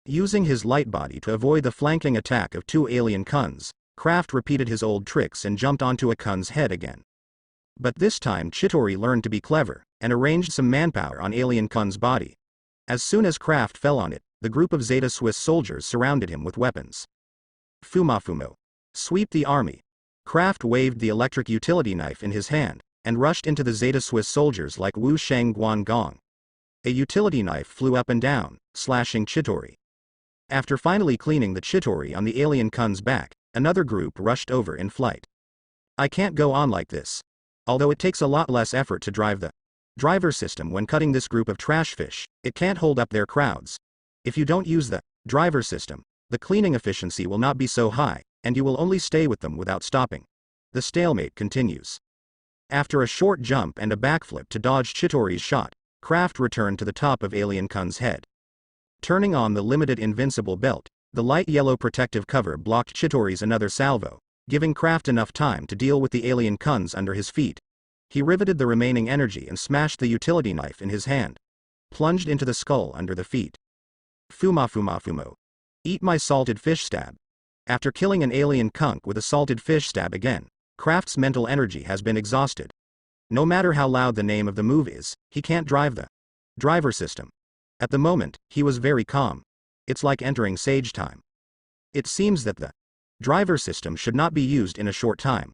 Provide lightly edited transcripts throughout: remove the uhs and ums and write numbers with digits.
Using his light body to avoid the flanking attack of two alien Kuns, Kraft repeated his old tricks and jumped onto a Kun's head again. But this time Chittori learned to be clever, and arranged some manpower on alien Kun's body. As soon as Kraft fell on it, the group of Zeta Swiss soldiers surrounded him with weapons. Fumafumo. Sweep the army. Kraft waved the electric utility knife in his hand, and rushed into the Zeta Swiss soldiers like Wu Sheng Guan Gong. A utility knife flew up and down, slashing Chittori. After finally cleaning the Chittori on the alien Kun's back, another group rushed over in flight. I can't go on like this. Although it takes a lot less effort to drive the driver system when cutting this group of trash fish, it can't hold up their crowds. If you don't use the driver system, the cleaning efficiency will not be so high, and you will only stay with them without stopping. The stalemate continues. After a short jump and a backflip to dodge Chittori's shot, Kraft returned to the top of alien Kun's head. Turning on the limited invincible belt, the light yellow protective cover blocked Chittori's another salvo, giving Kraft enough time to deal with the alien Kuns under his feet. He riveted the remaining energy and smashed the utility knife in his hand. Plunged into the skull under the feet. Fumafumafumo. Eat my salted fish stab. After killing an alien Kunk with a salted fish stab again, Kraft's mental energy has been exhausted. No matter how loud the name of the move is, he can't drive the driver system. At the moment, he was very calm. It's like entering sage time. It seems that the driver system should not be used in a short time.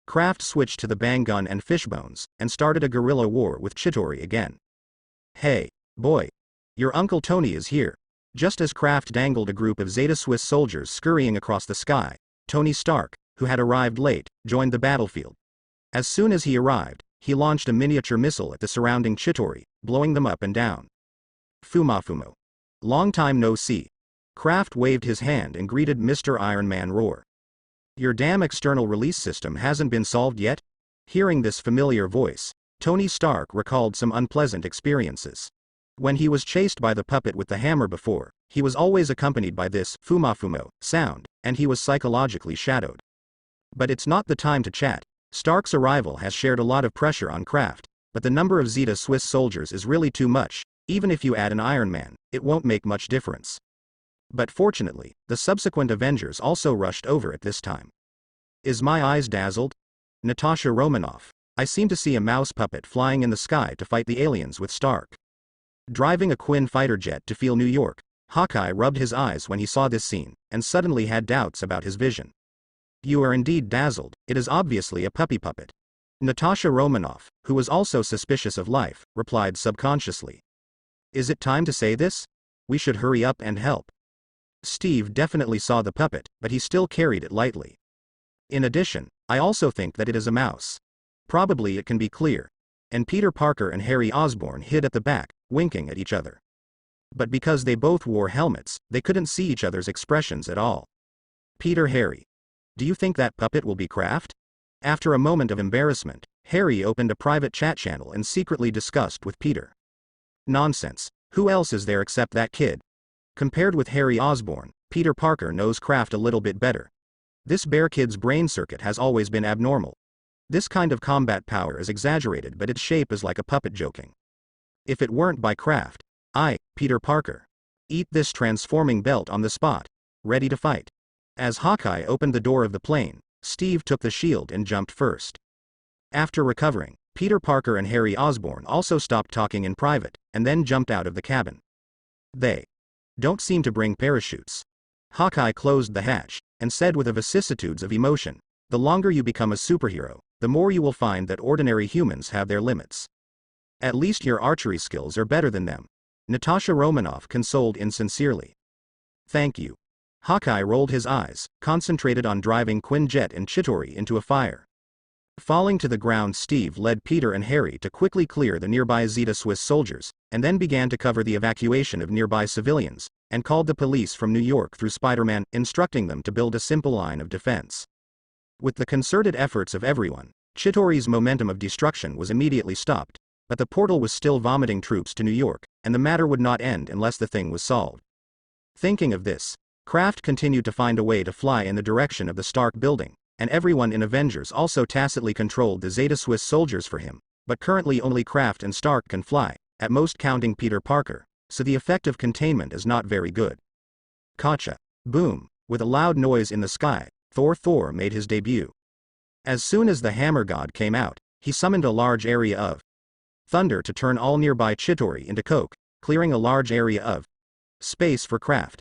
Kraft switched to the bang gun and fishbones, and started a guerrilla war with Chittori again. Hey, boy. Your Uncle Tony is here. Just as Kraft dangled a group of Zeta Swiss soldiers scurrying across the sky, Tony Stark, who had arrived late, joined the battlefield. As soon as he arrived, he launched a miniature missile at the surrounding Chittori, blowing them up and down. Fumafumo. Long time no see. Kraft waved his hand and greeted Mr. Iron Man roar. Your damn external release system hasn't been solved yet? Hearing this familiar voice, Tony Stark recalled some unpleasant experiences. When he was chased by the puppet with the hammer before, he was always accompanied by this fumafumo sound, and he was psychologically shadowed. But it's not the time to chat. Stark's arrival has shared a lot of pressure on Kraft, but the number of Zeta Swiss soldiers is really too much. Even if you add an Iron Man, it won't make much difference. But fortunately, the subsequent Avengers also rushed over at this time. Is my eyes dazzled? Natasha Romanoff. I seem to see a mouse puppet flying in the sky to fight the aliens with Stark. Driving a Quinn fighter jet to Feel New York, Hawkeye rubbed his eyes when he saw this scene, and suddenly had doubts about his vision. You are indeed dazzled, it is obviously a puppy puppet. Natasha Romanoff, who was also suspicious of life, replied subconsciously. Is it time to say this? We should hurry up and help. Steve definitely saw the puppet, but he still carried it lightly. In addition, I also think that it is a mouse. Probably it can be clear. And Peter Parker and Harry Osborn hid at the back, winking at each other. But because they both wore helmets, they couldn't see each other's expressions at all. Harry. Do you think that puppet will be Kraft? After a moment of embarrassment, Harry opened a private chat channel and secretly discussed with Peter. Nonsense. Who else is there except that kid? Compared with Harry Osborn, Peter Parker knows Kraft a little bit better. This bear kid's brain circuit has always been abnormal. This kind of combat power is exaggerated, but its shape is like a puppet joking. If it weren't by Kraft, Peter Parker, eat this transforming belt on the spot, ready to fight. As Hawkeye opened the door of the plane, Steve took the shield and jumped first. After recovering, Peter Parker and Harry Osborn also stopped talking in private, and then jumped out of the cabin. They don't seem to bring parachutes. Hawkeye closed the hatch, and said with a vicissitudes of emotion, the longer you become a superhero, the more you will find that ordinary humans have their limits. At least your archery skills are better than them. Natasha Romanoff consoled insincerely. Thank you. Hawkeye rolled his eyes, concentrated on driving Quinjet and Chittori into a fire. Falling to the ground, Steve led Peter and Harry to quickly clear the nearby Zeta Swiss soldiers, and then began to cover the evacuation of nearby civilians, and called the police from New York through Spider-Man, instructing them to build a simple line of defense. With the concerted efforts of everyone, Chittori's momentum of destruction was immediately stopped, but the portal was still vomiting troops to New York, and the matter would not end unless the thing was solved. Thinking of this, Kraft continued to find a way to fly in the direction of the Stark building, and everyone in Avengers also tacitly controlled the Zeta Swiss soldiers for him, but currently only Kraft and Stark can fly, at most counting Peter Parker, so the effect of containment is not very good. Gotcha. Boom. With a loud noise in the sky, Thor made his debut. As soon as the hammer god came out, he summoned a large area of thunder to turn all nearby Chidori into coke, clearing a large area of space for Kraft.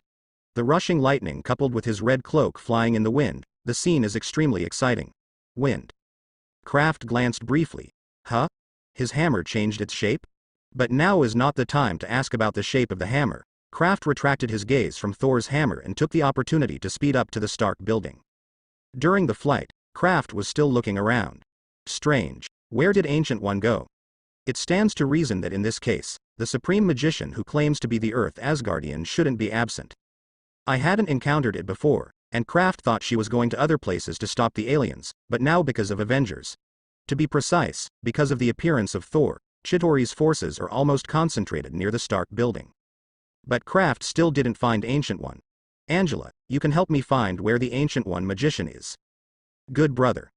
The rushing lightning coupled with his red cloak flying in the wind, the scene is extremely exciting. Wind. Kraft glanced briefly. Huh? His hammer changed its shape? But now is not the time to ask about the shape of the hammer. Kraft retracted his gaze from Thor's hammer and took the opportunity to speed up to the Stark building. During the flight, Kraft was still looking around. Strange. Where did Ancient One go? It stands to reason that in this case, the supreme magician who claims to be the Earth Asgardian shouldn't be absent. I hadn't encountered it before, and Kraft thought she was going to other places to stop the aliens, but now because of Avengers. To be precise, because of the appearance of Thor, Chidori's forces are almost concentrated near the Stark building. But Kraft still didn't find Ancient One. Angela, you can help me find where the Ancient One magician is. Good brother.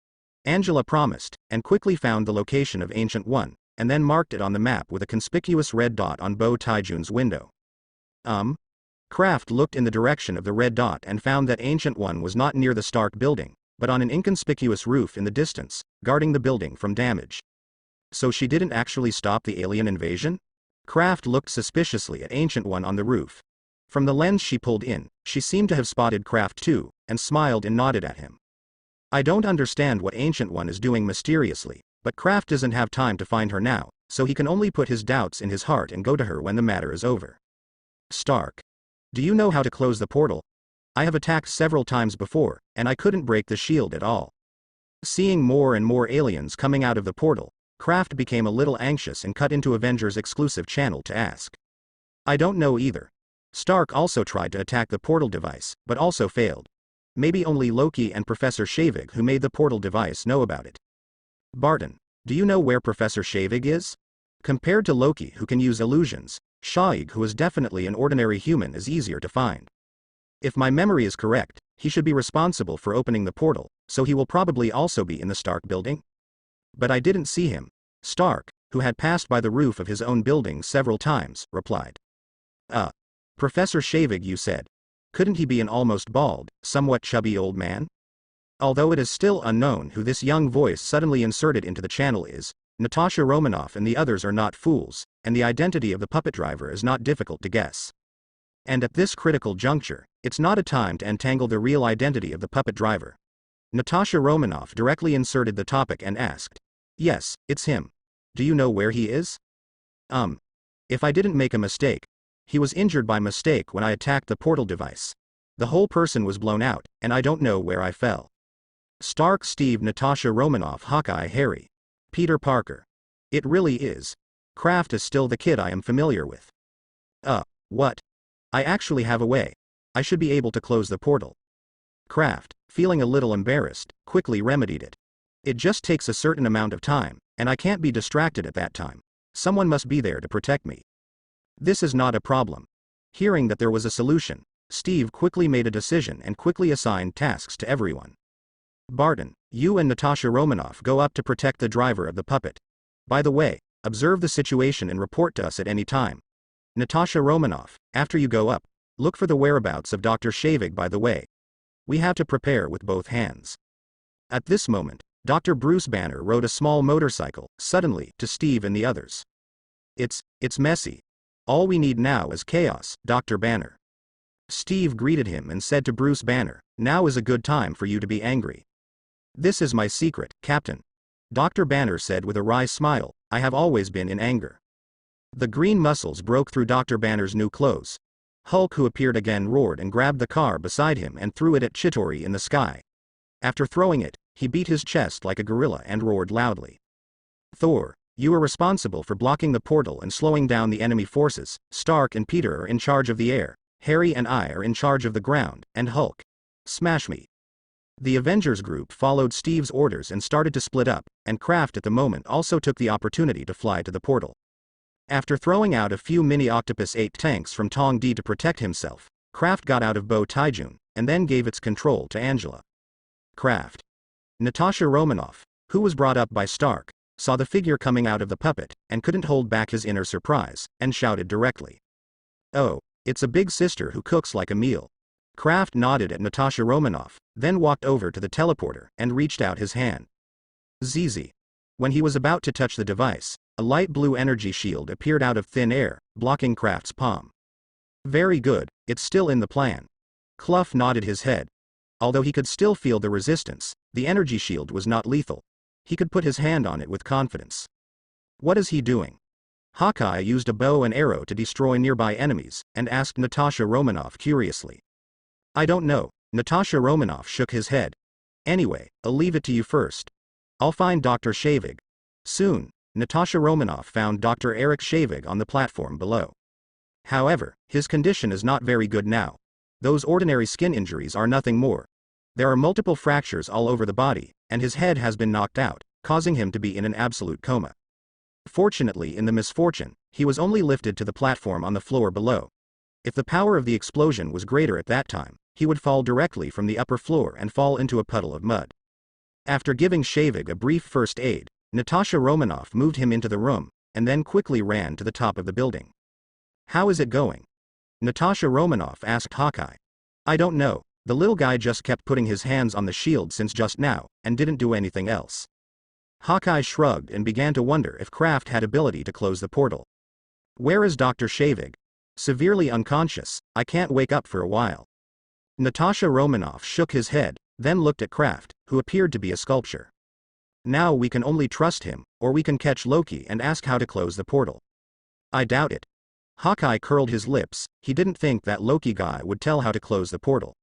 Angela promised, and quickly found the location of Ancient One, and then marked it on the map with a conspicuous red dot on Bo Taijun's window. Kraft looked in the direction of the red dot and found that Ancient One was not near the Stark building, but on an inconspicuous roof in the distance, guarding the building from damage. So she didn't actually stop the alien invasion? Kraft looked suspiciously at Ancient One on the roof. From the lens she pulled in, she seemed to have spotted Kraft too, and smiled and nodded at him. I don't understand what Ancient One is doing mysteriously, but Kraft doesn't have time to find her now, so he can only put his doubts in his heart and go to her when the matter is over. Stark. Do you know how to close the portal? I have attacked several times before, and I couldn't break the shield at all. Seeing more and more aliens coming out of the portal, Kraft became a little anxious and cut into Avengers' exclusive channel to ask. I don't know either. Stark also tried to attack the portal device, but also failed. Maybe only Loki and Professor Shavig who made the portal device know about it. Barton, do you know where Professor Shavig is? Compared to Loki who can use illusions, Shavig who is definitely an ordinary human is easier to find. If my memory is correct, he should be responsible for opening the portal, so he will probably also be in the Stark building? But I didn't see him. Stark, who had passed by the roof of his own building several times, replied. Professor Shavig, you said. Couldn't he be an almost bald, somewhat chubby old man? Although it is still unknown who this young voice suddenly inserted into the channel is, Natasha Romanoff and the others are not fools, and the identity of the puppet driver is not difficult to guess. And at this critical juncture, it's not a time to entangle the real identity of the puppet driver. Natasha Romanoff directly inserted the topic and asked. Yes, it's him. Do you know where he is? If I didn't make a mistake, he was injured by mistake when I attacked the portal device. The whole person was blown out, and I don't know where I fell. Stark, Steve, Natasha Romanoff, Hawkeye, Harry. Peter Parker. It really is. Kraft is still the kid I am familiar with. What? I actually have a way. I should be able to close the portal. Kraft, feeling a little embarrassed, quickly remedied it. It just takes a certain amount of time, and I can't be distracted at that time. Someone must be there to protect me. This is not a problem. Hearing that there was a solution, Steve quickly made a decision and quickly assigned tasks to everyone. Barton, you and Natasha Romanoff go up to protect the driver of the puppet. By the way, observe the situation and report to us at any time. Natasha Romanoff, after you go up, look for the whereabouts of Dr. Shavig. By the way, we have to prepare with both hands. At this moment, Dr. Bruce Banner rode a small motorcycle, suddenly, to Steve and the others. It's messy. All we need now is chaos, Dr. Banner. Steve greeted him and said to Bruce Banner, now is a good time for you to be angry. This is my secret, Captain. Dr. Banner said with a wry smile, I have always been in anger. The green muscles broke through Dr. Banner's new clothes. Hulk, who appeared again, roared and grabbed the car beside him and threw it at Chidori in the sky. After throwing it, he beat his chest like a gorilla and roared loudly. Thor, you are responsible for blocking the portal and slowing down the enemy forces. Stark and Peter are in charge of the air, Harry and I are in charge of the ground, and Hulk. Smash me. The Avengers group followed Steve's orders and started to split up, and Kraft at the moment also took the opportunity to fly to the portal. After throwing out a few mini Octopus 8 tanks from Tong Di to protect himself, Kraft got out of Bo Taijun, and then gave its control to Angela. Kraft. Natasha Romanoff, who was brought up by Stark, saw the figure coming out of the puppet, and couldn't hold back his inner surprise, and shouted directly. Oh, it's a big sister who cooks like a meal. Kraft nodded at Natasha Romanoff, then walked over to the teleporter and reached out his hand. ZZ. When he was about to touch the device, a light blue energy shield appeared out of thin air, blocking Kraft's palm. Very good, it's still in the plan. Clough nodded his head. Although he could still feel the resistance, the energy shield was not lethal. He could put his hand on it with confidence. What is he doing? Hawkeye used a bow and arrow to destroy nearby enemies, and asked Natasha Romanoff curiously. I don't know, Natasha Romanoff shook his head. Anyway, I'll leave it to you first. I'll find Dr. Shavig. Soon, Natasha Romanoff found Dr. Eric Shavig on the platform below. However, his condition is not very good now. Those ordinary skin injuries are nothing more. There are multiple fractures all over the body, and his head has been knocked out, causing him to be in an absolute coma. Fortunately, in the misfortune, he was only lifted to the platform on the floor below. If the power of the explosion was greater at that time, he would fall directly from the upper floor and fall into a puddle of mud. After giving Shavig a brief first aid, Natasha Romanoff moved him into the room, and then quickly ran to the top of the building. How is it going? Natasha Romanoff asked Hawkeye. I don't know, the little guy just kept putting his hands on the shield since just now, and didn't do anything else. Hawkeye shrugged and began to wonder if Kraft had ability to close the portal. Where is Dr. Shavig? Severely unconscious, I can't wake up for a while. Natasha Romanoff shook his head, then looked at Kraft, who appeared to be a sculpture. Now we can only trust him, or we can catch Loki and ask how to close the portal. I doubt it. Hawkeye curled his lips, he didn't think that Loki guy would tell how to close the portal.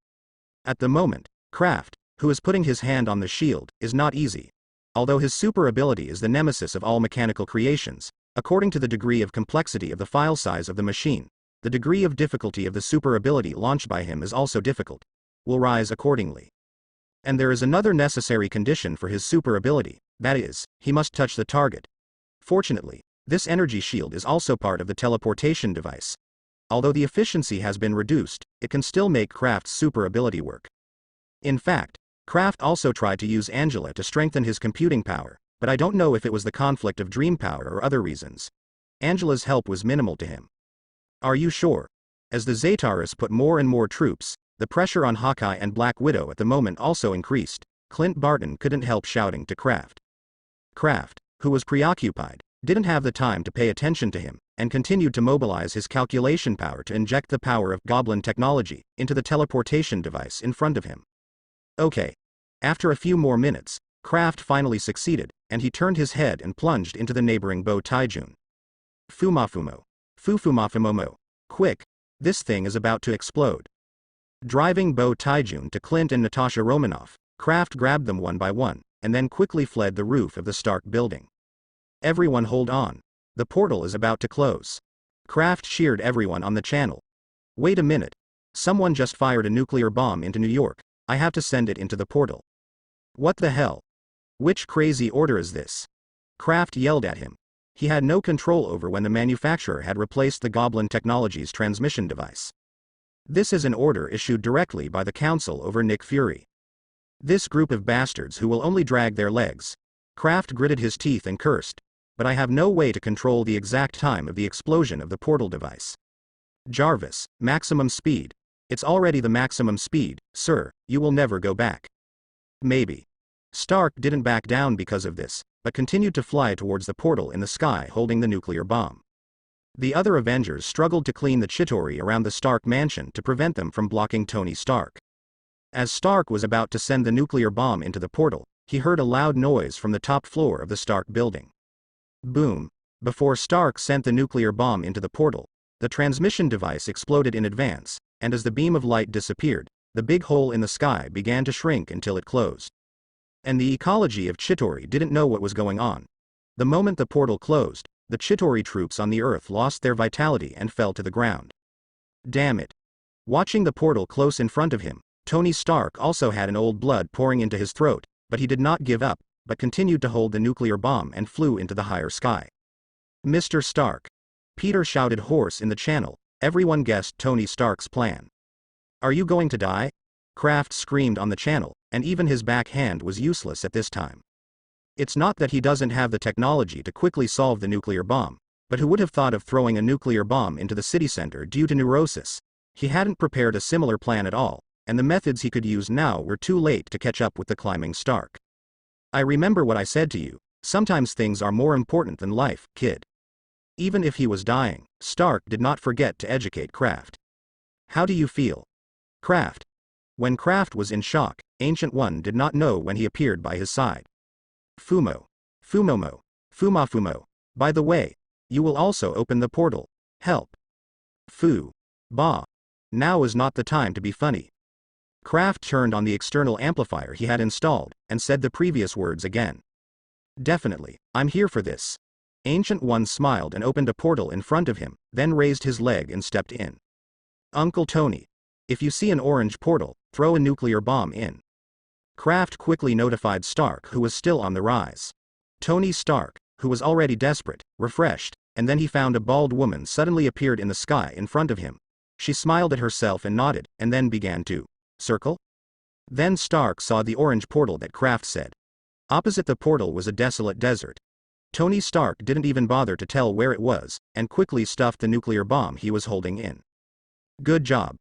At the moment, Kraft, who is putting his hand on the shield, is not easy. Although his super ability is the nemesis of all mechanical creations, according to the degree of complexity of the file size of the machine, the degree of difficulty of the super ability launched by him is also difficult, will rise accordingly. And there is another necessary condition for his super ability, that is, he must touch the target. Fortunately, this energy shield is also part of the teleportation device. Although the efficiency has been reduced, it can still make Kraft's super ability work. In fact, Kraft also tried to use Angela to strengthen his computing power, but I don't know if it was the conflict of dream power or other reasons. Angela's help was minimal to him. Are you sure? As the Zetaris put more and more troops, the pressure on Hawkeye and Black Widow at the moment also increased. Clint Barton couldn't help shouting to Kraft. Kraft, who was preoccupied, didn't have the time to pay attention to him, and continued to mobilize his calculation power to inject the power of Goblin technology into the teleportation device in front of him. Okay. After a few more minutes, Kraft finally succeeded, and he turned his head and plunged into the neighboring Bo Taijun. Fumafumo. Fufumafumomo. Quick. This thing is about to explode. Driving Bo Taijun to Clint and Natasha Romanoff, Kraft grabbed them one by one, and then quickly fled the roof of the Stark building. Everyone hold on. The portal is about to close. Kraft cheered everyone on the channel. Wait a minute. Someone just fired a nuclear bomb into New York. I have to send it into the portal. What the hell? Which crazy order is this? Kraft yelled at him. He had no control over when the manufacturer had replaced the Goblin Technologies transmission device. This is an order issued directly by the Council over Nick Fury. This group of bastards who will only drag their legs. Kraft gritted his teeth and cursed. But I have no way to control the exact time of the explosion of the portal device. Jarvis, maximum speed. It's already the maximum speed, sir, you will never go back. Maybe. Stark didn't back down because of this, but continued to fly towards the portal in the sky holding the nuclear bomb. The other Avengers struggled to clean the Chitauri around the Stark mansion to prevent them from blocking Tony Stark. As Stark was about to send the nuclear bomb into the portal, he heard a loud noise from the top floor of the Stark building. Boom. Before Stark sent the nuclear bomb into the portal, the transmission device exploded in advance, and as the beam of light disappeared, the big hole in the sky began to shrink until it closed. And the ecology of Chitauri didn't know what was going on. The moment the portal closed, the Chitauri troops on the Earth lost their vitality and fell to the ground. Damn it. Watching the portal close in front of him, Tony Stark also had an old blood pouring into his throat, but he did not give up, but continued to hold the nuclear bomb and flew into the higher sky. Mr. Stark. Peter shouted hoarse in the channel. Everyone guessed Tony Stark's plan. Are you going to die? Kraft screamed on the channel, and even his backhand was useless at this time. It's not that he doesn't have the technology to quickly solve the nuclear bomb, but who would have thought of throwing a nuclear bomb into the city center due to neurosis? He hadn't prepared a similar plan at all, and the methods he could use now were too late to catch up with the climbing Stark. I remember what I said to you, sometimes things are more important than life, kid. Even if he was dying, Stark did not forget to educate Kraft. How do you feel? Kraft. When Kraft was in shock, Ancient One did not know when he appeared by his side. Fumo. Fumomo. Fumafumo. By the way, you will also open the portal. Help. Fu. Bah. Now is not the time to be funny. Kraft turned on the external amplifier he had installed, and said the previous words again. Definitely, I'm here for this. Ancient One smiled and opened a portal in front of him, then raised his leg and stepped in. Uncle Tony. If you see an orange portal, throw a nuclear bomb in. Kraft quickly notified Stark, who was still on the rise. Tony Stark, who was already desperate, refreshed, and then he found a bald woman suddenly appeared in the sky in front of him. She smiled at herself and nodded, and then began to circle. Then Stark saw the orange portal that Kraft said. Opposite the portal was a desolate desert. Tony Stark didn't even bother to tell where it was, and quickly stuffed the nuclear bomb he was holding in. Good job.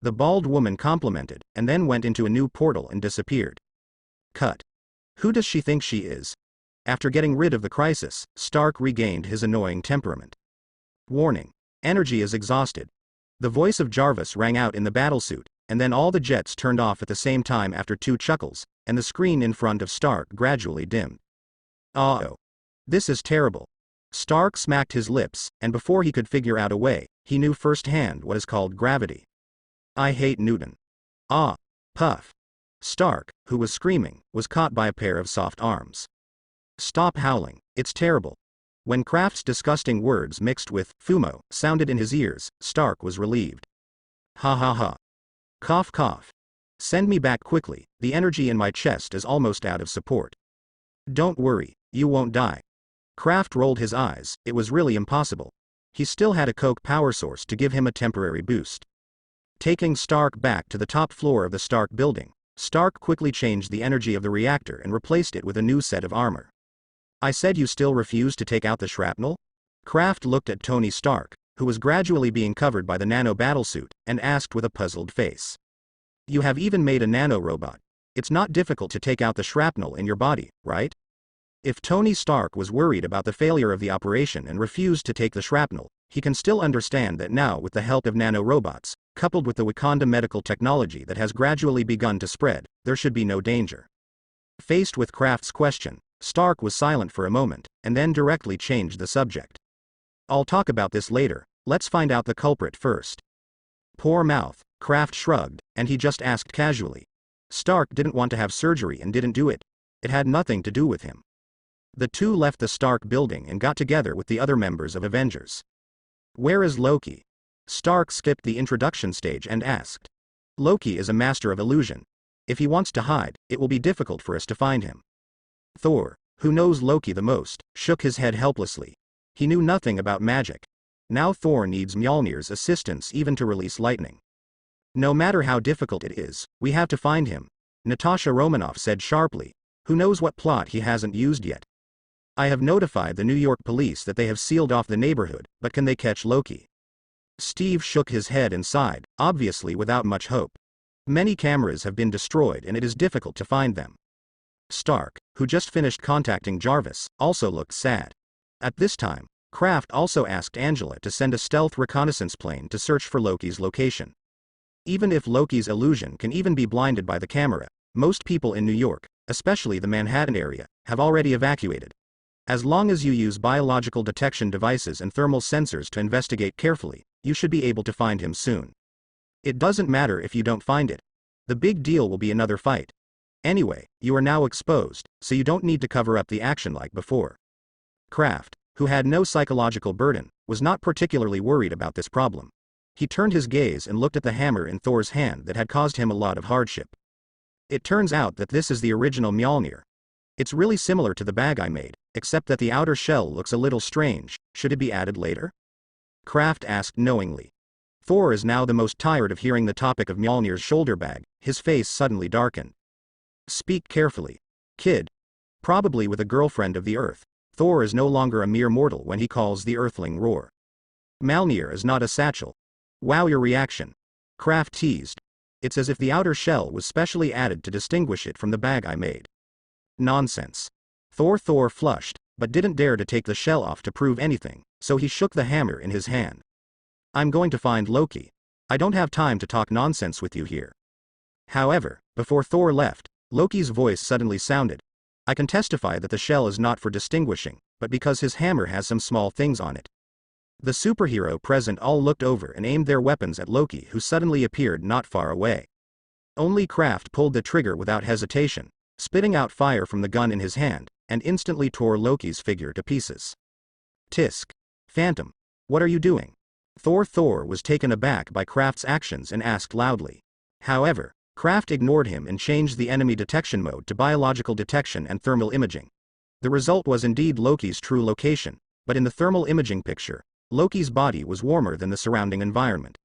The bald woman complimented, and then went into a new portal and disappeared. Cut. Who does she think she is? After getting rid of the crisis, Stark regained his annoying temperament. Warning. Energy is exhausted. The voice of Jarvis rang out in the battlesuit, and then all the jets turned off at the same time after 2 chuckles, and the screen in front of Stark gradually dimmed. Uh-oh. This is terrible. Stark smacked his lips, and before he could figure out a way, he knew firsthand what is called gravity. I hate Newton. Ah. Puff. Stark, who was screaming, was caught by a pair of soft arms. Stop howling, it's terrible. When Kraft's disgusting words mixed with fumo sounded in his ears, Stark was relieved. Ha ha ha. Cough cough. Send me back quickly, the energy in my chest is almost out of support. Don't worry, you won't die. Kraft rolled his eyes, it was really impossible. He still had a coke power source to give him a temporary boost. Taking Stark back to the top floor of the Stark building, Stark quickly changed the energy of the reactor and replaced it with a new set of armor. I said you still refuse to take out the shrapnel? Kraft looked at Tony Stark, who was gradually being covered by the nano battlesuit, and asked with a puzzled face. You have even made a nano-robot. It's not difficult to take out the shrapnel in your body, right? If Tony Stark was worried about the failure of the operation and refused to take the shrapnel, he can still understand that now with the help of nano-robots, coupled with the Wakanda medical technology that has gradually begun to spread, there should be no danger. Faced with Kraft's question, Stark was silent for a moment, and then directly changed the subject. I'll talk about this later, let's find out the culprit first. Poor mouth, Kraft shrugged, and he just asked casually. Stark didn't want to have surgery and didn't do it. It had nothing to do with him. The two left the Stark building and got together with the other members of Avengers. Where is Loki? Stark skipped the introduction stage and asked. Loki is a master of illusion. If he wants to hide, it will be difficult for us to find him. Thor, who knows Loki the most, shook his head helplessly. He knew nothing about magic. Now Thor needs Mjolnir's assistance even to release lightning. No matter how difficult it is, we have to find him, Natasha Romanoff said sharply. Who knows what plot he hasn't used yet? I have notified the New York police that they have sealed off the neighborhood, but can they catch Loki? Steve shook his head and sighed, obviously without much hope. Many cameras have been destroyed and it is difficult to find them. Stark, who just finished contacting Jarvis, also looked sad. At this time, Kraft also asked Angela to send a stealth reconnaissance plane to search for Loki's location. Even if Loki's illusion can even be blinded by the camera, most people in New York, especially the Manhattan area, have already evacuated. As long as you use biological detection devices and thermal sensors to investigate carefully, you should be able to find him soon. It doesn't matter if you don't find it. The big deal will be another fight. Anyway, you are now exposed, so you don't need to cover up the action like before. Kraft, who had no psychological burden, was not particularly worried about this problem. He turned his gaze and looked at the hammer in Thor's hand that had caused him a lot of hardship. It turns out that this is the original Mjolnir. It's really similar to the bag I made, except that the outer shell looks a little strange. Should it be added later? Kraft asked knowingly. Thor is now the most tired of hearing the topic of Mjolnir's shoulder bag. His face suddenly darkened. Speak carefully. Kid. Probably with a girlfriend of the Earth, Thor is no longer a mere mortal when he calls the Earthling roar. Mjolnir is not a satchel. Wow, your reaction. Kraft teased. It's as if the outer shell was specially added to distinguish it from the bag I made. Nonsense. Thor flushed, but didn't dare to take the shell off to prove anything, so he shook the hammer in his hand. I'm going to find Loki. I don't have time to talk nonsense with you here. However, before Thor left, Loki's voice suddenly sounded. I can testify that the shell is not for distinguishing, but because his hammer has some small things on it. The superhero present all looked over and aimed their weapons at Loki, who suddenly appeared not far away. Only Kraft pulled the trigger without hesitation, spitting out fire from the gun in his hand, and instantly tore Loki's figure to pieces. Tisk. Phantom. What are you doing? Thor was taken aback by Kraft's actions and asked loudly. However, Kraft ignored him and changed the enemy detection mode to biological detection and thermal imaging. The result was indeed Loki's true location, but in the thermal imaging picture, Loki's body was warmer than the surrounding environment.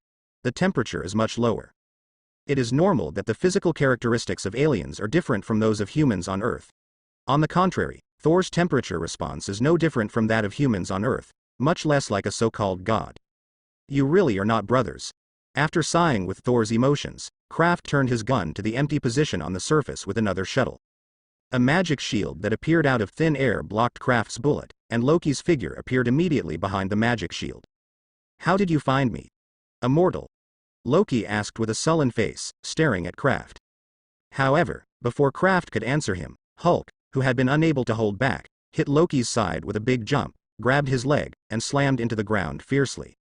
The temperature is much lower. It is normal that the physical characteristics of aliens are different from those of humans on Earth. On the contrary, Thor's temperature response is no different from that of humans on Earth, much less like a so-called god. You really are not brothers. After sighing with Thor's emotions, Kraft turned his gun to the empty position on the surface with another shuttle. A magic shield that appeared out of thin air blocked Kraft's bullet, and Loki's figure appeared immediately behind the magic shield. How did you find me? A mortal? Loki asked with a sullen face, staring at Kraft. However, before Kraft could answer him, Hulk, who had been unable to hold back, hit Loki's side with a big jump, grabbed his leg, and slammed into the ground fiercely.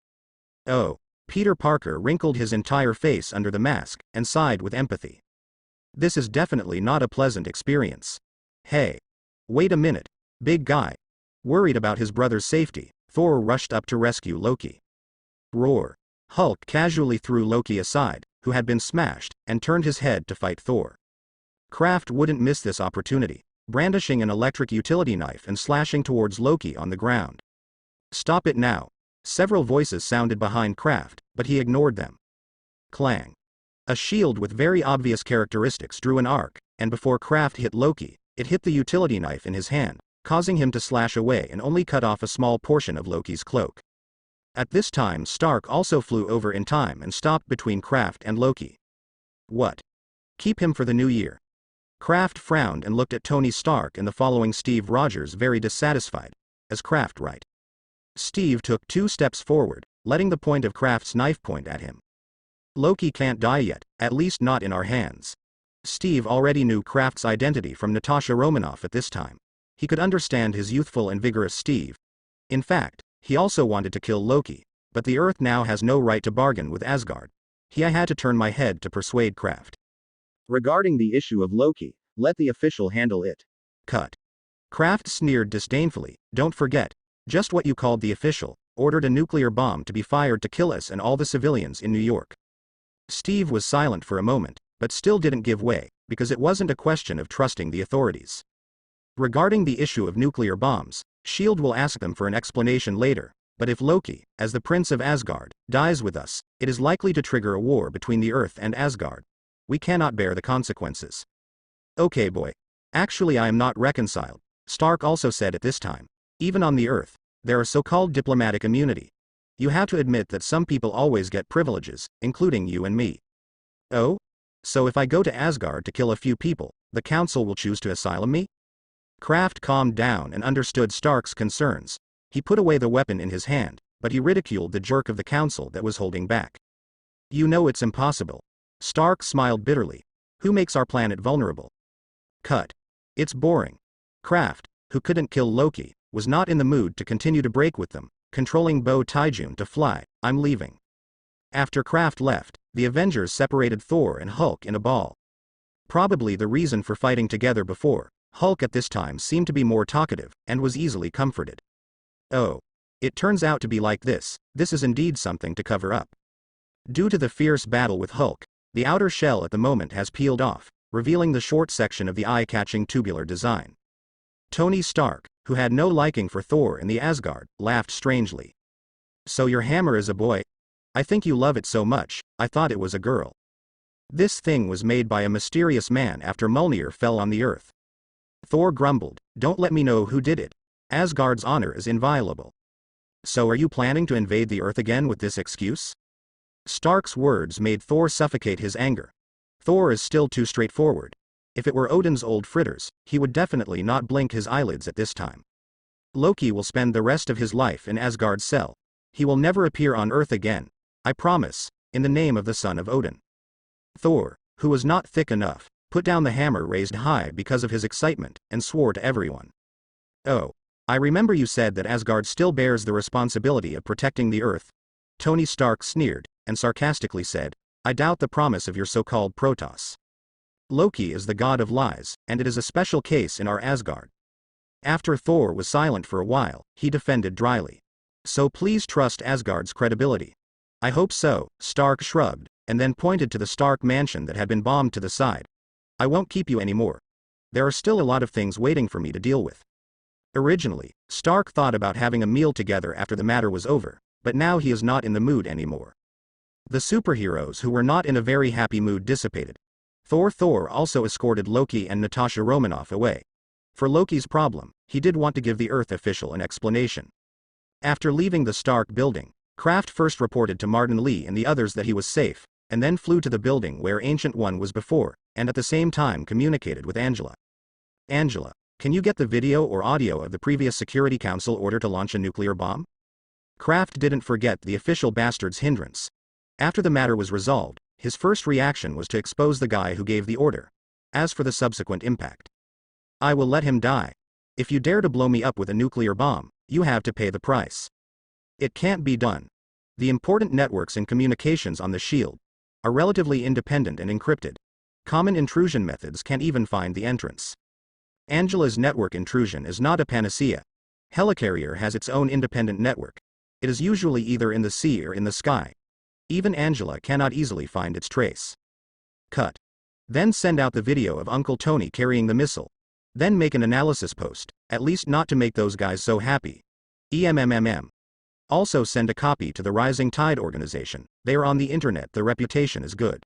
Oh. Peter Parker wrinkled his entire face under the mask, and sighed with empathy. This is definitely not a pleasant experience. Hey. Wait a minute. Big guy. Worried about his brother's safety, Thor rushed up to rescue Loki. Roar. Hulk casually threw Loki aside, who had been smashed, and turned his head to fight Thor. Kraft wouldn't miss this opportunity, brandishing an electric utility knife and slashing towards Loki on the ground. Stop it now. Several voices sounded behind Kraft, but he ignored them. Clang. A shield with very obvious characteristics drew an arc, and before Kraft hit Loki, it hit the utility knife in his hand, causing him to slash away and only cut off a small portion of Loki's cloak. At this time Stark also flew over in time and stopped between Kraft and Loki. What? Keep him for the new year. Kraft frowned and looked at Tony Stark and the following Steve Rogers very dissatisfied, as Kraft right. Steve took 2 steps forward, letting the point of Kraft's knife point at him. Loki can't die yet, at least not in our hands. Steve already knew Kraft's identity from Natasha Romanoff at this time. He could understand his youthful and vigorous Steve. In fact, he also wanted to kill Loki, but the Earth now has no right to bargain with Asgard. I had to turn my head to persuade Kraft. Regarding the issue of Loki, let the official handle it. Cut. Kraft sneered disdainfully. Don't forget. Just what you called the official, ordered a nuclear bomb to be fired to kill us and all the civilians in New York. Steve was silent for a moment, but still didn't give way, because it wasn't a question of trusting the authorities. Regarding the issue of nuclear bombs, S.H.I.E.L.D. will ask them for an explanation later, but if Loki, as the Prince of Asgard, dies with us, it is likely to trigger a war between the Earth and Asgard. We cannot bear the consequences. Okay boy. Actually I am not reconciled, Stark also said at this time. Even on the Earth, there are so-called diplomatic immunity. You have to admit that some people always get privileges, including you and me. Oh? So if I go to Asgard to kill a few people, the council will choose to asylum me? Kraft calmed down and understood Stark's concerns. He put away the weapon in his hand, but he ridiculed the jerk of the council that was holding back. You know it's impossible. Stark smiled bitterly. Who makes our planet vulnerable? Cut. It's boring. Kraft, who couldn't kill Loki, was not in the mood to continue to break with them, controlling Bo Taijun to fly. I'm leaving. After Kraft left, the Avengers separated Thor and Hulk in a ball. Probably the reason for fighting together before, Hulk at this time seemed to be more talkative, and was easily comforted. Oh. It turns out to be like this is indeed something to cover up. Due to the fierce battle with Hulk, the outer shell at the moment has peeled off, revealing the short section of the eye-catching tubular design. Tony Stark, who had no liking for Thor and the Asgard, laughed strangely. So your hammer is a boy? I think you love it so much, I thought it was a girl. This thing was made by a mysterious man after Mjolnir fell on the Earth. Thor grumbled, don't let me know who did it. Asgard's honor is inviolable. So are you planning to invade the Earth again with this excuse? Stark's words made Thor suffocate his anger. Thor is still too straightforward. If it were Odin's old fritters, he would definitely not blink his eyelids at this time. Loki will spend the rest of his life in Asgard's cell. He will never appear on Earth again. I promise, in the name of the son of Odin. Thor, who was not thick enough, put down the hammer raised high because of his excitement, and swore to everyone. "Oh, I remember you said that Asgard still bears the responsibility of protecting the Earth." Tony Stark sneered, and sarcastically said, "I doubt the promise of your so-called Protoss. Loki is the god of lies, and it is a special case in our Asgard." After Thor was silent for a while, he defended dryly. "So please trust Asgard's credibility." "I hope so," Stark shrugged, and then pointed to the Stark mansion that had been bombed to the side. "I won't keep you anymore. There are still a lot of things waiting for me to deal with." Originally, Stark thought about having a meal together after the matter was over, but now he is not in the mood anymore. The superheroes who were not in a very happy mood dissipated. Thor also escorted Loki and Natasha Romanoff away. For Loki's problem, he did want to give the Earth official an explanation. After leaving the Stark building, Kraft first reported to Martin Lee and the others that he was safe, and then flew to the building where Ancient One was before, and at the same time communicated with Angela. "Angela, can you get the video or audio of the previous Security Council order to launch a nuclear bomb?" Kraft didn't forget the official bastard's hindrance. After the matter was resolved, his first reaction was to expose the guy who gave the order. As for the subsequent impact, "I will let him die. If you dare to blow me up with a nuclear bomb, you have to pay the price." It can't be done. The important networks and communications on the shield are relatively independent and encrypted. Common intrusion methods can't even find the entrance. Angela's network intrusion is not a panacea. Helicarrier has its own independent network. It is usually either in the sea or in the sky. Even Angela cannot easily find its trace. Cut. Then send out the video of Uncle Tony carrying the missile. Then make an analysis post, at least not to make those guys so happy. Also send a copy to the Rising Tide organization. They are on the internet, the reputation is good.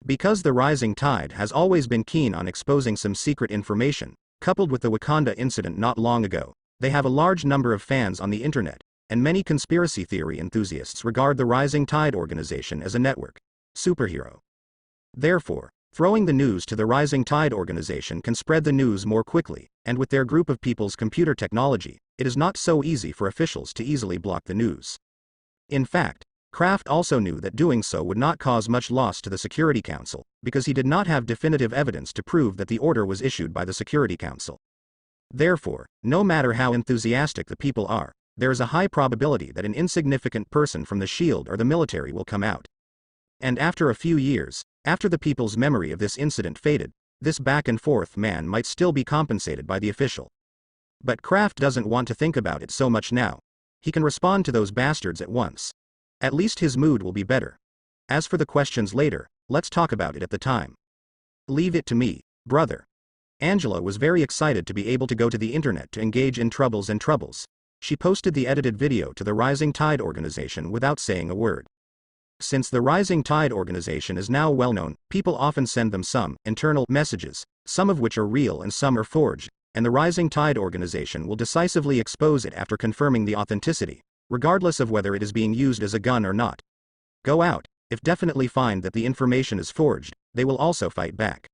Because the Rising Tide has always been keen on exposing some secret information, coupled with the Wakanda incident not long ago, they have a large number of fans on the internet, and many conspiracy theory enthusiasts regard the Rising Tide organization as a network superhero. Therefore, throwing the news to the Rising Tide organization can spread the news more quickly, and with their group of people's computer technology, it is not so easy for officials to easily block the news. In fact, Kraft also knew that doing so would not cause much loss to the Security Council, because he did not have definitive evidence to prove that the order was issued by the Security Council. Therefore, no matter how enthusiastic the people are, there is a high probability that an insignificant person from the Shield or the military will come out. And after a few years, after the people's memory of this incident faded, this back and forth man might still be compensated by the official. But Kraft doesn't want to think about it so much now. He can respond to those bastards at once. At least his mood will be better. As for the questions later, let's talk about it at the time. Leave it to me, brother. Angela was very excited to be able to go to the internet to engage in troubles. She posted the edited video to the Rising Tide organization without saying a word. Since the Rising Tide organization is now well known, people often send them some internal messages, some of which are real and some are forged, and the Rising Tide organization will decisively expose it after confirming the authenticity, regardless of whether it is being used as a gun or not. Go out, if definitely find that the information is forged, they will also fight back.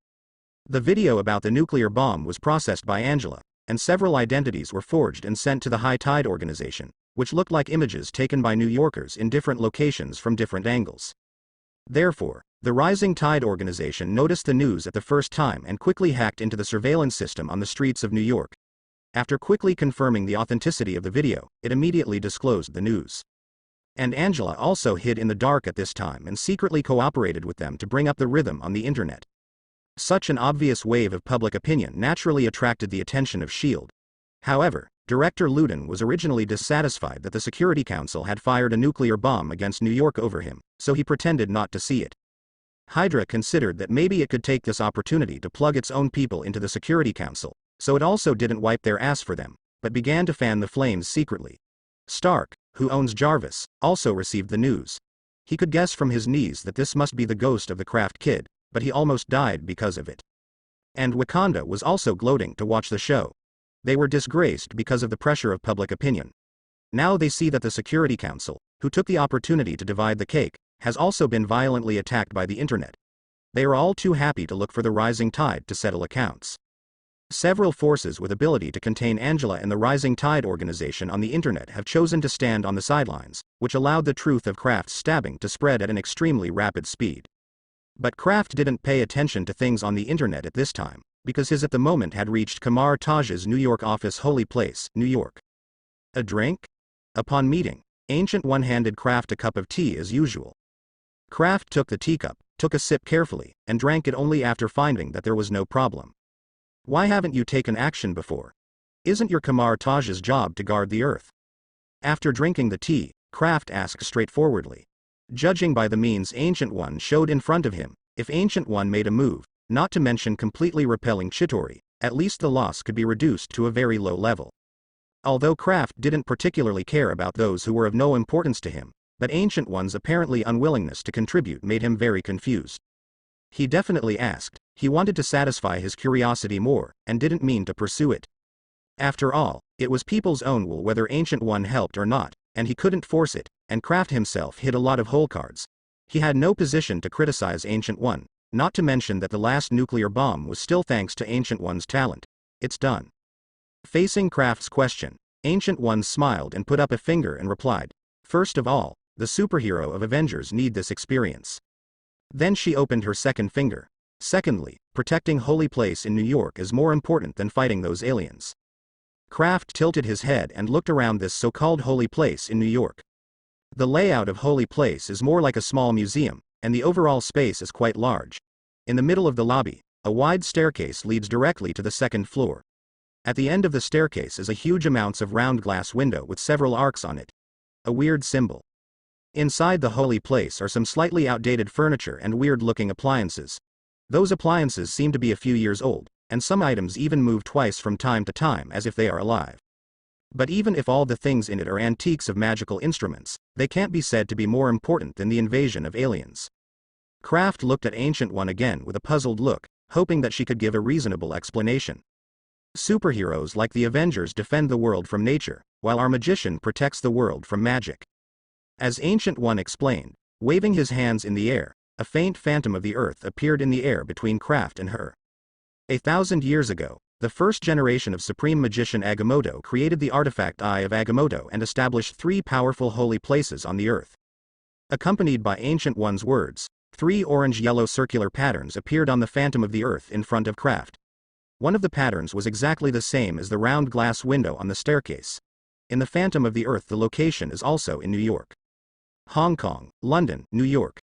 The video about the nuclear bomb was processed by Angela, and several identities were forged and sent to the High Tide organization, which looked like images taken by New Yorkers in different locations from different angles. Therefore, the Rising Tide organization noticed the news at the first time and quickly hacked into the surveillance system on the streets of New York. After quickly confirming the authenticity of the video, it immediately disclosed the news. And Angela also hid in the dark at this time and secretly cooperated with them to bring up the rhythm on the internet. Such an obvious wave of public opinion naturally attracted the attention of S.H.I.E.L.D. However, Director Ludin was originally dissatisfied that the Security Council had fired a nuclear bomb against New York over him, so he pretended not to see it. Hydra considered that maybe it could take this opportunity to plug its own people into the Security Council, so it also didn't wipe their ass for them, but began to fan the flames secretly. Stark, who owns Jarvis, also received the news. He could guess from his knees that this must be the ghost of the Kraft kid, but he almost died because of it. And Wakanda was also gloating to watch the show. They were disgraced because of the pressure of public opinion. Now they see that the Security Council, who took the opportunity to divide the cake, has also been violently attacked by the internet. They are all too happy to look for the rising tide to settle accounts. Several forces with ability to contain Angela and the Rising Tide organization on the internet have chosen to stand on the sidelines, which allowed the truth of Kraft's stabbing to spread at an extremely rapid speed. But Kraft didn't pay attention to things on the internet at this time, because his at the moment had reached Kamar Taj's New York office, Holy Place, New York. A drink? Upon meeting, Ancient One handed Kraft a cup of tea as usual. Kraft took the teacup, took a sip carefully, and drank it only after finding that there was no problem. Why haven't you taken action before? Isn't your Kamar Taj's job to guard the earth? After drinking the tea, Kraft asked straightforwardly. Judging by the means Ancient One showed in front of him, if Ancient One made a move, not to mention completely repelling Chittori, at least the loss could be reduced to a very low level. Although Kraft didn't particularly care about those who were of no importance to him, but Ancient One's apparently unwillingness to contribute made him very confused. He definitely asked, he wanted to satisfy his curiosity more, and didn't mean to pursue it. After all, it was people's own will whether Ancient One helped or not, and he couldn't force it, and Kraft himself hid a lot of hole cards. He had no position to criticize Ancient One, not to mention that the last nuclear bomb was still thanks to Ancient One's talent. It's done. Facing Kraft's question, Ancient One smiled and put up a finger and replied, "First of all, the superhero of Avengers need this experience." Then she opened her second finger. "Secondly, protecting Holy Place in New York is more important than fighting those aliens." Kraft tilted his head and looked around this so-called Holy Place in New York. The layout of Holy Place is more like a small museum, and the overall space is quite large. In the middle of the lobby, a wide staircase leads directly to the second floor. At the end of the staircase is a huge amounts of round glass window with several arcs on it. A weird symbol. Inside the Holy Place are some slightly outdated furniture and weird-looking appliances. Those appliances seem to be a few years old, and some items even move twice from time to time as if they are alive. But even if all the things in it are antiques of magical instruments, they can't be said to be more important than the invasion of aliens. Kraft looked at Ancient One again with a puzzled look, hoping that she could give a reasonable explanation. Superheroes like the Avengers defend the world from nature, while our magician protects the world from magic. As Ancient One explained, waving his hands in the air, a faint phantom of the earth appeared in the air between Kraft and her. 1,000 years ago, the first generation of Supreme Magician Agamotto created the artifact Eye of Agamotto and established 3 powerful holy places on the earth. Accompanied by Ancient One's words, 3 orange-yellow circular patterns appeared on the phantom of the earth in front of Kraft. One of the patterns was exactly the same as the round glass window on the staircase. In the phantom of the earth, the location is also in New York, Hong Kong, London, New York.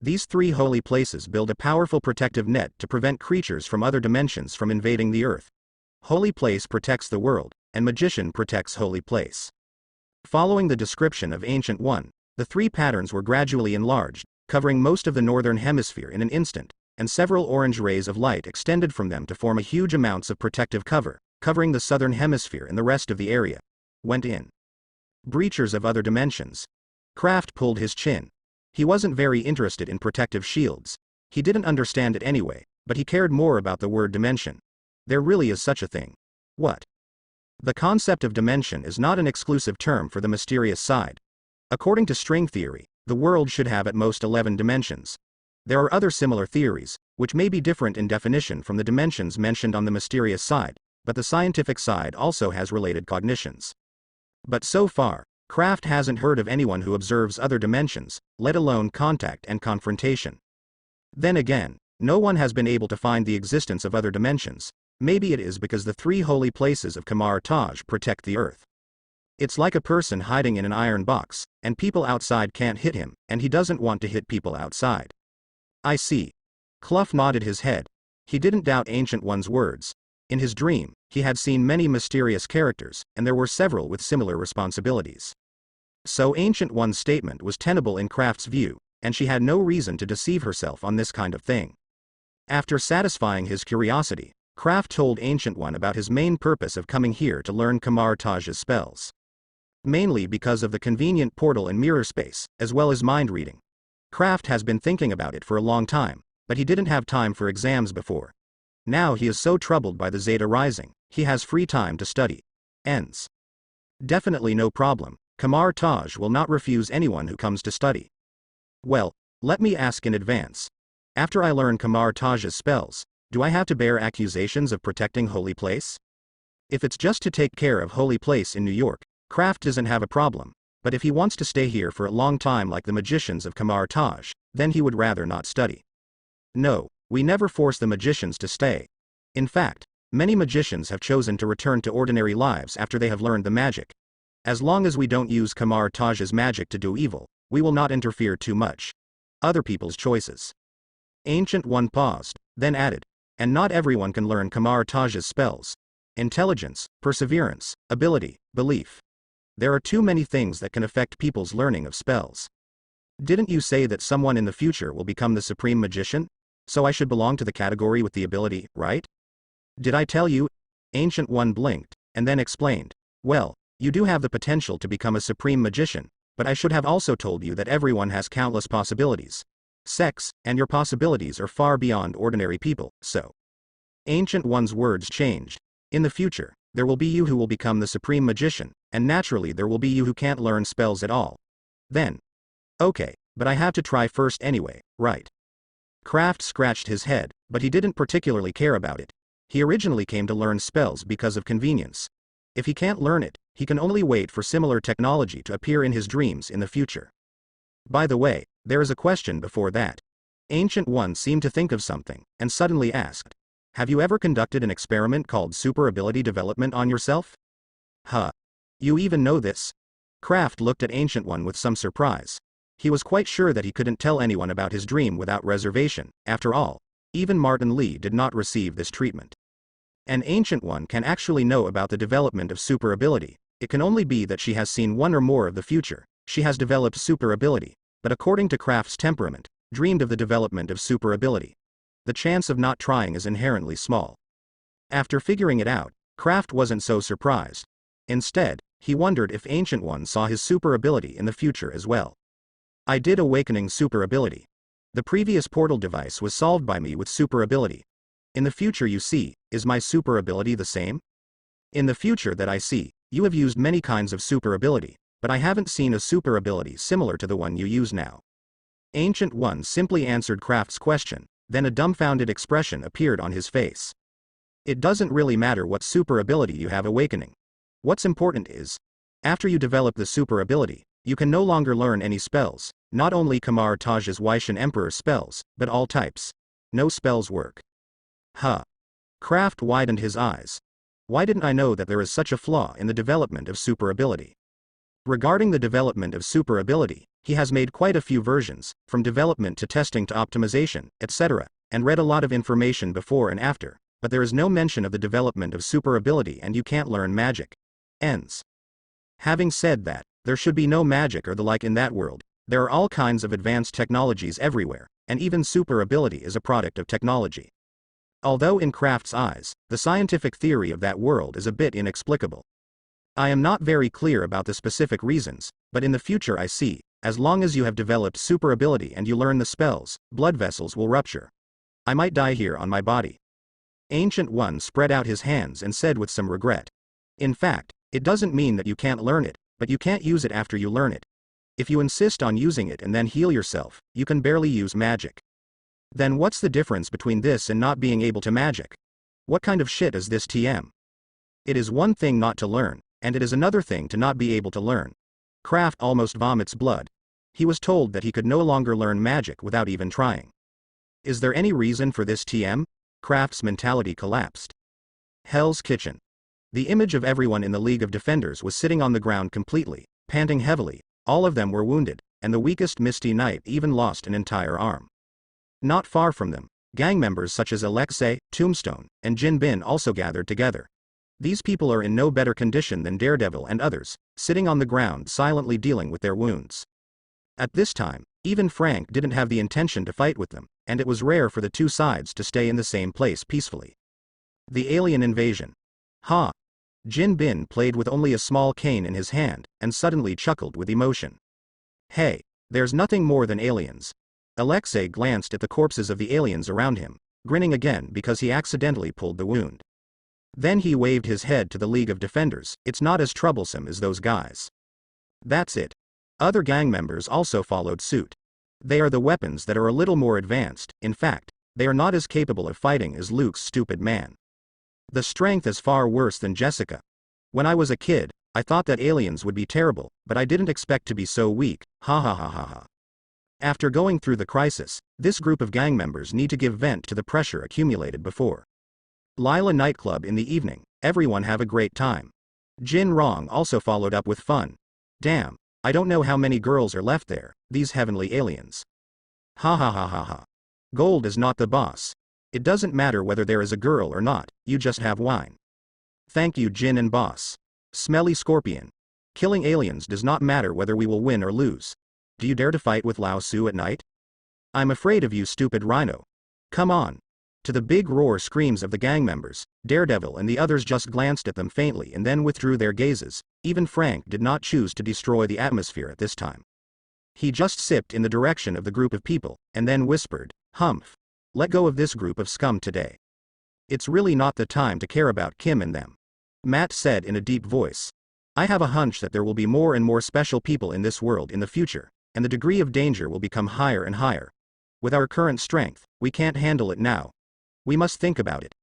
These 3 holy places build a powerful protective net to prevent creatures from other dimensions from invading the earth. Holy Place protects the world, and Magician protects Holy Place. Following the description of Ancient One, the 3 patterns were gradually enlarged, covering most of the northern hemisphere in an instant, and several orange rays of light extended from them to form a huge amounts of protective cover, covering the southern hemisphere and the rest of the area. Went in. Breachers of other dimensions. Kraft pulled his chin. He wasn't very interested in protective shields. He didn't understand it anyway, but he cared more about the word dimension. There really is such a thing. What? The concept of dimension is not an exclusive term for the mysterious side. According to string theory, the world should have at most 11 dimensions. There are other similar theories, which may be different in definition from the dimensions mentioned on the mysterious side, but the scientific side also has related cognitions. But so far, Kraft hasn't heard of anyone who observes other dimensions, let alone contact and confrontation. Then again, no one has been able to find the existence of other dimensions. Maybe it is because the 3 holy places of Kamar Taj protect the earth. It's like a person hiding in an iron box, and people outside can't hit him, and he doesn't want to hit people outside. I see. Clough nodded his head. He didn't doubt Ancient One's words. In his dream, he had seen many mysterious characters, and there were several with similar responsibilities. So Ancient One's statement was tenable in Kraft's view, and she had no reason to deceive herself on this kind of thing. After satisfying his curiosity, Kraft told Ancient One about his main purpose of coming here to learn Kamar Taj's spells. Mainly because of the convenient portal and mirror space, as well as mind reading. Kraft has been thinking about it for a long time, but he didn't have time for exams before. Now he is so troubled by the Zeta Rising, he has free time to study. Ends. Definitely no problem. Kamar Taj will not refuse anyone who comes to study. Well, Let me ask in advance. After I learn Kamar Taj's spells, do I have to bear accusations of protecting Holy Place? If it's just to take care of Holy Place in New York, Kraft doesn't have a problem, but if he wants to stay here for a long time like the magicians of Kamar Taj, then he would rather not study. No, we never force the magicians to stay. In fact, many magicians have chosen to return to ordinary lives after they have learned the magic. As long as we don't use Kamar Taj's magic to do evil, we will not interfere too much. Other people's choices. Ancient One paused, then added, and not everyone can learn Kamar Taj's spells. Intelligence, perseverance, ability, belief. There are too many things that can affect people's learning of spells. Didn't you say that someone in the future will become the supreme magician? So I should belong to the category with the ability, right? Did I tell you? Ancient One blinked, and then explained. Well, you do have the potential to become a supreme magician, but I should have also told you that everyone has countless possibilities. Sex, and your possibilities are far beyond ordinary people, so. Ancient One's words changed. In the future, there will be you who will become the supreme magician, and naturally there will be you who can't learn spells at all. Then. Okay, but I have to try first anyway, right? Kraft scratched his head, but he didn't particularly care about it. He originally came to learn spells because of convenience. If he can't learn it, he can only wait for similar technology to appear in his dreams in the future. By the way, there is a question before that. Ancient One seemed to think of something, and suddenly asked. Have you ever conducted an experiment called super ability development on yourself? Huh. You even know this? Kraft looked at Ancient One with some surprise. He was quite sure that he couldn't tell anyone about his dream without reservation. After all, even Martin Lee did not receive this treatment. An Ancient One can actually know about the development of super ability. It can only be that she has seen one or more of the future. She has developed super ability, but according to Kraft's temperament, dreamed of the development of super ability. The chance of not trying is inherently small. After figuring it out, Kraft wasn't so surprised. Instead, he wondered if Ancient One saw his super ability in the future as well. I did awakening super ability. The previous portal device was solved by me with super ability. In the future you see, is my super ability the same? In the future that I see, you have used many kinds of super ability, but I haven't seen a super ability similar to the one you use now. Ancient One simply answered Kraft's question, then a dumbfounded expression appeared on his face. It doesn't really matter what super ability you have awakening. What's important is, after you develop the super ability, you can no longer learn any spells, not only Kamar Taj's Waishan Emperor spells, but all types. No spells work. Huh. Kraft widened his eyes. Why didn't I know that there is such a flaw in the development of super ability? Regarding the development of super ability, he has made quite a few versions, from development to testing to optimization, etc., and read a lot of information before and after, but there is no mention of the development of super ability and you can't learn magic. Ends. Having said that, there should be no magic or the like in that world. There are all kinds of advanced technologies everywhere, and even super ability is a product of technology. Although in Kraft's eyes, the scientific theory of that world is a bit inexplicable. I am not very clear about the specific reasons, but in the future I see, as long as you have developed super ability and you learn the spells, blood vessels will rupture. I might die here on my body. Ancient One spread out his hands and said with some regret. In fact, it doesn't mean that you can't learn it, but you can't use it after you learn it. If you insist on using it and then heal yourself, you can barely use magic. Then what's the difference between this and not being able to magic? What kind of shit is this TM? It is one thing not to learn, and it is another thing to not be able to learn. Kraft almost vomits blood. He was told that he could no longer learn magic without even trying. Is there any reason for this TM? Kraft's mentality collapsed. Hell's Kitchen. The image of everyone in the League of Defenders was sitting on the ground completely, panting heavily. All of them were wounded, and the weakest Misty Knight even lost an entire arm. Not far from them, gang members such as Alexei, Tombstone, and Jin Bin also gathered together. These people are in no better condition than Daredevil and others, sitting on the ground silently dealing with their wounds. At this time, even Frank didn't have the intention to fight with them, and it was rare for the two sides to stay in the same place peacefully. The alien invasion. Ha! Jin Bin played with only a small cane in his hand, and suddenly chuckled with emotion. Hey, there's nothing more than aliens. Alexei glanced at the corpses of the aliens around him, grinning again because he accidentally pulled the wound. Then he waved his head to the League of Defenders. It's not as troublesome as those guys. That's it. Other gang members also followed suit. They are the weapons that are a little more advanced. In fact, they are not as capable of fighting as Luke's stupid man. The strength is far worse than Jessica. When I was a kid, I thought that aliens would be terrible, but I didn't expect to be so weak. Ha ha ha ha ha. After going through the crisis, this group of gang members need to give vent to the pressure accumulated before. Lila nightclub in the evening, everyone have a great time. Jin Rong also followed up with fun. Damn, I don't know how many girls are left there, these heavenly aliens. Ha ha ha ha ha. Gold is not the boss. It doesn't matter whether there is a girl or not, you just have wine. Thank you Jin and boss. Smelly scorpion. Killing aliens does not matter whether we will win or lose. Do you dare to fight with Lao Su at night? I'm afraid of you stupid rhino. Come on. To the big roar screams of the gang members, Daredevil and the others just glanced at them faintly and then withdrew their gazes. Even Frank did not choose to destroy the atmosphere at this time. He just sipped in the direction of the group of people, and then whispered, Humph. Let go of this group of scum today. It's really not the time to care about Kim and them. Matt said in a deep voice. I have a hunch that there will be more and more special people in this world in the future, and the degree of danger will become higher and higher. With our current strength, we can't handle it now. We must think about it.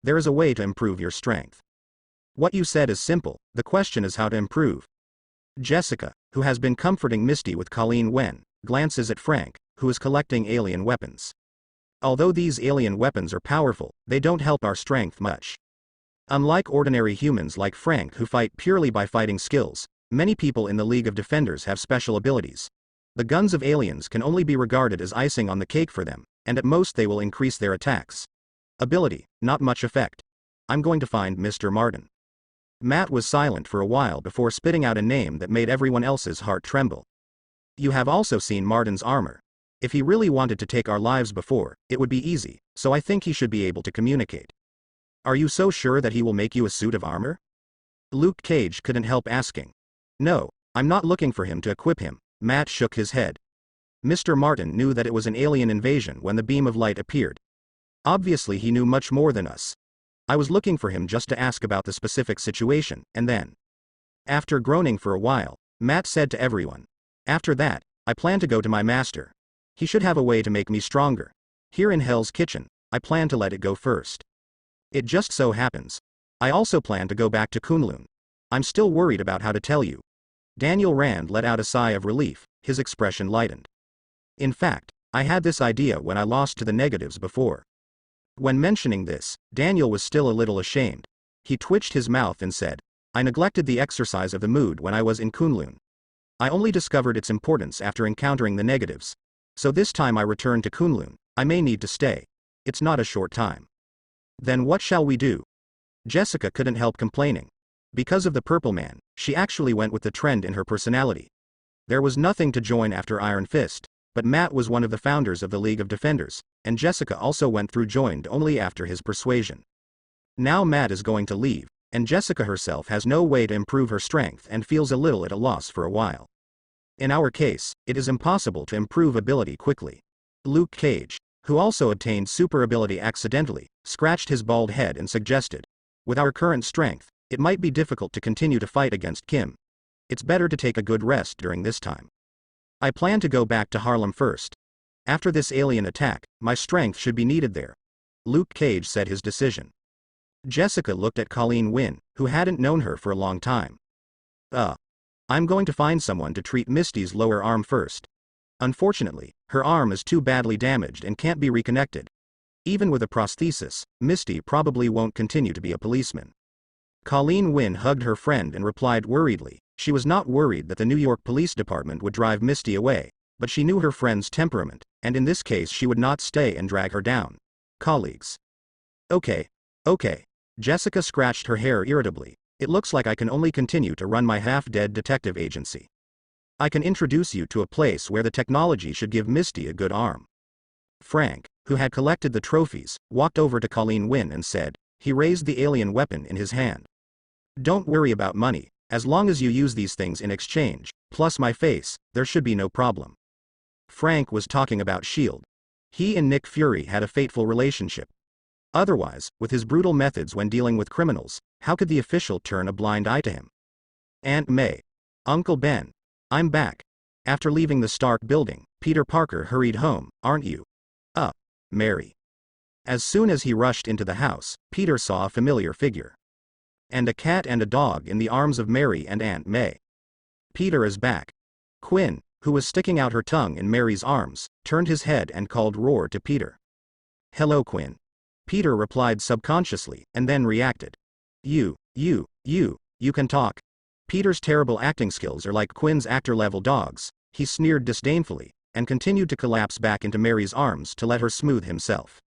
There is a way to improve your strength. What you said is simple, the question is how to improve. Jessica, who has been comforting Misty with Colleen Wen, glances at Frank, who is collecting alien weapons. Although these alien weapons are powerful, they don't help our strength much. Unlike ordinary humans like Frank who fight purely by fighting skills, many people in the League of Defenders have special abilities. The guns of aliens can only be regarded as icing on the cake for them, and at most they will increase their attacks. Ability, not much effect. I'm going to find Mr. Martin. Matt was silent for a while before spitting out a name that made everyone else's heart tremble. You have also seen Martin's armor. If he really wanted to take our lives before, it would be easy, so I think he should be able to communicate. Are you so sure that he will make you a suit of armor? Luke Cage couldn't help asking. No, I'm not looking for him to equip him. Matt shook his head. Mr. Martin knew that it was an alien invasion when the beam of light appeared. Obviously he knew much more than us. I was looking for him just to ask about the specific situation, and then. After groaning for a while, Matt said to everyone. After that, I plan to go to my master. He should have a way to make me stronger. Here in Hell's Kitchen, I plan to let it go first. It just so happens. I also plan to go back to Kunlun. I'm still worried about how to tell you. Daniel Rand let out a sigh of relief, his expression lightened. In fact, I had this idea when I lost to the negatives before. When mentioning this, Daniel was still a little ashamed. He twitched his mouth and said, I neglected the exercise of the mood when I was in Kunlun. I only discovered its importance after encountering the negatives. So this time I return to Kunlun, I may need to stay. It's not a short time. Then what shall we do? Jessica couldn't help complaining. Because of the Purple Man, she actually went with the trend in her personality. There was nothing to join after Iron Fist, but Matt was one of the founders of the League of Defenders, and Jessica also went through joined only after his persuasion. Now Matt is going to leave, and Jessica herself has no way to improve her strength and feels a little at a loss for a while. In our case, it is impossible to improve ability quickly. Luke Cage, who also obtained super ability accidentally, scratched his bald head and suggested, with our current strength, it might be difficult to continue to fight against Kim. It's better to take a good rest during this time. I plan to go back to Harlem first. After this alien attack, my strength should be needed there. Luke Cage said his decision. Jessica looked at Colleen Wen, who hadn't known her for a long time. I'm going to find someone to treat Misty's lower arm first. Unfortunately, her arm is too badly damaged and can't be reconnected. Even with a prosthesis, Misty probably won't continue to be a policeman. Colleen Wen hugged her friend and replied worriedly. She was not worried that the New York Police Department would drive Misty away, but she knew her friend's temperament, and in this case she would not stay and drag her down. Colleagues. Okay. Jessica scratched her hair irritably. It looks like I can only continue to run my half-dead detective agency. I can introduce you to a place where the technology should give Misty a good arm. Frank, who had collected the trophies, walked over to Colleen Wen and said, he raised the alien weapon in his hand. Don't worry about money, as long as you use these things in exchange, plus my face, there should be no problem. Frank was talking about S.H.I.E.L.D. He and Nick Fury had a fateful relationship. Otherwise, with his brutal methods when dealing with criminals, how could the official turn a blind eye to him? Aunt May. Uncle Ben. I'm back. After leaving the Stark building, Peter Parker hurried home, "Aren't you? Mary." As soon as he rushed into the house, Peter saw a familiar figure. And a cat and a dog in the arms of Mary and Aunt May. "Peter is back." Quinn, who was sticking out her tongue in Mary's arms, turned his head and called roar to Peter. "Hello, Quinn." Peter replied subconsciously, and then reacted. You can talk." Peter's terrible acting skills are like Quinn's actor-level dogs. He sneered disdainfully, and continued to collapse back into Mary's arms to let her smooth himself.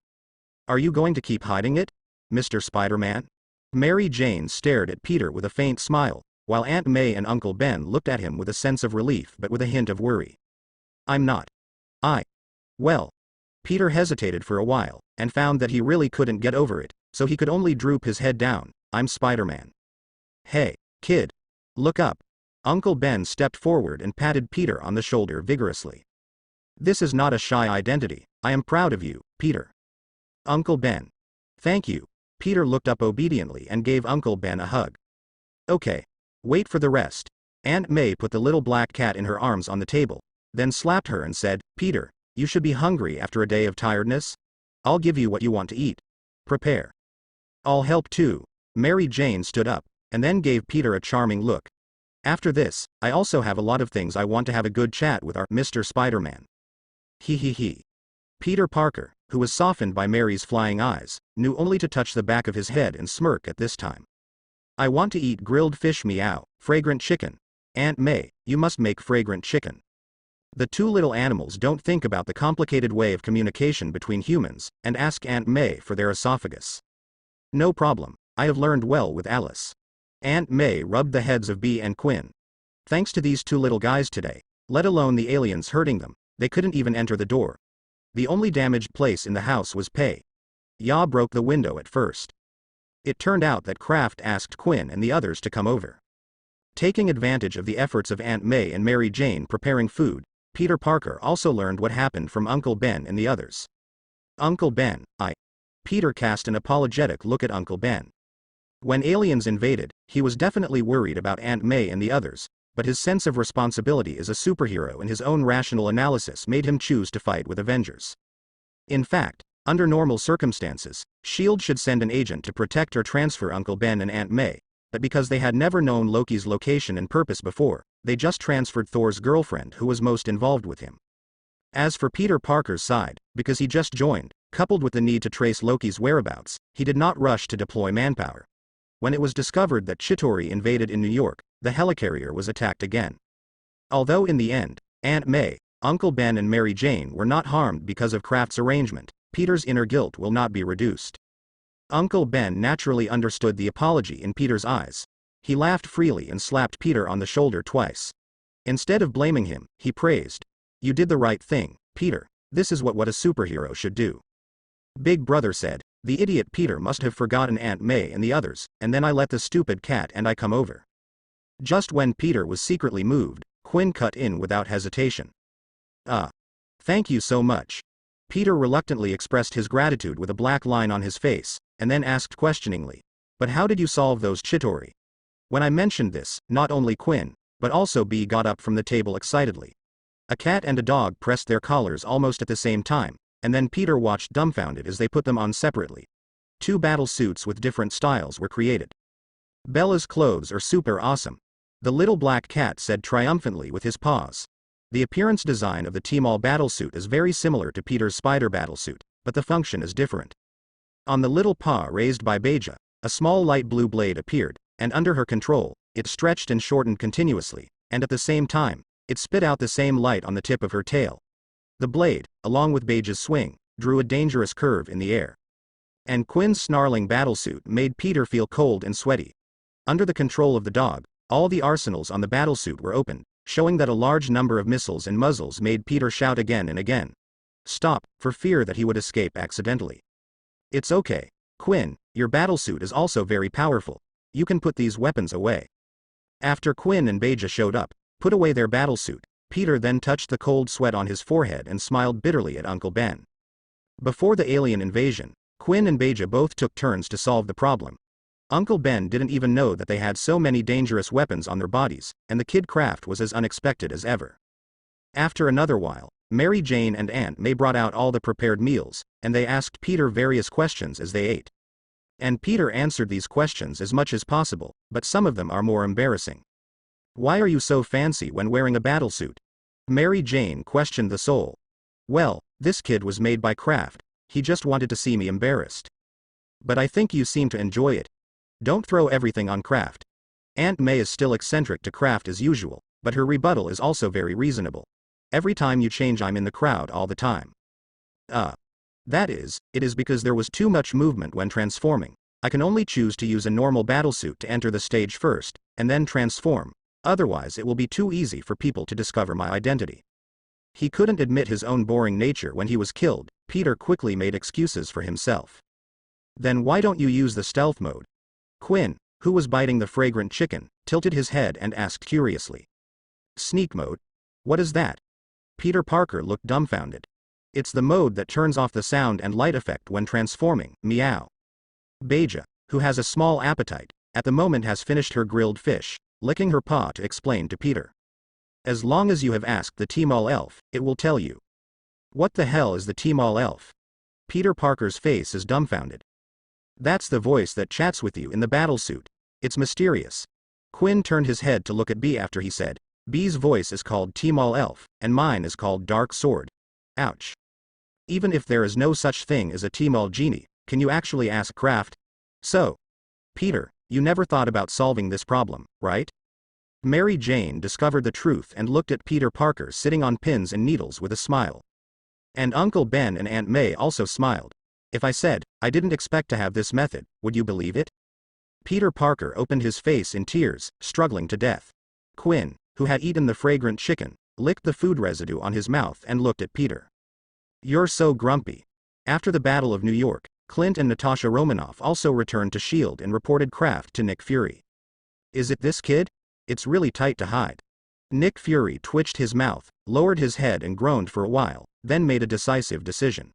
"Are you going to keep hiding it, Mr. Spider-Man?" Mary Jane stared at Peter with a faint smile, while Aunt May and Uncle Ben looked at him with a sense of relief but with a hint of worry. "I'm not. Well." Peter hesitated for a while, and found that he really couldn't get over it, so he could only droop his head down. "I'm Spider-Man." "Hey, kid. Look up." Uncle Ben stepped forward and patted Peter on the shoulder vigorously. "This is not a shy identity. I am proud of you, Peter." "Uncle Ben." "Thank you." Peter looked up obediently and gave Uncle Ben a hug. "Okay. Wait for the rest." Aunt May put the little black cat in her arms on the table, then slapped her and said, "Peter, you should be hungry after a day of tiredness. I'll give you what you want to eat. Prepare." "I'll help too." Mary Jane stood up, and then gave Peter a charming look. "After this, I also have a lot of things I want to have a good chat with our Mr. Spider-Man." He. Peter Parker, who was softened by Mary's flying eyes, knew only to touch the back of his head and smirk at this time. "I want to eat grilled fish, meow, fragrant chicken. Aunt May, you must make fragrant chicken." The two little animals don't think about the complicated way of communication between humans, and ask Aunt May for their esophagus. "No problem, I have learned well with Alice." Aunt May rubbed the heads of Bee and Quinn. "Thanks to these two little guys today, let alone the aliens hurting them, they couldn't even enter the door. The only damaged place in the house was Pei. Ya broke the window at first." It turned out that Kraft asked Quinn and the others to come over. Taking advantage of the efforts of Aunt May and Mary Jane preparing food, Peter Parker also learned what happened from Uncle Ben and the others. "Uncle Ben, Peter cast an apologetic look at Uncle Ben. When aliens invaded, he was definitely worried about Aunt May and the others, but his sense of responsibility as a superhero and his own rational analysis made him choose to fight with Avengers. In fact, under normal circumstances, S.H.I.E.L.D. should send an agent to protect or transfer Uncle Ben and Aunt May, but because they had never known Loki's location and purpose before, they just transferred Thor's girlfriend who was most involved with him. As for Peter Parker's side, because he just joined, coupled with the need to trace Loki's whereabouts, he did not rush to deploy manpower. When it was discovered that Chitauri invaded in New York, the helicarrier was attacked again. Although in the end, Aunt May, Uncle Ben and Mary Jane were not harmed because of Kraft's arrangement, Peter's inner guilt will not be reduced. Uncle Ben naturally understood the apology in Peter's eyes. He laughed freely and slapped Peter on the shoulder twice. Instead of blaming him, he praised. "You did the right thing, Peter. This is what a superhero should do." Big Brother said, "The idiot Peter must have forgotten Aunt May and the others, and then I let the stupid cat and I come over." Just when Peter was secretly moved, Quinn cut in without hesitation. Thank you so much." Peter reluctantly expressed his gratitude with a black line on his face, and then asked questioningly, "But how did you solve those Chitauri?" When I mentioned this, not only Quinn, but also Bee got up from the table excitedly. A cat and a dog pressed their collars almost at the same time, and then Peter watched dumbfounded as they put them on separately. 2 battle suits with different styles were created. "Bella's clothes are super awesome," the little black cat said triumphantly with his paws. The appearance design of the T-Mall battlesuit is very similar to Peter's spider battlesuit, but the function is different. On the little paw raised by Beja, a small light blue blade appeared, and under her control, it stretched and shortened continuously, and at the same time, it spit out the same light on the tip of her tail. The blade, along with Beja's swing, drew a dangerous curve in the air. And Quinn's snarling battlesuit made Peter feel cold and sweaty. Under the control of the dog, all the arsenals on the battlesuit were opened, showing that a large number of missiles and muzzles made Peter shout again and again. Stop, for fear that he would escape accidentally. "It's okay, Quinn, your battlesuit is also very powerful. You can put these weapons away." After Quinn and Beja showed up, put away their battlesuit, Peter then touched the cold sweat on his forehead and smiled bitterly at Uncle Ben. Before the alien invasion, Quinn and Beja both took turns to solve the problem. Uncle Ben didn't even know that they had so many dangerous weapons on their bodies, and the kid Kraft was as unexpected as ever. After another while, Mary Jane and Aunt May brought out all the prepared meals, and they asked Peter various questions as they ate. And Peter answered these questions as much as possible, but some of them are more embarrassing. Why are you so fancy when wearing a battlesuit? Mary Jane questioned the soul. Well, this kid was made by Kraft, he just wanted to see me embarrassed. But I think you seem to enjoy it. Don't throw everything on Kraft. Aunt May is still eccentric to Kraft as usual, but her rebuttal is also very reasonable. Every time you change I'm in the crowd all the time. It is because there was too much movement when transforming. I can only choose to use a normal battlesuit to enter the stage first, and then transform, otherwise it will be too easy for people to discover my identity. He couldn't admit his own boring nature when he was killed. Peter quickly made excuses for himself. Then why don't you use the stealth mode? Quinn, who was biting the fragrant chicken, tilted his head and asked curiously. Sneak mode? What is that? Peter Parker looked dumbfounded. It's the mode that turns off the sound and light effect when transforming, meow. Beja, who has a small appetite, at the moment has finished her grilled fish, licking her paw to explain to Peter. As long as you have asked the T-Mall elf, it will tell you. What the hell is the T-Mall elf? Peter Parker's face is dumbfounded. That's the voice that chats with you in the battlesuit. It's mysterious. Quinn turned his head to look at B after he said, B's voice is called T-Mall elf, and mine is called Dark Sword. Ouch. Even if there is no such thing as a T-Mall genie, can you actually ask Kraft? So, Peter, you never thought about solving this problem, right? Mary Jane discovered the truth and looked at Peter Parker sitting on pins and needles with a smile. And Uncle Ben and Aunt May also smiled. If I said, I didn't expect to have this method, would you believe it? Peter Parker opened his face in tears, struggling to death. Quinn, who had eaten the fragrant chicken, licked the food residue on his mouth and looked at Peter. You're so grumpy. After the Battle of New York, Clint and Natasha Romanoff also returned to S.H.I.E.L.D. and reported Kraft to Nick Fury. Is it this kid? It's really tight to hide. Nick Fury twitched his mouth, lowered his head and groaned for a while, then made a decisive decision.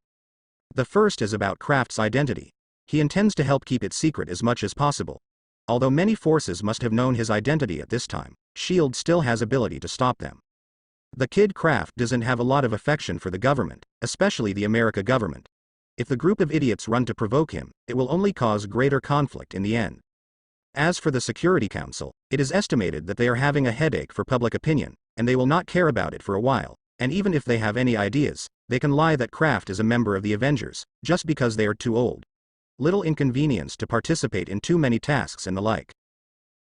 The first is about Kraft's identity. He intends to help keep it secret as much as possible. Although many forces must have known his identity at this time, S.H.I.E.L.D. still has ability to stop them. The kid Kraft doesn't have a lot of affection for the government, especially the America government. If the group of idiots run to provoke him, it will only cause greater conflict in the end. As for the Security Council, it is estimated that they are having a headache for public opinion, and they will not care about it for a while, and even if they have any ideas, they can lie that Kraft is a member of the Avengers, just because they are too old. Little inconvenience to participate in too many tasks and the like.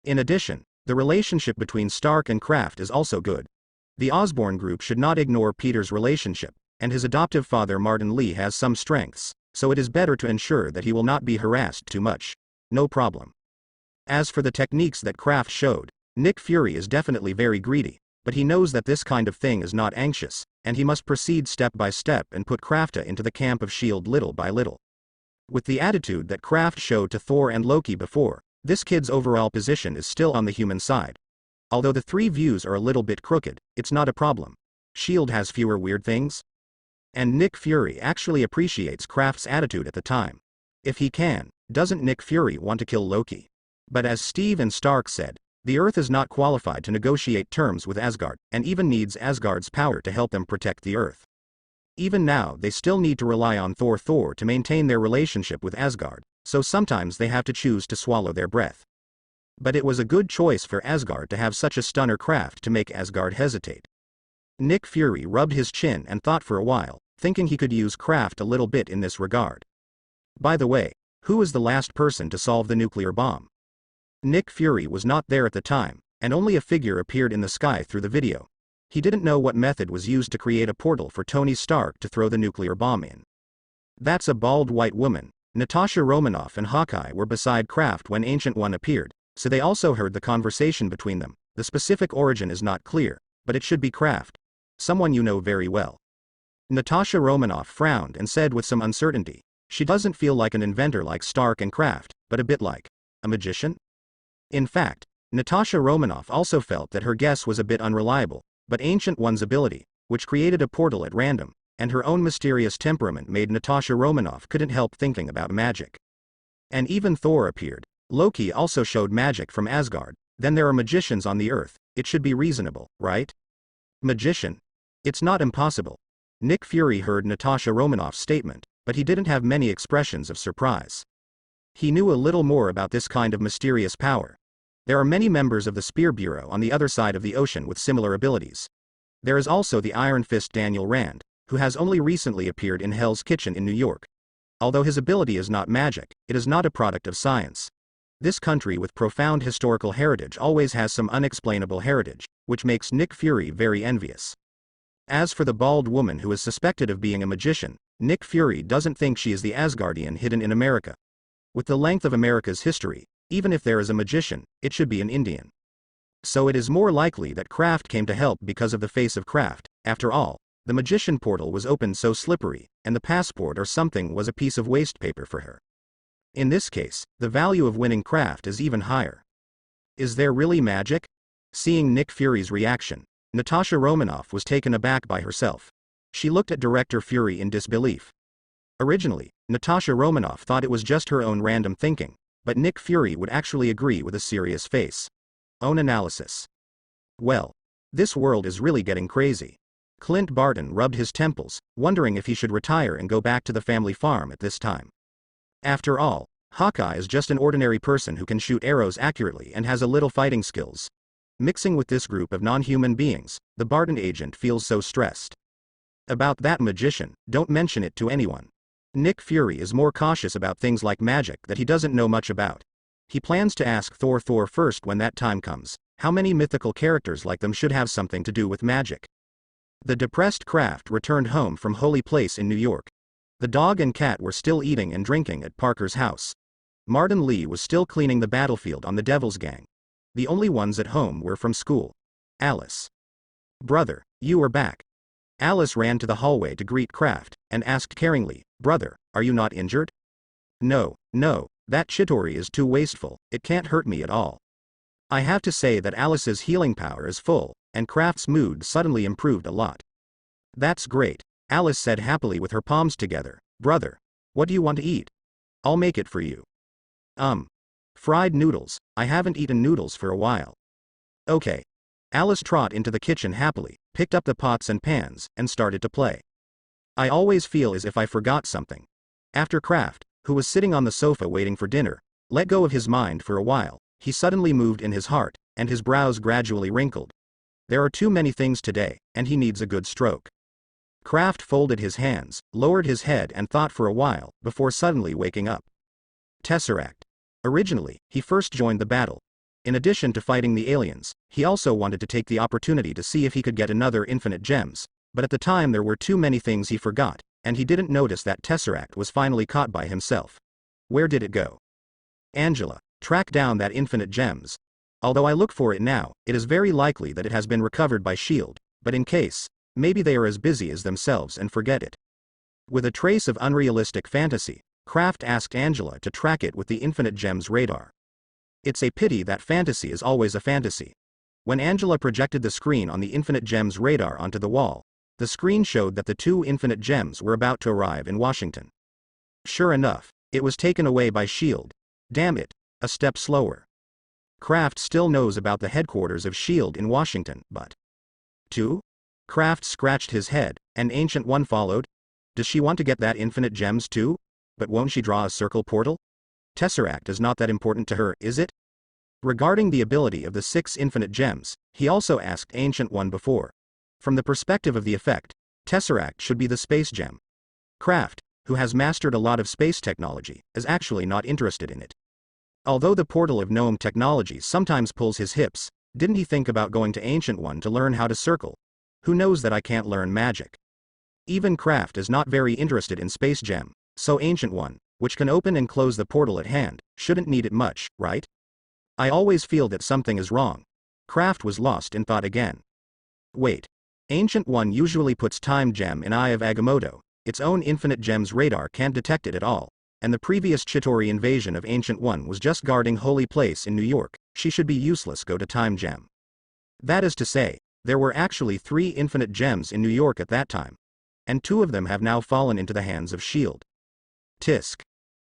In addition, the relationship between Stark and Kraft is also good. The Osborn group should not ignore Peter's relationship, and his adoptive father Martin Lee has some strengths, so it is better to ensure that he will not be harassed too much. No problem. As for the techniques that Kraft showed, Nick Fury is definitely very greedy, but he knows that this kind of thing is not anxious, and he must proceed step by step and put Krafta into the camp of S.H.I.E.L.D. little by little. With the attitude that Kraft showed to Thor and Loki before, this kid's overall position is still on the human side. Although the three views are a little bit crooked, it's not a problem. S.H.I.E.L.D. has fewer weird things. And Nick Fury actually appreciates Kraft's attitude at the time. If he can, doesn't Nick Fury want to kill Loki? But as Steve and Stark said, the Earth is not qualified to negotiate terms with Asgard, and even needs Asgard's power to help them protect the Earth. Even now they still need to rely on Thor to maintain their relationship with Asgard, so sometimes they have to choose to swallow their breath. But it was a good choice for Asgard to have such a stunner Kraft to make Asgard hesitate. Nick Fury rubbed his chin and thought for a while, thinking he could use Kraft a little bit in this regard. By the way, who was the last person to solve the nuclear bomb? Nick Fury was not there at the time, and only a figure appeared in the sky through the video. He didn't know what method was used to create a portal for Tony Stark to throw the nuclear bomb in. That's a bald white woman. Natasha Romanoff and Hawkeye were beside Kraft when Ancient One appeared, so they also heard the conversation between them. The specific origin is not clear, but it should be Kraft. Someone you know very well. Natasha Romanoff frowned and said with some uncertainty, she doesn't feel like an inventor like Stark and Kraft, but a bit like a magician? In fact, Natasha Romanoff also felt that her guess was a bit unreliable, but Ancient One's ability, which created a portal at random, and her own mysterious temperament made Natasha Romanoff couldn't help thinking about magic. And even Thor appeared. Loki also showed magic from Asgard. Then there are magicians on the Earth, it should be reasonable, right? Magician? It's not impossible. Nick Fury heard Natasha Romanoff's statement, but he didn't have many expressions of surprise. He knew a little more about this kind of mysterious power. There are many members of the Spear Bureau on the other side of the ocean with similar abilities. There is also the Iron Fist Daniel Rand, who has only recently appeared in Hell's Kitchen in New York. Although his ability is not magic, it is not a product of science. This country with profound historical heritage always has some unexplainable heritage, which makes Nick Fury very envious. As for the bald woman who is suspected of being a magician, Nick Fury doesn't think she is the Asgardian hidden in America. With the length of America's history, even if there is a magician, it should be an Indian. So it is more likely that Kraft came to help because of the face of Kraft. After all, the magician portal was opened so slippery, and the passport or something was a piece of waste paper for her. In this case, the value of winning Kraft is even higher. Is there really magic? Seeing Nick Fury's reaction, Natasha Romanoff was taken aback by herself. She looked at Director Fury in disbelief. Originally, Natasha Romanoff thought it was just her own random thinking, but Nick Fury would actually agree with a serious face. Own analysis. Well, this world is really getting crazy. Clint Barton rubbed his temples, wondering if he should retire and go back to the family farm at this time. After all, Hawkeye is just an ordinary person who can shoot arrows accurately and has a little fighting skills. Mixing with this group of non-human beings, the Barton agent feels so stressed. About that magician, don't mention it to anyone. Nick Fury is more cautious about things like magic that he doesn't know much about. He plans to ask Thor first when that time comes, how many mythical characters like them should have something to do with magic. The depressed Kraft returned home from Holy Place in New York. The dog and cat were still eating and drinking at Parker's house. Martin Lee was still cleaning the battlefield on the Devil's Gang. The only ones at home were from school. Alice. Brother, you are back. Alice ran to the hallway to greet Kraft, and asked caringly, Brother, are you not injured? No, that Chitauri is too wasteful, it can't hurt me at all. I have to say that Alice's healing power is full, and Kraft's mood suddenly improved a lot. That's great, Alice said happily with her palms together. Brother, what do you want to eat? I'll make it for you. Fried noodles, I haven't eaten noodles for a while. Okay. Alice trotted into the kitchen happily, picked up the pots and pans, and started to play. I always feel as if I forgot something. After Kraft, who was sitting on the sofa waiting for dinner, let go of his mind for a while, he suddenly moved in his heart, and his brows gradually wrinkled. There are too many things today, and he needs a good stroke. Kraft folded his hands, lowered his head and thought for a while, before suddenly waking up. Tesseract. Originally, he first joined the battle. In addition to fighting the aliens, he also wanted to take the opportunity to see if he could get another infinite gems, but at the time there were too many things he forgot, and he didn't notice that Tesseract was finally caught by himself. Where did it go? Angela, track down that infinite gems. Although I look for it now, it is very likely that it has been recovered by S.H.I.E.L.D., but in case, maybe they are as busy as themselves and forget it. With a trace of unrealistic fantasy, Kraft asked Angela to track it with the infinite gems radar. It's a pity that fantasy is always a fantasy. When Angela projected the screen on the infinite gems radar onto the wall, the screen showed that the 2 infinite gems were about to arrive in Washington. Sure enough, it was taken away by S.H.I.E.L.D. Damn it, a step slower. Kraft still knows about the headquarters of S.H.I.E.L.D. in Washington, but 2? Kraft scratched his head, and Ancient One followed. Does she want to get that infinite gems too? But won't she draw a circle portal? Tesseract is not that important to her, is it? Regarding the ability of the 6 infinite gems, he also asked Ancient One before. From the perspective of the effect, Tesseract should be the space gem. Kraft, who has mastered a lot of space technology, is actually not interested in it. Although the portal of gnome technology sometimes pulls his hips, didn't he think about going to Ancient One to learn how to circle? Who knows that I can't learn magic? Even Kraft is not very interested in space gem, so Ancient One, which can open and close the portal at hand, shouldn't need it much, right? I always feel that something is wrong. Kraft was lost in thought again. Wait. Ancient One usually puts time gem in Eye of Agamotto, its own infinite gems radar can't detect it at all, and the previous Chitauri invasion of Ancient One was just guarding Holy Place in New York, she should be useless go to time gem. That is to say, there were actually 3 infinite gems in New York at that time, and 2 of them have now fallen into the hands of S.H.I.E.L.D. Tisk.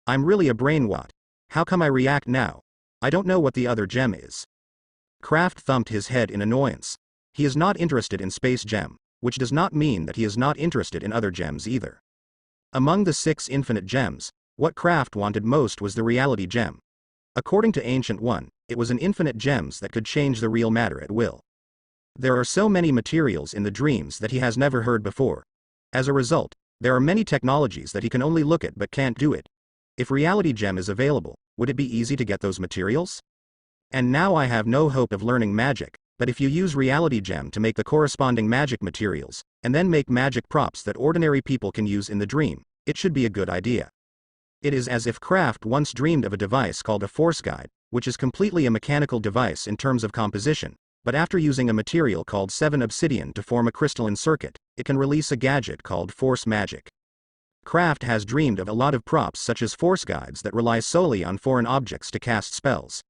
I'm really a brainwat. How come I react now? I don't know what the other gem is. Kraft thumped his head in annoyance. He is not interested in space gem, which does not mean that he is not interested in other gems either. Among the 6 infinite gems, what Kraft wanted most was the reality gem. According to Ancient One, it was an infinite gems that could change the real matter at will. There are so many materials in the dreams that he has never heard before. As a result, there are many technologies that he can only look at but can't do it. If reality gem is available, would it be easy to get those materials? And now I have no hope of learning magic, but if you use reality gem to make the corresponding magic materials, and then make magic props that ordinary people can use in the dream, it should be a good idea. It is as if Kraft once dreamed of a device called a force guide, which is completely a mechanical device in terms of composition, but after using a material called 7 obsidian to form a crystalline circuit, it can release a gadget called force magic. Kraft has dreamed of a lot of props such as force guides that rely solely on foreign objects to cast spells.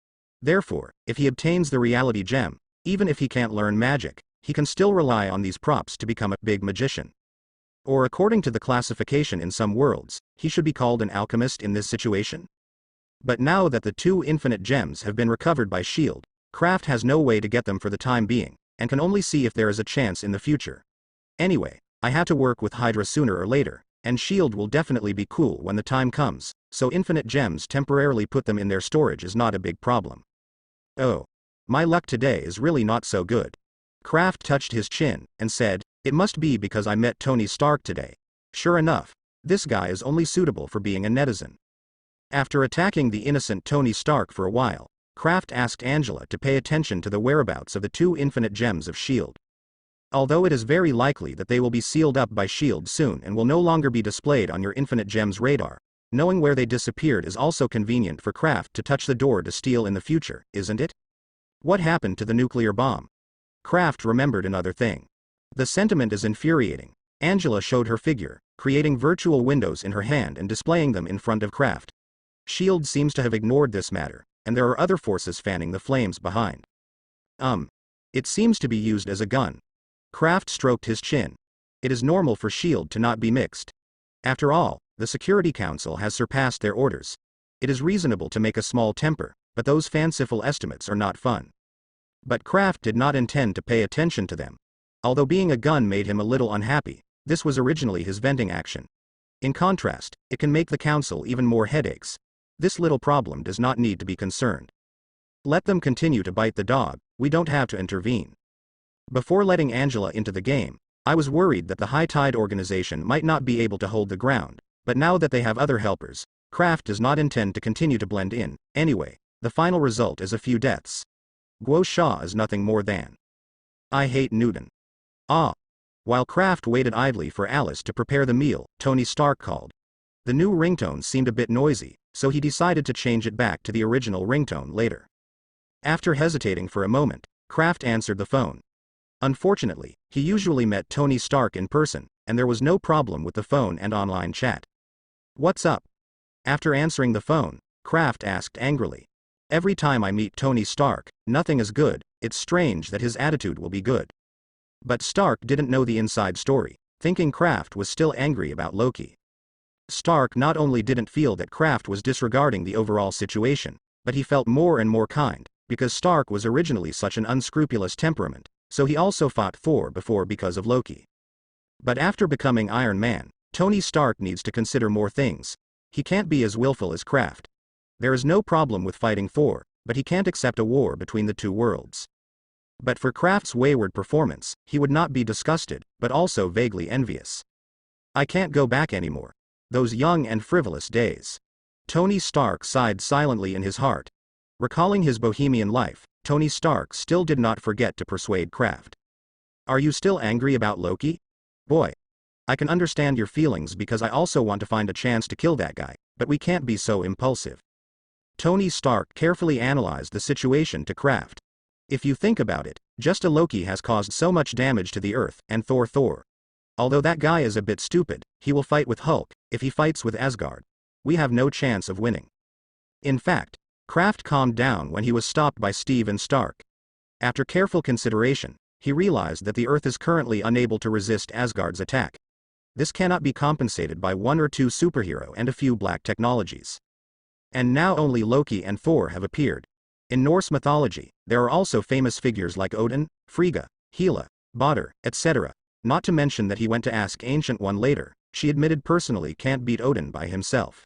Therefore, if he obtains the reality gem, even if he can't learn magic, he can still rely on these props to become a big magician. Or according to the classification in some worlds, he should be called an alchemist in this situation? But now that the 2 infinite gems have been recovered by S.H.I.E.L.D., Kraft has no way to get them for the time being, and can only see if there is a chance in the future. Anyway, I have to work with Hydra sooner or later, and S.H.I.E.L.D. will definitely be cool when the time comes, so infinite gems temporarily put them in their storage is not a big problem. Oh. My luck today is really not so good. Kraft touched his chin, and said, "It must be because I met Tony Stark today. Sure enough, this guy is only suitable for being a netizen." After attacking the innocent Tony Stark for a while, Kraft asked Angela to pay attention to the whereabouts of the 2 infinite gems of S.H.I.E.L.D. Although it is very likely that they will be sealed up by S.H.I.E.L.D. soon and will no longer be displayed on your infinite gems radar, knowing where they disappeared is also convenient for Kraft to touch the door to steal in the future, isn't it? What happened to the nuclear bomb? Kraft remembered another thing. The sentiment is infuriating. Angela showed her figure, creating virtual windows in her hand and displaying them in front of Kraft. S.H.I.E.L.D. seems to have ignored this matter, and there are other forces fanning the flames behind. It seems to be used as a gun. Kraft stroked his chin. It is normal for S.H.I.E.L.D. to not be mixed. After all, the Security Council has surpassed their orders. It is reasonable to make a small temper, but those fanciful estimates are not fun. But Kraft did not intend to pay attention to them. Although being a gun made him a little unhappy, this was originally his venting action. In contrast, it can make the council even more headaches. This little problem does not need to be concerned. Let them continue to bite the dog, we don't have to intervene. Before letting Angela into the game, I was worried that the High Tide organization might not be able to hold the ground, but now that they have other helpers, Kraft does not intend to continue to blend in. Anyway, the final result is a few deaths. Guo Sha is nothing more than. I hate Newton. Ah. While Kraft waited idly for Alice to prepare the meal, Tony Stark called. The new ringtone seemed a bit noisy, so he decided to change it back to the original ringtone later. After hesitating for a moment, Kraft answered the phone. Unfortunately, he usually met Tony Stark in person, and there was no problem with the phone and online chat. What's up? After answering the phone, Kraft asked angrily. Every time I meet Tony Stark, nothing is good, it's strange that his attitude will be good. But Stark didn't know the inside story, thinking Kraft was still angry about Loki. Stark not only didn't feel that Kraft was disregarding the overall situation, but he felt more and more kind, because Stark was originally such an unscrupulous temperament, so he also fought Thor before because of Loki. But after becoming Iron Man, Tony Stark needs to consider more things. He can't be as willful as Kraft. There is no problem with fighting Thor, but he can't accept a war between the 2 worlds. But for Kraft's wayward performance, he would not be disgusted, but also vaguely envious. I can't go back anymore. Those young and frivolous days. Tony Stark sighed silently in his heart. Recalling his bohemian life, Tony Stark still did not forget to persuade Kraft. Are you still angry about Loki? Boy. I can understand your feelings because I also want to find a chance to kill that guy, but we can't be so impulsive. Tony Stark carefully analyzed the situation to Kraft. If you think about it, just a Loki has caused so much damage to the Earth and Thor. Although that guy is a bit stupid, he will fight with Hulk. If he fights with Asgard, we have no chance of winning. In fact, Kraft calmed down when he was stopped by Steve and Stark. After careful consideration, he realized that the Earth is currently unable to resist Asgard's attack. This cannot be compensated by 1 or 2 superhero and a few black technologies. And now only Loki and Thor have appeared. In Norse mythology, there are also famous figures like Odin, Frigga, Hela, Balder, etc., not to mention that he went to ask Ancient One later. She admitted personally can't beat Odin by himself.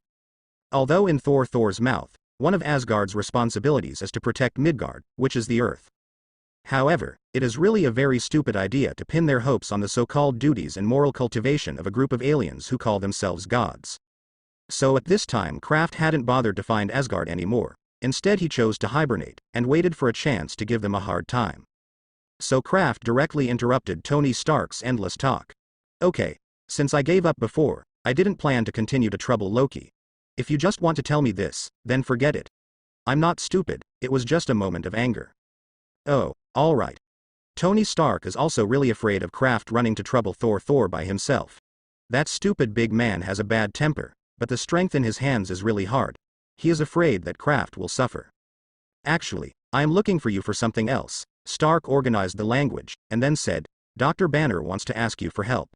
Although in Thor's mouth, one of Asgard's responsibilities is to protect Midgard, which is the Earth. However, it is really a very stupid idea to pin their hopes on the so-called duties and moral cultivation of a group of aliens who call themselves gods. So at this time Kraft hadn't bothered to find Asgard anymore. Instead he chose to hibernate, and waited for a chance to give them a hard time. So Kraft directly interrupted Tony Stark's endless talk. Okay, since I gave up before, I didn't plan to continue to trouble Loki. If you just want to tell me this, then forget it. I'm not stupid, it was just a moment of anger. Oh, alright. Tony Stark is also really afraid of Kraft running to trouble Thor by himself. That stupid big man has a bad temper, but the strength in his hands is really hard. He is afraid that Kraft will suffer. Actually, I am looking for you for something else. Stark organized the language, and then said, Dr. Banner wants to ask you for help.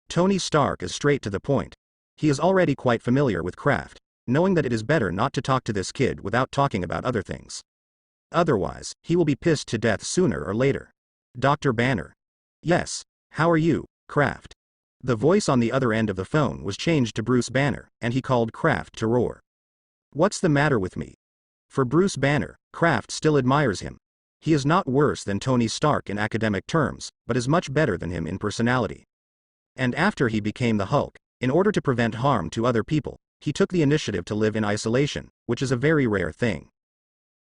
Tony Stark is straight to the point. He is already quite familiar with Kraft, knowing that it is better not to talk to this kid without talking about other things. Otherwise, he will be pissed to death sooner or later. Dr. Banner. Yes, how are you, Kraft? The voice on the other end of the phone was changed to Bruce Banner, and he called Kraft to roar. What's the matter with me? For Bruce Banner, Kraft still admires him. He is not worse than Tony Stark in academic terms, but is much better than him in personality. And after he became the Hulk, in order to prevent harm to other people, he took the initiative to live in isolation, which is a very rare thing.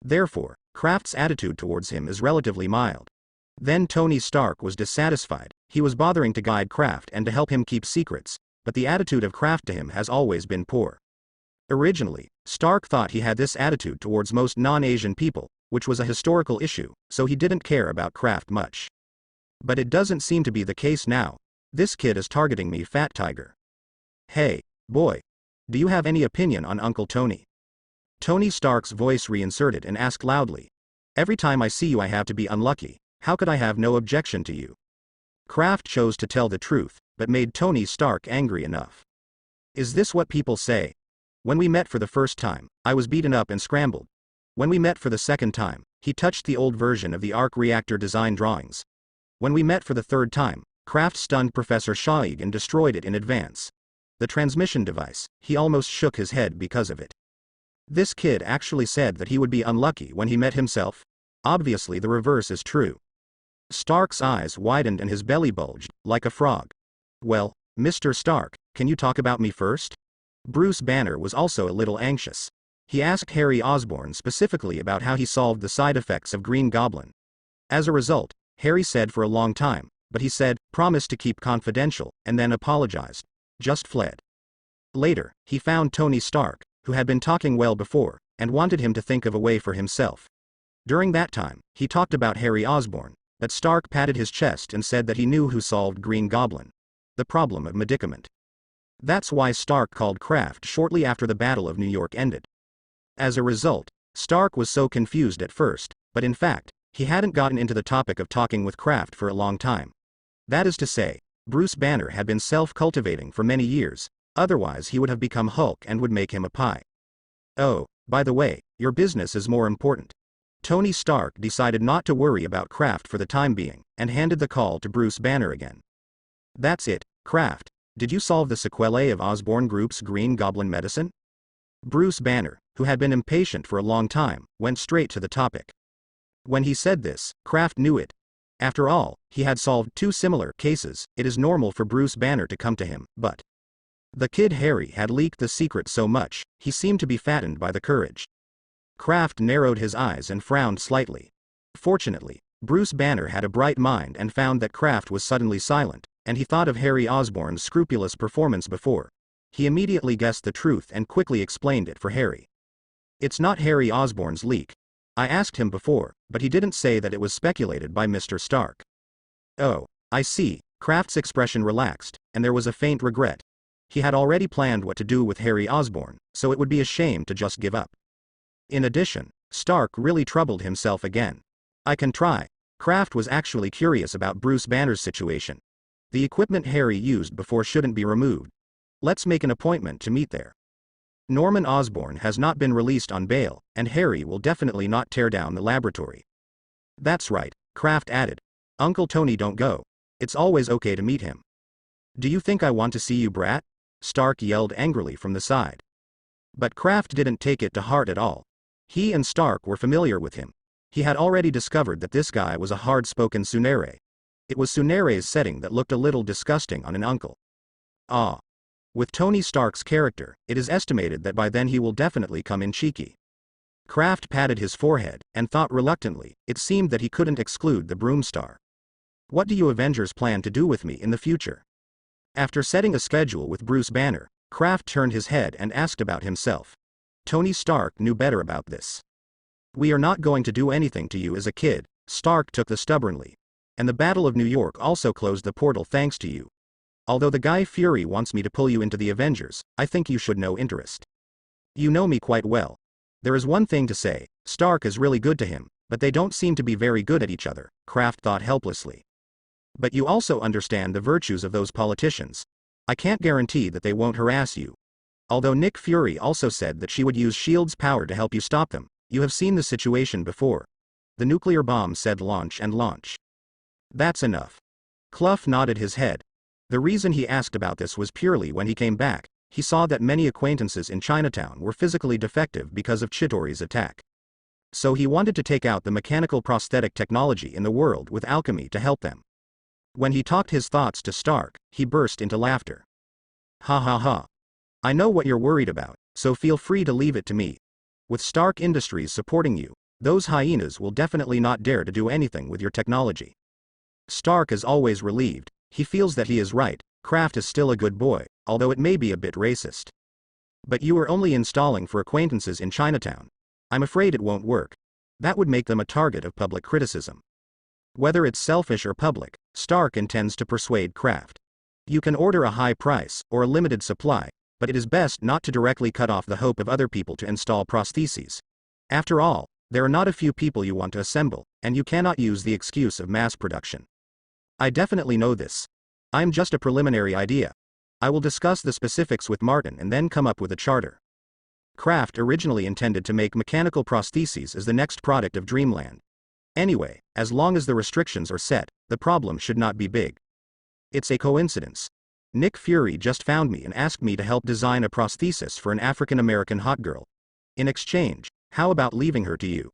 Therefore, Kraft's attitude towards him is relatively mild. Then Tony Stark was dissatisfied. He was bothering to guide Kraft and to help him keep secrets, but the attitude of Kraft to him has always been poor. Originally, Stark thought he had this attitude towards most non-Asian people, which was a historical issue, so he didn't care about Kraft much. But it doesn't seem to be the case now. This kid is targeting me, Fat Tiger. Hey, boy. Do you have any opinion on Uncle Tony? Tony Stark's voice reinserted and asked loudly. Every time I see you I have to be unlucky. How could I have no objection to you? Kraft chose to tell the truth, but made Tony Stark angry enough. Is this what people say? When we met for the first time, I was beaten up and scrambled. When we met for the second time, he touched the old version of the arc reactor design drawings. When we met for the third time, Kraft stunned Professor Shaig and destroyed it in advance. The transmission device, he almost shook his head because of it. This kid actually said that he would be unlucky when he met himself? Obviously the reverse is true. Stark's eyes widened and his belly bulged, like a frog. Well, Mr. Stark, can you talk about me first? Bruce Banner was also a little anxious. He asked Harry Osborn specifically about how he solved the side effects of Green Goblin. As a result, Harry said for a long time, but he said, promised to keep confidential, and then apologized. Just fled. Later, he found Tony Stark, who had been talking well before, and wanted him to think of a way for himself. During that time, he talked about Harry Osborn, but Stark patted his chest and said that he knew who solved Green Goblin. The problem of medicament. That's why Stark called Kraft shortly after the Battle of New York ended. As a result, Stark was so confused at first, but in fact, he hadn't gotten into the topic of talking with Kraft for a long time. That is to say, Bruce Banner had been self-cultivating for many years, otherwise he would have become Hulk and would make him a pie. Oh, by the way, your business is more important. Tony Stark decided not to worry about Kraft for the time being, and handed the call to Bruce Banner again. That's it, Kraft. Did you solve the sequelae of Osborn Group's Green Goblin medicine? Bruce Banner, who had been impatient for a long time, went straight to the topic. When he said this, Kraft knew it. After all, he had solved two similar cases. It is normal for Bruce Banner to come to him, but the kid Harry had leaked the secret so much, he seemed to be fattened by the courage. Kraft narrowed his eyes and frowned slightly. Fortunately, Bruce Banner had a bright mind and found that Kraft was suddenly silent, and he thought of Harry Osborn's scrupulous performance before. He immediately guessed the truth and quickly explained it for Harry. It's not Harry Osborn's leak. I asked him before, but he didn't say that it was speculated by Mr. Stark. Oh, I see. Kraft's expression relaxed, and there was a faint regret. He had already planned what to do with Harry Osborn, so it would be a shame to just give up. In addition, Stark really troubled himself again. I can try. Kraft was actually curious about Bruce Banner's situation. The equipment Harry used before shouldn't be removed. Let's make an appointment to meet there. Norman Osborn has not been released on bail, and Harry will definitely not tear down the laboratory. That's right, Kraft added. Uncle Tony don't go. It's always okay to meet him. Do you think I want to see you, brat? Stark yelled angrily from the side. But Kraft didn't take it to heart at all. He and Stark were familiar with him. He had already discovered that this guy was a hard-spoken tsundere. It was tsundere's setting that looked a little disgusting on an uncle. Ah. With Tony Stark's character, it is estimated that by then he will definitely come in cheeky. Kraft patted his forehead, and thought reluctantly, it seemed that he couldn't exclude the Broomstar. What do you Avengers plan to do with me in the future? After setting a schedule with Bruce Banner, Kraft turned his head and asked about himself. Tony Stark knew better about this. We are not going to do anything to you as a kid, Stark took the stubbornly. And the Battle of New York also closed the portal thanks to you. Although the guy Fury wants me to pull you into the Avengers, I think you should know interest. You know me quite well. There is one thing to say, Stark is really good to him, but they don't seem to be very good at each other, Kraft thought helplessly. But you also understand the virtues of those politicians. I can't guarantee that they won't harass you. Although Nick Fury also said that she would use S.H.I.E.L.D.'s power to help you stop them, you have seen the situation before. The nuclear bomb said launch and launch. That's enough. Clough nodded his head. The reason he asked about this was purely when he came back, he saw that many acquaintances in Chinatown were physically defective because of Chitauri's attack. So he wanted to take out the mechanical prosthetic technology in the world with alchemy to help them. When he talked his thoughts to Stark, he burst into laughter. Ha ha ha. I know what you're worried about, so feel free to leave it to me. With Stark Industries supporting you, those hyenas will definitely not dare to do anything with your technology. Stark is always relieved, he feels that he is right, Kraft is still a good boy, although it may be a bit racist. But you are only installing for acquaintances in Chinatown. I'm afraid it won't work. That would make them a target of public criticism. Whether it's selfish or public, Stark intends to persuade Kraft. You can order a high price, or a limited supply, but it is best not to directly cut off the hope of other people to install prostheses. After all, there are not a few people you want to assemble, and you cannot use the excuse of mass production. I definitely know this. I'm just a preliminary idea. I will discuss the specifics with Martin and then come up with a charter. Kraft originally intended to make mechanical prostheses as the next product of Dreamland. Anyway, as long as the restrictions are set, the problem should not be big. It's a coincidence. Nick Fury just found me and asked me to help design a prosthesis for an African-American hot girl. In exchange, how about leaving her to you?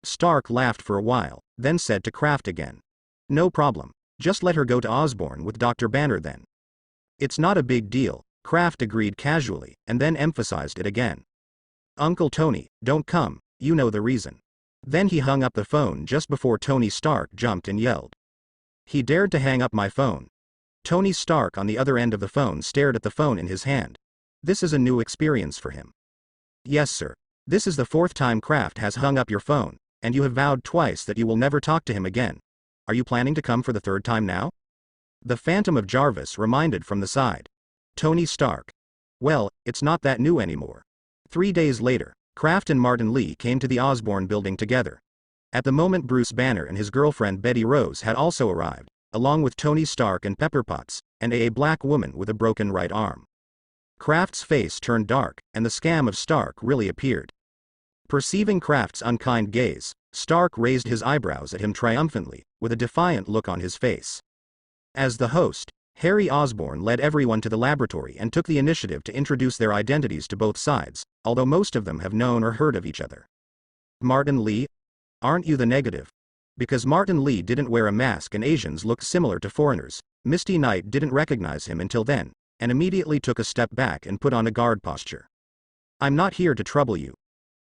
Stark laughed for a while, then said to Kraft again. No problem. Just let her go to Osborn with Dr. Banner then. It's not a big deal, Kraft agreed casually, and then emphasized it again. Uncle Tony, don't come, you know the reason. Then he hung up the phone just before Tony Stark jumped and yelled. He dared to hang up my phone. Tony Stark on the other end of the phone stared at the phone in his hand. This is a new experience for him. Yes sir. This is the 4th time Kraft has hung up your phone, and you have vowed twice that you will never talk to him again. Are you planning to come for the 3rd time now? The Phantom of Jarvis reminded from the side. Tony Stark. Well, it's not that new anymore. 3 days later, Kraft and Martin Lee came to the Osborn building together. At the moment Bruce Banner and his girlfriend Betty Rose had also arrived, along with Tony Stark and Pepper Potts, and a black woman with a broken right arm. Kraft's face turned dark, and the scam of Stark really appeared. Perceiving Kraft's unkind gaze, Stark raised his eyebrows at him triumphantly, with a defiant look on his face. As the host, Harry Osborn led everyone to the laboratory and took the initiative to introduce their identities to both sides, although most of them have known or heard of each other. Martin Lee? Aren't you the negative? Because Martin Lee didn't wear a mask and Asians looked similar to foreigners, Misty Knight didn't recognize him until then, and immediately took a step back and put on a guard posture. I'm not here to trouble you.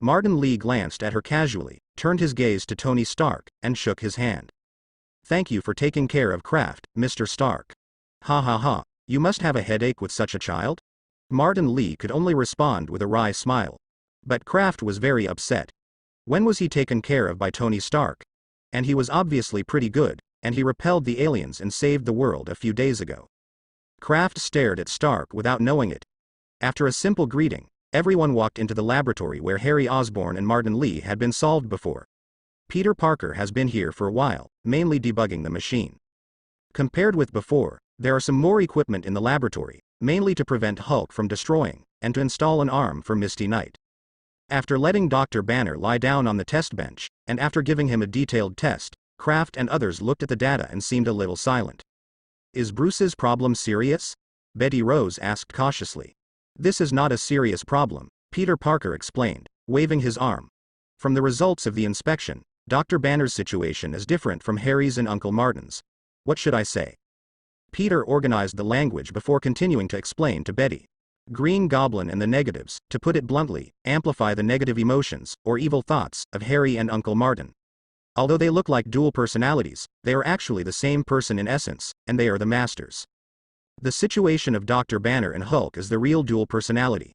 Martin Lee glanced at her casually, turned his gaze to Tony Stark, and shook his hand. Thank you for taking care of Kraft, Mr. Stark. Ha ha ha, you must have a headache with such a child? Martin Lee could only respond with a wry smile. But Kraft was very upset. When was he taken care of by Tony Stark? And he was obviously pretty good, and he repelled the aliens and saved the world a few days ago. Kraft stared at Stark without knowing it. After a simple greeting, everyone walked into the laboratory where Harry Osborn and Martin Lee had been solved before. Peter Parker has been here for a while, mainly debugging the machine. Compared with before, there are some more equipment in the laboratory, mainly to prevent Hulk from destroying, and to install an arm for Misty Knight. After letting Dr. Banner lie down on the test bench, and after giving him a detailed test, Kraft and others looked at the data and seemed a little silent. Is Bruce's problem serious? Betty Rose asked cautiously. This is not a serious problem, Peter Parker explained, waving his arm. From the results of the inspection, Dr. Banner's situation is different from Harry's and Uncle Martin's. What should I say? Peter organized the language before continuing to explain to Betty. Green Goblin and the negatives, to put it bluntly, amplify the negative emotions, or evil thoughts, of Harry and Uncle Martin. Although they look like dual personalities, they are actually the same person in essence, and they are the masters. The situation of Dr. Banner and Hulk is the real dual personality.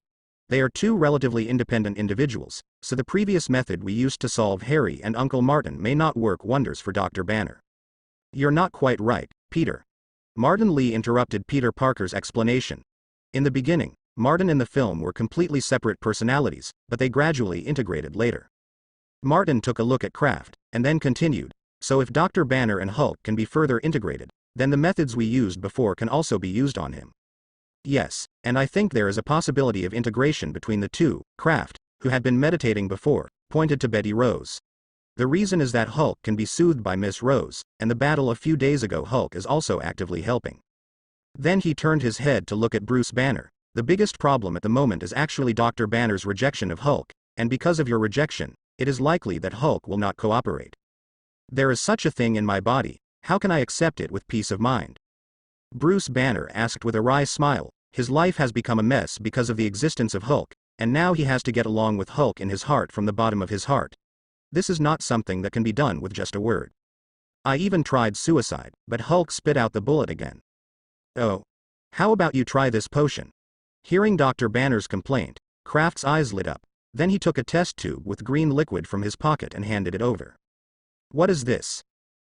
They are two relatively independent individuals, so the previous method we used to solve Harry and Uncle Martin may not work wonders for Dr. Banner. You're not quite right, Peter. Martin Lee interrupted Peter Parker's explanation. In the beginning, Martin and the film were completely separate personalities, but they gradually integrated later. Martin took a look at Kraft, and then continued, so if Dr. Banner and Hulk can be further integrated, then the methods we used before can also be used on him. Yes, and I think there is a possibility of integration between the two. Kraft, who had been meditating before, pointed to Betty Rose. The reason is that Hulk can be soothed by Miss Rose, and the battle a few days ago Hulk is also actively helping. Then he turned his head to look at Bruce Banner. The biggest problem at the moment is actually Dr. Banner's rejection of Hulk, and because of your rejection, it is likely that Hulk will not cooperate. There is such a thing in my body, how can I accept it with peace of mind? Bruce Banner asked with a wry smile. His life has become a mess because of the existence of Hulk, and now he has to get along with Hulk in his heart from the bottom of his heart. This is not something that can be done with just a word. I even tried suicide, but Hulk spit out the bullet again. Oh. How about you try this potion? Hearing Dr. Banner's complaint, Kraft's eyes lit up. Then he took a test tube with green liquid from his pocket and handed it over. What is this?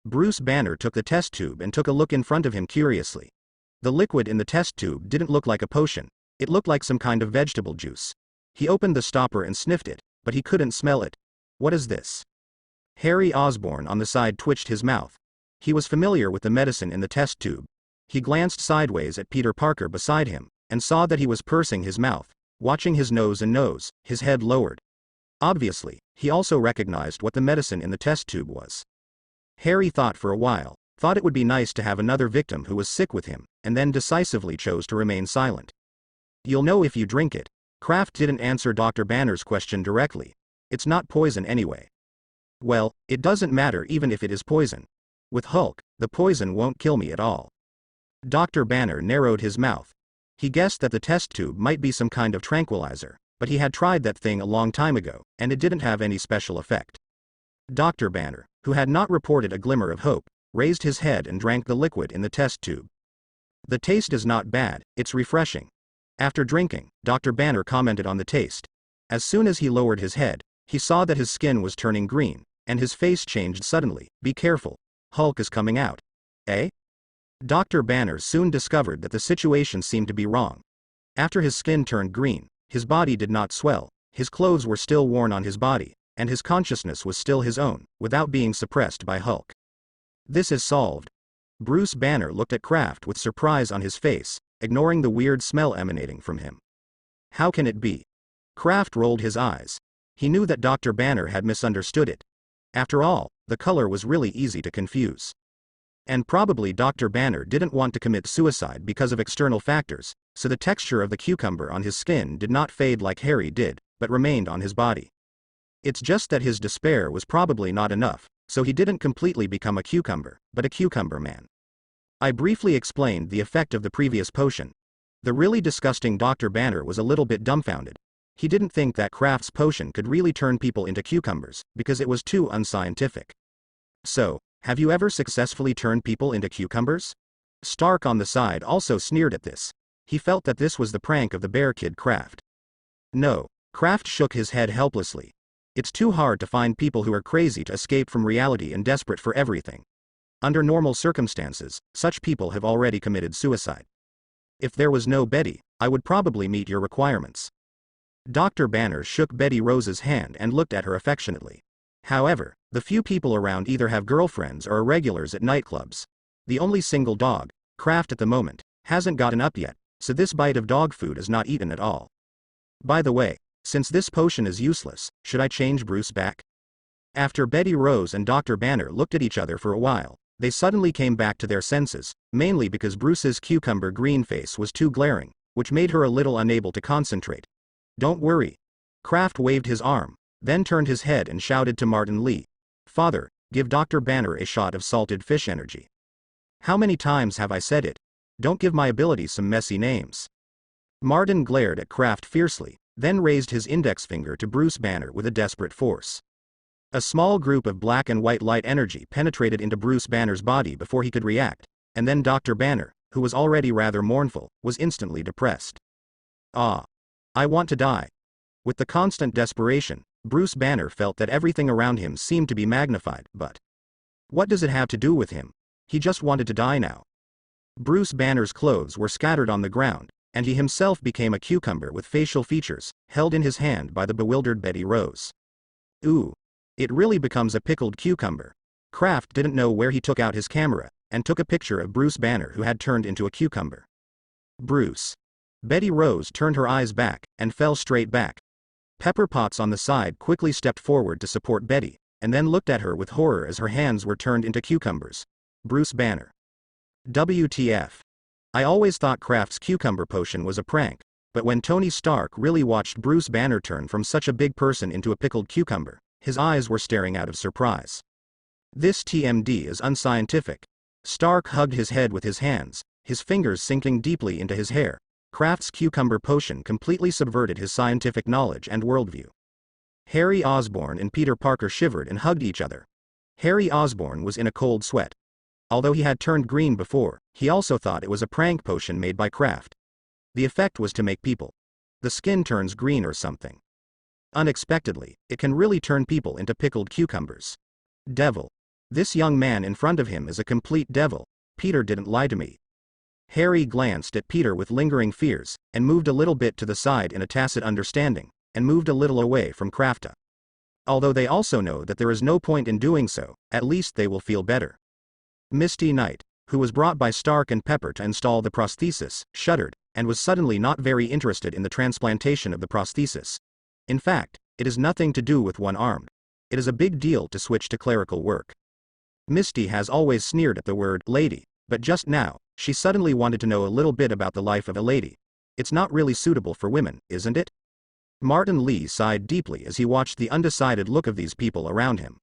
Bruce Banner took the test tube and took a look in front of him curiously. The liquid in the test tube didn't look like a potion, it looked like some kind of vegetable juice. He opened the stopper and sniffed it, but he couldn't smell it. What is this? Harry Osborn on the side twitched his mouth. He was familiar with the medicine in the test tube. He glanced sideways at Peter Parker beside him, and saw that he was pursing his mouth, watching his nose and nose, his head lowered. Obviously, he also recognized what the medicine in the test tube was. Harry thought for a while, thought it would be nice to have another victim who was sick with him, and then decisively chose to remain silent. You'll know if you drink it. Kraft didn't answer Dr. Banner's question directly. It's not poison anyway. Well, it doesn't matter even if it is poison. With Hulk, the poison won't kill me at all. Dr. Banner narrowed his mouth. He guessed that the test tube might be some kind of tranquilizer, but he had tried that thing a long time ago, and it didn't have any special effect. Dr. Banner, who had not reported a glimmer of hope, raised his head and drank the liquid in the test tube. The taste is not bad, it's refreshing. After drinking, Dr. Banner commented on the taste. As soon as he lowered his head, he saw that his skin was turning green, and his face changed suddenly. Be careful. Hulk is coming out. Eh? Dr. Banner soon discovered that the situation seemed to be wrong. After his skin turned green, his body did not swell, his clothes were still worn on his body, and his consciousness was still his own, without being suppressed by Hulk. This is solved. Bruce Banner looked at Kraft with surprise on his face, ignoring the weird smell emanating from him. How can it be? Kraft rolled his eyes. He knew that Dr. Banner had misunderstood it. After all, the color was really easy to confuse. And probably Dr. Banner didn't want to commit suicide because of external factors, so the texture of the cucumber on his skin did not fade like Harry did, but remained on his body. It's just that his despair was probably not enough, so he didn't completely become a cucumber, but a cucumber man. I briefly explained the effect of the previous potion. The really disgusting Dr. Banner was a little bit dumbfounded. He didn't think that Kraft's potion could really turn people into cucumbers, because it was too unscientific. So, have you ever successfully turned people into cucumbers? Stark on the side also sneered at this. He felt that this was the prank of the bear kid Kraft. No, Kraft shook his head helplessly. It's too hard to find people who are crazy to escape from reality and desperate for everything. Under normal circumstances, such people have already committed suicide. If there was no Betty, I would probably meet your requirements. Dr. Banner shook Betty Rose's hand and looked at her affectionately. However, the few people around either have girlfriends or are regulars at nightclubs. The only single dog, Kraft at the moment, hasn't gotten up yet, so this bite of dog food is not eaten at all. By the way, since this potion is useless, should I change Bruce back? After Betty Rose and Dr. Banner looked at each other for a while, They suddenly came back to their senses, mainly because Bruce's cucumber green face was too glaring, which made her a little unable to concentrate. "Don't worry." Kraft waved his arm, then turned his head and shouted to Martin Lee. "Father, give Dr. Banner a shot of salted fish energy." "How many times have I said it? Don't give my abilities some messy names." Martin glared at Kraft fiercely, then raised his index finger to Bruce Banner with a desperate force. A small group of black and white light energy penetrated into Bruce Banner's body before he could react, and then Dr. Banner, who was already rather mournful, was instantly depressed. "Ah. I want to die." With the constant desperation, Bruce Banner felt that everything around him seemed to be magnified, but what does it have to do with him? He just wanted to die now. Bruce Banner's clothes were scattered on the ground, and he himself became a cucumber with facial features, held in his hand by the bewildered Betty Rose. Ooh. It really becomes a pickled cucumber. Kraft didn't know where he took out his camera, and took a picture of Bruce Banner who had turned into a cucumber. Bruce. Betty Rose turned her eyes back, and fell straight back. Pepper Potts on the side quickly stepped forward to support Betty, and then looked at her with horror as her hands were turned into cucumbers. Bruce Banner. WTF. I always thought Kraft's cucumber potion was a prank, but when Tony Stark really watched Bruce Banner turn from such a big person into a pickled cucumber, his eyes were staring out of surprise. This TMD is unscientific. Stark hugged his head with his hands, his fingers sinking deeply into his hair. Kraft's cucumber potion completely subverted his scientific knowledge and worldview. Harry Osborn and Peter Parker shivered and hugged each other. Harry Osborn was in a cold sweat. Although he had turned green before, he also thought it was a prank potion made by Kraft. The effect was to make the skin turns green or something. Unexpectedly, it can really turn people into pickled cucumbers. Devil. This young man in front of him is a complete devil. Peter didn't lie to me. Harry glanced at Peter with lingering fears, and moved a little bit to the side in a tacit understanding, and moved a little away from Kraft. Although they also know that there is no point in doing so, at least they will feel better. Misty Knight, who was brought by Stark and Pepper to install the prosthesis, shuddered, and was suddenly not very interested in the transplantation of the prosthesis. In fact, it is nothing to do with one arm. It is a big deal to switch to clerical work. Misty has always sneered at the word lady, but just now, she suddenly wanted to know a little bit about the life of a lady. It's not really suitable for women, isn't it? Martin Lee sighed deeply as he watched the undecided look of these people around him.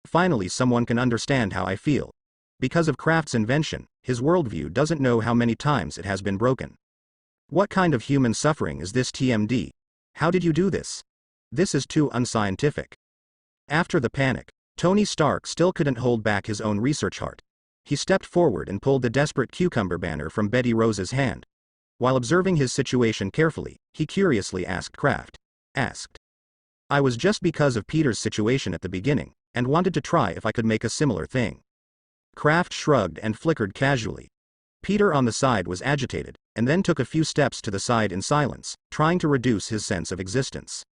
Finally, someone can understand how I feel. Because of Kraft's invention, his worldview doesn't know how many times it has been broken. What kind of human suffering is this TMD? How did you do this? This is too unscientific. After the panic, Tony Stark still couldn't hold back his own research heart. He stepped forward and pulled the desperate cucumber banner from Betty Rose's hand. While observing his situation carefully, he curiously asked Kraft. I was just because of Peter's situation at the beginning, and wanted to try if I could make a similar thing. Kraft shrugged and flickered casually. Peter on the side was agitated, and then took a few steps to the side in silence, trying to reduce his sense of existence.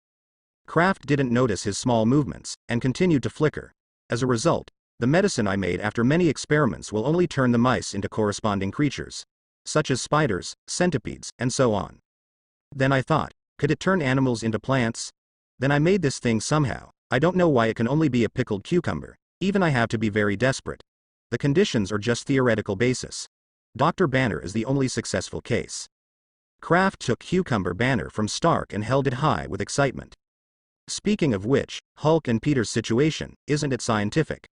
Kraft didn't notice his small movements, and continued to flicker. As a result, the medicine I made after many experiments will only turn the mice into corresponding creatures, such as spiders, centipedes, and so on. Then I thought, could it turn animals into plants? Then I made this thing somehow. I don't know why it can only be a pickled cucumber. Even I have to be very desperate. The conditions are just theoretical basis. Dr. Banner is the only successful case. Kraft took Cucumber Banner from Stark and held it high with excitement. Speaking of which, Hulk and Peter's situation, isn't it scientific?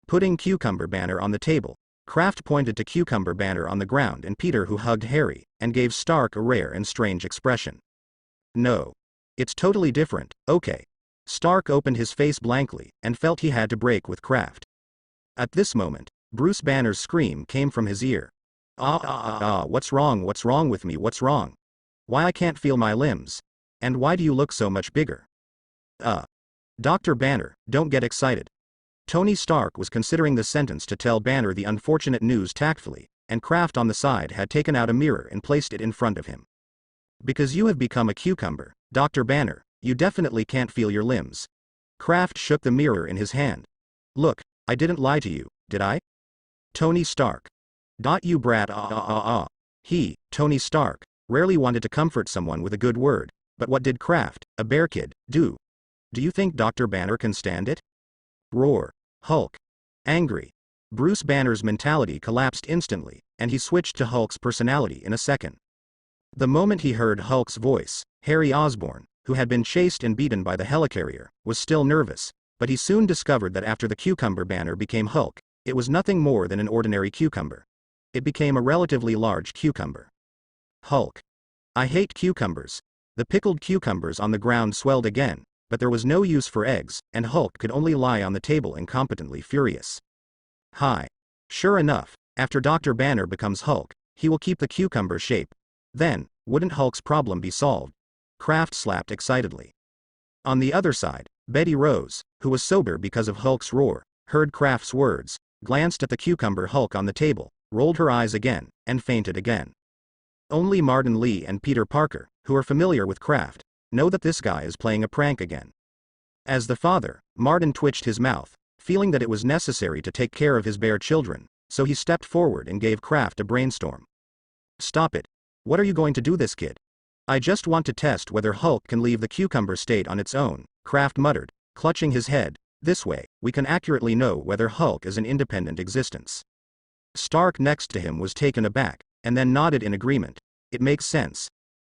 Putting Cucumber Banner on the table, Kraft pointed to Cucumber Banner on the ground and Peter, who hugged Harry, and gave Stark a rare and strange expression. No. It's totally different, okay. Stark opened his face blankly, and felt he had to break with Kraft. At this moment, Bruce Banner's scream came from his ear. What's wrong with me, what's wrong? Why I can't feel my limbs? And why do you look so much bigger? Dr. Banner, don't get excited. Tony Stark was considering the sentence to tell Banner the unfortunate news tactfully, and Kraft on the side had taken out a mirror and placed it in front of him. Because you have become a cucumber, Dr. Banner, you definitely can't feel your limbs. Kraft shook the mirror in his hand. Look, I didn't lie to you, did I? Tony Stark. You brat. He, Tony Stark, rarely wanted to comfort someone with a good word, but what did Kraft, a bear kid, do? Do you think Dr. Banner can stand it? Roar. Hulk. Angry. Bruce Banner's mentality collapsed instantly, and he switched to Hulk's personality in a second. The moment he heard Hulk's voice, Harry Osborn, who had been chased and beaten by the helicarrier, was still nervous, but he soon discovered that after the Cucumber Banner became Hulk, it was nothing more than an ordinary cucumber. It became a relatively large cucumber. Hulk. I hate cucumbers. The pickled cucumbers on the ground swelled again, but there was no use for eggs, and Hulk could only lie on the table incompetently furious. Hi. Sure enough, after Dr. Banner becomes Hulk, he will keep the cucumber shape. Then, wouldn't Hulk's problem be solved? Kraft slapped excitedly. On the other side, Betty Rose, who was sober because of Hulk's roar, heard Kraft's words, glanced at the cucumber Hulk on the table, rolled her eyes again, and fainted again. Only Martin Lee and Peter Parker, who are familiar with Kraft, know that this guy is playing a prank again. As the father, Martin twitched his mouth, feeling that it was necessary to take care of his bare children, so he stepped forward and gave Kraft a brainstorm. Stop it. What are you going to do this kid? I just want to test whether Hulk can leave the cucumber state on its own, Kraft muttered, clutching his head. This way, we can accurately know whether Hulk is an independent existence. Stark next to him was taken aback, and then nodded in agreement. It makes sense.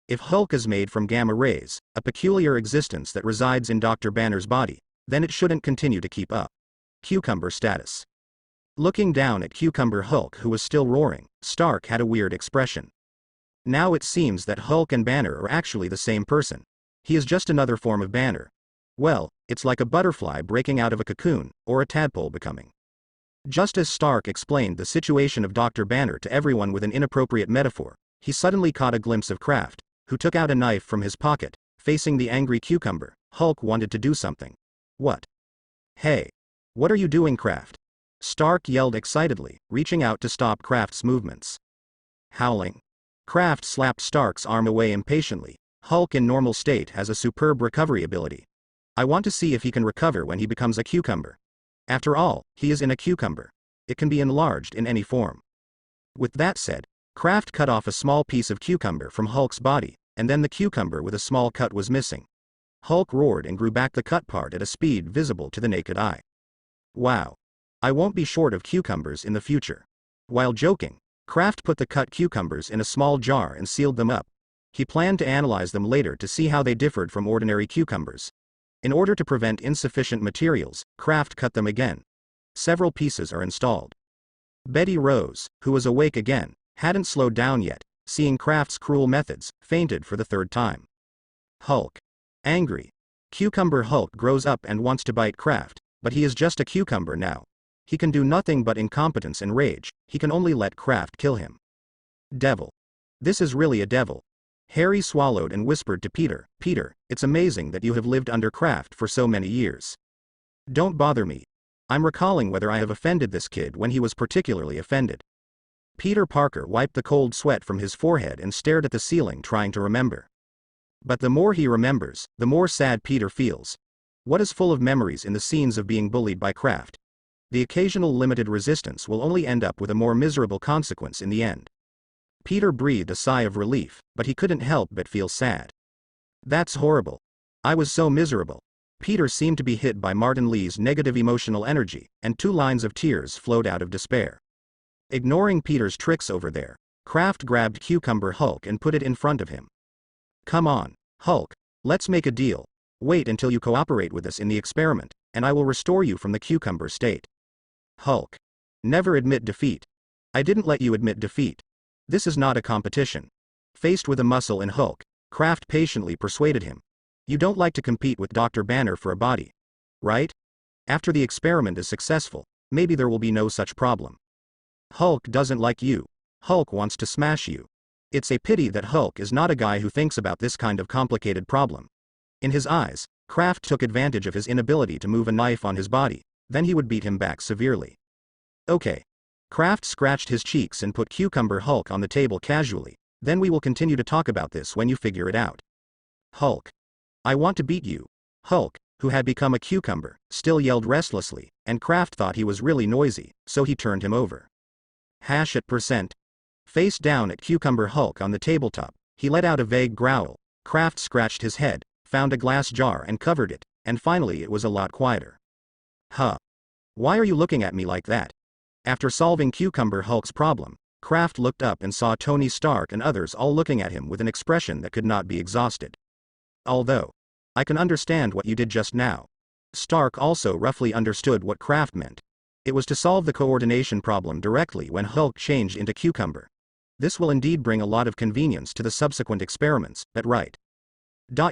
If Hulk is made from gamma rays, a peculiar existence that resides in Dr. Banner's body, then it shouldn't continue to keep up. Cucumber status. Looking down at Cucumber Hulk, who was still roaring, Stark had a weird expression. Now it seems that Hulk and Banner are actually the same person. He is just another form of Banner. Well, it's like a butterfly breaking out of a cocoon, or a tadpole becoming. Just as Stark explained the situation of Dr. Banner to everyone with an inappropriate metaphor, he suddenly caught a glimpse of Kraft, who took out a knife from his pocket. Facing the angry cucumber, Hulk wanted to do something. What? Hey! What are you doing, Kraft? Stark yelled excitedly, reaching out to stop Kraft's movements. Howling. Kraft slapped Stark's arm away impatiently. Hulk in normal state has a superb recovery ability. I want to see if he can recover when he becomes a cucumber. After all, he is in a cucumber. It can be enlarged in any form. With that said, Kraft cut off a small piece of cucumber from Hulk's body, and then the cucumber with a small cut was missing. Hulk roared and grew back the cut part at a speed visible to the naked eye. Wow. I won't be short of cucumbers in the future. While joking, Kraft put the cut cucumbers in a small jar and sealed them up. He planned to analyze them later to see how they differed from ordinary cucumbers. In order to prevent insufficient materials, Kraft cut them again. Several pieces are installed. Betty Rose, who was awake again, hadn't slowed down yet, seeing Kraft's cruel methods, fainted for the third time. Hulk. Angry. Cucumber Hulk grows up and wants to bite Kraft, but he is just a cucumber now. He can do nothing but incompetence and rage. He can only let Kraft kill him. Devil. This is really a devil. Harry swallowed and whispered to Peter, Peter, it's amazing that you have lived under Kraft for so many years. Don't bother me. I'm recalling whether I have offended this kid when he was particularly offended. Peter Parker wiped the cold sweat from his forehead and stared at the ceiling trying to remember. But the more he remembers, the more sad Peter feels. What is full of memories in the scenes of being bullied by Kraft? The occasional limited resistance will only end up with a more miserable consequence in the end. Peter breathed a sigh of relief, but he couldn't help but feel sad. That's horrible. I was so miserable. Peter seemed to be hit by Martin Lee's negative emotional energy, and 2 lines of tears flowed out of despair. Ignoring Peter's tricks over there, Kraft grabbed Cucumber Hulk and put it in front of him. Come on, Hulk, let's make a deal. Wait until you cooperate with us in the experiment, and I will restore you from the cucumber state. Hulk. Never admit defeat. I didn't let you admit defeat. This is not a competition. Faced with a muscle in Hulk, Kraft patiently persuaded him. You don't like to compete with Dr. Banner for a body. Right? After the experiment is successful, maybe there will be no such problem. Hulk doesn't like you. Hulk wants to smash you. It's a pity that Hulk is not a guy who thinks about this kind of complicated problem. In his eyes, Kraft took advantage of his inability to move a knife on his body, then he would beat him back severely. Okay. Kraft scratched his cheeks and put Cucumber Hulk on the table casually, then we will continue to talk about this when you figure it out. Hulk. I want to beat you. Hulk, who had become a cucumber, still yelled restlessly, and Kraft thought he was really noisy, so he turned him over. Hash at %. Face down at Cucumber Hulk on the tabletop, he let out a vague growl. Kraft scratched his head, found a glass jar and covered it, and finally it was a lot quieter. Huh. Why are you looking at me like that? After solving Cucumber Hulk's problem, Kraft looked up and saw Tony Stark and others all looking at him with an expression that could not be exhausted. Although I can understand what you did just now. Stark also roughly understood what Kraft meant. It was to solve the coordination problem directly when Hulk changed into Cucumber. This will indeed bring a lot of convenience to the subsequent experiments, but right.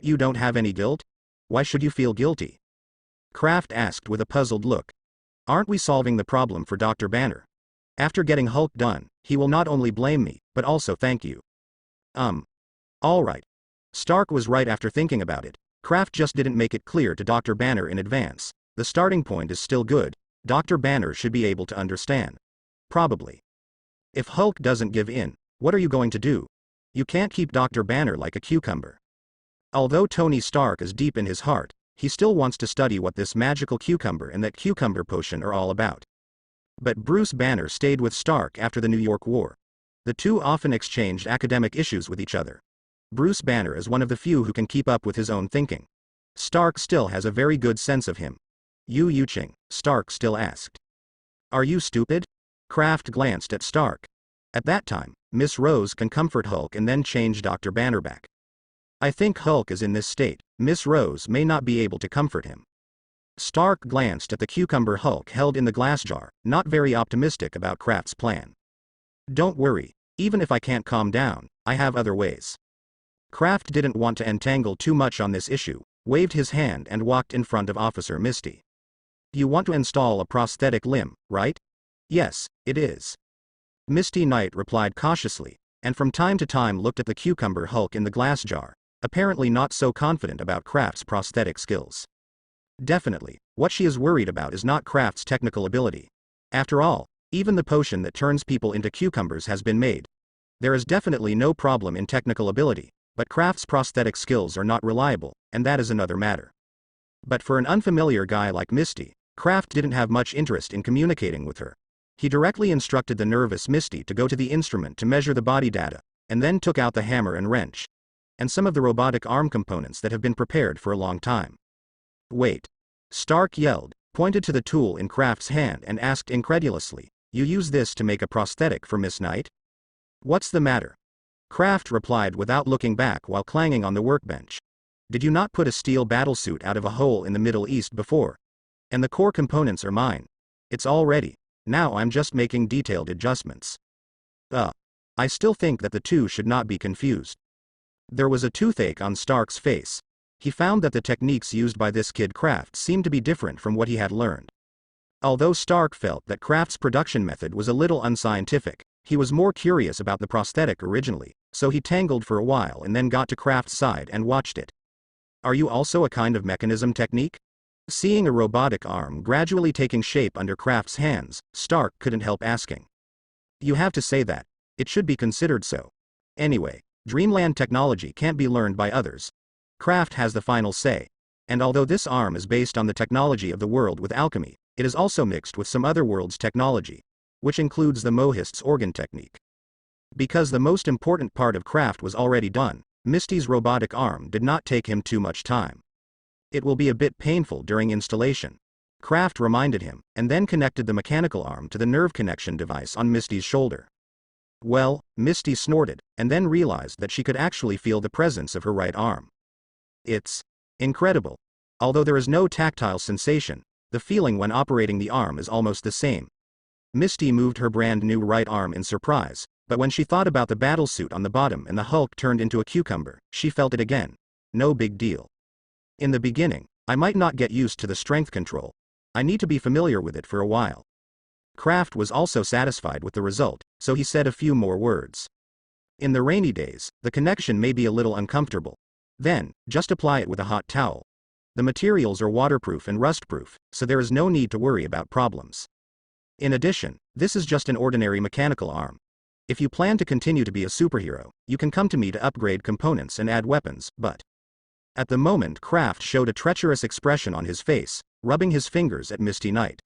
You don't have any guilt? Why should you feel guilty? Kraft asked with a puzzled look. Aren't we solving the problem for Dr. Banner? After getting Hulk done, he will not only blame me, but also thank you. Alright. Stark was right after thinking about it. Kraft just didn't make it clear to Dr. Banner in advance. The starting point is still good. Dr. Banner should be able to understand. Probably. If Hulk doesn't give in, what are you going to do? You can't keep Dr. Banner like a cucumber. Although Tony Stark is deep in his heart, he still wants to study what this magical cucumber and that cucumber potion are all about. But Bruce Banner stayed with Stark after the New York War. The two often exchanged academic issues with each other. Bruce Banner is one of the few who can keep up with his own thinking. Stark still has a very good sense of him. Yu Ching, Stark still asked. Are you stupid? Kraft glanced at Stark. At that time, Miss Rose can comfort Hulk and then change Dr. Banner back. I think Hulk is in this state. Miss Rose may not be able to comfort him. Stark glanced at the cucumber Hulk held in the glass jar, not very optimistic about Kraft's plan. Don't worry, even if I can't calm down, I have other ways. Kraft didn't want to entangle too much on this issue, waved his hand and walked in front of Officer Misty. You want to install a prosthetic limb, right? Yes, it is. Misty Knight replied cautiously, and from time to time looked at the cucumber Hulk in the glass jar, apparently not so confident about Kraft's prosthetic skills. Definitely, what she is worried about is not Kraft's technical ability. After all, even the potion that turns people into cucumbers has been made. There is definitely no problem in technical ability, but Kraft's prosthetic skills are not reliable, and that is another matter. But for an unfamiliar guy like Misty, Kraft didn't have much interest in communicating with her. He directly instructed the nervous Misty to go to the instrument to measure the body data, and then took out the hammer and wrench, and some of the robotic arm components that have been prepared for a long time. Wait. Stark yelled, pointed to the tool in Kraft's hand and asked incredulously, You use this to make a prosthetic for Miss Knight? What's the matter? Kraft replied without looking back while clanging on the workbench. Did you not put a steel battlesuit out of a hole in the Middle East before? And the core components are mine. It's all ready. Now I'm just making detailed adjustments. I still think that the two should not be confused. There was a toothache on Stark's face. He found that the techniques used by this kid Kraft seemed to be different from what he had learned. Although Stark felt that Kraft's production method was a little unscientific, he was more curious about the prosthetic originally, so he tangled for a while and then got to Kraft's side and watched it. Are you also a kind of mechanism technique? Seeing a robotic arm gradually taking shape under Kraft's hands, Stark couldn't help asking. You have to say that. It should be considered so. Anyway, Dreamland technology can't be learned by others. Kraft has the final say. And although this arm is based on the technology of the world with alchemy, it is also mixed with some other world's technology, which includes the Mohist's organ technique. Because the most important part of Kraft was already done, Misty's robotic arm did not take him too much time. It will be a bit painful during installation. Kraft reminded him, and then connected the mechanical arm to the nerve connection device on Misty's shoulder. Well, Misty snorted, and then realized that she could actually feel the presence of her right arm. It's incredible. Although there is no tactile sensation, the feeling when operating the arm is almost the same. Misty moved her brand new right arm in surprise, but when she thought about the battlesuit on the bottom and the Hulk turned into a cucumber, she felt it again. No big deal. In the beginning, I might not get used to the strength control. I need to be familiar with it for a while. Kraft was also satisfied with the result, so he said a few more words. In the rainy days, the connection may be a little uncomfortable. Then, just apply it with a hot towel. The materials are waterproof and rustproof, so there is no need to worry about problems. In addition, this is just an ordinary mechanical arm. If you plan to continue to be a superhero, you can come to me to upgrade components and add weapons, but... At the moment Kraft showed a treacherous expression on his face, rubbing his fingers at Misty Knight.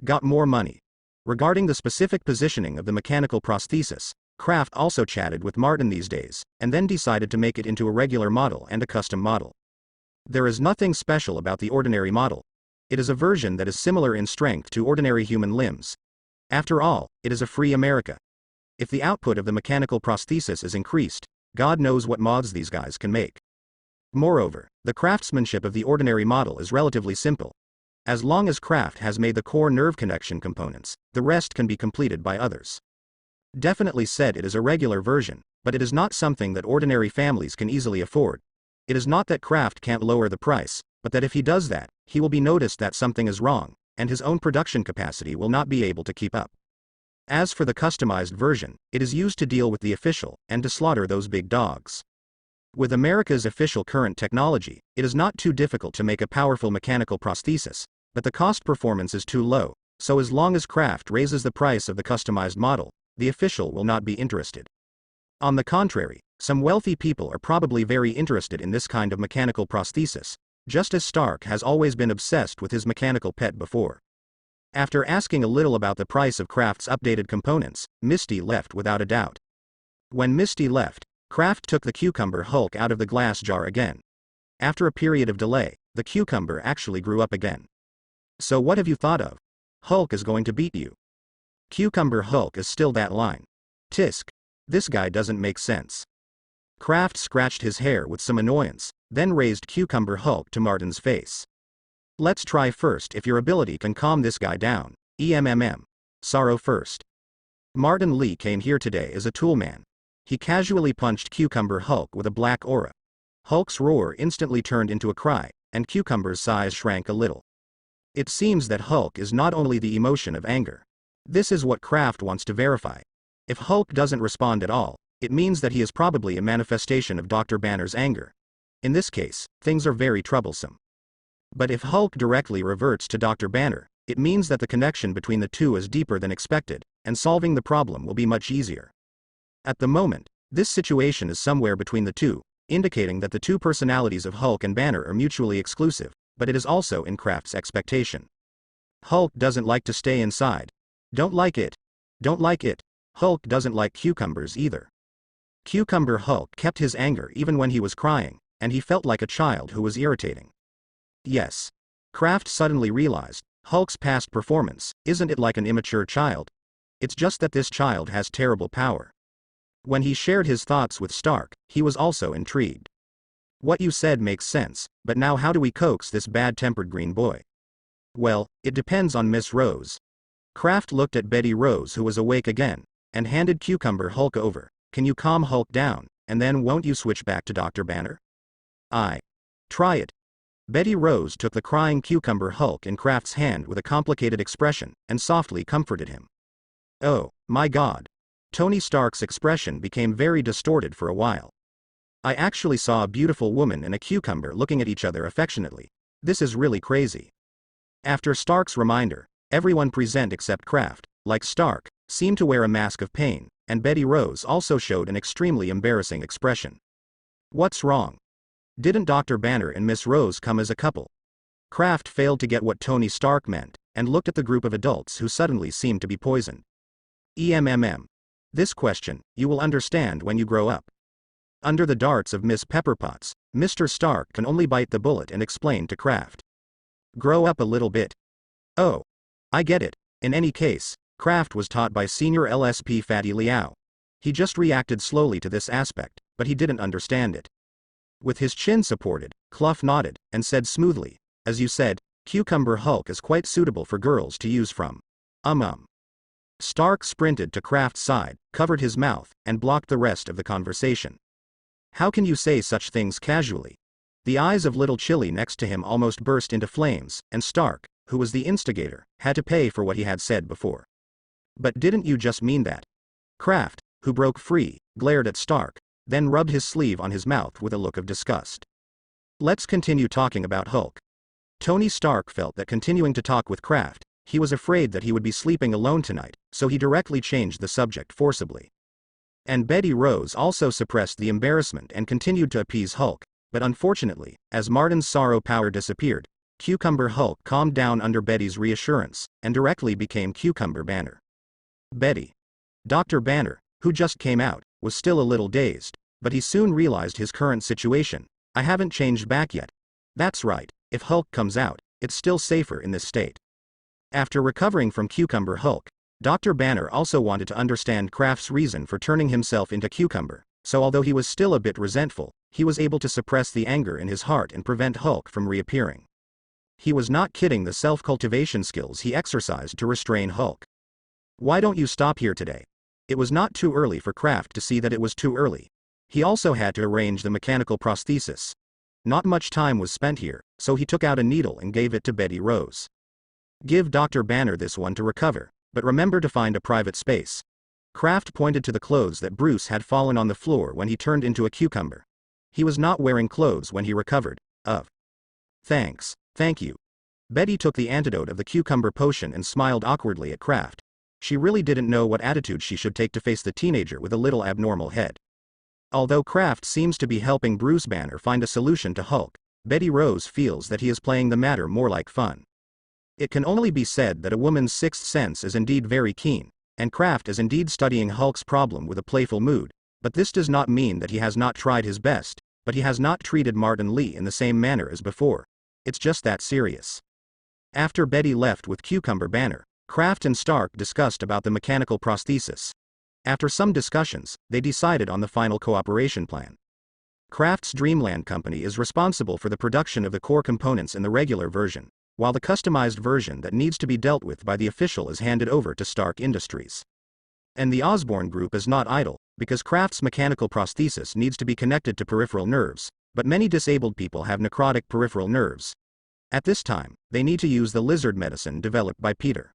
Got more money. Regarding the specific positioning of the mechanical prosthesis, Kraft also chatted with Martin these days, and then decided to make it into a regular model and a custom model. There is nothing special about the ordinary model. It is a version that is similar in strength to ordinary human limbs. After all, it is a free America. If the output of the mechanical prosthesis is increased, God knows what mods these guys can make. Moreover, the craftsmanship of the ordinary model is relatively simple. As long as Kraft has made the core nerve connection components, the rest can be completed by others. Definitely said it is a regular version, but it is not something that ordinary families can easily afford. It is not that Kraft can't lower the price, but that if he does that, he will be noticed that something is wrong, and his own production capacity will not be able to keep up. As for the customized version, it is used to deal with the official, and to slaughter those big dogs. With America's official current technology, it is not too difficult to make a powerful mechanical prosthesis, but the cost performance is too low, so as long as Kraft raises the price of the customized model, the official will not be interested. On the contrary, some wealthy people are probably very interested in this kind of mechanical prosthesis, just as Stark has always been obsessed with his mechanical pet before. After asking a little about the price of Kraft's updated components, Misty left without a doubt. When Misty left, Kraft took the cucumber Hulk out of the glass jar again. After a period of delay, the cucumber actually grew up again. So what have you thought of? Hulk is going to beat you. Cucumber Hulk is still that line. Tisk. This guy doesn't make sense. Kraft scratched his hair with some annoyance, then raised Cucumber Hulk to Martin's face. Let's try first if your ability can calm this guy down. Sorrow first. Martin Lee came here today as a toolman. He casually punched Cucumber Hulk with a black aura. Hulk's roar instantly turned into a cry, and Cucumber's size shrank a little. It seems that Hulk is not only the emotion of anger. This is what Kraft wants to verify. If Hulk doesn't respond at all, it means that he is probably a manifestation of Dr. Banner's anger. In this case, things are very troublesome. But if Hulk directly reverts to Dr. Banner, it means that the connection between the two is deeper than expected, and solving the problem will be much easier. At the moment, this situation is somewhere between the two, indicating that the two personalities of Hulk and Banner are mutually exclusive, but it is also in Kraft's expectation. Hulk doesn't like to stay inside. Don't like it. Don't like it. Hulk doesn't like cucumbers either. Cucumber Hulk kept his anger even when he was crying, and he felt like a child who was irritating. Yes. Kraft suddenly realized, Hulk's past performance, isn't it like an immature child? It's just that this child has terrible power. When he shared his thoughts with Stark, he was also intrigued. What you said makes sense, but now how do we coax this bad-tempered green boy? Well, it depends on Miss Rose. Kraft looked at Betty Rose, who was awake again, and handed Cucumber Hulk over. Can you calm Hulk down, and then won't you switch back to Dr. Banner? Try it. Betty Rose took the crying Cucumber Hulk in Kraft's hand with a complicated expression, and softly comforted him. Oh, my God. Tony Stark's expression became very distorted for a while. I actually saw a beautiful woman and a cucumber looking at each other affectionately. This is really crazy. After Stark's reminder, everyone present except Kraft, like Stark, seemed to wear a mask of pain, and Betty Rose also showed an extremely embarrassing expression. What's wrong? Didn't Dr. Banner and Miss Rose come as a couple? Kraft failed to get what Tony Stark meant, and looked at the group of adults who suddenly seemed to be poisoned. This question, you will understand when you grow up. Under the darts of Miss Pepperpotts, Mr. Stark can only bite the bullet and explain to Kraft. Grow up a little bit. Oh. I get it. In any case, Kraft was taught by Senior LSP Fatty Liao. He just reacted slowly to this aspect, but he didn't understand it. With his chin supported, Clough nodded, and said smoothly, as you said, Cucumber Hulk is quite suitable for girls to use from. Stark sprinted to Kraft's side, covered his mouth, and blocked the rest of the conversation. How can you say such things casually? The eyes of little Chili next to him almost burst into flames, and Stark, who was the instigator, had to pay for what he had said before. But didn't you just mean that? Kraft, who broke free, glared at Stark, then rubbed his sleeve on his mouth with a look of disgust. Let's continue talking about Hulk. Tony Stark felt that continuing to talk with Kraft, he was afraid that he would be sleeping alone tonight, so he directly changed the subject forcibly. And Betty Rose also suppressed the embarrassment and continued to appease Hulk, but unfortunately, as Martin's sorrow power disappeared, Cucumber Hulk calmed down under Betty's reassurance, and directly became Cucumber Banner. Betty. Dr. Banner, who just came out, was still a little dazed, but he soon realized his current situation. I haven't changed back yet. That's right, if Hulk comes out, it's still safer in this state. After recovering from Cucumber Hulk, Dr. Banner also wanted to understand Kraft's reason for turning himself into Cucumber, so although he was still a bit resentful, he was able to suppress the anger in his heart and prevent Hulk from reappearing. He was not kidding the self-cultivation skills he exercised to restrain Hulk. "Why don't you stop here today?" It was not too early for Kraft to see that it was too early. He also had to arrange the mechanical prosthesis. Not much time was spent here, so he took out a needle and gave it to Betty Rose. "Give Dr. Banner this one to recover, but remember to find a private space." Kraft pointed to the clothes that Bruce had fallen on the floor when he turned into a cucumber. He was not wearing clothes when he recovered. Thanks. Thank you." Betty took the antidote of the cucumber potion and smiled awkwardly at Kraft. She really didn't know what attitude she should take to face the teenager with a little abnormal head. Although Kraft seems to be helping Bruce Banner find a solution to Hulk, Betty Rose feels that he is playing the matter more like fun. It can only be said that a woman's sixth sense is indeed very keen, and Kraft is indeed studying Hulk's problem with a playful mood, but this does not mean that he has not tried his best, but he has not treated Martin Lee in the same manner as before. It's just that serious. After Betty left with Cucumber Banner, Kraft and Stark discussed about the mechanical prosthesis. After some discussions, they decided on the final cooperation plan. Kraft's Dreamland Company is responsible for the production of the core components in the regular version, while the customized version that needs to be dealt with by the official is handed over to Stark Industries. And the Osborn Group is not idle, because Kraft's mechanical prosthesis needs to be connected to peripheral nerves, but many disabled people have necrotic peripheral nerves. At this time, they need to use the lizard medicine developed by Peter.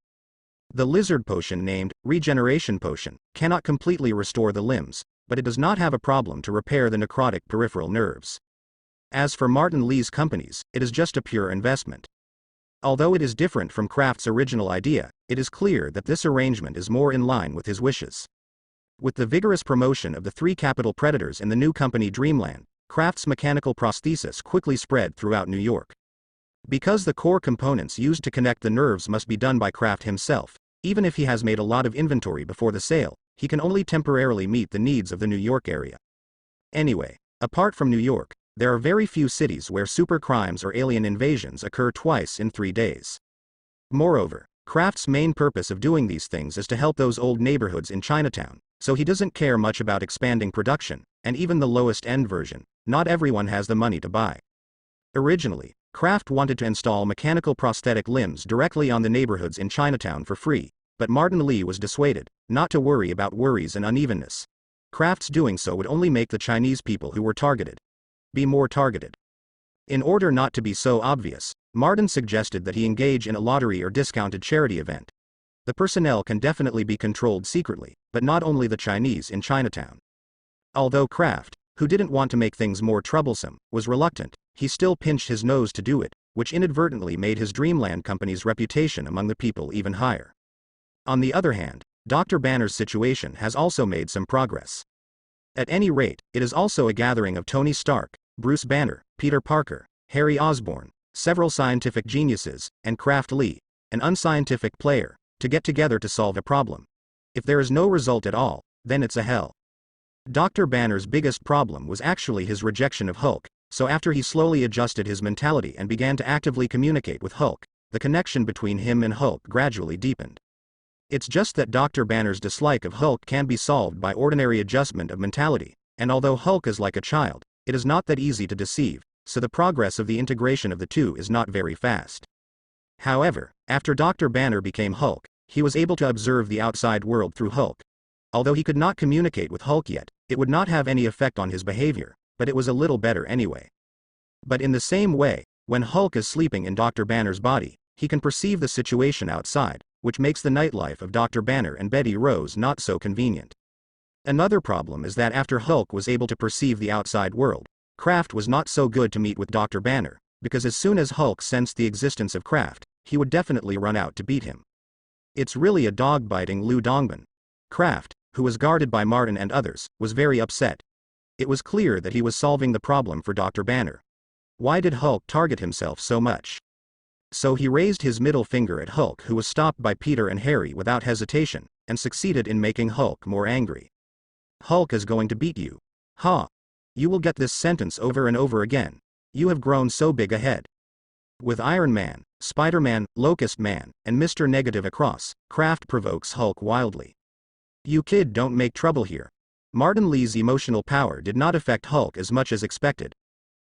The lizard potion, named Regeneration Potion, cannot completely restore the limbs, but it does not have a problem to repair the necrotic peripheral nerves. As for Martin Lee's companies, it is just a pure investment. Although it is different from Kraft's original idea, it is clear that this arrangement is more in line with his wishes. With the vigorous promotion of the three capital predators in the new company Dreamland, Kraft's mechanical prosthesis quickly spread throughout New York. Because the core components used to connect the nerves must be done by Kraft himself, even if he has made a lot of inventory before the sale, he can only temporarily meet the needs of the New York area. Anyway, apart from New York, there are very few cities where super crimes or alien invasions occur twice in 3 days. Moreover, Kraft's main purpose of doing these things is to help those old neighborhoods in Chinatown, so he doesn't care much about expanding production, and even the lowest end version, not everyone has the money to buy. Originally, Kraft wanted to install mechanical prosthetic limbs directly on the neighborhoods in Chinatown for free, but Martin Lee was dissuaded, not to worry about worries and unevenness. Kraft's doing so would only make the Chinese people who were targeted be more targeted. In order not to be so obvious, Martin suggested that he engage in a lottery or discounted charity event. The personnel can definitely be controlled secretly, but not only the Chinese in Chinatown. Although Kraft, who didn't want to make things more troublesome, was reluctant, he still pinched his nose to do it, which inadvertently made his Dreamland Company's reputation among the people even higher. On the other hand, Dr. Banner's situation has also made some progress. At any rate, it is also a gathering of Tony Stark, Bruce Banner, Peter Parker, Harry Osborn, several scientific geniuses, and Kraft Lee, an unscientific player, to get together to solve a problem. If there is no result at all, then it's a hell. Dr. Banner's biggest problem was actually his rejection of Hulk, so after he slowly adjusted his mentality and began to actively communicate with Hulk, the connection between him and Hulk gradually deepened. It's just that Dr. Banner's dislike of Hulk can be solved by ordinary adjustment of mentality, and although Hulk is like a child, it is not that easy to deceive, so the progress of the integration of the two is not very fast. However, after Dr. Banner became Hulk, he was able to observe the outside world through Hulk. Although he could not communicate with Hulk yet, it would not have any effect on his behavior, but it was a little better anyway. But in the same way, when Hulk is sleeping in Dr. Banner's body, he can perceive the situation outside, which makes the nightlife of Dr. Banner and Betty Rose not so convenient. Another problem is that after Hulk was able to perceive the outside world, Kraft was not so good to meet with Dr. Banner, because as soon as Hulk sensed the existence of Kraft, he would definitely run out to beat him. It's really a dog-biting Lu Dongbin. Kraft, who was guarded by Martin and others, was very upset. It was clear that he was solving the problem for Dr. Banner. Why did Hulk target himself so much? So he raised his middle finger at Hulk, who was stopped by Peter and Harry without hesitation, and succeeded in making Hulk more angry. Hulk is going to beat you. Ha! You will get this sentence over and over again. You have grown so big a head. With Iron Man, Spider-Man, Locust Man, and Mr. Negative across, Kraft provokes Hulk wildly. "You kid, don't make trouble here." Martin Lee's emotional power did not affect Hulk as much as expected.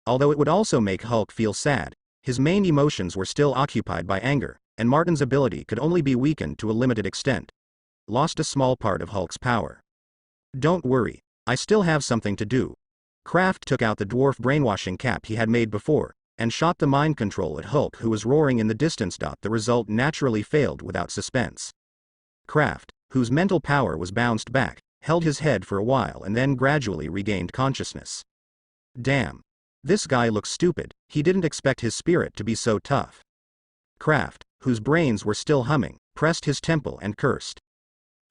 Although it would also make Hulk feel sad, his main emotions were still occupied by anger, and Martin's ability could only be weakened to a limited extent. Lost a small part of Hulk's power. "Don't worry, I still have something to do." Kraft took out the dwarf brainwashing cap he had made before, and shot the mind control at Hulk, who was roaring in the distance. The result naturally failed without suspense. Kraft, whose mental power was bounced back, held his head for a while and then gradually regained consciousness. Damn. This guy looks stupid, he didn't expect his spirit to be so tough. Kraft, whose brains were still humming, pressed his temple and cursed.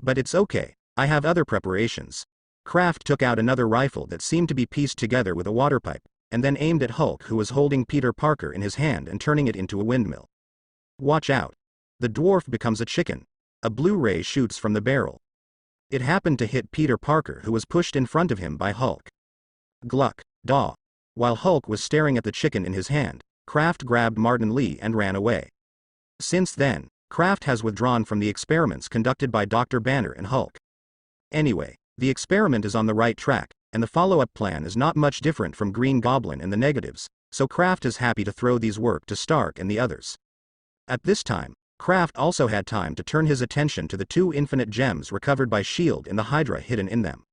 "But it's okay, I have other preparations." Kraft took out another rifle that seemed to be pieced together with a water pipe, and then aimed at Hulk, who was holding Peter Parker in his hand and turning it into a windmill. "Watch out." The dwarf becomes a chicken. A blue ray shoots from the barrel. It happened to hit Peter Parker, who was pushed in front of him by Hulk. Gluck, daw. While Hulk was staring at the chicken in his hand, Kraft grabbed Martin Lee and ran away. Since then, Kraft has withdrawn from the experiments conducted by Dr. Banner and Hulk. Anyway, the experiment is on the right track, and the follow-up plan is not much different from Green Goblin and the Negatives, so Kraft is happy to throw these work to Stark and the others. At this time, Kraft also had time to turn his attention to the 2 infinite gems recovered by S.H.I.E.L.D. and the Hydra hidden in them.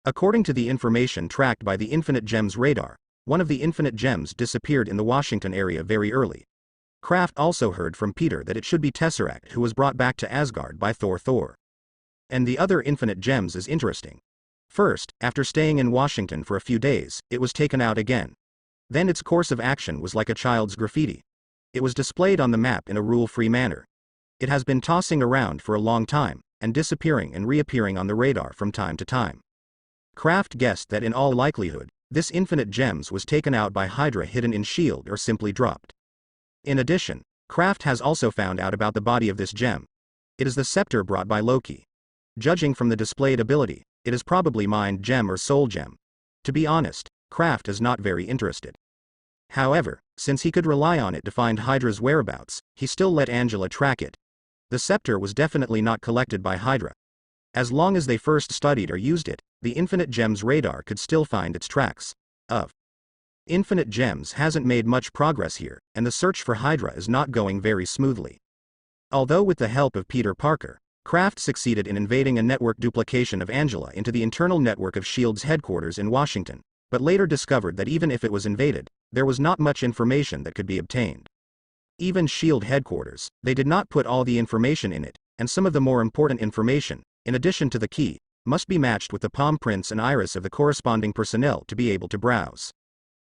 According to the information tracked by the Infinite Gems radar, one of the infinite gems disappeared in the Washington area very early. Kraft also heard from Peter that it should be Tesseract, who was brought back to Asgard by Thor. And the other infinite gems is interesting. First, after staying in Washington for a few days, it was taken out again. Then its course of action was like a child's graffiti. It was displayed on the map in a rule-free manner. It has been tossing around for a long time, and disappearing and reappearing on the radar from time to time. Kraft guessed that in all likelihood, this infinite gems was taken out by Hydra hidden in S.H.I.E.L.D. or simply dropped. In addition, Kraft has also found out about the body of this gem. It is the scepter brought by Loki. Judging from the displayed ability, it is probably Mind Gem or Soul Gem. To be honest, Kraft is not very interested. However, since he could rely on it to find Hydra's whereabouts, he still let Angela track it. The scepter was definitely not collected by Hydra. As long as they first studied or used it, the Infinite Gems radar could still find its tracks. Infinite Gems hasn't made much progress here, and the search for Hydra is not going very smoothly. Although with the help of Peter Parker, Kraft succeeded in invading a network duplication of Angela into the internal network of S.H.I.E.L.D.'s headquarters in Washington, but later discovered that even if it was invaded, there was not much information that could be obtained. Even S.H.I.E.L.D. headquarters, they did not put all the information in it, and some of the more important information, in addition to the key, must be matched with the palm prints and iris of the corresponding personnel to be able to browse.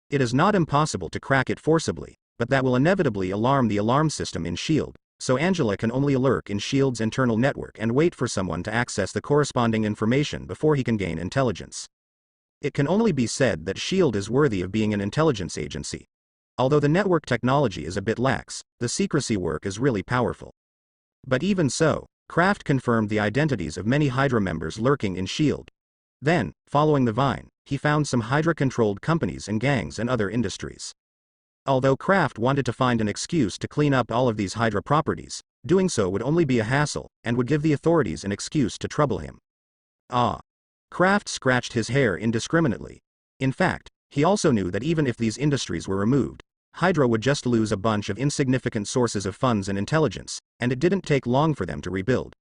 It is not impossible to crack it forcibly, but that will inevitably alarm the alarm system in S.H.I.E.L.D., so Angela can only lurk in S.H.I.E.L.D.'s internal network and wait for someone to access the corresponding information before he can gain intelligence. It can only be said that S.H.I.E.L.D. is worthy of being an intelligence agency. Although the network technology is a bit lax, the secrecy work is really powerful. But even so, Kraft confirmed the identities of many Hydra members lurking in S.H.I.E.L.D. Then, following the vine, he found some Hydra-controlled companies and gangs and other industries. Although Kraft wanted to find an excuse to clean up all of these Hydra properties, doing so would only be a hassle, and would give the authorities an excuse to trouble him. Kraft scratched his hair indiscriminately. In fact, he also knew that even if these industries were removed, Hydra would just lose a bunch of insignificant sources of funds and intelligence, and it didn't take long for them to rebuild.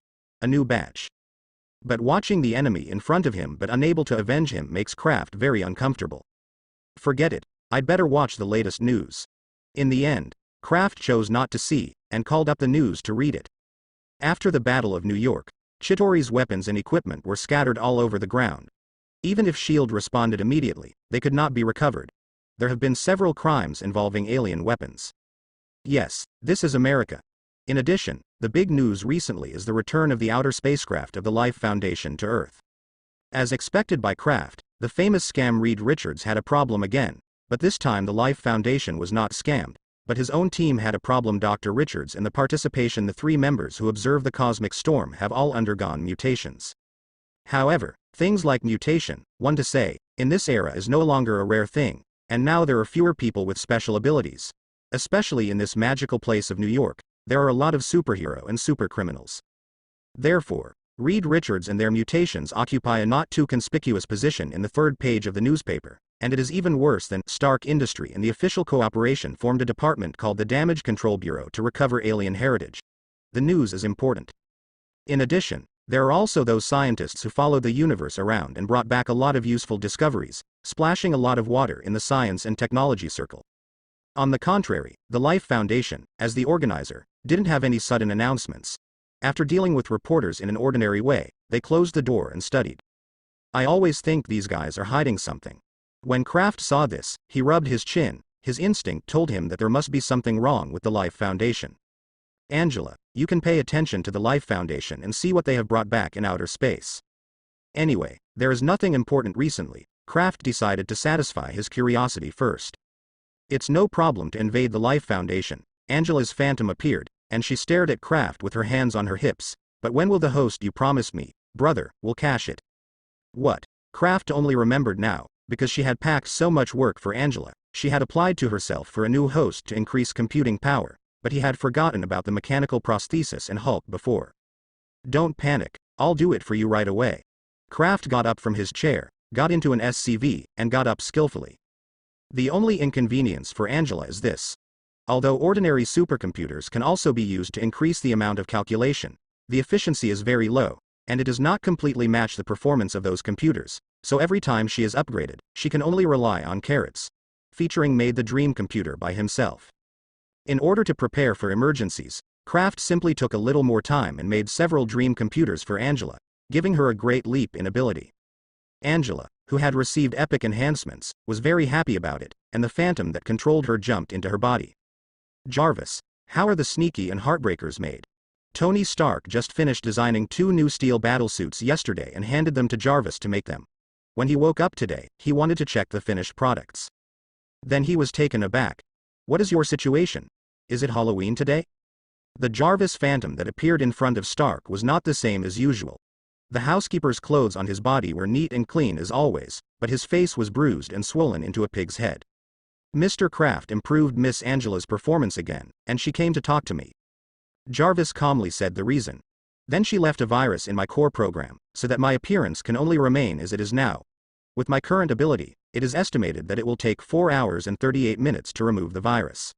A new batch. But watching the enemy in front of him but unable to avenge him makes Kraft very uncomfortable. Forget it, I'd better watch the latest news. In the end, Kraft chose not to see, and called up the news to read it. After the Battle of New York, Chitauri's weapons and equipment were scattered all over the ground. Even if S.H.I.E.L.D. responded immediately, they could not be recovered. There have been several crimes involving alien weapons. Yes, this is America. In addition, the big news recently is the return of the outer spacecraft of the Life Foundation to Earth. As expected by Kraft, the famous scam Reed Richards had a problem again, but this time the Life Foundation was not scammed, but his own team had a problem. Dr. Richards and the participation. The 3 members who observe the cosmic storm have all undergone mutations. However, things like mutation, one to say, in this era is no longer a rare thing, and now there are fewer people with special abilities. Especially in this magical place of New York, there are a lot of superhero and supercriminals. Therefore, Reed Richards and their mutations occupy a not too conspicuous position in the third page of the newspaper, and it is even worse than Stark Industry and the official cooperation formed a department called the Damage Control Bureau to recover alien heritage. The news is important. In addition, there are also those scientists who followed the universe around and brought back a lot of useful discoveries, splashing a lot of water in the science and technology circle. On the contrary, the Life Foundation, as the organizer, didn't have any sudden announcements. After dealing with reporters in an ordinary way, they closed the door and studied. I always think these guys are hiding something. When Kraft saw this, he rubbed his chin. His instinct told him that there must be something wrong with the Life Foundation. Angela, you can pay attention to the Life Foundation and see what they have brought back in outer space. Anyway, there is nothing important recently. Kraft decided to satisfy his curiosity first. It's no problem to invade the Life Foundation. Angela's phantom appeared, and she stared at Kraft with her hands on her hips. But when will the host you promised me, brother, will cash it? What? Kraft only remembered now, because she had packed so much work for Angela. She had applied to herself for a new host to increase computing power, but he had forgotten about the mechanical prosthesis and Hulk before. Don't panic, I'll do it for you right away. Kraft got up from his chair, got into an SCV, and got up skillfully. The only inconvenience for Angela is this. Although ordinary supercomputers can also be used to increase the amount of calculation, the efficiency is very low, and it does not completely match the performance of those computers, so every time she is upgraded, she can only rely on carrots. Featuring made the dream computer by himself. In order to prepare for emergencies, Kraft simply took a little more time and made several dream computers for Angela, giving her a great leap in ability. Angela, who had received epic enhancements, was very happy about it, and the phantom that controlled her jumped into her body. Jarvis, how are the sneaky and heartbreakers made? Tony Stark just finished designing 2 new steel battlesuits yesterday and handed them to Jarvis to make them. When he woke up today, he wanted to check the finished products. Then he was taken aback. What is your situation? Is it Halloween today? The Jarvis phantom that appeared in front of Stark was not the same as usual. The housekeeper's clothes on his body were neat and clean as always, but his face was bruised and swollen into a pig's head. Mr. Kraft improved Miss Angela's performance again, and she came to talk to me. Jarvis calmly said the reason. Then she left a virus in my core program, so that my appearance can only remain as it is now. With my current ability, it is estimated that it will take 4 hours and 38 minutes to remove the virus.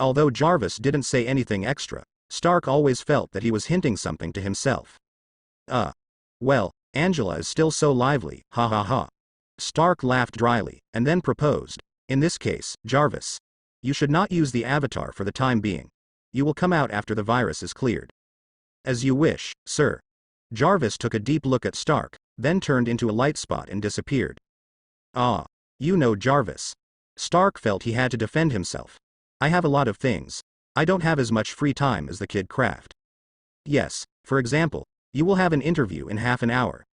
Although Jarvis didn't say anything extra, Stark always felt that he was hinting something to himself. Well, Angela is still so lively, ha ha ha. Stark laughed dryly, and then proposed. In this case, Jarvis, you should not use the avatar for the time being. You will come out after the virus is cleared. As you wish, sir. Jarvis took a deep look at Stark, then turned into a light spot and disappeared. Ah, you know Jarvis. Stark felt he had to defend himself. I have a lot of things. I don't have as much free time as the kid Kraft. Yes, for example, you will have an interview in half an hour.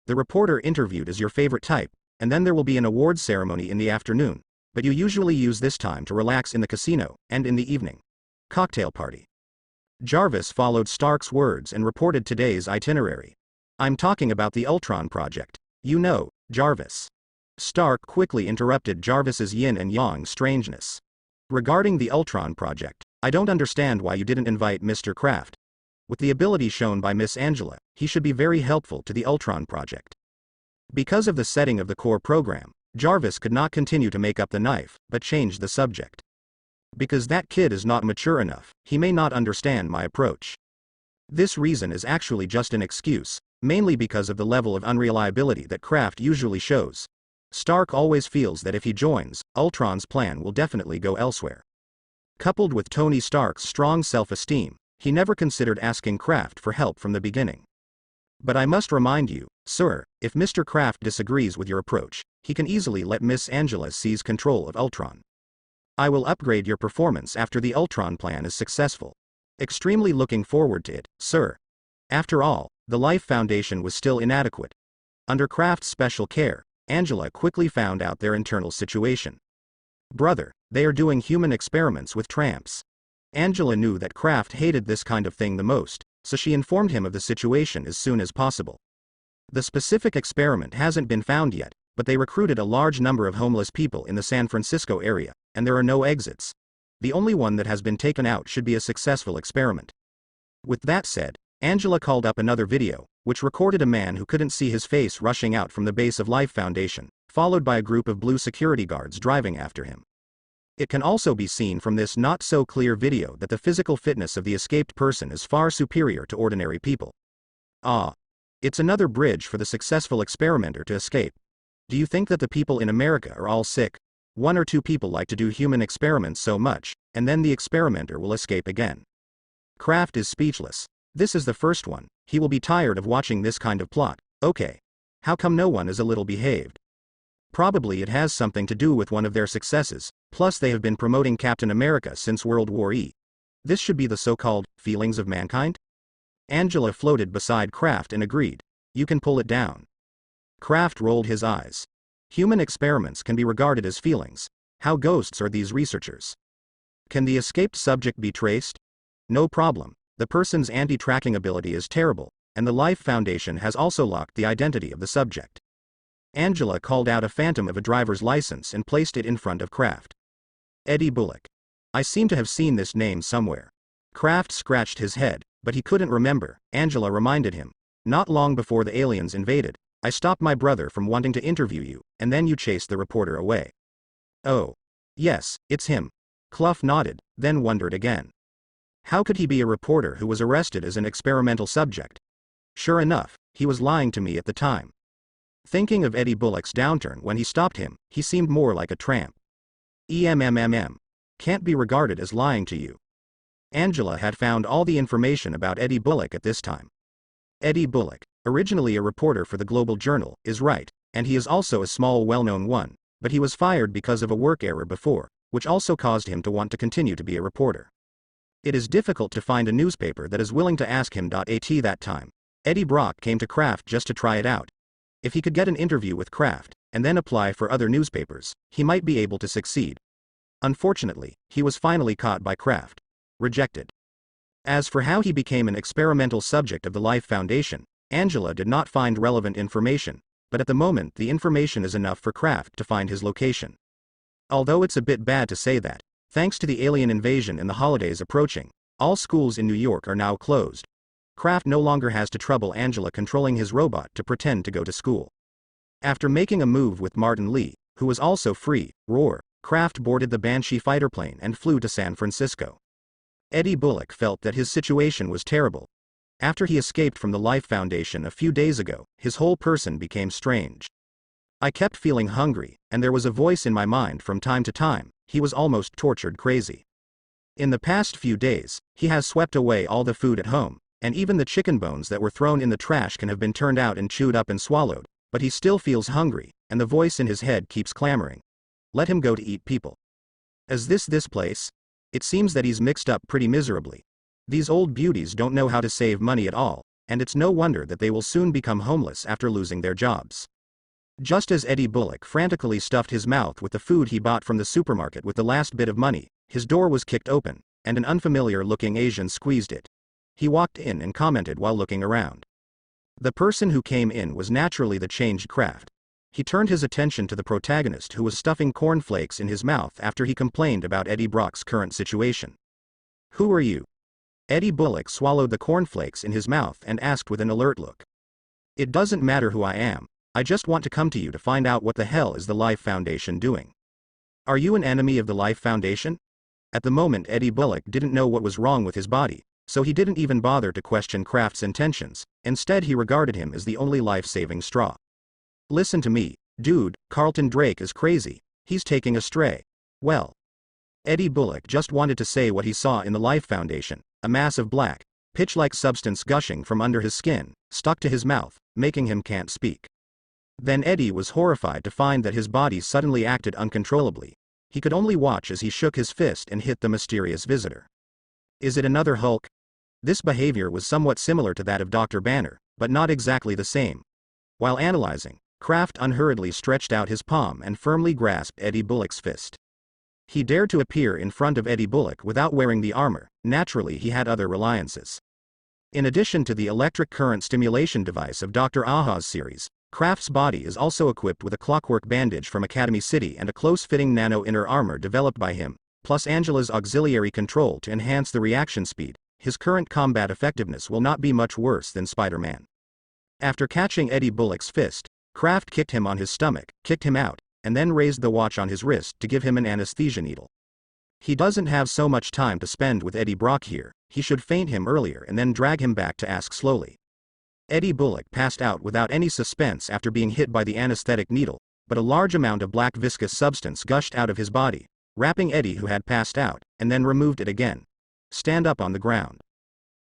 The reporter interviewed is your favorite type, and then there will be an awards ceremony in the afternoon, but you usually use this time to relax in the casino, and in the evening. Cocktail party. Jarvis followed Stark's words and reported today's itinerary. I'm talking about the Ultron project. You know, Jarvis. Stark quickly interrupted Jarvis's yin and yang strangeness. Regarding the Ultron project, I don't understand why you didn't invite Mr. Kraft. With the ability shown by Miss Angela, he should be very helpful to the Ultron project. Because of the setting of the core program, Jarvis could not continue to make up the knife, but changed the subject. Because that kid is not mature enough, he may not understand my approach. This reason is actually just an excuse, mainly because of the level of unreliability that Kraft usually shows. Stark always feels that if he joins, Ultron's plan will definitely go elsewhere. Coupled with Tony Stark's strong self-esteem, he never considered asking Kraft for help from the beginning. But I must remind you, sir, if Mr. Kraft disagrees with your approach, he can easily let Miss Angela seize control of Ultron. I will upgrade your performance after the Ultron plan is successful. Extremely looking forward to it, sir. After all, the Life Foundation was still inadequate. Under Kraft's special care, Angela quickly found out their internal situation. Brother, they are doing human experiments with tramps. Angela knew that Kraft hated this kind of thing the most, so she informed him of the situation as soon as possible. The specific experiment hasn't been found yet, but they recruited a large number of homeless people in the San Francisco area, and there are no exits. The only one that has been taken out should be a successful experiment. With that said, Angela called up another video, which recorded a man who couldn't see his face rushing out from the base of Life Foundation, followed by a group of blue security guards driving after him. It can also be seen from this not-so-clear video that the physical fitness of the escaped person is far superior to ordinary people. It's another bridge for the successful experimenter to escape. Do you think that the people in America are all sick? One or two people like to do human experiments so much, and then the experimenter will escape again. Kraft is speechless. This is the first one. He will be tired of watching this kind of plot. Okay. How come no one is a little behaved? Probably it has something to do with one of their successes, plus they have been promoting Captain America since World War E. This should be the so-called feelings of mankind? Angela floated beside Kraft and agreed. You can pull it down. Kraft rolled his eyes. Human experiments can be regarded as feelings. How ghosts are these researchers? Can the escaped subject be traced? No problem. The person's anti-tracking ability is terrible, and the Life Foundation has also locked the identity of the subject. Angela called out a phantom of a driver's license and placed it in front of Kraft. Eddie Bullock. I seem to have seen this name somewhere. Kraft scratched his head, but he couldn't remember. Angela reminded him. Not long before the aliens invaded, I stopped my brother from wanting to interview you, and then you chased the reporter away. Oh. Yes, it's him. Clough nodded, then wondered again. How could he be a reporter who was arrested as an experimental subject? Sure enough, he was lying to me at the time. Thinking of Eddie Bullock's downturn when he stopped him, he seemed more like a tramp. Can't be regarded as lying to you. Angela had found all the information about Eddie Bullock at this time. Eddie Bullock, originally a reporter for the Global Journal, is right, and he is also a small well-known one, but he was fired because of a work error before, which also caused him to want to continue to be a reporter. It is difficult to find a newspaper that is willing to ask him. At that time, Eddie Brock came to Kraft just to try it out. If he could get an interview with Kraft, and then apply for other newspapers, he might be able to succeed. Unfortunately, he was finally caught by Kraft. Rejected. As for how he became an experimental subject of the Life Foundation, Angela did not find relevant information, but at the moment the information is enough for Kraft to find his location. Although it's a bit bad to say that, thanks to the alien invasion and the holidays approaching, all schools in New York are now closed. Kraft no longer has to trouble Angela controlling his robot to pretend to go to school. After making a move with Martin Lee, who was also free, Kraft boarded the Banshee fighter plane and flew to San Francisco. Eddie Bullock felt that his situation was terrible. After he escaped from the Life Foundation a few days ago, his whole person became strange. I kept feeling hungry, and there was a voice in my mind from time to time. He was almost tortured crazy. In the past few days, he has swept away all the food at home, and even the chicken bones that were thrown in the trash can have been turned out and chewed up and swallowed, but he still feels hungry, and the voice in his head keeps clamoring. Let him go to eat people. Is this place? It seems that he's mixed up pretty miserably. These old beauties don't know how to save money at all, and it's no wonder that they will soon become homeless after losing their jobs. Just as Eddie Bullock frantically stuffed his mouth with the food he bought from the supermarket with the last bit of money, his door was kicked open, and an unfamiliar-looking Asian squeezed it. He walked in and commented while looking around. The person who came in was naturally the changed Kraft. He turned his attention to the protagonist who was stuffing cornflakes in his mouth after he complained about Eddie Brock's current situation. Who are you? Eddie Bullock swallowed the cornflakes in his mouth and asked with an alert look. It doesn't matter who I am. I just want to come to you to find out what the hell is the Life Foundation doing. Are you an enemy of the Life Foundation? At the moment Eddie Bullock didn't know what was wrong with his body, so he didn't even bother to question Kraft's intentions. Instead he regarded him as the only life-saving straw. Listen to me, dude, Carlton Drake is crazy. He's taking a stray. Well. Eddie Bullock just wanted to say what he saw in the Life Foundation, a mass of black, pitch-like substance gushing from under his skin, stuck to his mouth, making him can't speak. Then Eddie was horrified to find that his body suddenly acted uncontrollably. He could only watch as he shook his fist and hit the mysterious visitor. Is it another Hulk? This behavior was somewhat similar to that of Dr. Banner, but not exactly the same. While analyzing, Kraft unhurriedly stretched out his palm and firmly grasped Eddie Bullock's fist. He dared to appear in front of Eddie Bullock without wearing the armor. Naturally he had other reliances. In addition to the electric current stimulation device of Dr. Aha's series, Kraft's body is also equipped with a clockwork bandage from Academy City and a close-fitting nano inner armor developed by him. plus Angela's auxiliary control to enhance the reaction speed, his current combat effectiveness will not be much worse than Spider-Man. After catching Eddie Bullock's fist, Kraft kicked him on his stomach, kicked him out, and then raised the watch on his wrist to give him an anesthesia needle. He doesn't have so much time to spend with Eddie Brock here, he should feint him earlier and then drag him back to ask slowly. Eddie Bullock passed out without any suspense after being hit by the anesthetic needle, but a large amount of black viscous substance gushed out of his body, wrapping Eddie who had passed out, and then removed it again. Stand up on the ground.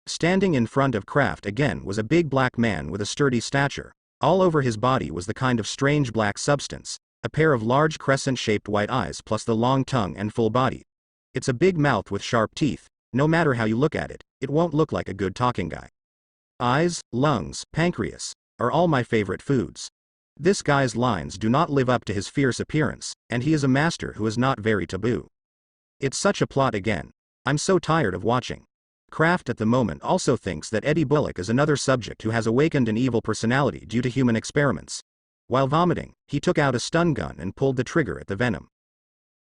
Standing in front of Kraft again was a big black man with a sturdy stature. All over his body was the kind of strange black substance, a pair of large crescent-shaped white eyes plus the long tongue and full body. It's a big mouth with sharp teeth. No matter how you look at it, it won't look like a good talking guy. Eyes, lungs, pancreas, are all my favorite foods. This guy's lines do not live up to his fierce appearance, and he is a master who is not very taboo. It's such a plot again. I'm so tired of watching. Kraft at the moment also thinks that Eddie Bullock is another subject who has awakened an evil personality due to human experiments. While vomiting, he took out a stun gun and pulled the trigger at the venom.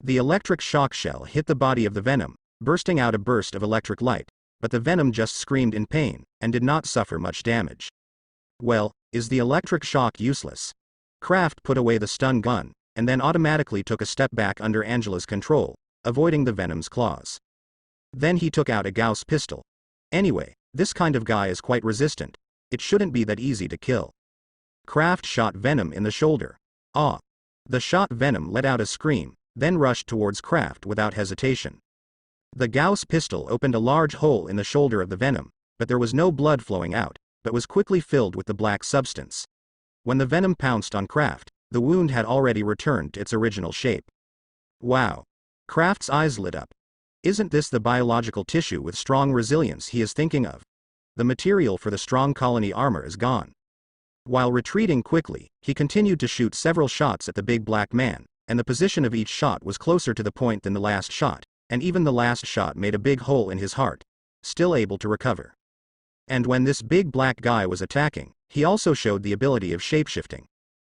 The electric shock shell hit the body of the venom, bursting out a burst of electric light, but the venom just screamed in pain, and did not suffer much damage. Well, is the electric shock useless? Kraft put away the stun gun, and then automatically took a step back under Angela's control, avoiding the venom's claws. Then he took out a Gauss pistol. Anyway, this kind of guy is quite resistant. It shouldn't be that easy to kill. Kraft shot Venom in the shoulder. Ah! The shot Venom let out a scream, then rushed towards Kraft without hesitation. The Gauss pistol opened a large hole in the shoulder of the Venom, but there was no blood flowing out, but was quickly filled with the black substance. When the Venom pounced on Kraft, the wound had already returned to its original shape. Wow! Kraft's eyes lit up. Isn't this the biological tissue with strong resilience he is thinking of? The material for the strong colony armor is gone. While retreating quickly, he continued to shoot several shots at the big black man, and the position of each shot was closer to the point than the last shot, and even the last shot made a big hole in his heart, still able to recover. And when this big black guy was attacking, he also showed the ability of shapeshifting.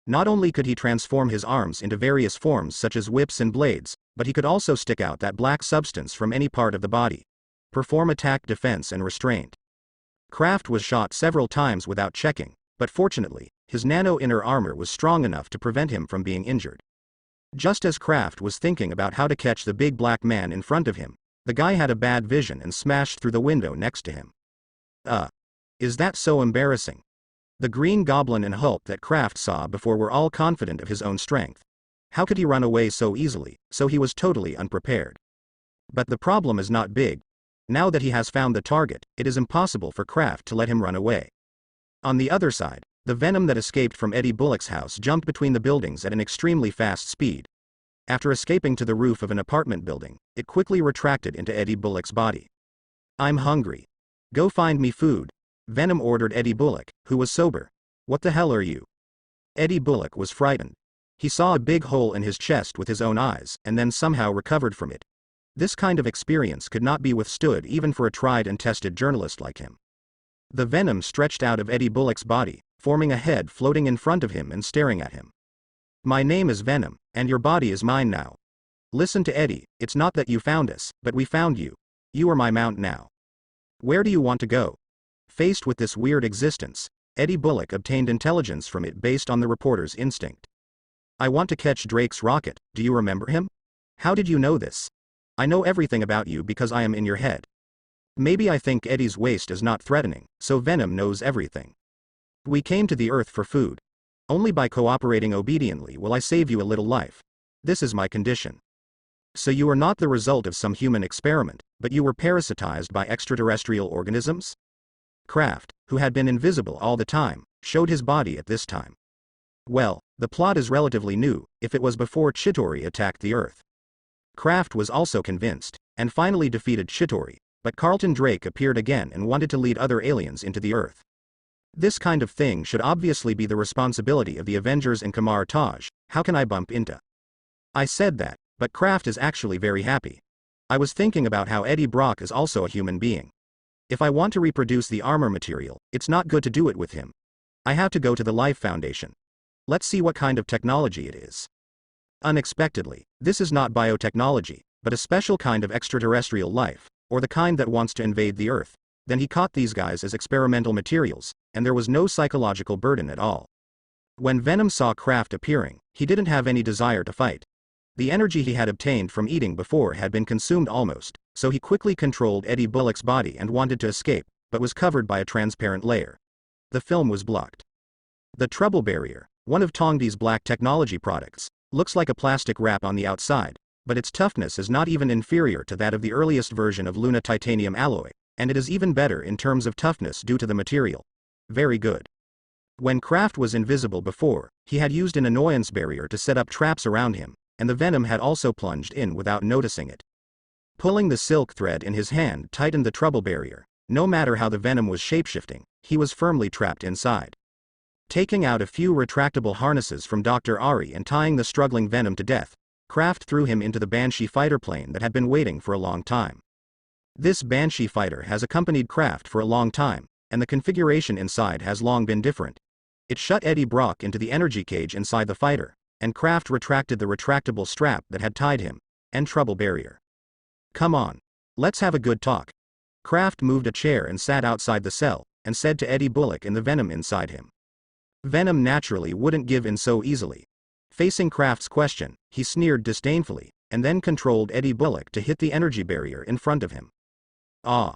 Not only could he transform his arms into various forms such as whips and blades, but he could also stick out that black substance from any part of the body. Perform attack, defense and restraint. Kraft was shot several times without checking, but fortunately, his nano inner armor was strong enough to prevent him from being injured. Just as Kraft was thinking about how to catch the big black man in front of him, the guy had a bad vision and smashed through the window next to him. Is that so embarrassing? The Green Goblin and Hulk that Kraft saw before were all confident of his own strength. How could he run away so easily? So he was totally unprepared. But the problem is not big. Now that he has found the target, it is impossible for Kraft to let him run away. On the other side, the Venom that escaped from Eddie Bullock's house jumped between the buildings at an extremely fast speed. After escaping to the roof of an apartment building, it quickly retracted into Eddie Bullock's body. I'm hungry. Go find me food. Venom ordered Eddie Bullock, who was sober. What the hell are you? Eddie Bullock was frightened. He saw a big hole in his chest with his own eyes, and then somehow recovered from it. This kind of experience could not be withstood even for a tried and tested journalist like him. The Venom stretched out of Eddie Bullock's body, forming a head floating in front of him and staring at him. My name is Venom, and your body is mine now. Listen to Eddie, it's not that you found us, but we found you. You are my mount now. Where do you want to go? Faced with this weird existence, Eddie Bullock obtained intelligence from it based on the reporter's instinct. I want to catch Drake's rocket, do you remember him? How did you know this? I know everything about you because I am in your head. Maybe I think Eddie's waste is not threatening, so Venom knows everything. We came to the Earth for food. Only by cooperating obediently will I save you a little life. This is my condition. So you are not the result of some human experiment, but you were parasitized by extraterrestrial organisms? Kraft, who had been invisible all the time, showed his body at this time. Well, the plot is relatively new, if it was before Chitauri attacked the Earth. Kraft was also convinced, and finally defeated Chitauri, but Carlton Drake appeared again and wanted to lead other aliens into the Earth. This kind of thing should obviously be the responsibility of the Avengers and Kamar Taj. How can I bump into? I said that, but Kraft is actually very happy. I was thinking about how Eddie Brock is also a human being. If I want to reproduce the armor material, it's not good to do it with him. I have to go to the Life Foundation. Let's see what kind of technology it is. Unexpectedly, this is not biotechnology, but a special kind of extraterrestrial life, or the kind that wants to invade the Earth. Then he caught these guys as experimental materials, and there was no psychological burden at all. When Venom saw Kraft appearing, he didn't have any desire to fight. The energy he had obtained from eating before had been consumed almost, so he quickly controlled Eddie Bullock's body and wanted to escape, but was covered by a transparent layer. The film was blocked. The trouble barrier, one of Tongdi's black technology products, looks like a plastic wrap on the outside, but its toughness is not even inferior to that of the earliest version of Luna titanium alloy, and it is even better in terms of toughness due to the material. Very good. When Kraft was invisible before, he had used an annoyance barrier to set up traps around him, and the venom had also plunged in without noticing it. Pulling the silk thread in his hand tightened the trouble barrier. No matter how the venom was shapeshifting, he was firmly trapped inside. Taking out a few retractable harnesses from Dr. Ari and tying the struggling venom to death, Kraft threw him into the Banshee fighter plane that had been waiting for a long time. This Banshee fighter has accompanied Kraft for a long time, and the configuration inside has long been different. It shut Eddie Brock into the energy cage inside the fighter, and Kraft retracted the retractable strap that had tied him, and trouble barrier. Come on. Let's have a good talk. Kraft moved a chair and sat outside the cell, and said to Eddie Bullock and the venom inside him. Venom naturally wouldn't give in so easily. Facing Kraft's question, he sneered disdainfully, and then controlled Eddie Bullock to hit the energy barrier in front of him. Ah!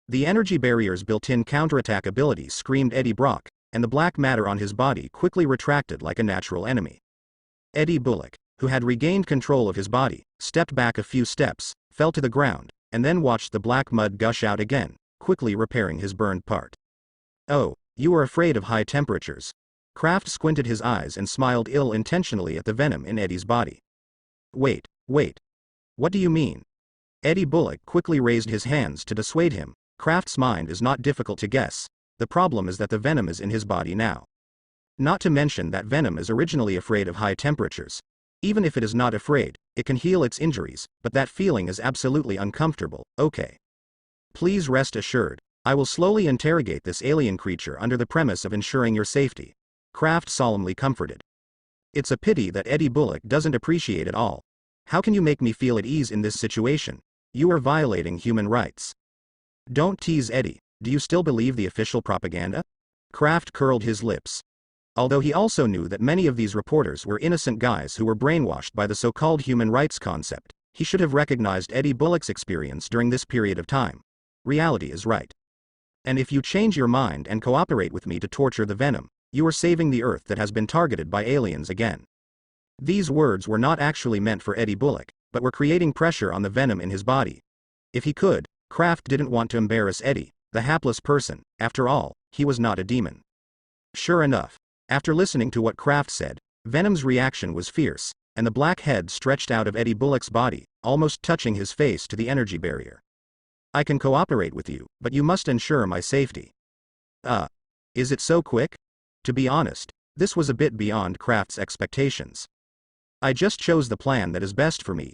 The energy barrier's built-in counterattack ability screamed Eddie Brock, and the black matter on his body quickly retracted like a natural enemy. Eddie Bullock, who had regained control of his body, stepped back a few steps, fell to the ground, and then watched the black mud gush out again, quickly repairing his burned part. Oh, you are afraid of high temperatures. Kraft squinted his eyes and smiled ill-intentionally at the venom in Eddie's body. Wait. What do you mean? Eddie Bullock quickly raised his hands to dissuade him. Kraft's mind is not difficult to guess. The problem is that the venom is in his body now. Not to mention that venom is originally afraid of high temperatures. Even if it is not afraid, it can heal its injuries, but that feeling is absolutely uncomfortable. Okay. Please rest assured, I will slowly interrogate this alien creature under the premise of ensuring your safety. Kraft solemnly comforted. It's a pity that Eddie Bullock doesn't appreciate it all. How can you make me feel at ease in this situation? You are violating human rights. Don't tease Eddie. Do you still believe the official propaganda? Kraft curled his lips. Although he also knew that many of these reporters were innocent guys who were brainwashed by the so-called human rights concept, he should have recognized Eddie Bullock's experience during this period of time. Reality is right. And if you change your mind and cooperate with me to torture the venom, you are saving the Earth that has been targeted by aliens again. These words were not actually meant for Eddie Bullock, but were creating pressure on the venom in his body. If he could, Kraft didn't want to embarrass Eddie, the hapless person. After all, he was not a demon. Sure enough, after listening to what Kraft said, Venom's reaction was fierce, and the black head stretched out of Eddie Bullock's body, almost touching his face to the energy barrier. I can cooperate with you, but you must ensure my safety. Is it so quick? To be honest, this was a bit beyond Kraft's expectations. I just chose the plan that is best for me.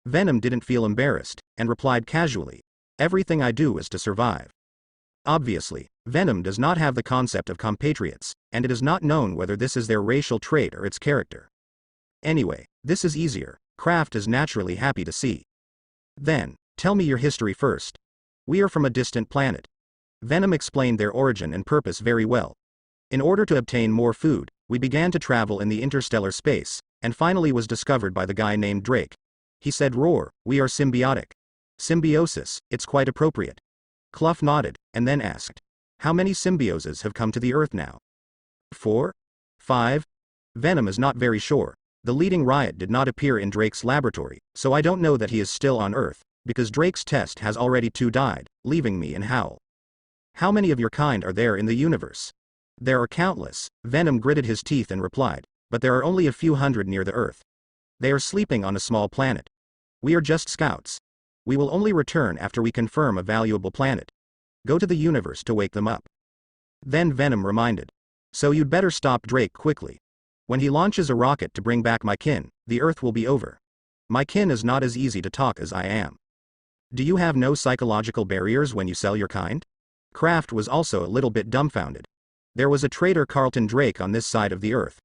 Venom didn't feel embarrassed, and replied casually, everything I do is to survive. Obviously, Venom does not have the concept of compatriots, and it is not known whether this is their racial trait or its character. Anyway, this is easier. Kraft is naturally happy to see. Then, tell me your history first. We are from a distant planet. Venom explained their origin and purpose very well. In order to obtain more food, we began to travel in the interstellar space, and finally was discovered by the guy named Drake. He said, "Roar, we are symbiotic. Symbiosis, it's quite appropriate." Clough nodded, and then asked, how many symbioses have come to the Earth now? 4? 5? Venom is not very sure. The leading riot did not appear in Drake's laboratory, so I don't know that he is still on Earth, because Drake's test has already 2 died, leaving me and Howl. How many of your kind are there in the universe? There are countless. Venom gritted his teeth and replied, but there are only a few hundred near the Earth. They are sleeping on a small planet. We are just scouts. We will only return after we confirm a valuable planet. Go to the universe to wake them up. Then Venom reminded. So you'd better stop Drake quickly. When he launches a rocket to bring back my kin, the Earth will be over. My kin is not as easy to talk as I am. Do you have no psychological barriers when you sell your kind? Kraft was also a little bit dumbfounded. There was a traitor Carlton Drake on this side of the Earth.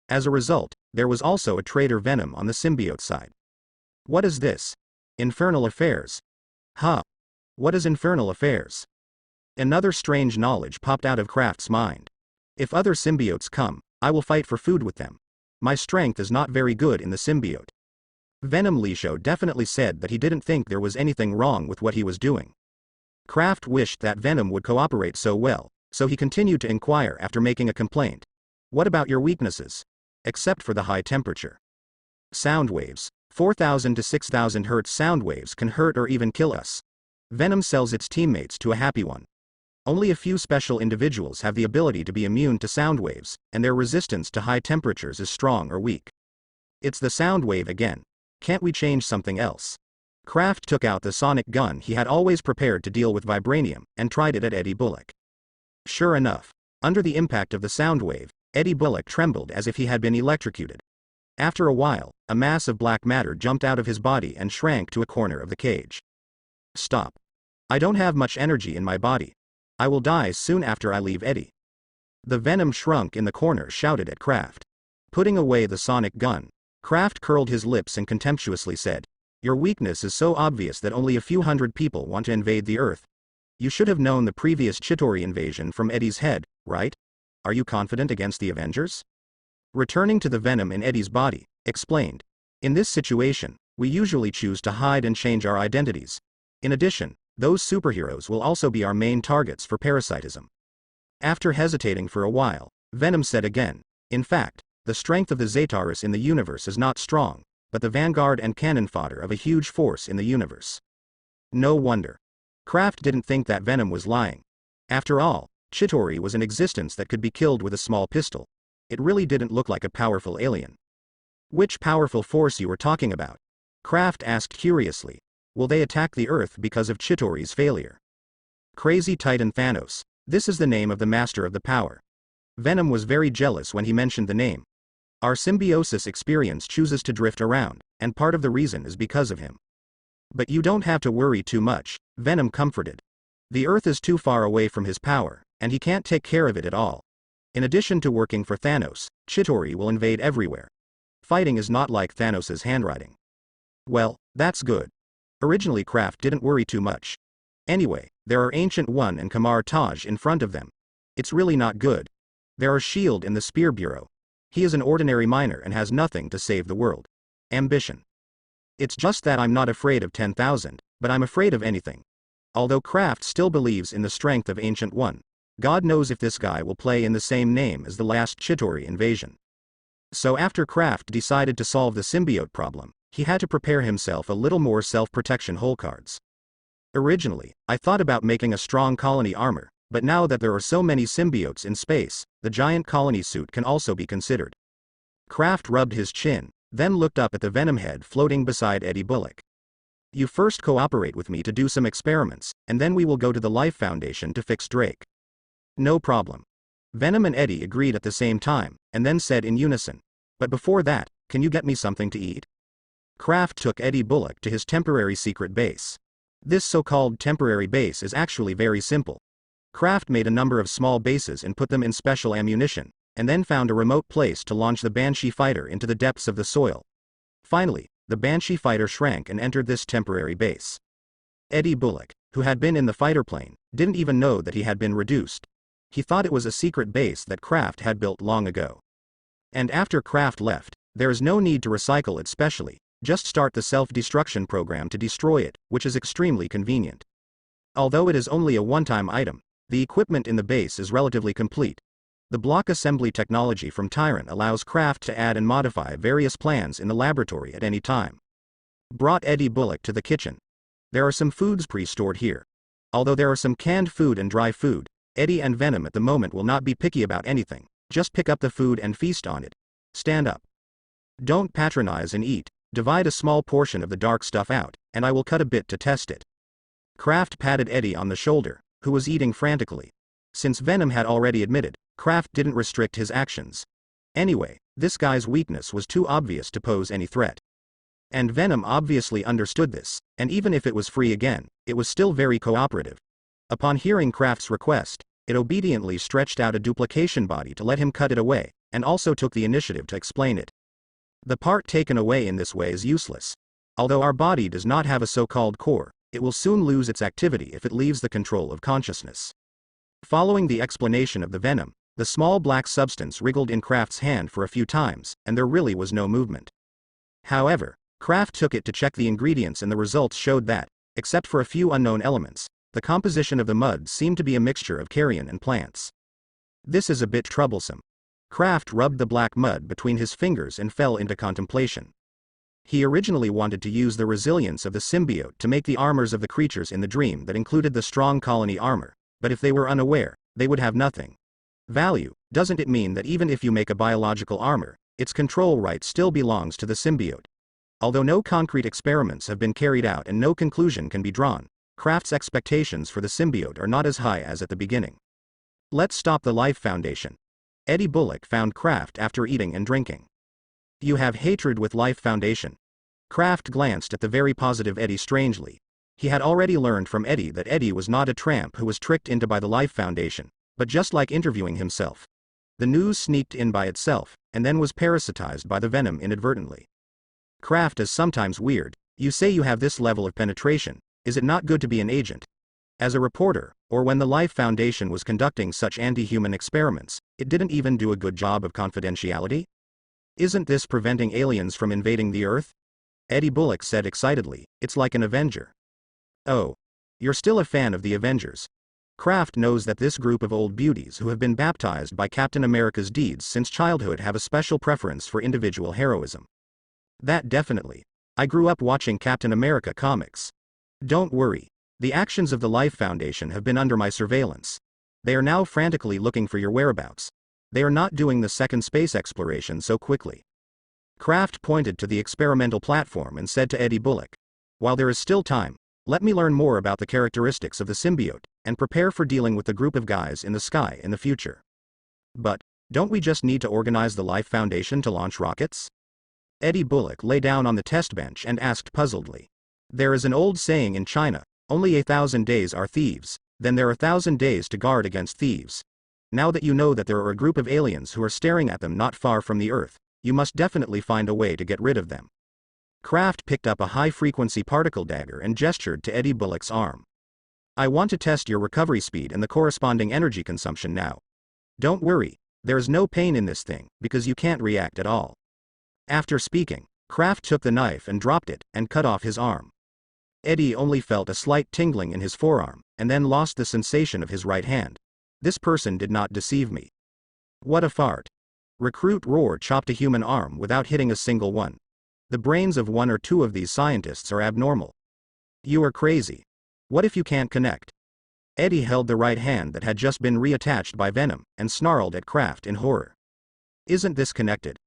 As a result, there was also a traitor Venom on the symbiote side. What is this? Infernal affairs. Huh. What is infernal affairs? Another strange knowledge popped out of Kraft's mind. If other symbiotes come, I will fight for food with them. My strength is not very good in the symbiote. Venom Lisho definitely said that he didn't think there was anything wrong with what he was doing. Kraft wished that Venom would cooperate so well, so he continued to inquire after making a complaint. What about your weaknesses? Except for the high temperature. Sound waves. 4,000 to 6,000 Hz sound waves can hurt or even kill us. Venom sells its teammates to a happy one. Only a few special individuals have the ability to be immune to sound waves, and their resistance to high temperatures is strong or weak. It's the sound wave again. Can't we change something else? Kraft took out the sonic gun he had always prepared to deal with vibranium, and tried it at Eddie Bullock. Sure enough, under the impact of the sound wave, Eddie Bullock trembled as if he had been electrocuted. After a while, a mass of black matter jumped out of his body and shrank to a corner of the cage. Stop. I don't have much energy in my body. I will die soon after I leave Eddie. The Venom shrunk in the corner shouted at Kraft. Putting away the sonic gun, Kraft curled his lips and contemptuously said, "Your weakness is so obvious that only a few hundred people want to invade the Earth. You should have known the previous Chitauri invasion from Eddie's head, right? Are you confident against the Avengers?" Returning to the Venom in Eddie's body, explained, "In this situation, we usually choose to hide and change our identities. In addition, those superheroes will also be our main targets for parasitism." After hesitating for a while, Venom said again, "In fact, the strength of the Zetaris in the universe is not strong, but the vanguard and cannon fodder of a huge force in the universe." No wonder. Kraft didn't think that Venom was lying. After all, Chitauri was an existence that could be killed with a small pistol. It really didn't look like a powerful alien. "Which powerful force you were talking about?" Kraft asked curiously. "Will they attack the Earth because of Chitauri's failure?" "Crazy Titan Thanos. This is the name of the master of the power." Venom was very jealous when he mentioned the name. "Our symbiosis experience chooses to drift around, and part of the reason is because of him." "But you don't have to worry too much," Venom comforted. "The Earth is too far away from his power, and he can't take care of it at all. In addition to working for Thanos, Chitauri will invade everywhere. Fighting is not like Thanos' handwriting." "Well, that's good." Originally Kraft didn't worry too much. Anyway, there are Ancient One and Kamar Taj in front of them. It's really not good. There are S.H.I.E.L.D. in the Spear Bureau. He is an ordinary miner and has nothing to save the world. Ambition. It's just that I'm not afraid of 10,000, but I'm afraid of anything. Although Kraft still believes in the strength of Ancient One, God knows if this guy will play in the same name as the last Chitauri invasion. So after Kraft decided to solve the symbiote problem, he had to prepare himself a little more self-protection hole cards. "Originally, I thought about making a strong colony armor, but now that there are so many symbiotes in space, the giant colony suit can also be considered." Kraft rubbed his chin, then looked up at the Venom head floating beside Eddie Bullock. "You first cooperate with me to do some experiments, and then we will go to the Life Foundation to fix Drake." "No problem." Venom and Eddie agreed at the same time, and then said in unison, "But before that, can you get me something to eat?" Kraft took Eddie Bullock to his temporary secret base. This so-called temporary base is actually very simple. Kraft made a number of small bases and put them in special ammunition, and then found a remote place to launch the Banshee fighter into the depths of the soil. Finally, the Banshee fighter shrank and entered this temporary base. Eddie Bullock, who had been in the fighter plane, didn't even know that he had been reduced. He thought it was a secret base that Kraft had built long ago. And after Kraft left, there is no need to recycle it specially, just start the self-destruction program to destroy it, which is extremely convenient. Although it is only a one-time item, the equipment in the base is relatively complete. The block assembly technology from Tyrant allows Kraft to add and modify various plans in the laboratory at any time. Brought Eddie Bullock to the kitchen. There are some foods pre-stored here. Although there are some canned food and dry food, Eddie and Venom at the moment will not be picky about anything. Just pick up the food and feast on it. Stand up. Don't patronize and eat. Divide a small portion of the dark stuff out, and I will cut a bit to test it. Kraft patted Eddie on the shoulder, who was eating frantically. Since Venom had already admitted, Kraft didn't restrict his actions. Anyway, this guy's weakness was too obvious to pose any threat. And Venom obviously understood this, and even if it was free again, it was still very cooperative. Upon hearing Kraft's request, it obediently stretched out a duplication body to let him cut it away, and also took the initiative to explain it. The part taken away in this way is useless. Although our body does not have a so-called core, it will soon lose its activity if it leaves the control of consciousness. Following the explanation of the venom, the small black substance wriggled in Kraft's hand for a few times, and there really was no movement. However, Kraft took it to check the ingredients and the results showed that, except for a few unknown elements, the composition of the mud seemed to be a mixture of carrion and plants. This is a bit troublesome. Kraft rubbed the black mud between his fingers and fell into contemplation. He originally wanted to use the resilience of the symbiote to make the armors of the creatures in the dream that included the strong colony armor, but if they were unaware, they would have nothing. Value. Doesn't it mean that even if you make a biological armor, its control right still belongs to the symbiote? Although no concrete experiments have been carried out and no conclusion can be drawn, Kraft's expectations for the symbiote are not as high as at the beginning. Let's stop the Life Foundation. Eddie Bullock found Kraft after eating and drinking. You have hatred with Life Foundation. Kraft glanced at the very positive Eddie strangely. He had already learned from Eddie that Eddie was not a tramp who was tricked into by the Life Foundation, but just like interviewing himself. The news sneaked in by itself, and then was parasitized by the venom inadvertently. Kraft is sometimes weird. You say you have this level of penetration, is it not good to be an agent? As a reporter, or when the Life Foundation was conducting such anti-human experiments, it didn't even do a good job of confidentiality? Isn't this preventing aliens from invading the Earth? Eddie Bullock said excitedly, it's like an Avenger. Oh. You're still a fan of the Avengers. Kraft knows that this group of old beauties who have been baptized by Captain America's deeds since childhood have a special preference for individual heroism. That definitely. I grew up watching Captain America comics. Don't worry. The actions of the Life Foundation have been under my surveillance. They are now frantically looking for your whereabouts. They are not doing the second space exploration so quickly. Kraft pointed to the experimental platform and said to Eddie Bullock, while there is still time, let me learn more about the characteristics of the symbiote, and prepare for dealing with the group of guys in the sky in the future. But, don't we just need to organize the Life Foundation to launch rockets? Eddie Bullock lay down on the test bench and asked puzzledly. There is an old saying in China, only 1,000 days are thieves, then there are 1,000 days to guard against thieves. Now that you know that there are a group of aliens who are staring at them not far from the Earth, you must definitely find a way to get rid of them. Kraft picked up a high-frequency particle dagger and gestured to Eddie Bullock's arm. I want to test your recovery speed and the corresponding energy consumption now. Don't worry, there is no pain in this thing, because you can't react at all. After speaking, Kraft took the knife and dropped it, and cut off his arm. Eddie only felt a slight tingling in his forearm, and then lost the sensation of his right hand. This person did not deceive me. What a fart. Recruit Roar chopped a human arm without hitting a single one. The brains of one or two of these scientists are abnormal. You are crazy. What if you can't connect? Eddie held the right hand that had just been reattached by venom, and snarled at Kraft in horror. Isn't this connected?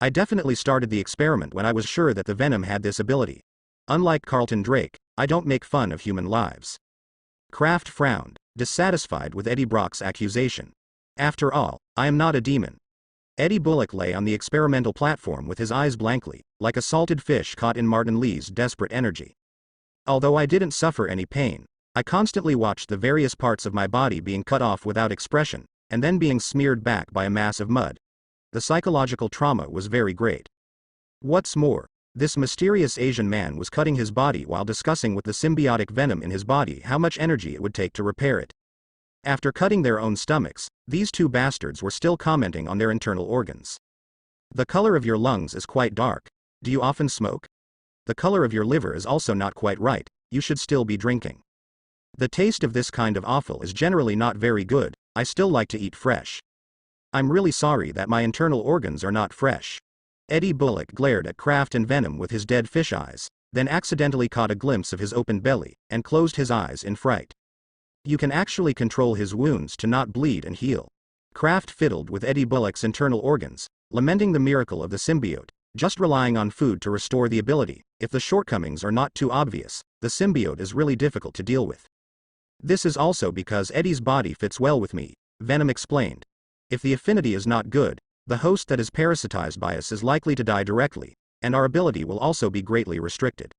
I definitely started the experiment when I was sure that the venom had this ability. Unlike Carlton Drake, I don't make fun of human lives. Kraft frowned, dissatisfied with Eddie Brock's accusation. After all, I am not a demon. Eddie Bullock lay on the experimental platform with his eyes blankly, like a salted fish caught in Martin Lee's desperate energy. Although I didn't suffer any pain, I constantly watched the various parts of my body being cut off without expression, and then being smeared back by a mass of mud. The psychological trauma was very great. What's more, this mysterious Asian man was cutting his body while discussing with the symbiotic venom in his body how much energy it would take to repair it. After cutting their own stomachs, these two bastards were still commenting on their internal organs. The color of your lungs is quite dark. Do you often smoke? The color of your liver is also not quite right, you should still be drinking. The taste of this kind of offal is generally not very good, I still like to eat fresh. I'm really sorry that my internal organs are not fresh. Eddie Bullock glared at Kraft and Venom with his dead fish eyes, then accidentally caught a glimpse of his open belly, and closed his eyes in fright. You can actually control his wounds to not bleed and heal. Kraft fiddled with Eddie Bullock's internal organs, lamenting the miracle of the symbiote, just relying on food to restore the ability. If the shortcomings are not too obvious, the symbiote is really difficult to deal with. This is also because Eddie's body fits well with me, Venom explained. If the affinity is not good, the host that is parasitized by us is likely to die directly, and our ability will also be greatly restricted.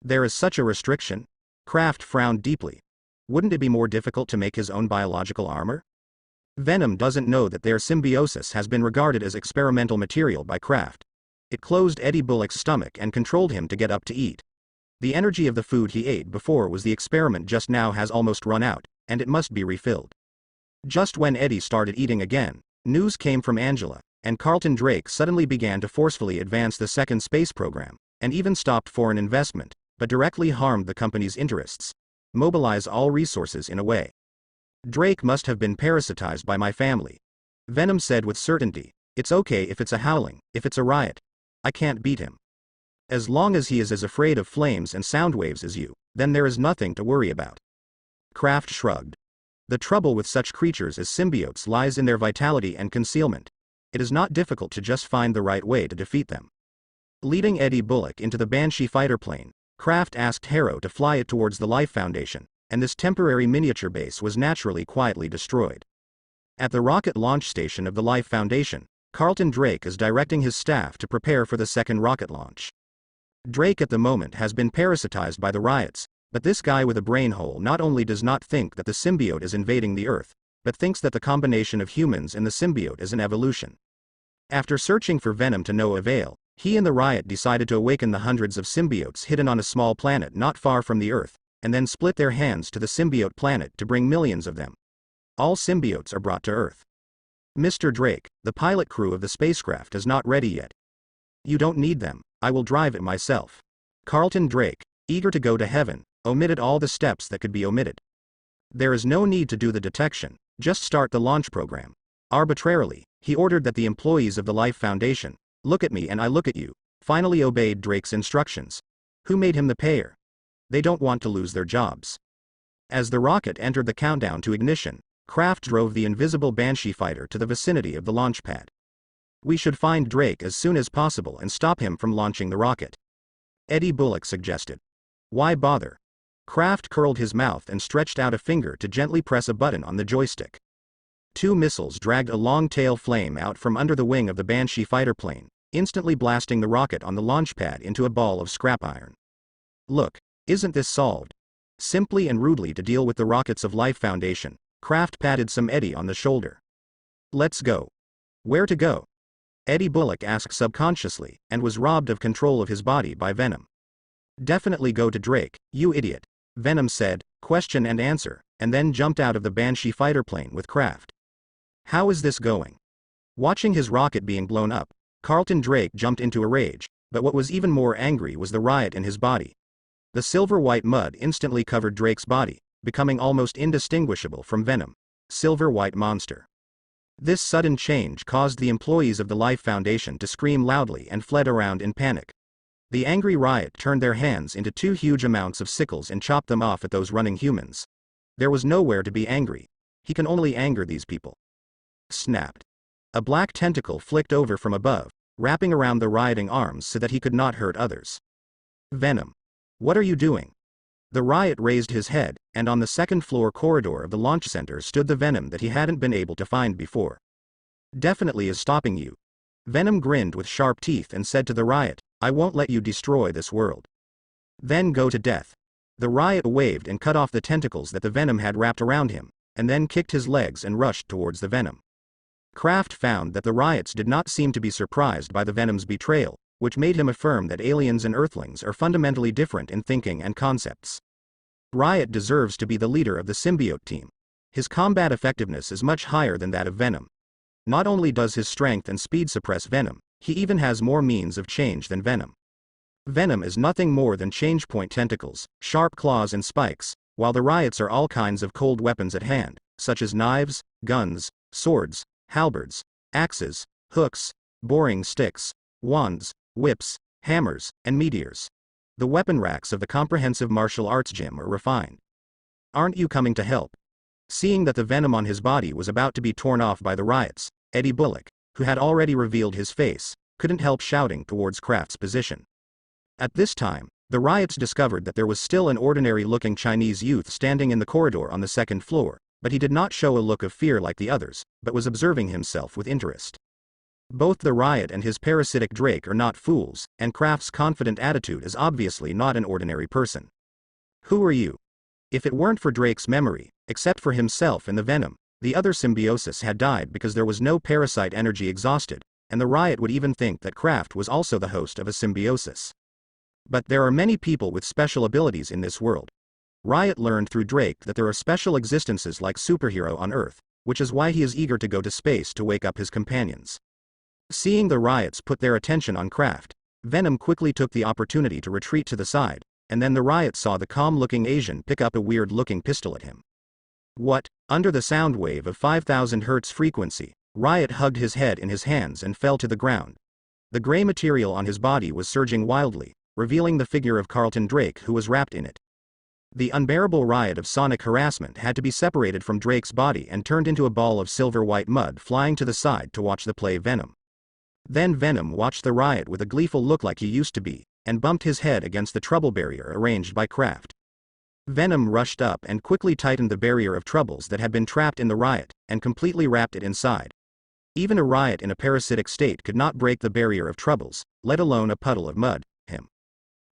There is such a restriction? Kraft frowned deeply. Wouldn't it be more difficult to make his own biological armor? Venom doesn't know that their symbiosis has been regarded as experimental material by Kraft. It closed Eddie Bullock's stomach and controlled him to get up to eat. The energy of the food he ate before was the experiment just now has almost run out, and it must be refilled. Just when Eddie started eating again, news came from Angela, and Carlton Drake suddenly began to forcefully advance the second space program, and even stopped foreign investment, but directly harmed the company's interests. Mobilize all resources in a way. Drake must have been parasitized by my family. Venom said with certainty. It's okay if it's a howling, if it's a riot. I can't beat him. As long as he is as afraid of flames and sound waves as you, then there is nothing to worry about. Kraft shrugged. The trouble with such creatures as symbiotes lies in their vitality and concealment. It is not difficult to just find the right way to defeat them. Leading Eddie Bullock into the Banshee fighter plane, Kraft asked Harrow to fly it towards the Life Foundation, and this temporary miniature base was naturally quietly destroyed. At the rocket launch station of the Life Foundation, Carlton Drake is directing his staff to prepare for the second rocket launch. Drake at the moment has been parasitized by the riots, but this guy with a brain hole not only does not think that the symbiote is invading the Earth, but thinks that the combination of humans and the symbiote is an evolution. After searching for Venom to no avail, he and the riot decided to awaken the hundreds of symbiotes hidden on a small planet not far from the Earth, and then split their hands to the symbiote planet to bring millions of them. All symbiotes are brought to Earth. Mr. Drake, the pilot crew of the spacecraft is not ready yet. You don't need them, I will drive it myself. Carlton Drake, eager to go to heaven, omitted all the steps that could be omitted. There is no need to do the detection, just start the launch program. Arbitrarily, he ordered that the employees of the Life Foundation, look at me and I look at you, finally obeyed Drake's instructions. Who made him the payer? They don't want to lose their jobs. As the rocket entered the countdown to ignition, Kraft drove the invisible Banshee fighter to the vicinity of the launch pad. We should find Drake as soon as possible and stop him from launching the rocket. Eddie Bullock suggested. Why bother? Kraft curled his mouth and stretched out a finger to gently press a button on the joystick. Two missiles dragged a long tail flame out from under the wing of the Banshee fighter plane, instantly blasting the rocket on the launch pad into a ball of scrap iron. Look, isn't this solved? Simply and rudely to deal with the rockets of Life Foundation, Kraft patted some Eddie on the shoulder. Let's go. Where to go? Eddie Bullock asked subconsciously, and was robbed of control of his body by Venom. Definitely go to Drake, you idiot, Venom said, question and answer, and then jumped out of the Banshee fighter plane with Kraft. How is this going? Watching his rocket being blown up, Carlton Drake jumped into a rage, but what was even more angry was the riot in his body. The silver-white mud instantly covered Drake's body, becoming almost indistinguishable from Venom. Silver-white monster. This sudden change caused the employees of the Life Foundation to scream loudly and fled around in panic. The angry riot turned their hands into two huge amounts of sickles and chopped them off at those running humans. There was nowhere to be angry. He can only anger these people. Snapped. A black tentacle flicked over from above, wrapping around the rioting arms so that he could not hurt others. Venom. What are you doing? The riot raised his head, and on the second-floor corridor of the launch center stood the Venom that he hadn't been able to find before. Definitely is stopping you. Venom grinned with sharp teeth and said to the riot, I won't let you destroy this world. Then go to death. The riot waved and cut off the tentacles that the Venom had wrapped around him, and then kicked his legs and rushed towards the Venom. Kraft found that the riots did not seem to be surprised by the Venom's betrayal, which made him affirm that aliens and Earthlings are fundamentally different in thinking and concepts. Riot deserves to be the leader of the symbiote team. His combat effectiveness is much higher than that of Venom. Not only does his strength and speed suppress Venom, he even has more means of change than Venom. Venom is nothing more than change-point tentacles, sharp claws and spikes, while the riots are all kinds of cold weapons at hand, such as knives, guns, swords, halberds, axes, hooks, boring sticks, wands, whips, hammers, and meteors. The weapon racks of the comprehensive martial arts gym are refined. Aren't you coming to help? Seeing that the Venom on his body was about to be torn off by the riots, Eddie Bullock, who had already revealed his face, couldn't help shouting towards Kraft's position. At this time, the riots discovered that there was still an ordinary-looking Chinese youth standing in the corridor on the second floor, but he did not show a look of fear like the others, but was observing himself with interest. Both the riot and his parasitic Drake are not fools, and Kraft's confident attitude is obviously not an ordinary person. Who are you? If it weren't for Drake's memory, except for himself and the Venom, the other symbiosis had died because there was no parasite energy exhausted, and the Riot would even think that Kraft was also the host of a symbiosis. But there are many people with special abilities in this world. Riot learned through Drake that there are special existences like superhero on Earth, which is why he is eager to go to space to wake up his companions. Seeing the Riots put their attention on Kraft, Venom quickly took the opportunity to retreat to the side, and then the Riot saw the calm-looking Asian pick up a weird-looking pistol at him. What? Under the sound wave of 5,000 Hz frequency, Riot hugged his head in his hands and fell to the ground. The gray material on his body was surging wildly, revealing the figure of Carlton Drake who was wrapped in it. The unbearable riot of sonic harassment had to be separated from Drake's body and turned into a ball of silver-white mud flying to the side to watch the play Venom. Then Venom watched the riot with a gleeful look like he used to be, and bumped his head against the trouble barrier arranged by Kraft. Venom rushed up and quickly tightened the barrier of troubles that had been trapped in the riot, and completely wrapped it inside. Even a riot in a parasitic state could not break the barrier of troubles, let alone a puddle of mud.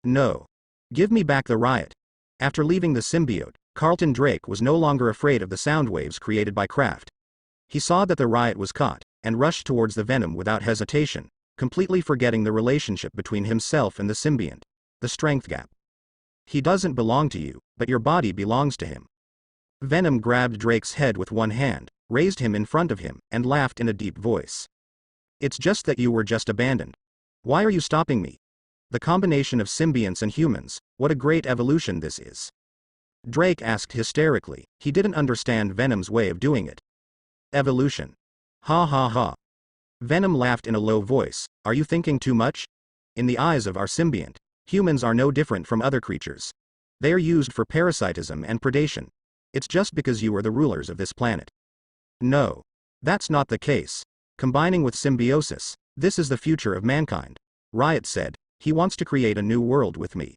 No. Give me back the riot. After leaving the symbiote, Carlton Drake was no longer afraid of the sound waves created by Kraft. He saw that the riot was caught, and rushed towards the Venom without hesitation, completely forgetting the relationship between himself and the symbiont, the strength gap. He doesn't belong to you, but your body belongs to him. Venom grabbed Drake's head with one hand, raised him in front of him, and laughed in a deep voice. It's just that you were just abandoned. Why are you stopping me? The combination of symbionts and humans, what a great evolution this is. Drake asked hysterically. He didn't understand Venom's way of doing it. Evolution. Ha ha ha. Venom laughed in a low voice. Are you thinking too much? In the eyes of our symbiont, humans are no different from other creatures. They are used for parasitism and predation. It's just because you are the rulers of this planet. No. That's not the case. Combining with symbiosis, this is the future of mankind. Riot said. He wants to create a new world with me.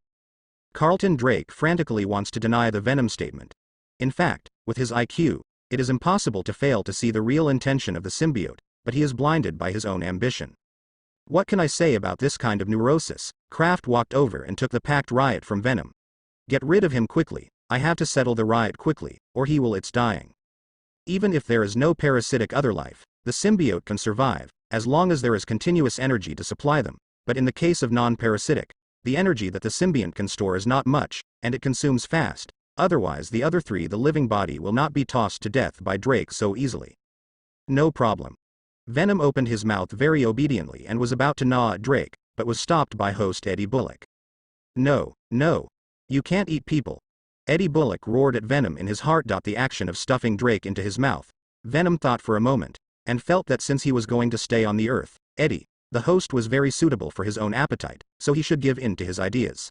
Carlton Drake frantically wants to deny the Venom statement. In fact, with his IQ, it is impossible to fail to see the real intention of the symbiote, but he is blinded by his own ambition. What can I say about this kind of neurosis? Kraft walked over and took the packed Riot from Venom. Get rid of him quickly. I have to settle the Riot quickly, or he will it's dying. Even if there is no parasitic other life, the symbiote can survive, as long as there is continuous energy to supply them. But in the case of non-parasitic, the energy that the symbiont can store is not much, and it consumes fast, otherwise the other three the living body will not be tossed to death by Drake so easily. No problem. Venom opened his mouth very obediently and was about to gnaw at Drake, but was stopped by host Eddie Bullock. No, no. You can't eat people. Eddie Bullock roared at Venom in his heart. The action of stuffing Drake into his mouth. Venom thought for a moment, and felt that since he was going to stay on the Earth, Eddie, the host, was very suitable for his own appetite, so he should give in to his ideas.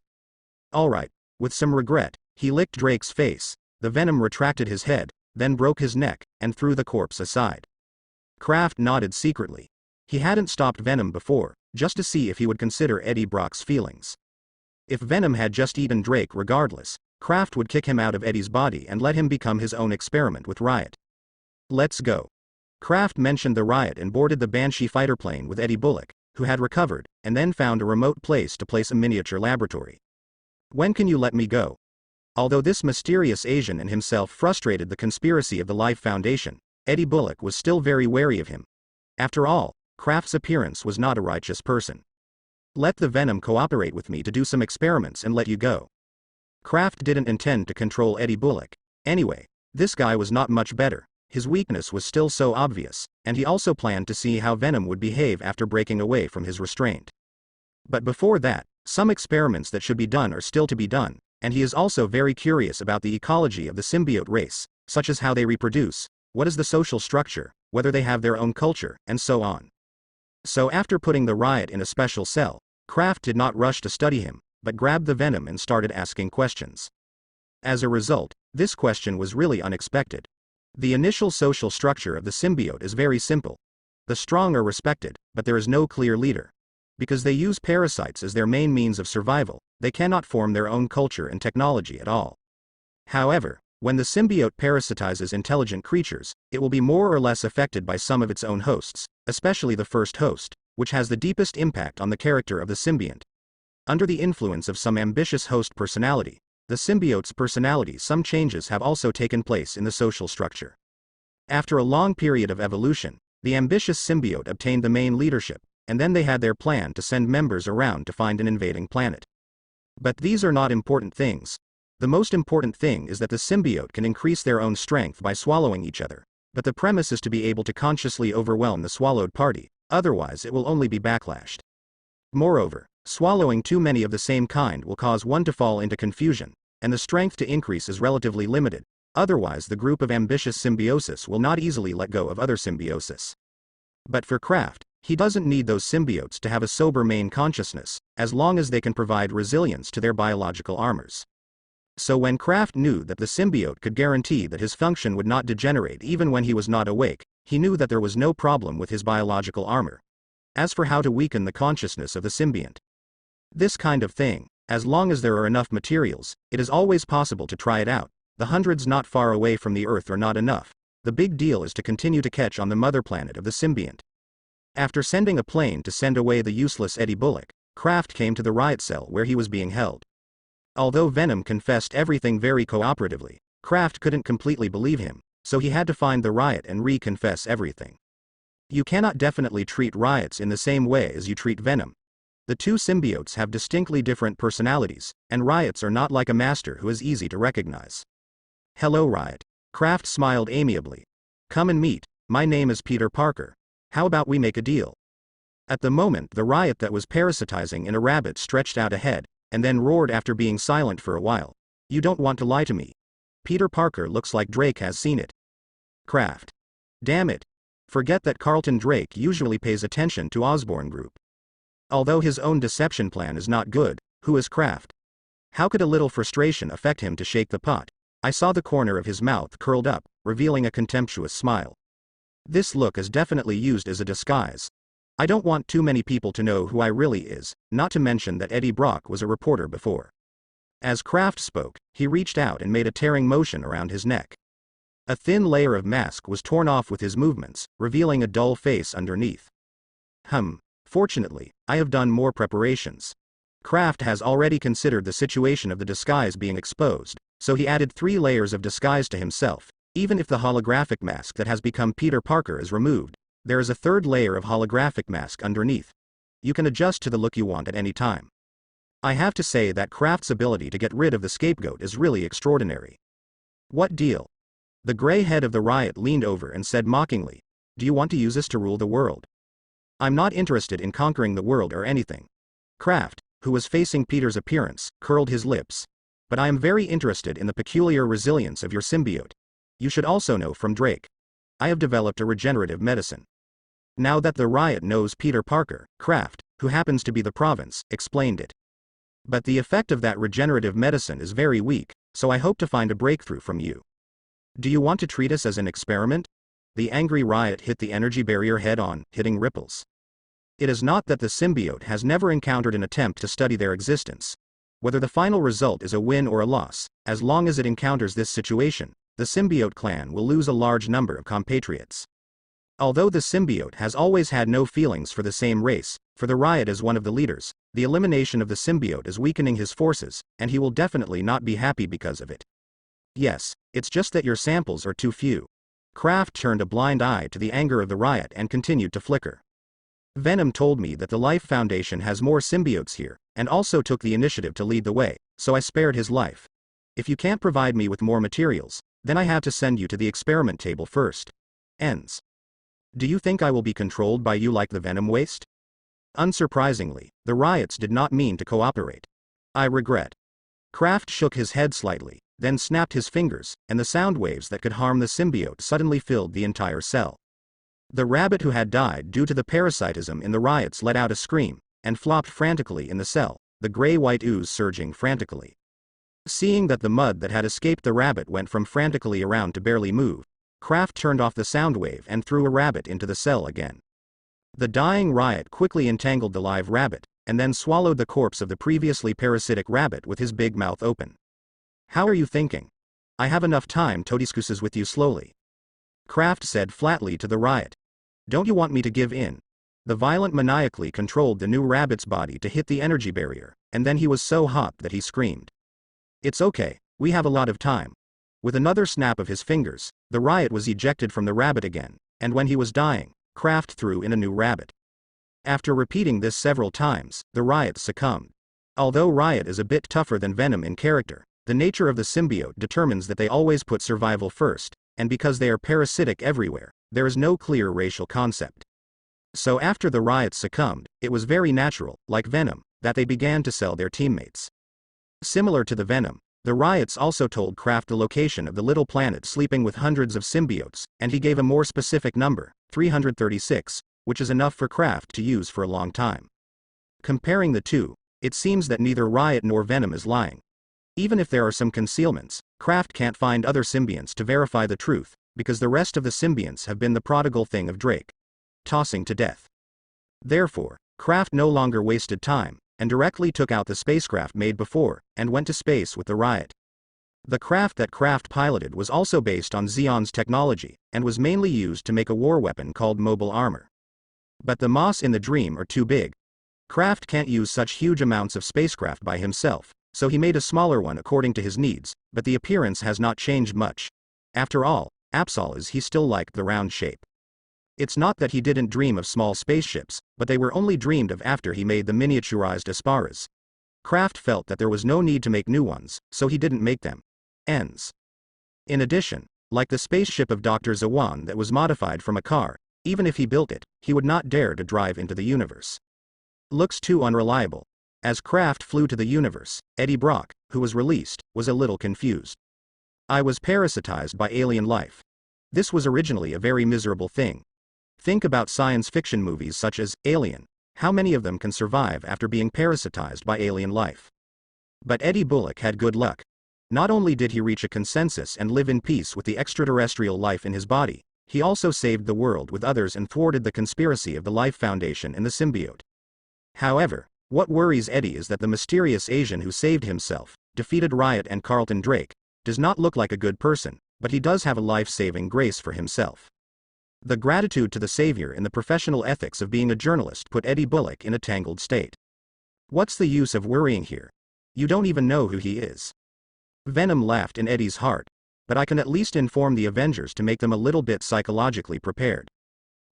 Alright. With some regret, he licked Drake's face. The Venom retracted his head, then broke his neck, and threw the corpse aside. Kraft nodded secretly. He hadn't stopped Venom before, just to see if he would consider Eddie Brock's feelings. If Venom had just eaten Drake regardless, Kraft would kick him out of Eddie's body and let him become his own experiment with Riot. Let's go. Kraft mentioned the Riot and boarded the Banshee fighter plane with Eddie Bullock, who had recovered, and then found a remote place to place a miniature laboratory. When can you let me go? Although this mysterious Asian and himself frustrated the conspiracy of the Life Foundation, Eddie Bullock was still very wary of him. After all, Kraft's appearance was not a righteous person. Let the Venom cooperate with me to do some experiments and let you go. Kraft didn't intend to control Eddie Bullock. Anyway, this guy was not much better. His weakness was still so obvious, and he also planned to see how Venom would behave after breaking away from his restraint. But before that, some experiments that should be done are still to be done, and he is also very curious about the ecology of the symbiote race, such as how they reproduce, what is the social structure, whether they have their own culture, and so on. So after putting the Riot in a special cell, Kraft did not rush to study him, but grabbed the Venom and started asking questions. As a result, this question was really unexpected. The initial social structure of the symbiote is very simple. The strong are respected, but there is no clear leader. Because they use parasites as their main means of survival, they cannot form their own culture and technology at all. However, when the symbiote parasitizes intelligent creatures, it will be more or less affected by some of its own hosts, especially the first host, which has the deepest impact on the character of the symbiont. Under the influence of some ambitious host personality, the symbiote's personality, some changes have also taken place in the social structure. After a long period of evolution, The ambitious symbiote obtained the main leadership, and then they had their plan to send members around to find an invading planet. But these are not important things. The most important thing is that the symbiote can increase their own strength by swallowing each other. But the premise is to be able to consciously overwhelm the swallowed party, otherwise it will only be backlashed. Moreover, swallowing too many of the same kind will cause one to fall into confusion, and the strength to increase is relatively limited, otherwise the group of ambitious symbiosis will not easily let go of other symbiosis. But for Kraft, he doesn't need those symbiotes to have a sober main consciousness, as long as they can provide resilience to their biological armors. So when Kraft knew that the symbiote could guarantee that his function would not degenerate even when he was not awake, he knew that there was no problem with his biological armor. As for how to weaken the consciousness of the symbiont, this kind of thing, as long as there are enough materials, it is always possible to try it out. The hundreds not far away from the Earth are not enough. The big deal is to continue to catch on the mother planet of the symbiont. After sending a plane to send away the useless Eddie Bullock, Kraft came to the riot cell where he was being held. Although Venom confessed everything very cooperatively, Kraft couldn't completely believe him, so he had to find the riot and re-confess everything. You cannot definitely treat riots in the same way as you treat Venom. The two symbiotes have distinctly different personalities, and riots are not like a master who is easy to recognize. Hello Riot. Kraft smiled amiably. Come and meet, my name is Peter Parker. How about we make a deal? At the moment the riot that was parasitizing in a rabbit stretched out a head, and then roared after being silent for a while. You don't want to lie to me. Peter Parker looks like Drake has seen it. Kraft. Damn it. Forget that Carlton Drake usually pays attention to Osborn Group. Although his own deception plan is not good, who is Kraft? How could a little frustration affect him to shake the pot? I saw the corner of his mouth curled up, revealing a contemptuous smile. This look is definitely used as a disguise. I don't want too many people to know who I really is, not to mention that Eddie Brock was a reporter before. As Kraft spoke, he reached out and made a tearing motion around his neck. A thin layer of mask was torn off with his movements, revealing a dull face underneath. Fortunately, I have done more preparations. Kraft has already considered the situation of the disguise being exposed, so he added 3 layers of disguise to himself. Even if the holographic mask that has become Peter Parker is removed, there is a 3rd layer of holographic mask underneath. You can adjust to the look you want at any time. I have to say that Kraft's ability to get rid of the scapegoat is really extraordinary. What deal? The gray head of the riot leaned over and said mockingly, do you want to use us to rule the world? I'm not interested in conquering the world or anything. Kraft, who was facing Peter's appearance, curled his lips. But I am very interested in the peculiar resilience of your symbiote. You should also know from Drake. I have developed a regenerative medicine. Now that the riot knows Peter Parker, Kraft, who happens to be the province, explained it. But the effect of that regenerative medicine is very weak, so I hope to find a breakthrough from you. Do you want to treat us as an experiment? The angry riot hit the energy barrier head-on, hitting ripples. It is not that the symbiote has never encountered an attempt to study their existence. Whether the final result is a win or a loss, as long as it encounters this situation, the symbiote clan will lose a large number of compatriots. Although the symbiote has always had no feelings for the same race, for the riot as one of the leaders, the elimination of the symbiote is weakening his forces, and he will definitely not be happy because of it. Yes, it's just that your samples are too few. Kraft turned a blind eye to the anger of the riot and continued to flicker. Venom told me that the Life Foundation has more symbiotes here, and also took the initiative to lead the way, so I spared his life. If you can't provide me with more materials, then I have to send you to the experiment table first. Ends. Do you think I will be controlled by you like the Venom waste? Unsurprisingly, the riots did not mean to cooperate. I regret. Kraft shook his head slightly, then snapped his fingers, and the sound waves that could harm the symbiote suddenly filled the entire cell. The rabbit who had died due to the parasitism in the riots let out a scream, and flopped frantically in the cell, the gray-white ooze surging frantically. Seeing that the mud that had escaped the rabbit went from frantically around to barely move, Kraft turned off the sound wave and threw a rabbit into the cell again. The dying riot quickly entangled the live rabbit, and then swallowed the corpse of the previously parasitic rabbit with his big mouth open. How are you thinking? I have enough time to discuss with you slowly. Kraft said flatly to the riot. Don't you want me to give in? The violent maniacally controlled the new rabbit's body to hit the energy barrier, and then he was so hot that he screamed. It's okay, we have a lot of time. With another snap of his fingers, the riot was ejected from the rabbit again, and when he was dying, Kraft threw in a new rabbit. After repeating this several times, the Riot succumbed. Although Riot is a bit tougher than Venom in character, the nature of the symbiote determines that they always put survival first, and because they are parasitic everywhere, there is no clear racial concept. So after the Riot succumbed, it was very natural, like Venom, that they began to sell their teammates. Similar to the Venom, the Riots also told Kraft the location of the little planet sleeping with hundreds of symbiotes, and he gave a more specific number, 336, which is enough for Kraft to use for a long time. Comparing the two, it seems that neither Riot nor Venom is lying. Even if there are some concealments, Kraft can't find other symbionts to verify the truth, because the rest of the symbionts have been the prodigal thing of Drake. Tossing to death. Therefore, Kraft no longer wasted time, and directly took out the spacecraft made before, and went to space with the Riot. The craft that Kraft piloted was also based on Zeon's technology, and was mainly used to make a war weapon called mobile armor. But the Moss in the Dream are too big. Kraft can't use such huge amounts of spacecraft by himself, so he made a smaller one according to his needs, but the appearance has not changed much. After all, Absol is he still liked the round shape. It's not that he didn't dream of small spaceships, but they were only dreamed of after he made the miniaturized Asparas. Kraft felt that there was no need to make new ones, so he didn't make them. Ends. In addition, like the spaceship of Dr. Zawan that was modified from a car, even if he built it, he would not dare to drive into the universe. Looks too unreliable. As Kraft flew to the universe, Eddie Brock, who was released, was a little confused. I was parasitized by alien life. This was originally a very miserable thing. Think about science fiction movies such as Alien. How many of them can survive after being parasitized by alien life? But Eddie Bullock had good luck. Not only did he reach a consensus and live in peace with the extraterrestrial life in his body, he also saved the world with others and thwarted the conspiracy of the Life Foundation and the symbiote. However, what worries Eddie is that the mysterious Asian who saved himself, defeated Riot and Carlton Drake, does not look like a good person, but he does have a life-saving grace for himself. The gratitude to the savior and the professional ethics of being a journalist put Eddie Bullock in a tangled state. What's the use of worrying here? You don't even know who he is. Venom laughed in Eddie's heart. But I can at least inform the Avengers to make them a little bit psychologically prepared.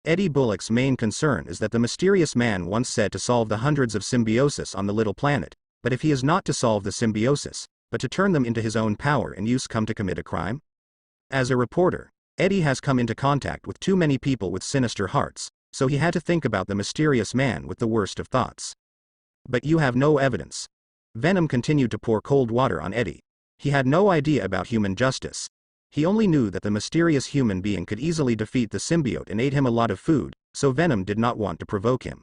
Eddie Bullock's main concern is that the mysterious man once said to solve the hundreds of symbiosis on the little planet, but if he is not to solve the symbiosis, but to turn them into his own power and use come to commit a crime? As a reporter, Eddie has come into contact with too many people with sinister hearts, so he had to think about the mysterious man with the worst of thoughts. But you have no evidence. Venom continued to pour cold water on Eddie. He had no idea about human justice. He only knew that the mysterious human being could easily defeat the symbiote and ate him a lot of food, so Venom did not want to provoke him.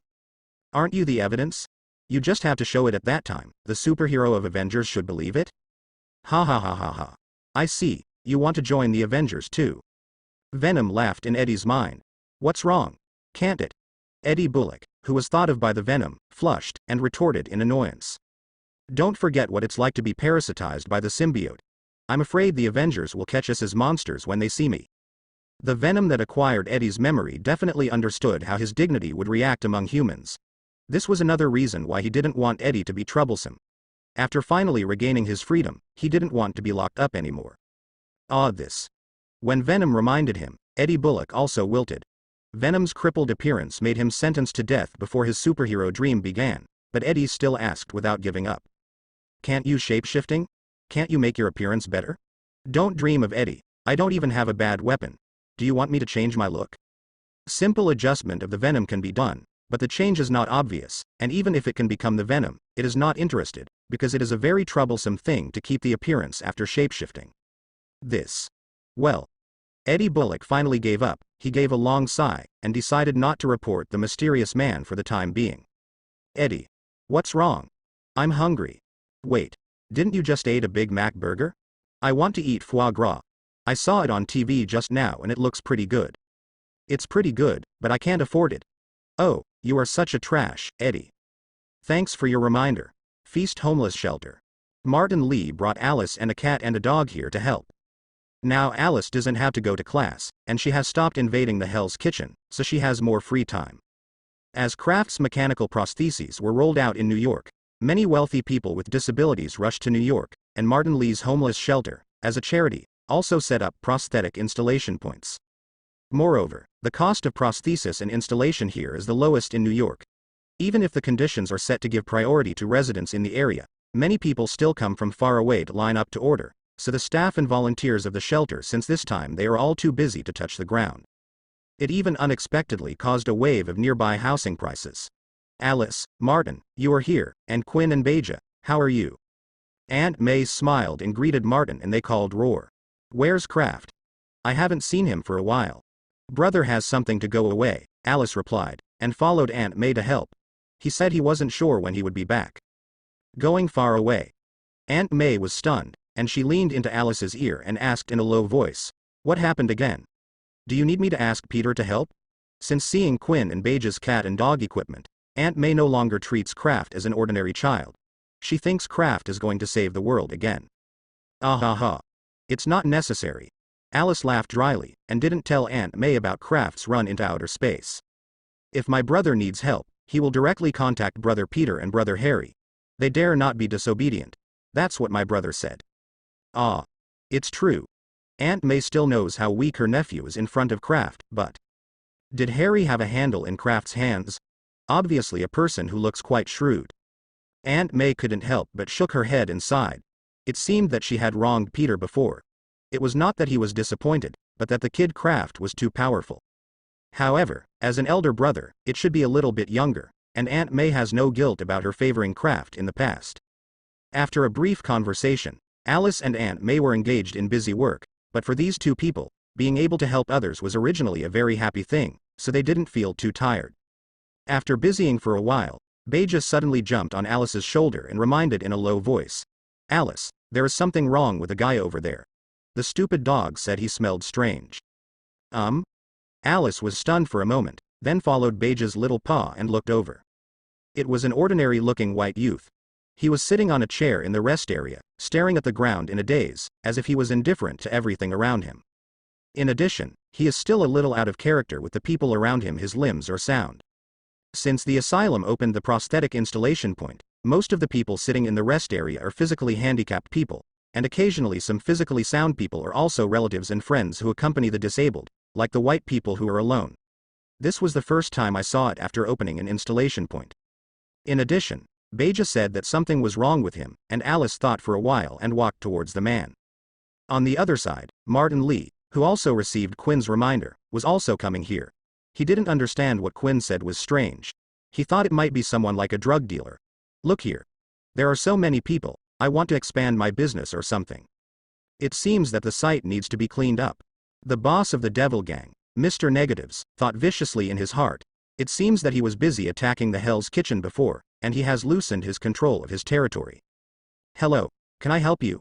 Aren't you the evidence? You just have to show it at that time. The superhero of Avengers should believe it? Ha ha ha ha ha. I see, you want to join the Avengers too. Venom laughed in Eddie's mind. What's wrong? Can't it? Eddie Bullock, who was thought of by the Venom, flushed, and retorted in annoyance. Don't forget what it's like to be parasitized by the symbiote. I'm afraid the Avengers will catch us as monsters when they see me. The Venom that acquired Eddie's memory definitely understood how his dignity would react among humans. This was another reason why he didn't want Eddie to be troublesome. After finally regaining his freedom, he didn't want to be locked up anymore. This. When Venom reminded him, Eddie Bullock also wilted. Venom's crippled appearance made him sentenced to death before his superhero dream began, but Eddie still asked without giving up. Can't you shapeshifting? Can't you make your appearance better? Don't dream of Eddie. I don't even have a bad weapon. Do you want me to change my look? Simple adjustment of the Venom can be done, but the change is not obvious, and even if it can become the Venom, it is not interested, because it is a very troublesome thing to keep the appearance after shapeshifting. Well, Eddie Bullock finally gave up. He gave a long sigh, and decided not to report the mysterious man for the time being. Eddie. What's wrong? I'm hungry. Wait. Didn't you just eat a Big Mac burger? I want to eat foie gras. I saw it on TV just now and it looks pretty good. It's pretty good, but I can't afford it. Oh, you are such a trash, Eddie. Thanks for your reminder. Feast Homeless Shelter. Martin Lee brought Alice and a cat and a dog here to help. Now Alice doesn't have to go to class, and she has stopped invading the Hell's Kitchen, so she has more free time. As Kraft's mechanical prostheses were rolled out in New York, many wealthy people with disabilities rushed to New York, and Martin Lee's homeless shelter, as a charity, also set up prosthetic installation points. Moreover, The cost of prosthesis and installation here is the lowest in New York. Even if the conditions are set to give priority to residents in the area, many people still come from far away to line up to order, so the staff and volunteers of the shelter since this time they are all too busy to touch the ground. It even unexpectedly caused a wave of nearby housing prices. Alice, Martin, you are here, and Quinn and Beja, how are you? Aunt May smiled and greeted Martin and they called roar. Where's Kraft? I haven't seen him for a while. Brother has something to go away, Alice replied, and followed Aunt May to help. He said he wasn't sure when he would be back. Going far away. Aunt May was stunned, and she leaned into Alice's ear and asked in a low voice, what happened again? Do you need me to ask Peter to help? Since seeing Quinn and Beja's cat and dog equipment, Aunt May no longer treats Kraft as an ordinary child. She thinks Kraft is going to save the world again. Ah ha ha. It's not necessary. Alice laughed dryly, and didn't tell Aunt May about Kraft's run into outer space. If my brother needs help, he will directly contact Brother Peter and Brother Harry. They dare not be disobedient. That's what my brother said. Ah. It's true. Aunt May still knows how weak her nephew is in front of Kraft, but did Harry have a handle in Kraft's hands? Obviously a person who looks quite shrewd. Aunt May couldn't help but shook her head and sighed. It seemed that she had wronged Peter before. It was not that he was disappointed, but that the kid Kraft was too powerful. However, as an elder brother, it should be a little bit younger, and Aunt May has no guilt about her favoring Kraft in the past. After a brief conversation, Alice and Aunt May were engaged in busy work, but for these two people, being able to help others was originally a very happy thing, so they didn't feel too tired. After busying for a while, Beja suddenly jumped on Alice's shoulder and reminded in a low voice. Alice, there is something wrong with the guy over there. The stupid dog said he smelled strange. Alice was stunned for a moment, then followed Beja's little paw and looked over. It was an ordinary-looking white youth. He was sitting on a chair in the rest area, staring at the ground in a daze, as if he was indifferent to everything around him. In addition, he is still a little out of character with the people around him, his limbs or sound. Since the asylum opened the prosthetic installation point, most of the people sitting in the rest area are physically handicapped people, and occasionally some physically sound people are also relatives and friends who accompany the disabled, like the white people who are alone. This was the first time I saw it after opening an installation point. In addition, Beja said that something was wrong with him, and Alice thought for a while and walked towards the man. On the other side, Martin Lee, who also received Quinn's reminder, was also coming here. He didn't understand what Quinn said was strange. He thought it might be someone like a drug dealer. Look here. There are so many people, I want to expand my business or something. It seems that the site needs to be cleaned up. The boss of the Devil Gang, Mr. Negatives, thought viciously in his heart. It seems that he was busy attacking the Hell's Kitchen before, and he has loosened his control of his territory. Hello, can I help you?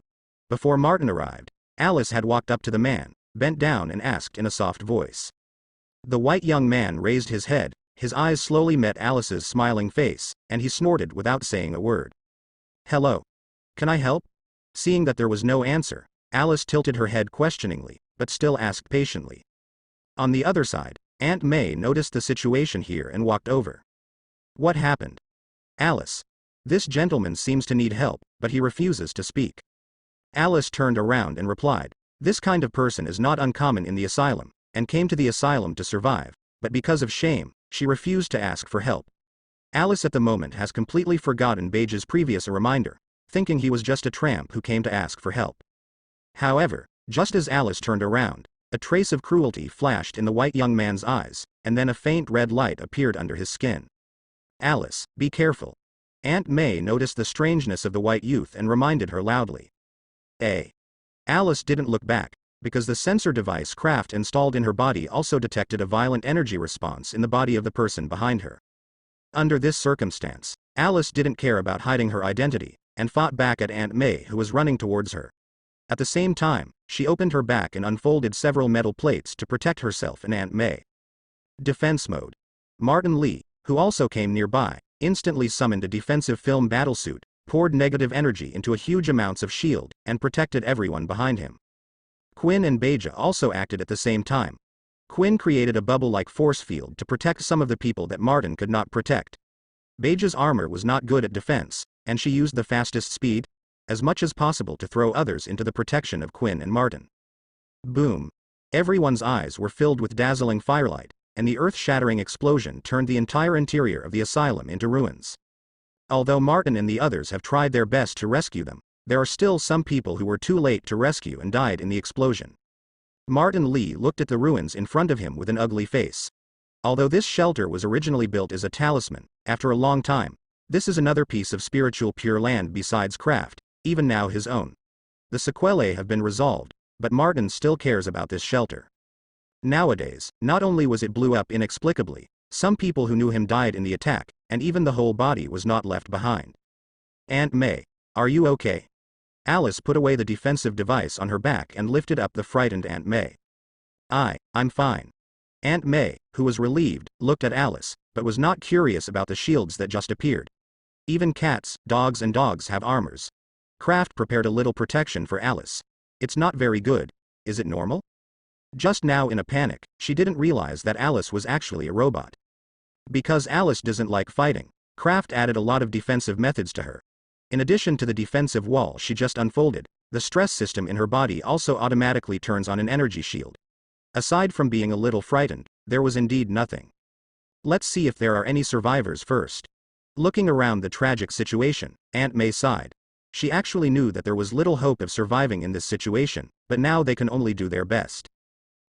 Before Martin arrived, Alice had walked up to the man, bent down and asked in a soft voice. The white young man raised his head, his eyes slowly met Alice's smiling face, and he snorted without saying a word. Hello. Can I help? Seeing that there was no answer, Alice tilted her head questioningly, but still asked patiently. On the other side, Aunt May noticed the situation here and walked over. What happened? Alice. This gentleman seems to need help, but he refuses to speak. Alice turned around and replied, this kind of person is not uncommon in the asylum, and came to the asylum to survive, but because of shame, she refused to ask for help. Alice at the moment has completely forgotten Beja's previous reminder, thinking he was just a tramp who came to ask for help. However, just as Alice turned around, a trace of cruelty flashed in the white young man's eyes, and then a faint red light appeared under his skin. Alice, be careful. Aunt May noticed the strangeness of the white youth and reminded her loudly. Alice didn't look back, because the sensor device Kraft installed in her body also detected a violent energy response in the body of the person behind her. Under this circumstance, Alice didn't care about hiding her identity, and fought back at Aunt May who was running towards her. At the same time, she opened her back and unfolded several metal plates to protect herself and Aunt May. Defense mode. Martin Lee, who also came nearby, instantly summoned a defensive film battlesuit, poured negative energy into a huge amounts of shield, and protected everyone behind him. Quinn and Beja also acted at the same time. Quinn created a bubble-like force field to protect some of the people that Martin could not protect. Beja's armor was not good at defense, and she used the fastest speed, as much as possible to throw others into the protection of Quinn and Martin. Boom. Everyone's eyes were filled with dazzling firelight, and the earth-shattering explosion turned the entire interior of the asylum into ruins. Although Martin and the others have tried their best to rescue them, there are still some people who were too late to rescue and died in the explosion. Martin Lee looked at the ruins in front of him with an ugly face. Although this shelter was originally built as a talisman, after a long time, this is another piece of spiritual Pure Land besides Kraft, even now his own. The sequelae have been resolved, but Martin still cares about this shelter. Nowadays, not only was it blew up inexplicably, some people who knew him died in the attack, and even the whole body was not left behind. Aunt May, are you okay? Alice put away the defensive device on her back and lifted up the frightened Aunt May. I'm fine. Aunt May, who was relieved, looked at Alice, but was not curious about the shields that just appeared. Even cats, dogs and dogs have armors. Kraft prepared a little protection for Alice. It's not very good, is it normal? Just now in a panic, she didn't realize that Alice was actually a robot. Because Alice doesn't like fighting, Kraft added a lot of defensive methods to her. In addition to the defensive wall she just unfolded, the stress system in her body also automatically turns on an energy shield. Aside from being a little frightened, there was indeed nothing. Let's see if there are any survivors first. Looking around the tragic situation, Aunt May sighed. She actually knew that there was little hope of surviving in this situation, but now they can only do their best.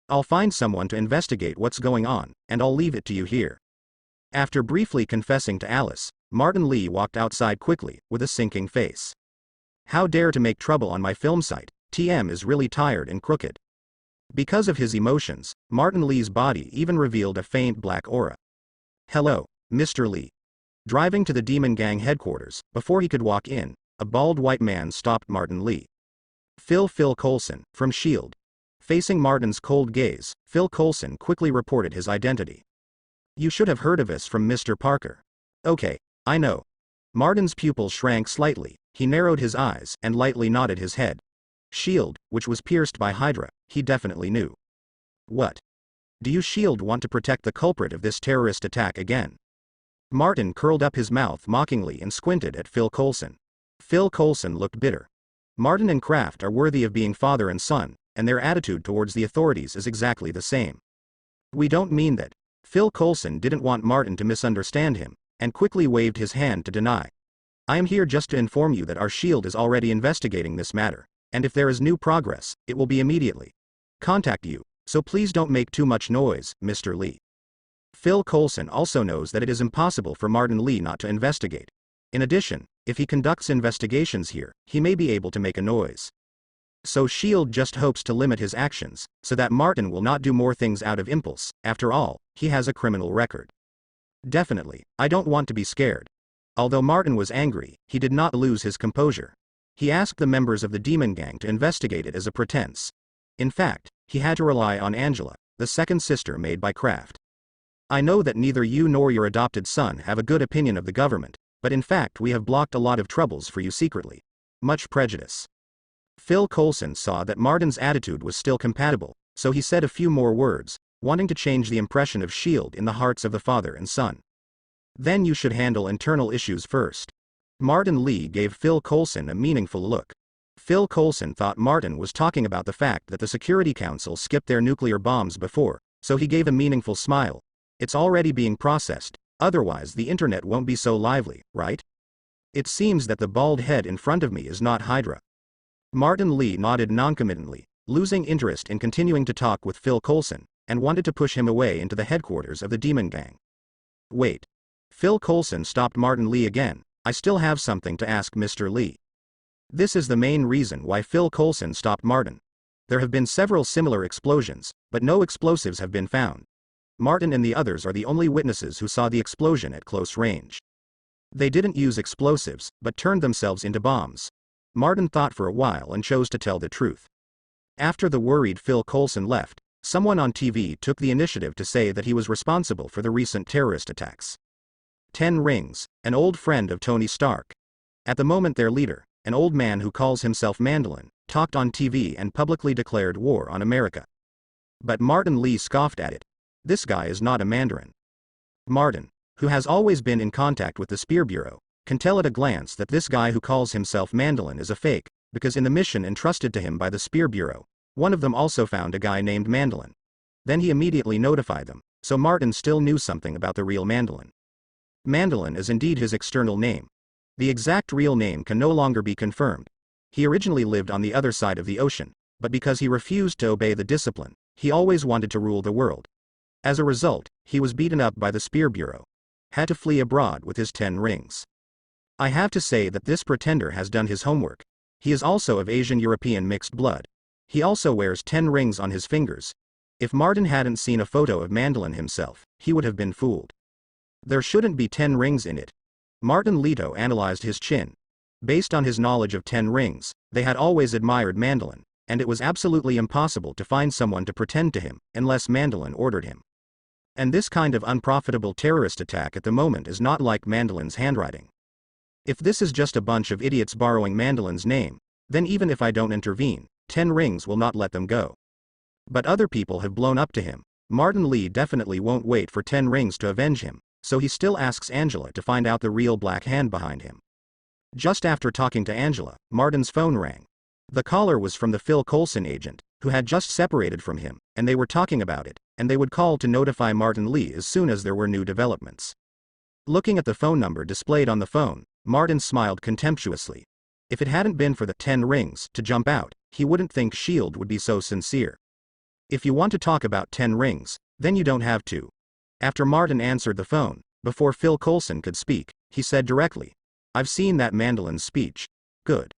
I'll find someone to investigate what's going on, and I'll leave it to you here. After briefly confessing to Alice, Martin Lee walked outside quickly, with a sinking face. How dare to make trouble on my film site, TM is really tired and crooked. Because of his emotions, Martin Lee's body even revealed a faint black aura. Hello, Mr. Lee. Driving to the Demon Gang headquarters, before he could walk in, a bald white man stopped Martin Lee. Phil Coulson, from S.H.I.E.L.D. Facing Martin's cold gaze, Phil Coulson quickly reported his identity. You should have heard of us from Mr. Parker. Okay, I know. Martin's pupils shrank slightly, he narrowed his eyes and lightly nodded his head. S.H.I.E.L.D., which was pierced by Hydra, he definitely knew. What? Do you S.H.I.E.L.D. want to protect the culprit of this terrorist attack again? Martin curled up his mouth mockingly and squinted at Phil Coulson. Phil Coulson looked bitter. Martin and Kraft are worthy of being father and son, and their attitude towards the authorities is exactly the same. We don't mean that. Phil Coulson didn't want Martin to misunderstand him, and quickly waved his hand to deny. I am here just to inform you that our S.H.I.E.L.D. is already investigating this matter, and if there is new progress, it will be immediately. Contact you, so please don't make too much noise, Mr. Lee. Phil Coulson also knows that it is impossible for Martin Lee not to investigate. In addition, if he conducts investigations here, he may be able to make a noise. So S.H.I.E.L.D. just hopes to limit his actions, so that Martin will not do more things out of impulse. After all, he has a criminal record. Definitely, I don't want to be scared. Although Martin was angry, he did not lose his composure. He asked the members of the Demon Gang to investigate it as a pretense. In fact, he had to rely on Angela, the second sister made by Kraft. I know that neither you nor your adopted son have a good opinion of the government, but in fact we have blocked a lot of troubles for you secretly. Much prejudice. Phil Coulson saw that Martin's attitude was still compatible, so he said a few more words, wanting to change the impression of S.H.I.E.L.D. in the hearts of the father and son. Then you should handle internal issues first. Martin Lee gave Phil Coulson a meaningful look. Phil Coulson thought Martin was talking about the fact that the Security Council skipped their nuclear bombs before, so he gave a meaningful smile. It's already being processed, otherwise the internet won't be so lively, right? It seems that the bald head in front of me is not Hydra. Martin Lee nodded noncommittally, losing interest in continuing to talk with Phil Coulson, and wanted to push him away into the headquarters of the Demon Gang. Wait. Phil Coulson stopped Martin Lee again. I still have something to ask Mr. Lee. This is the main reason why Phil Coulson stopped Martin. There have been several similar explosions, but no explosives have been found. Martin and the others are the only witnesses who saw the explosion at close range. They didn't use explosives, but turned themselves into bombs. Martin thought for a while and chose to tell the truth. After the worried Phil Coulson left, someone on TV took the initiative to say that he was responsible for the recent terrorist attacks. 10 Rings, an old friend of Tony Stark. At the moment their leader, an old man who calls himself Mandolin, talked on TV and publicly declared war on America. But Martin Lee scoffed at it. This guy is not a Mandarin. Martin, who has always been in contact with the Spear Bureau, can tell at a glance that this guy who calls himself Mandolin is a fake, because in the mission entrusted to him by the Spear Bureau, one of them also found a guy named Mandolin. Then he immediately notified them, so Martin still knew something about the real Mandolin. Mandolin is indeed his external name. The exact real name can no longer be confirmed. He originally lived on the other side of the ocean, but because he refused to obey the discipline, he always wanted to rule the world. As a result, he was beaten up by the Spear Bureau. Had to flee abroad with his 10 rings. I have to say that this pretender has done his homework. He is also of Asian European mixed blood. He also wears 10 rings on his fingers. If Martin hadn't seen a photo of Mandolin himself, he would have been fooled. There shouldn't be 10 rings in it. Martin Leto analyzed his chin. Based on his knowledge of 10 rings, they had always admired Mandolin, and it was absolutely impossible to find someone to pretend to him, unless Mandolin ordered him. And this kind of unprofitable terrorist attack at the moment is not like Mandolin's handwriting. If this is just a bunch of idiots borrowing Mandolin's name, then even if I don't intervene, 10 rings will not let them go. But other people have blown up to him. Martin Lee definitely won't wait for 10 rings to avenge him, so he still asks Angela to find out the real black hand behind him. Just after talking to Angela, Martin's phone rang. The caller was from the Phil Coulson agent, who had just separated from him, and they were talking about it, and they would call to notify Martin Lee as soon as there were new developments. Looking at the phone number displayed on the phone, Martin smiled contemptuously. If it hadn't been for the 10 rings to jump out, he wouldn't think S.H.I.E.L.D. would be so sincere. If you want to talk about 10 rings, then you don't have to. After Martin answered the phone, before Phil Coulson could speak, he said directly, I've seen that Mandolin's speech. Good.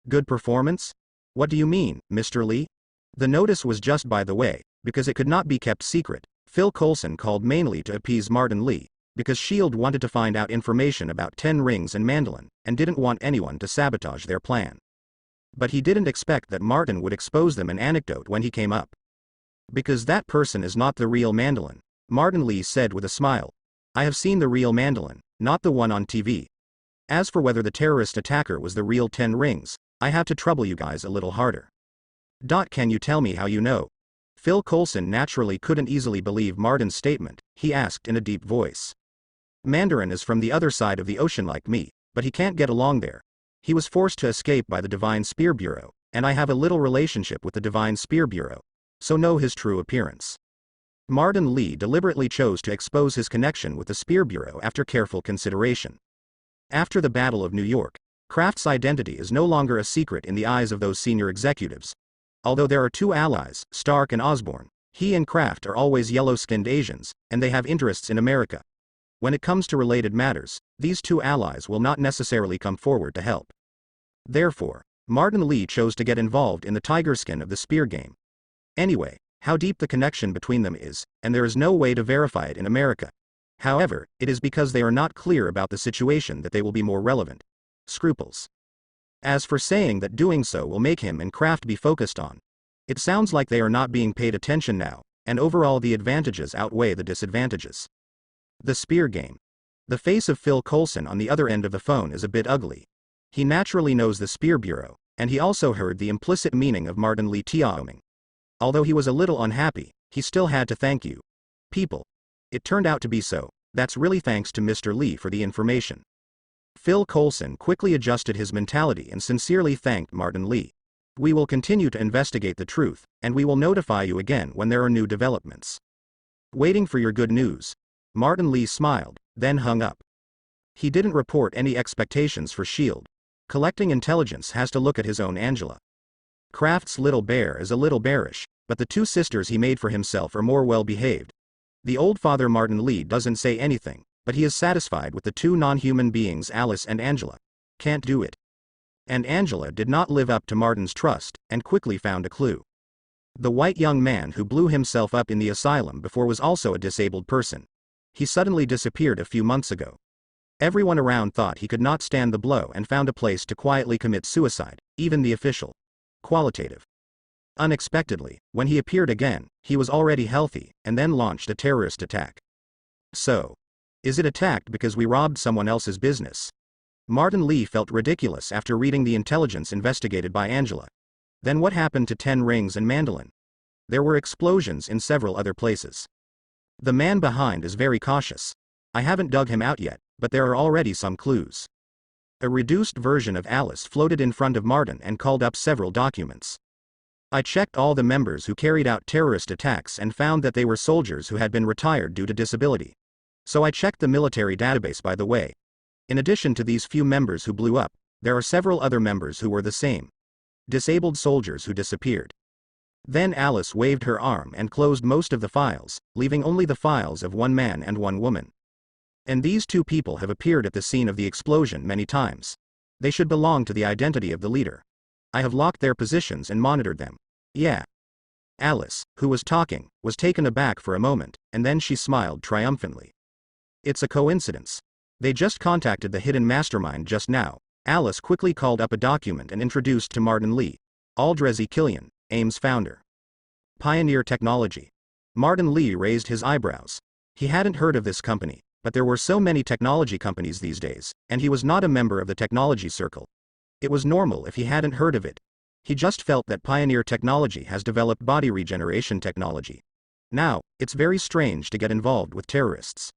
Good performance? What do you mean, Mr. Lee? The notice was just by the way, because it could not be kept secret. Phil Coulson called mainly to appease Martin Lee, because S.H.I.E.L.D. wanted to find out information about 10 rings and Mandolin, and didn't want anyone to sabotage their plan. But he didn't expect that Martin would expose them an anecdote when he came up. Because that person is not the real Mandolin, Martin Lee said with a smile. I have seen the real Mandolin, not the one on TV. As for whether the terrorist attacker was the real 10 rings, I have to trouble you guys a little harder. Can you tell me how you know? Phil Coulson naturally couldn't easily believe Martin's statement. He asked in a deep voice. Mandarin is from the other side of the ocean like me, but he can't get along there. He was forced to escape by the Divine Spear Bureau, and I have a little relationship with the Divine Spear Bureau, so know his true appearance. Martin Lee deliberately chose to expose his connection with the Spear Bureau after careful consideration. After the Battle of New York, Kraft's identity is no longer a secret in the eyes of those senior executives. Although there are 2 allies, Stark and Osborn, he and Kraft are always yellow-skinned Asians, and they have interests in America. When it comes to related matters, these 2 allies will not necessarily come forward to help. Therefore, Martin Lee chose to get involved in the tiger skin of the Spear game. Anyway, how deep the connection between them is, and there is no way to verify it in America. However, it is because they are not clear about the situation that they will be more relevant. Scruples. As for saying that doing so will make him and Kraft be focused on, it sounds like they are not being paid attention now, and overall the advantages outweigh the disadvantages. The Spear game. The face of Phil Coulson on the other end of the phone is a bit ugly. He naturally knows the Spear Bureau, and he also heard the implicit meaning of Martin Lee Tiaoming. Although he was a little unhappy, he still had to thank you people. It turned out to be so. That's really thanks to Mr. Lee for the information. Phil Coulson quickly adjusted his mentality and sincerely thanked Martin Lee. We will continue to investigate the truth, and we will notify you again when there are new developments. Waiting for your good news. Martin Lee smiled, then hung up. He didn't report any expectations for S.H.I.E.L.D. Collecting intelligence has to look at his own Angela. Kraft's little bear is a little bearish, but the 2 sisters he made for himself are more well-behaved. The old father Martin Lee doesn't say anything, but he is satisfied with the 2 non-human beings Alice and Angela. Can't do it. And Angela did not live up to Martin's trust, and quickly found a clue. The white young man who blew himself up in the asylum before was also a disabled person. He suddenly disappeared a few months ago. Everyone around thought he could not stand the blow and found a place to quietly commit suicide, even the official. Qualitative. Unexpectedly, when he appeared again, he was already healthy, and then launched a terrorist attack. So, is it attacked because we robbed someone else's business? Martin Lee felt ridiculous after reading the intelligence investigated by Angela. Then what happened to 10 rings and Mandolin? There were explosions in several other places. The man behind is very cautious. I haven't dug him out yet, but there are already some clues. A reduced version of Alice floated in front of Martin and called up several documents. I checked all the members who carried out terrorist attacks and found that they were soldiers who had been retired due to disability. So I checked the military database by the way. In addition to these few members who blew up, there are several other members who were the same. Disabled soldiers who disappeared. Then Alice waved her arm and closed most of the files, leaving only the files of one man and one woman. And these two people have appeared at the scene of the explosion many times. They should belong to the identity of the leader. I have locked their positions and monitored them. Yeah. Alice, who was talking, was taken aback for a moment, and then she smiled triumphantly. It's a coincidence. They just contacted the hidden mastermind just now. Alice quickly called up a document and introduced to Martin Lee. Aldrezi Killian, AIM's founder. Pioneer Technology. Martin Lee raised his eyebrows. He hadn't heard of this company, but there were so many technology companies these days, and he was not a member of the technology circle. It was normal if he hadn't heard of it. He just felt that Pioneer Technology has developed body regeneration technology. Now, it's very strange to get involved with terrorists.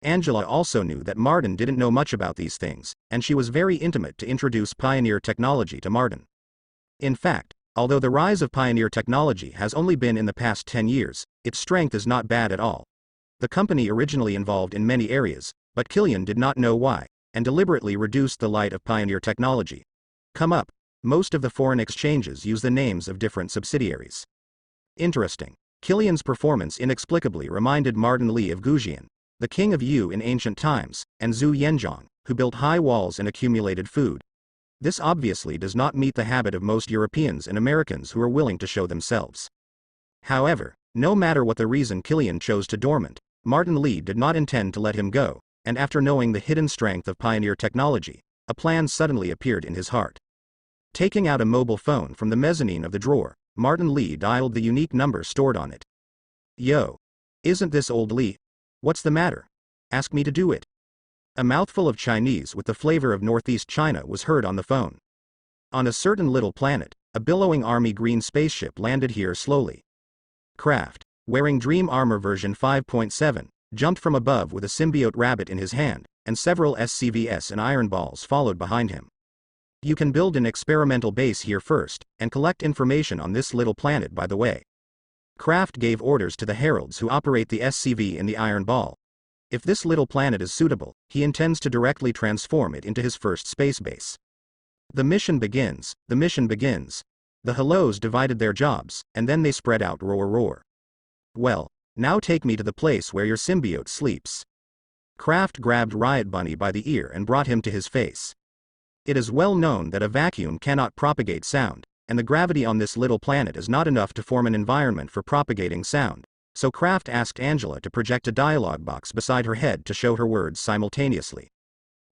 Angela also knew that Martin didn't know much about these things, and she was very intimate to introduce Pioneer Technology to Martin. In fact, although the rise of Pioneer Technology has only been in the past 10 years, its strength is not bad at all. The company originally involved in many areas, but Killian did not know why, and deliberately reduced the light of Pioneer Technology. Come up. Most of the foreign exchanges use the names of different subsidiaries. Interesting. Killian's performance inexplicably reminded Martin Lee of Gujian, the king of Yu in ancient times, and Zhu Yanzhong, who built high walls and accumulated food. This obviously does not meet the habit of most Europeans and Americans who are willing to show themselves. However, no matter what the reason Killian chose to dormant, Martin Lee did not intend to let him go, and after knowing the hidden strength of Pioneer Technology, a plan suddenly appeared in his heart. Taking out a mobile phone from the mezzanine of the drawer, Martin Lee dialed the unique number stored on it. Yo. Isn't this old Lee? What's the matter? Ask me to do it. A mouthful of Chinese with the flavor of Northeast China was heard on the phone. On a certain little planet, a billowing army green spaceship landed here slowly. Kraft, wearing Dream Armor version 5.7, jumped from above with a symbiote rabbit in his hand, and several SCVS and iron balls followed behind him. You can build an experimental base here first, and collect information on this little planet by the way. Kraft gave orders to the heralds who operate the SCV in the iron ball. If this little planet is suitable, he intends to directly transform it into his first space base. The mission begins. The hellos divided their jobs, and then they spread out roar. Well, now take me to the place where your symbiote sleeps. Kraft grabbed Riot Bunny by the ear and brought him to his face. It is well known that a vacuum cannot propagate sound, and the gravity on this little planet is not enough to form an environment for propagating sound, so Kraft asked Angela to project a dialogue box beside her head to show her words simultaneously.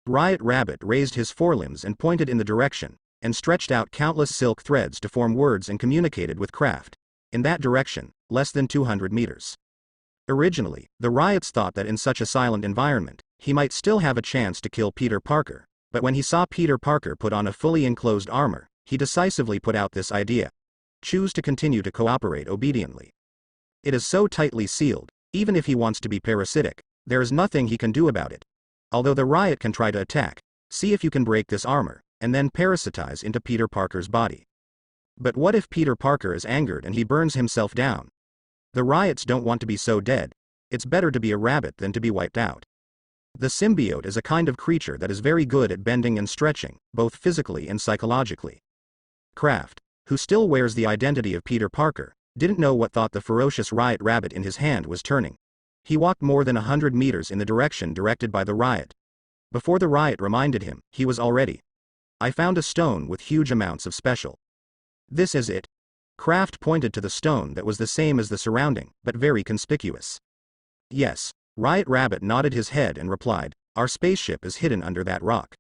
Riot Rabbit raised his forelimbs and pointed in the direction, and stretched out countless silk threads to form words and communicated with Kraft. In that direction, less than 200 meters. Originally, the Riots thought that in such a silent environment, he might still have a chance to kill Peter Parker. But when he saw Peter Parker put on a fully enclosed armor, he decisively put out this idea. Choose to continue to cooperate obediently. It is so tightly sealed, even if he wants to be parasitic, there is nothing he can do about it. Although the Riot can try to attack, see if you can break this armor, and then parasitize into Peter Parker's body. But what if Peter Parker is angered and he burns himself down? The Riots don't want to be so dead. It's better to be a rabbit than to be wiped out. The symbiote is a kind of creature that is very good at bending and stretching, both physically and psychologically. Kraft, who still wears the identity of Peter Parker, didn't know what thought the ferocious Riot Rabbit in his hand was turning. He walked more than 100 meters in the direction directed by the Riot. Before the Riot reminded him, he was already. I found a stone with huge amounts of special. This is it. Kraft pointed to the stone that was the same as the surrounding, but very conspicuous. Yes. Riot Rabbit nodded his head and replied, our spaceship is hidden under that rock.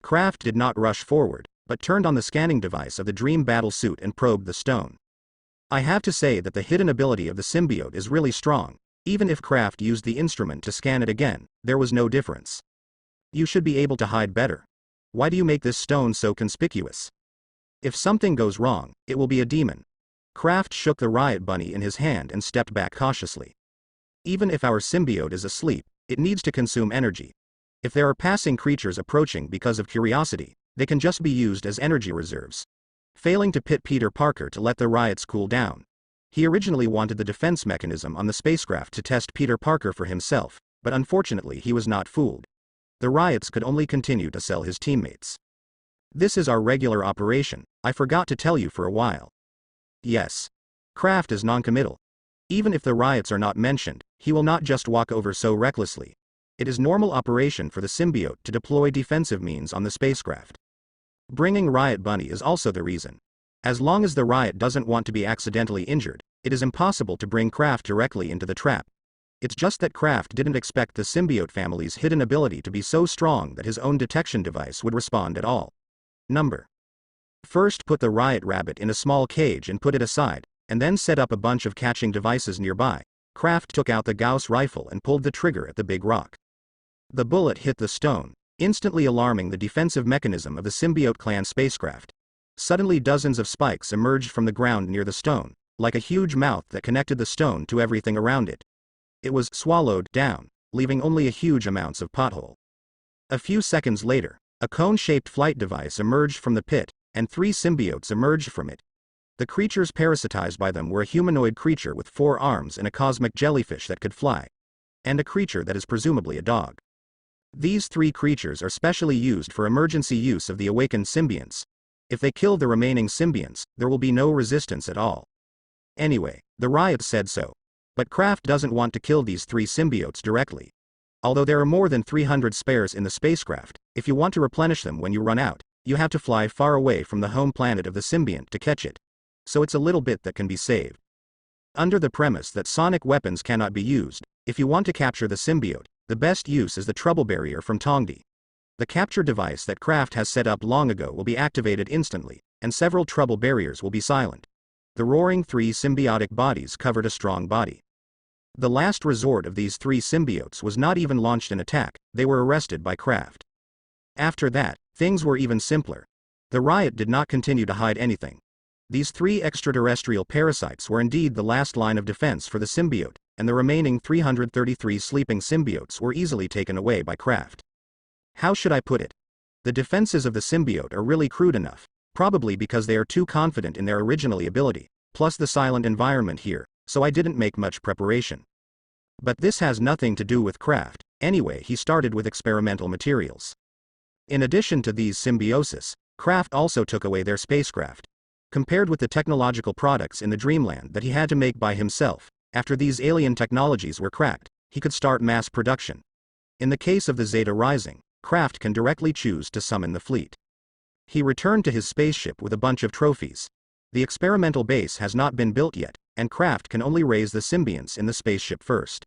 Kraft did not rush forward, but turned on the scanning device of the Dream Battle Suit and probed the stone. I have to say that the hidden ability of the symbiote is really strong. Even if Kraft used the instrument to scan it again, there was no difference. You should be able to hide better. Why do you make this stone so conspicuous? If something goes wrong, it will be a demon. Kraft shook the Riot Bunny in his hand and stepped back cautiously. Even if our symbiote is asleep, it needs to consume energy. If there are passing creatures approaching because of curiosity, they can just be used as energy reserves. failing to pit Peter Parker to let the riots cool down. He originally wanted the defense mechanism on the spacecraft to test Peter Parker for himself, but unfortunately he was not fooled. The riots could only continue to sell his teammates. This is our regular operation, I forgot to tell you for a while. Yes. Kraft is noncommittal. Even if the riots are not mentioned, he will not just walk over so recklessly. It is normal operation for the symbiote to deploy defensive means on the spacecraft. Bringing Riot Bunny is also the reason. As long as the riot doesn't want to be accidentally injured, it is impossible to bring Kraft directly into the trap. It's just that Kraft didn't expect the symbiote family's hidden ability to be so strong that his own detection device would respond at all. Number. First, put the riot rabbit in a small cage and put it aside, and then set up a bunch of catching devices nearby. Kraft took out the Gauss rifle and pulled the trigger at the big rock. The bullet hit the stone, instantly alarming the defensive mechanism of the symbiote clan spacecraft. Suddenly dozens of spikes emerged from the ground near the stone, like a huge mouth that connected the stone to everything around it. It was swallowed down, leaving only a huge amounts of pothole. A few seconds later, a cone-shaped flight device emerged from the pit, and 3 symbiotes emerged from it. The creatures parasitized by them were a humanoid creature with 4 arms and a cosmic jellyfish that could fly. And a creature that is presumably a dog. These 3 creatures are specially used for emergency use of the awakened symbionts. If they kill the remaining symbionts, there will be no resistance at all. Anyway, the riot said so. But Kraft doesn't want to kill these 3 symbiotes directly. Although there are more than 300 spares in the spacecraft, if you want to replenish them when you run out, you have to fly far away from the home planet of the symbiont to catch it. So it's a little bit that can be saved. Under the premise that sonic weapons cannot be used, if you want to capture the symbiote, the best use is the trouble barrier from Tongdi. The capture device that Kraft has set up long ago will be activated instantly, and several trouble barriers will be silent. The roaring 3 symbiotic bodies covered a strong body. The last resort of these 3 symbiotes was not even launched an attack, they were arrested by Kraft. After that, things were even simpler. The riot did not continue to hide anything. These 3 extraterrestrial parasites were indeed the last line of defense for the symbiote, and the remaining 333 sleeping symbiotes were easily taken away by Kraft. How should I put it? The defenses of the symbiote are really crude enough, probably because they are too confident in their original ability, plus the silent environment here, so I didn't make much preparation. But this has nothing to do with Kraft, anyway he started with experimental materials. In addition to these symbiosis, Kraft also took away their spacecraft. Compared with the technological products in the dreamland that he had to make by himself, after these alien technologies were cracked, he could start mass production. In the case of the Zeta Rising, Kraft can directly choose to summon the fleet. He returned to his spaceship with a bunch of trophies. The experimental base has not been built yet, and Kraft can only raise the symbionts in the spaceship first.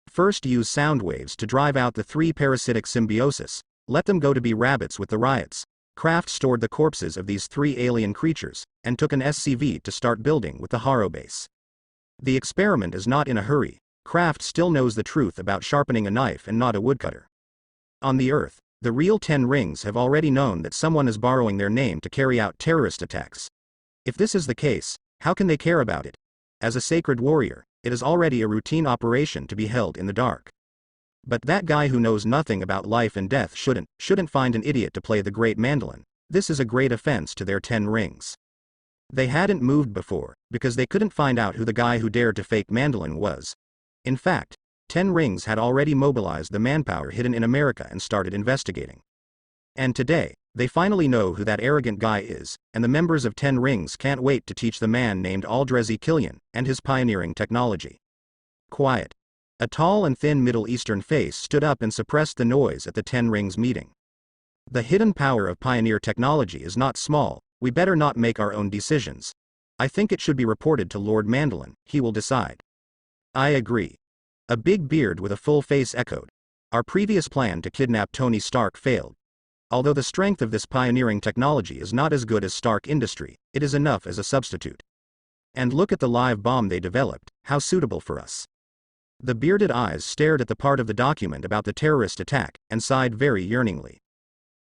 First use sound waves to drive out the 3 parasitic symbiosis, let them go to be rabbits with the riots. Kraft stored the corpses of these 3 alien creatures, and took an SCV to start building with the Haro base. The experiment is not in a hurry. Kraft still knows the truth about sharpening a knife and not a woodcutter. On the Earth, the real 10 Rings have already known that someone is borrowing their name to carry out terrorist attacks. If this is the case, how can they care about it? As a sacred warrior, it is already a routine operation to be held in the dark. But that guy who knows nothing about life and death shouldn't find an idiot to play the great mandolin. This is a great offense to their 10 Rings. They hadn't moved before, because they couldn't find out who the guy who dared to fake mandolin was. In fact, 10 Rings had already mobilized the manpower hidden in America and started investigating. And today, they finally know who that arrogant guy is, and the members of 10 Rings can't wait to teach the man named Aldrezi Killian and his pioneering technology. Quiet. A tall and thin Middle Eastern face stood up and suppressed the noise at the 10 Rings meeting. The hidden power of pioneer technology is not small, we better not make our own decisions. I think it should be reported to Lord Mandolin, he will decide. I agree. A big beard with a full face echoed. Our previous plan to kidnap Tony Stark failed. Although the strength of this pioneering technology is not as good as Stark Industry, it is enough as a substitute. And look at the live bomb they developed, how suitable for us. The bearded eyes stared at the part of the document about the terrorist attack, and sighed very yearningly.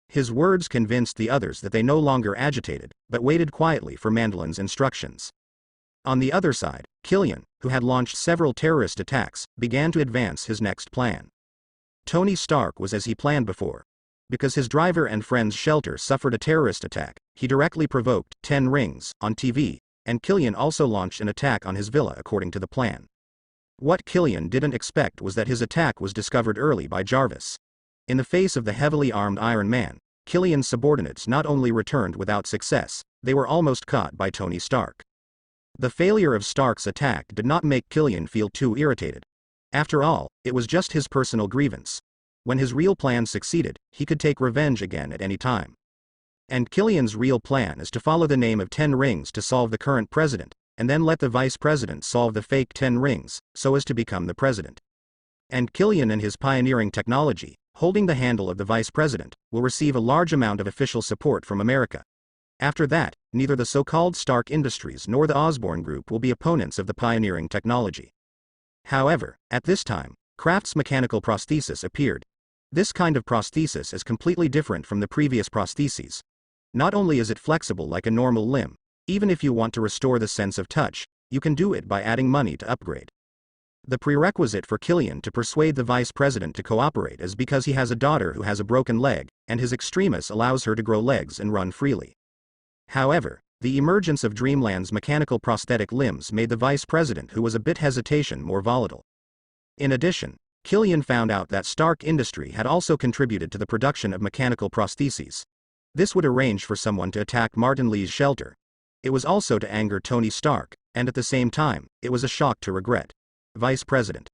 His words convinced the others that they no longer agitated, but waited quietly for Mandolin's instructions. On the other side, Killian, who had launched several terrorist attacks, began to advance his next plan. Tony Stark was as he planned before. Because his driver and friend's shelter suffered a terrorist attack, he directly provoked 10 rings on TV, and Killian also launched an attack on his villa according to the plan. What Killian didn't expect was that his attack was discovered early by Jarvis. In the face of the heavily armed Iron Man, Killian's subordinates not only returned without success, they were almost caught by Tony Stark. The failure of Stark's attack did not make Killian feel too irritated. After all, it was just his personal grievance. When his real plan succeeded, he could take revenge again at any time. And Killian's real plan is to follow the name of 10 rings to solve the current president, and then let the vice president solve the fake 10 rings, so as to become the president. And Killian and his pioneering technology, holding the handle of the vice president, will receive a large amount of official support from America. After that, neither the so-called Stark Industries nor the Osborn Group will be opponents of the pioneering technology. However, at this time, Kraft's mechanical prosthesis appeared. This kind of prosthesis is completely different from the previous prostheses. Not only is it flexible like a normal limb, even if you want to restore the sense of touch, you can do it by adding money to upgrade. The prerequisite for Killian to persuade the vice president to cooperate is because he has a daughter who has a broken leg, and his extremis allows her to grow legs and run freely. However, the emergence of Dreamland's mechanical prosthetic limbs made the vice president who was a bit hesitation more volatile. In addition, Killian found out that Stark Industry had also contributed to the production of mechanical prostheses. This would arrange for someone to attack Martin Lee's shelter. It was also to anger Tony Stark, and at the same time, it was a shock to regret. Vice President.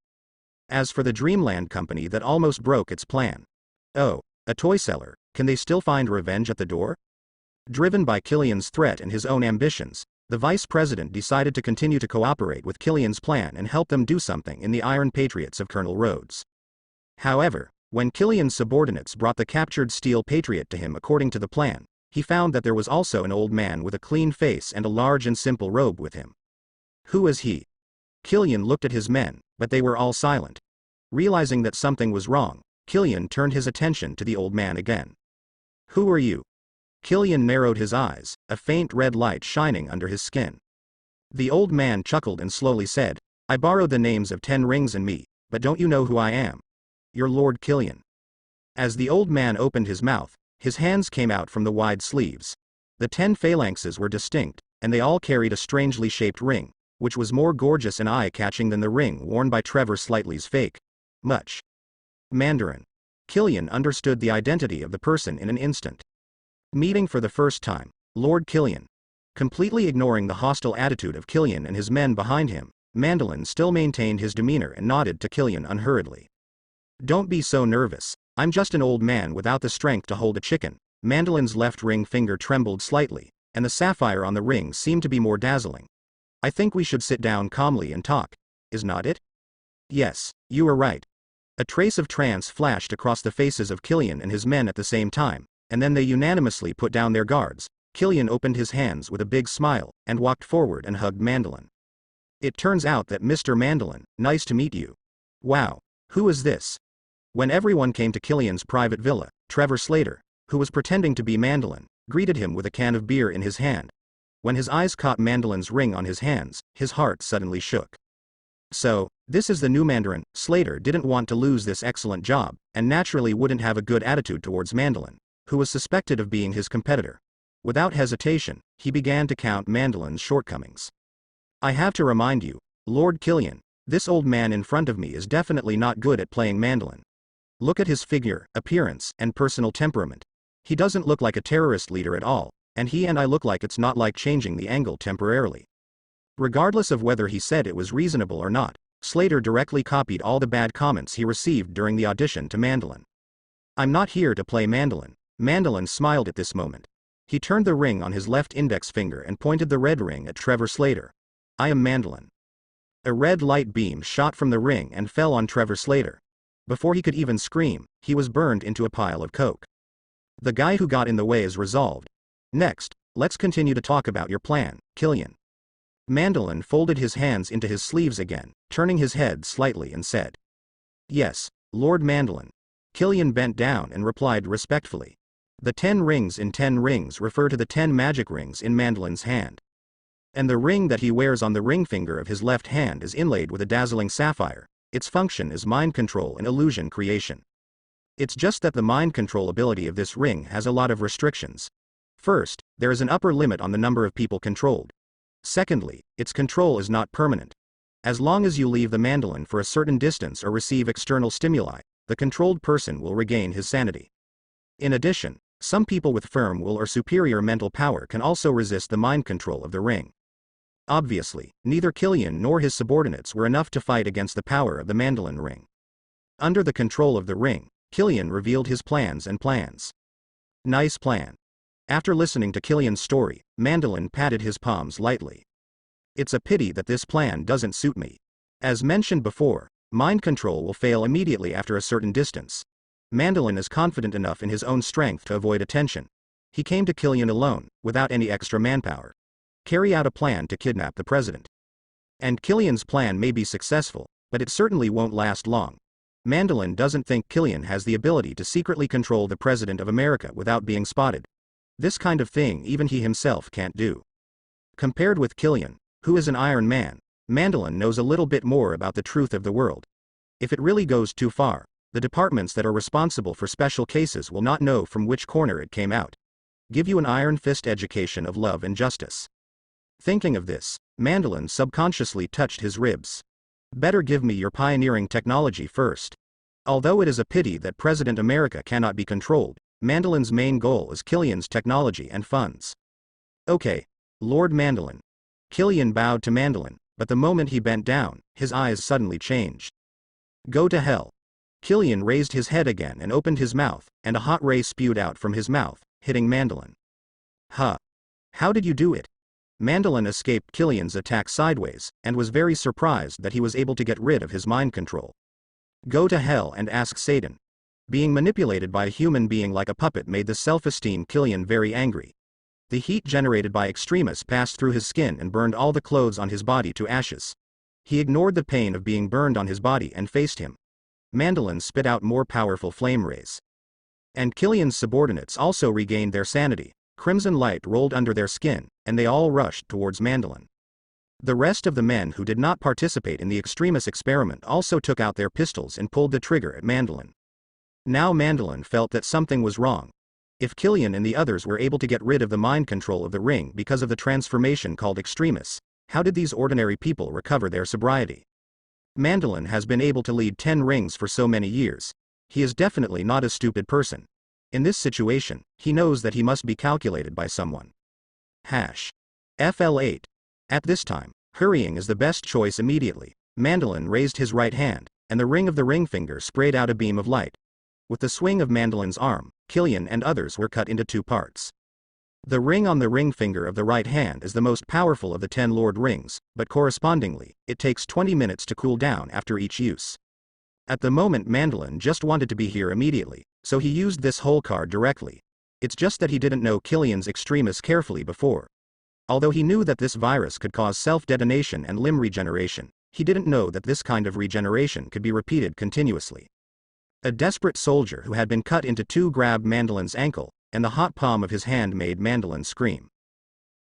As for the Dreamland company that almost broke its plan. Oh, a toy seller, can they still find revenge at the door? Driven by Killian's threat and his own ambitions, the vice president decided to continue to cooperate with Killian's plan and help them do something in the Iron Patriots of Colonel Rhodes. However, when Killian's subordinates brought the captured Steel Patriot to him according to the plan, he found that there was also an old man with a clean face and a large and simple robe with him. Who is he? Killian looked at his men, but they were all silent. Realizing that something was wrong, Killian turned his attention to the old man again. Who are you? Killian narrowed his eyes, a faint red light shining under his skin. The old man chuckled and slowly said, I borrowed the names of 10 rings and me, but don't you know who I am? Your Lord Killian. As the old man opened his mouth, his hands came out from the wide sleeves. The 10 phalanxes were distinct, and they all carried a strangely shaped ring, which was more gorgeous and eye-catching than the ring worn by Trevor Slightly's fake. Much. Mandarin. Killian understood the identity of the person in an instant. Meeting for the first time, Lord Killian. Completely ignoring the hostile attitude of Killian and his men behind him, Mandolin still maintained his demeanor and nodded to Killian unhurriedly. Don't be so nervous, I'm just an old man without the strength to hold a chicken. Mandolin's left ring finger trembled slightly, and the sapphire on the ring seemed to be more dazzling. I think we should sit down calmly and talk, is not it? Yes, you are right. A trace of trance flashed across the faces of Killian and his men at the same time, and then they unanimously put down their guards. Killian opened his hands with a big smile, and walked forward and hugged Mandolin. It turns out that Mr. Mandolin, nice to meet you. Wow, who is this? When everyone came to Killian's private villa, Trevor Slater, who was pretending to be Mandolin, greeted him with a can of beer in his hand. When his eyes caught Mandolin's ring on his hands, his heart suddenly shook. So, this is the new Mandarin. Slater didn't want to lose this excellent job, and naturally wouldn't have a good attitude towards Mandolin, who was suspected of being his competitor. Without hesitation, he began to count Mandolin's shortcomings. I have to remind you, Lord Killian, this old man in front of me is definitely not good at playing mandolin. Look at his figure, appearance, and personal temperament. He doesn't look like a terrorist leader at all, and he and I look like it's not like changing the angle temporarily. Regardless of whether he said it was reasonable or not, Slater directly copied all the bad comments he received during the audition to Mandolin. I'm not here to play mandolin. Mandolin smiled at this moment. He turned the ring on his left index finger and pointed the red ring at Trevor Slater. I am Mandolin. A red light beam shot from the ring and fell on Trevor Slater. Before he could even scream, he was burned into a pile of coke. The guy who got in the way is resolved. Next, let's continue to talk about your plan, Killian. Mandolin folded his hands into his sleeves again, turning his head slightly and said, Yes, Lord Mandolin. Killian bent down and replied respectfully. The 10 rings in 10 rings refer to the 10 magic rings in Mandolin's hand. And the ring that he wears on the ring finger of his left hand is inlaid with a dazzling sapphire. Its function is mind control and illusion creation. It's just that the mind control ability of this ring has a lot of restrictions. First, there is an upper limit on the number of people controlled. Secondly, its control is not permanent. As long as you leave the mandolin for a certain distance or receive external stimuli, the controlled person will regain his sanity. In addition, some people with firm will or superior mental power can also resist the mind control of the ring. Obviously, neither Killian nor his subordinates were enough to fight against the power of the mandolin ring. Under the control of the ring, Killian revealed his plans. Nice plan. After listening to Killian's story, Mandolin patted his palms lightly. It's a pity that this plan doesn't suit me. As mentioned before, mind control will fail immediately after a certain distance. Mandolin is confident enough in his own strength to avoid attention. He came to Killian alone, without any extra manpower. Carry out a plan to kidnap the president. And Killian's plan may be successful, but it certainly won't last long. Mandolin doesn't think Killian has the ability to secretly control the President of America without being spotted. This kind of thing even he himself can't do. Compared with Killian, who is an Iron Man, Mandolin knows a little bit more about the truth of the world. If it really goes too far, the departments that are responsible for special cases will not know from which corner it came out. Give you an iron fist education of love and justice. Thinking of this, Mandolin subconsciously touched his ribs. Better give me your pioneering technology first. Although it is a pity that President America cannot be controlled, Mandolin's main goal is Killian's technology and funds. Okay, Lord Mandolin. Killian bowed to Mandolin, but the moment he bent down, his eyes suddenly changed. Go to hell. Killian raised his head again and opened his mouth, and a hot ray spewed out from his mouth, hitting Mandolin. Huh. How did you do it? Mandolin escaped Killian's attack sideways, and was very surprised that he was able to get rid of his mind control. Go to hell and ask Satan. Being manipulated by a human being like a puppet made the self-esteem Killian very angry. The heat generated by extremis passed through his skin and burned all the clothes on his body to ashes. He ignored the pain of being burned on his body and faced him. Mandolin spit out more powerful flame rays. And Killian's subordinates also regained their sanity. Crimson light rolled under their skin, and they all rushed towards Mandolin. The rest of the men who did not participate in the extremis experiment also took out their pistols and pulled the trigger at Mandolin. Now Mandolin felt that something was wrong. If Killian and the others were able to get rid of the mind control of the ring because of the transformation called extremis, how did these ordinary people recover their sobriety? Mandolin has been able to lead 10 rings for so many years. He is definitely not a stupid person. In this situation, he knows that he must be calculated by someone. FL8. At this time, hurrying is the best choice immediately. Mandolin raised his right hand, and the ring of the ring finger sprayed out a beam of light. With the swing of Mandolin's arm, Killian and others were cut into 2 parts. The ring on the ring finger of the right hand is the most powerful of the 10 Lord rings, but correspondingly, it takes 20 minutes to cool down after each use. At the moment Mandolin just wanted to be here immediately, so he used this whole card directly. It's just that he didn't know Killian's extremis carefully before. Although he knew that this virus could cause self-detonation and limb regeneration, he didn't know that this kind of regeneration could be repeated continuously. A desperate soldier who had been cut into 2 grabbed Mandolin's ankle, and the hot palm of his hand made Mandolin scream.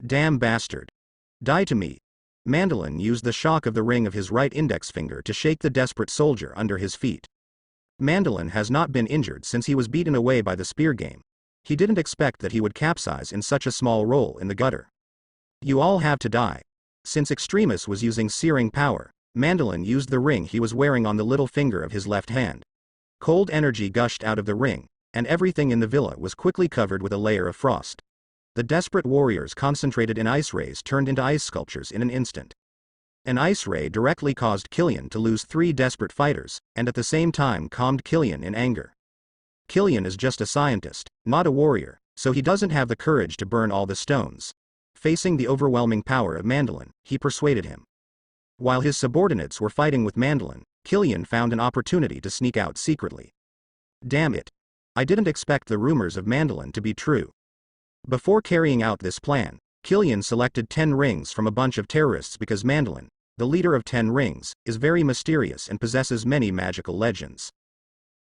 Damn bastard. Die to me. Mandolin used the shock of the ring of his right index finger to shake the desperate soldier under his feet. Mandolin has not been injured since he was beaten away by the spear game. He didn't expect that he would capsize in such a small roll in the gutter. You all have to die. Since Extremis was using searing power, Mandolin used the ring he was wearing on the little finger of his left hand. Cold energy gushed out of the ring, and everything in the villa was quickly covered with a layer of frost. The desperate warriors concentrated in ice rays turned into ice sculptures in an instant. An ice ray directly caused Killian to lose 3 desperate fighters, and at the same time calmed Killian in anger. Killian is just a scientist, not a warrior, so he doesn't have the courage to burn all the stones. Facing the overwhelming power of Mandolin, he persuaded him. While his subordinates were fighting with Mandolin, Killian found an opportunity to sneak out secretly. Damn it. I didn't expect the rumors of Mandolin to be true. Before carrying out this plan, Killian selected 10 rings from a bunch of terrorists because Mandolin, the leader of 10 rings, is very mysterious and possesses many magical legends.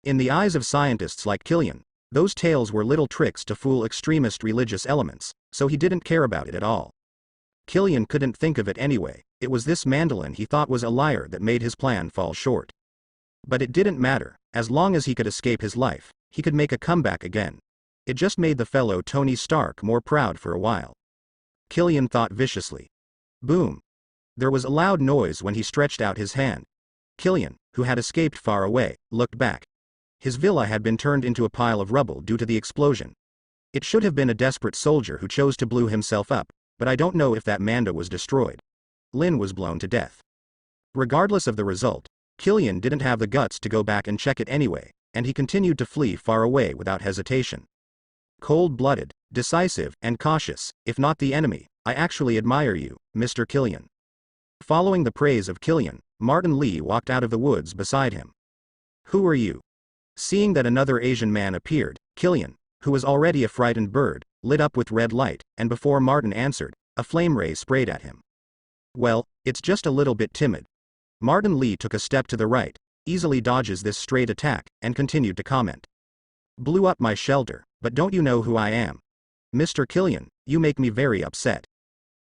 In the eyes of scientists like Killian, those tales were little tricks to fool extremist religious elements, so he didn't care about it at all. Killian couldn't think of it anyway. It was this Mandolin he thought was a liar that made his plan fall short. But it didn't matter, as long as he could escape his life, He could make a comeback again. It just made the fellow Tony Stark more proud for a while. Killian thought viciously. Boom. There was a loud noise when he stretched out his hand. Killian, who had escaped far away, looked back. His villa had been turned into a pile of rubble due to the explosion. It should have been a desperate soldier who chose to blow himself up, but I don't know if that Manda was destroyed. Lynn was blown to death. Regardless of the result, Killian didn't have the guts to go back and check it anyway, and he continued to flee far away without hesitation. Cold-blooded, decisive, and cautious, if not the enemy, I actually admire you, Mr. Killian. Following the praise of Killian, Martin Lee walked out of the woods beside him. Who are you? Seeing that another Asian man appeared, Killian, who was already a frightened bird, lit up with red light, and before Martin answered, a flame ray sprayed at him. Well, it's just a little bit timid. Martin Lee took a step to the right, easily dodges this straight attack, and continued to comment. Blew up my shelter, but don't you know who I am? Mr. Killian, you make me very upset.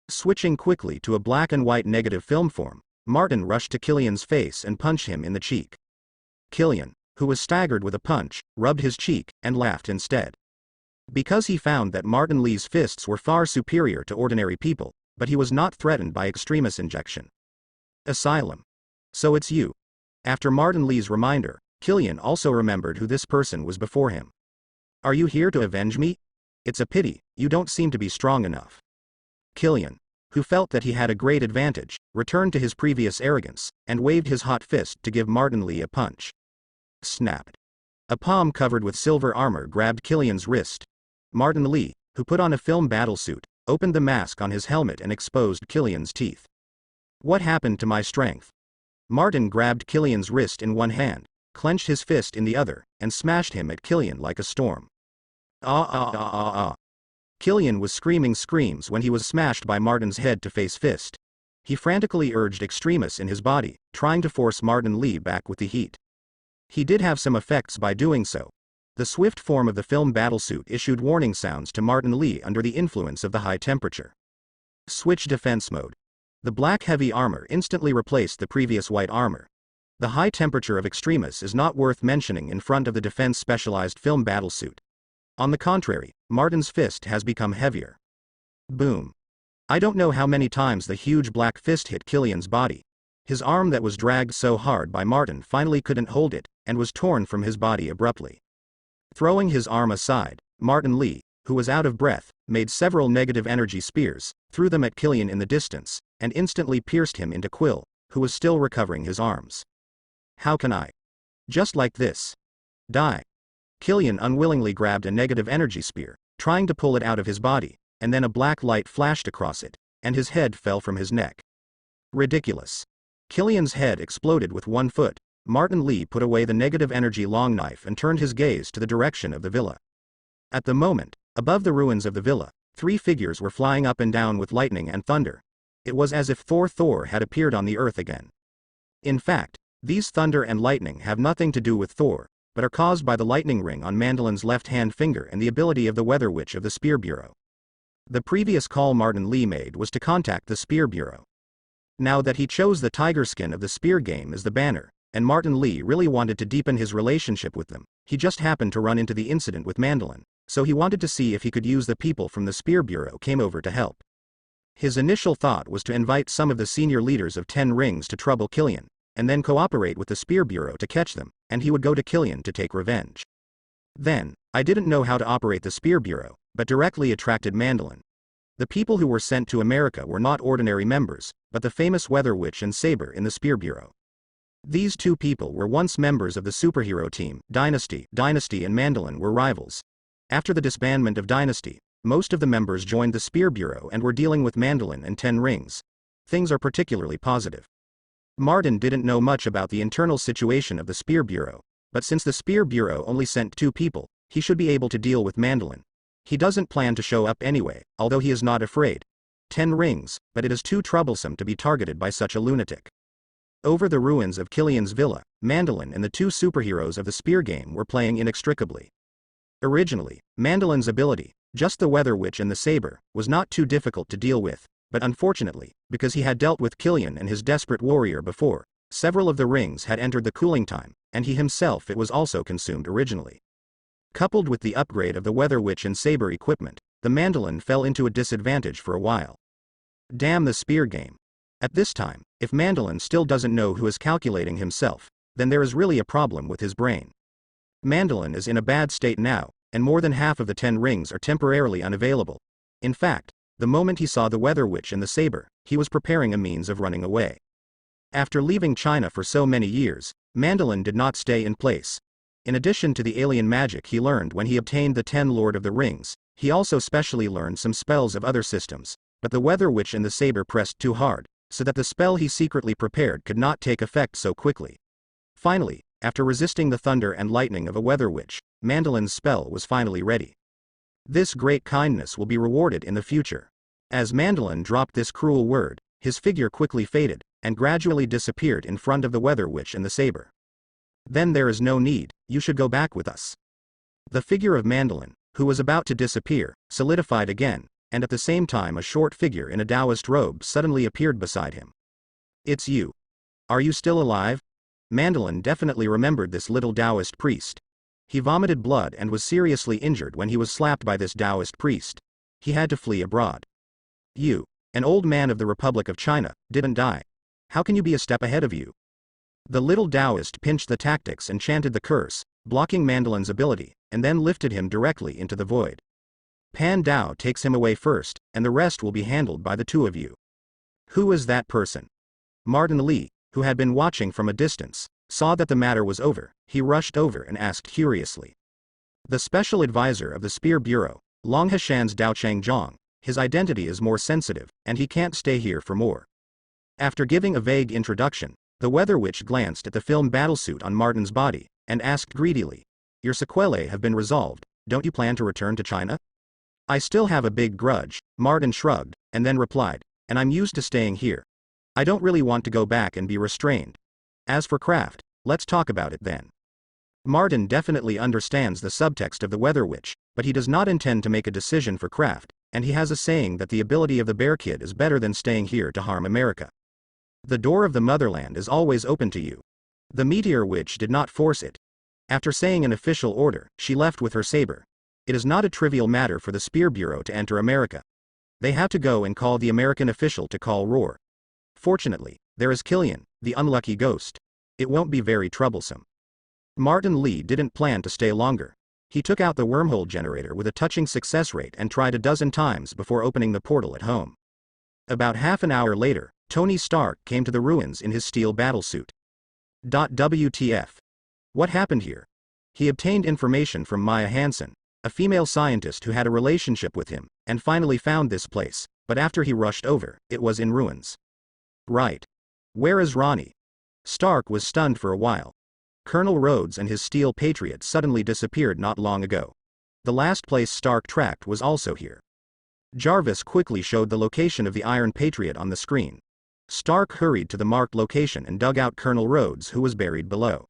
Switching quickly to a black and white negative film form, Martin rushed to Killian's face and punched him in the cheek. Killian, who was staggered with a punch, rubbed his cheek, and laughed instead. Because he found that Martin Lee's fists were far superior to ordinary people, but he was not threatened by extremis injection. Asylum. So it's you. After Martin Lee's reminder, Killian also remembered who this person was before him. Are you here to avenge me? It's a pity, you don't seem to be strong enough. Killian, who felt that he had a great advantage, returned to his previous arrogance, and waved his hot fist to give Martin Lee a punch. Snapped. A palm covered with silver armor grabbed Killian's wrist. Martin Lee, who put on a film battlesuit, opened the mask on his helmet and exposed Killian's teeth. What happened to my strength? Martin grabbed Killian's wrist in one hand, clenched his fist in the other, and smashed him at Killian like a storm. Ah ah ah ah ah. Killian was screaming screams when he was smashed by Martin's head-to-face fist. He frantically urged extremis in his body, trying to force Martin Lee back with the heat. He did have some effects by doing so. The swift form of the film battlesuit issued warning sounds to Martin Lee under the influence of the high temperature. Switch defense mode. The black heavy armor instantly replaced the previous white armor. The high temperature of extremis is not worth mentioning in front of the defense specialized film battlesuit. On the contrary, Martin's fist has become heavier. Boom. I don't know how many times the huge black fist hit Killian's body. His arm that was dragged so hard by Martin finally couldn't hold it, and was torn from his body abruptly. Throwing his arm aside, Martin Lee, who was out of breath, made several negative energy spears, threw them at Killian in the distance, and instantly pierced him into Quill, who was still recovering his arms. How can I? Just like this. Die. Killian unwillingly grabbed a negative energy spear, trying to pull it out of his body, and then a black light flashed across it, and his head fell from his neck. Ridiculous. Killian's head exploded with 1 foot. Martin Lee put away the negative energy long knife and turned his gaze to the direction of the villa. At the moment, above the ruins of the villa, 3 figures were flying up and down with lightning and thunder. It was as if Thor had appeared on the earth again. In fact, these thunder and lightning have nothing to do with Thor, but are caused by the lightning ring on Mandolin's left-hand finger and the ability of the Weather Witch of the Spear Bureau. The previous call Martin Lee made was to contact the Spear Bureau. Now that he chose the tiger skin of the Spear game as the banner, and Martin Lee really wanted to deepen his relationship with them, he just happened to run into the incident with Mandolin, so he wanted to see if he could use the people from the Spear Bureau came over to help. His initial thought was to invite some of the senior leaders of 10 Rings to trouble Killian, and then cooperate with the Spear Bureau to catch them, and he would go to Killian to take revenge. Then, I didn't know how to operate the Spear Bureau, but directly attracted Mandolin. The people who were sent to America were not ordinary members, but the famous Weather Witch and Saber in the Spear Bureau. These 2 people were once members of the superhero team, Dynasty. Dynasty and Mandolin were rivals. After the disbandment of Dynasty, most of the members joined the Spear Bureau and were dealing with Mandolin and 10 Rings. Things are particularly positive. Martin didn't know much about the internal situation of the Spear Bureau, but since the Spear Bureau only sent 2 people, he should be able to deal with Mandolin. He doesn't plan to show up anyway, although he is not afraid. 10 Rings, but it is too troublesome to be targeted by such a lunatic. Over the ruins of Killian's villa, Mandolin and the 2 superheroes of the Spear game were playing inextricably. Originally, Mandolin's ability, just the Weather Witch and the Saber, was not too difficult to deal with, but unfortunately, because he had dealt with Killian and his desperate warrior before, several of the rings had entered the cooling time, and he himself it was also consumed originally. Coupled with the upgrade of the Weather Witch and Saber equipment, the Mandolin fell into a disadvantage for a while. Damn the spear game. At this time, if Mandolin still doesn't know who is calculating himself, then there is really a problem with his brain. Mandolin is in a bad state now, and more than half of the 10 rings are temporarily unavailable. In fact, the moment he saw the Weather Witch and the Saber, he was preparing a means of running away. After leaving China for so many years, Mandolin did not stay in place. In addition to the alien magic he learned when he obtained the 10 Lord of the Rings, he also specially learned some spells of other systems, but the Weather Witch and the Saber pressed too hard, so that the spell he secretly prepared could not take effect so quickly. Finally, after resisting the thunder and lightning of a Weather Witch, Mandolin's spell was finally ready. This great kindness will be rewarded in the future. As Mandolin dropped this cruel word, his figure quickly faded, and gradually disappeared in front of the Weather Witch and the Saber. Then there is no need, you should go back with us. The figure of Mandolin, who was about to disappear, solidified again, and at the same time a short figure in a Taoist robe suddenly appeared beside him. It's you. Are you still alive? Mandolin definitely remembered this little Taoist priest. He vomited blood and was seriously injured when he was slapped by this Taoist priest. He had to flee abroad. You, an old man of the Republic of China, didn't die. How can you be a step ahead of you? The little Taoist pinched the tactics and chanted the curse, blocking Mandolin's ability, and then lifted him directly into the void. Pan Dao takes him away first, and the rest will be handled by the two of you. Who is that person? Martin Li, who had been watching from a distance, saw that the matter was over. He rushed over and asked curiously. The special advisor of the Spear Bureau, Long Hashan's Daochang Zhang, his identity is more sensitive, and he can't stay here for more. After giving a vague introduction, the Weather Witch glanced at the film battlesuit on Martin's body, and asked greedily, your sequelae have been resolved, don't you plan to return to China? I still have a big grudge, Martin shrugged, and then replied, and I'm used to staying here. I don't really want to go back and be restrained. As for craft, let's talk about it then. Martin definitely understands the subtext of the Weather Witch, but he does not intend to make a decision for craft, and he has a saying that the ability of the Bear Kid is better than staying here to harm America. The door of the motherland is always open to you. The Meteor Witch did not force it. After saying an official order, she left with her saber. It is not a trivial matter for the Spear Bureau to enter America. They have to go and call the American official to call roar. Fortunately, there is Killian, the unlucky ghost. It won't be very troublesome. Martin Li didn't plan to stay longer. He took out the wormhole generator with a touching success rate and tried a dozen times before opening the portal at home. About half an hour later, Tony Stark came to the ruins in his steel battlesuit. WTF? What happened here? He obtained information from Maya Hansen, a female scientist who had a relationship with him, and finally found this place, but after he rushed over, it was in ruins. Right. Where is Ronnie? Stark was stunned for a while. Colonel Rhodes and his Steel Patriot suddenly disappeared not long ago. The last place Stark tracked was also here. Jarvis quickly showed the location of the Iron Patriot on the screen. Stark hurried to the marked location and dug out Colonel Rhodes, who was buried below.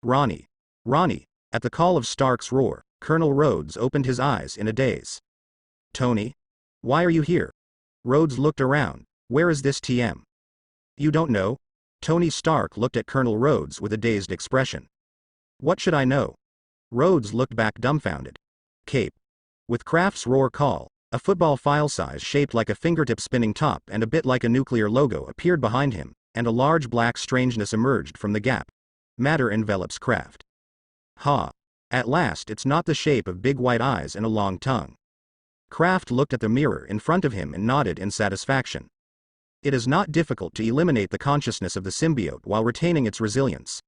Ronnie. Ronnie. At the call of Stark's roar, Colonel Rhodes opened his eyes in a daze. Tony? Why are you here? Rhodes looked around. Where is this TM? You don't know? Tony Stark looked at Colonel Rhodes with a dazed expression. What should I know? Rhodes looked back dumbfounded. Cape. With Kraft's roar call, a football file size shaped like a fingertip spinning top and a bit like a nuclear logo appeared behind him, and a large black strangeness emerged from the gap. Matter envelops Kraft. Ha! At last it's not the shape of big white eyes and a long tongue. Kraft looked at the mirror in front of him and nodded in satisfaction. It is not difficult to eliminate the consciousness of the symbiote while retaining its resilience.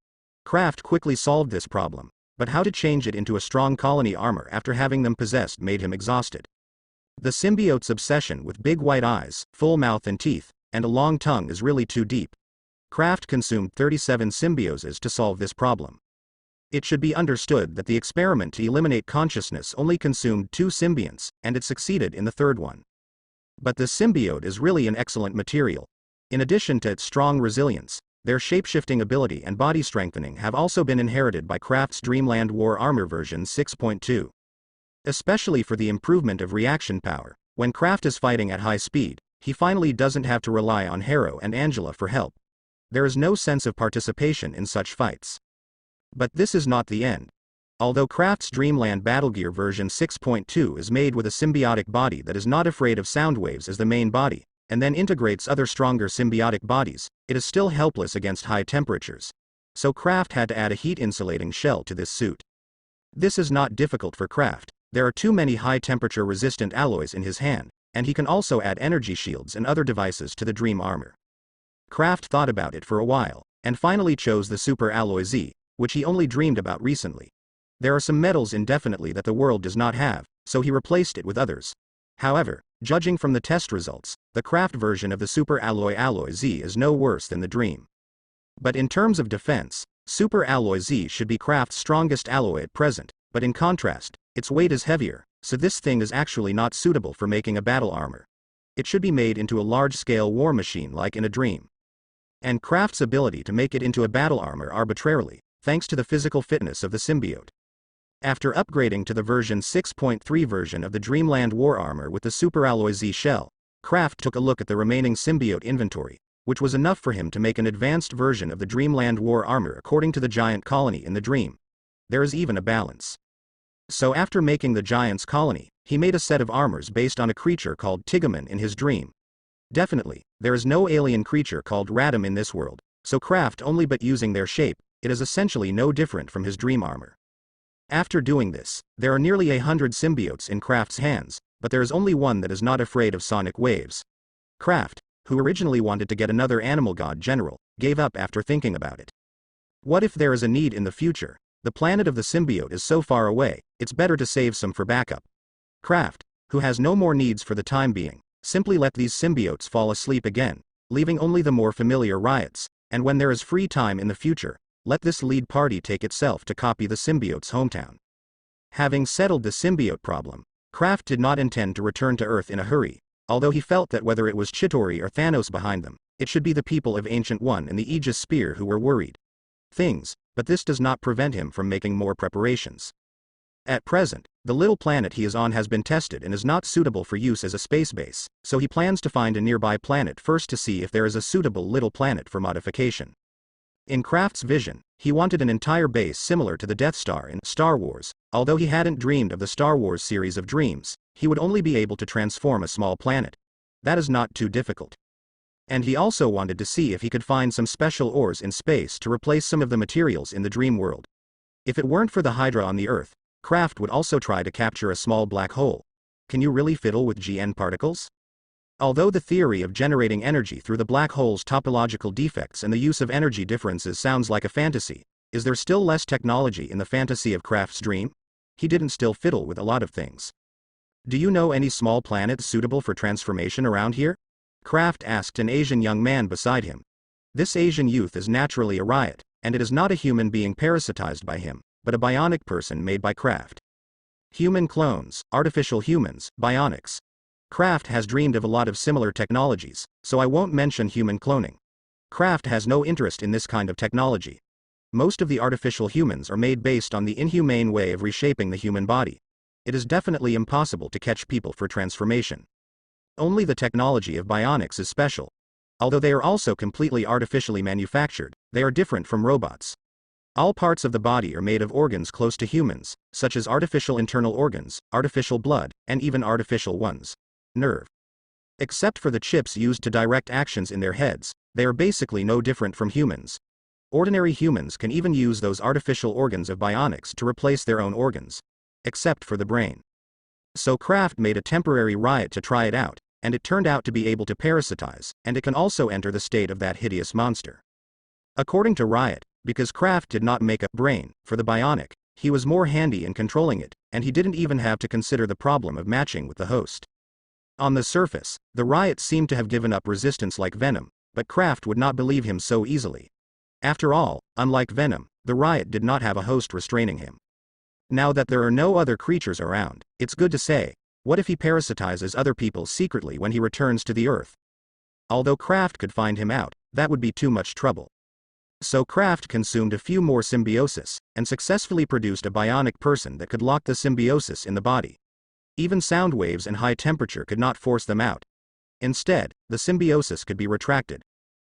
Kraft quickly solved this problem, but how to change it into a strong colony armor after having them possessed made him exhausted. The symbiote's obsession with big white eyes, full mouth and teeth, and a long tongue is really too deep. Kraft consumed 37 symbioses to solve this problem. It should be understood that the experiment to eliminate consciousness only consumed 2 symbionts, and it succeeded in the third one. But the symbiote is really an excellent material. In addition to its strong resilience, their shape-shifting ability and body strengthening have also been inherited by Kraft's Dreamland War Armor version 6.2. Especially for the improvement of reaction power, when Kraft is fighting at high speed, he finally doesn't have to rely on Harrow and Angela for help. There is no sense of participation in such fights. But this is not the end. Although Kraft's Dreamland Battlegear version 6.2 is made with a symbiotic body that is not afraid of sound waves as the main body, and then integrates other stronger symbiotic bodies, it is still helpless against high temperatures. So Kraft had to add a heat-insulating shell to this suit. This is not difficult for Kraft. There are too many high-temperature resistant alloys in his hand, and he can also add energy shields and other devices to the Dream armor. Kraft thought about it for a while, and finally chose the Super Alloy Z, which he only dreamed about recently. There are some metals indefinitely that the world does not have, so he replaced it with others. However, judging from the test results, the Kraft version of the Super Alloy Z is no worse than the Dream. But in terms of defense, Super Alloy Z should be Kraft's strongest alloy at present, but in contrast, its weight is heavier, so this thing is actually not suitable for making a battle armor. It should be made into a large-scale war machine like in a Dream. And Kraft's ability to make it into a battle armor arbitrarily, thanks to the physical fitness of the symbiote. After upgrading to the version 6.3 version of the Dreamland War Armor with the Super Alloy Z shell, Kraft took a look at the remaining symbiote inventory, which was enough for him to make an advanced version of the Dreamland War Armor according to the giant colony in the Dream. There is even a balance. So after making the giant's colony, he made a set of armors based on a creature called Tigaman in his Dream. Definitely, there is no alien creature called Radam in this world, so Kraft only but using their shape, it is essentially no different from his Dream armor. After doing this, there are nearly 100 symbiotes in Kraft's hands, but there is only one that is not afraid of sonic waves. Kraft, who originally wanted to get another animal god general, gave up after thinking about it. What if there is a need in the future? The planet of the symbiote is so far away, it's better to save some for backup. Kraft, who has no more needs for the time being, simply let these symbiotes fall asleep again, leaving only the more familiar riots, and when there is free time in the future, let this lead party take itself to copy the symbiote's hometown. Having settled the symbiote problem, Kraft did not intend to return to Earth in a hurry, although he felt that whether it was Chitauri or Thanos behind them, it should be the people of Ancient One and the Aegis Spear who were worried. But this does not prevent him from making more preparations. At present, the little planet he is on has been tested and is not suitable for use as a space base, so he plans to find a nearby planet first to see if there is a suitable little planet for modification. In Kraft's vision, he wanted an entire base similar to the Death Star in Star Wars. Although he hadn't dreamed of the Star Wars series of dreams, he would only be able to transform a small planet. That is not too difficult. And he also wanted to see if he could find some special ores in space to replace some of the materials in the dream world. If it weren't for the Hydra on the Earth, Kraft would also try to capture a small black hole. Can you really fiddle with GN particles? Although the theory of generating energy through the black hole's topological defects and the use of energy differences sounds like a fantasy, is there still less technology in the fantasy of Kraft's dream? He didn't still fiddle with a lot of things. Do you know any small planets suitable for transformation around here? Kraft asked an Asian young man beside him. This Asian youth is naturally a riot, and it is not a human being parasitized by him, but a bionic person made by Kraft. Human clones, artificial humans, bionics. Kraft has dreamed of a lot of similar technologies, so I won't mention human cloning. Kraft has no interest in this kind of technology. Most of the artificial humans are made based on the inhumane way of reshaping the human body. It is definitely impossible to catch people for transformation. Only the technology of bionics is special. Although they are also completely artificially manufactured, they are different from robots. All parts of the body are made of organs close to humans, such as artificial internal organs, artificial blood, and even artificial ones. Nerve. Except for the chips used to direct actions in their heads, they are basically no different from humans. Ordinary humans can even use those artificial organs of bionics to replace their own organs. Except for the brain. So Kraft made a temporary riot to try it out, and it turned out to be able to parasitize, and it can also enter the state of that hideous monster. According to Riot, because Kraft did not make a brain for the bionic, he was more handy in controlling it, and he didn't even have to consider the problem of matching with the host. On the surface, the Riot seemed to have given up resistance like Venom, but Kraft would not believe him so easily. After all, unlike Venom, the Riot did not have a host restraining him. Now that there are no other creatures around, it's good to say, what if he parasitizes other people secretly when he returns to the Earth? Although Kraft could find him out, that would be too much trouble. So Kraft consumed a few more symbiosis, and successfully produced a bionic person that could lock the symbiosis in the body. Even sound waves and high temperature could not force them out. Instead, the symbiosis could be retracted.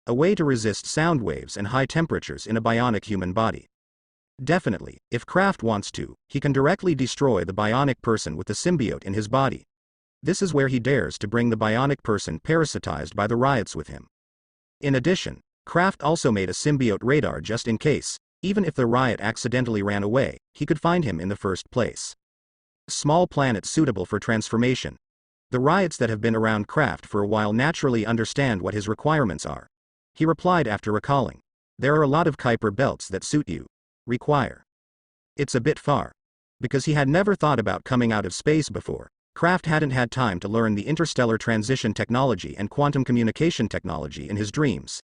A way to resist sound waves and high temperatures in a bionic human body. Definitely, if Kraft wants to, he can directly destroy the bionic person with the symbiote in his body. This is where he dares to bring the bionic person parasitized by the riots with him. In addition, Kraft also made a symbiote radar just in case, even if the riot accidentally ran away, he could find him in the first place. Small planet suitable for transformation. The riots that have been around Kraft for a while naturally understand what his requirements are. He replied after recalling. There are a lot of Kuiper belts that suit you. Require. It's a bit far. Because he had never thought about coming out of space before, Kraft hadn't had time to learn the interstellar transition technology and quantum communication technology in his dreams.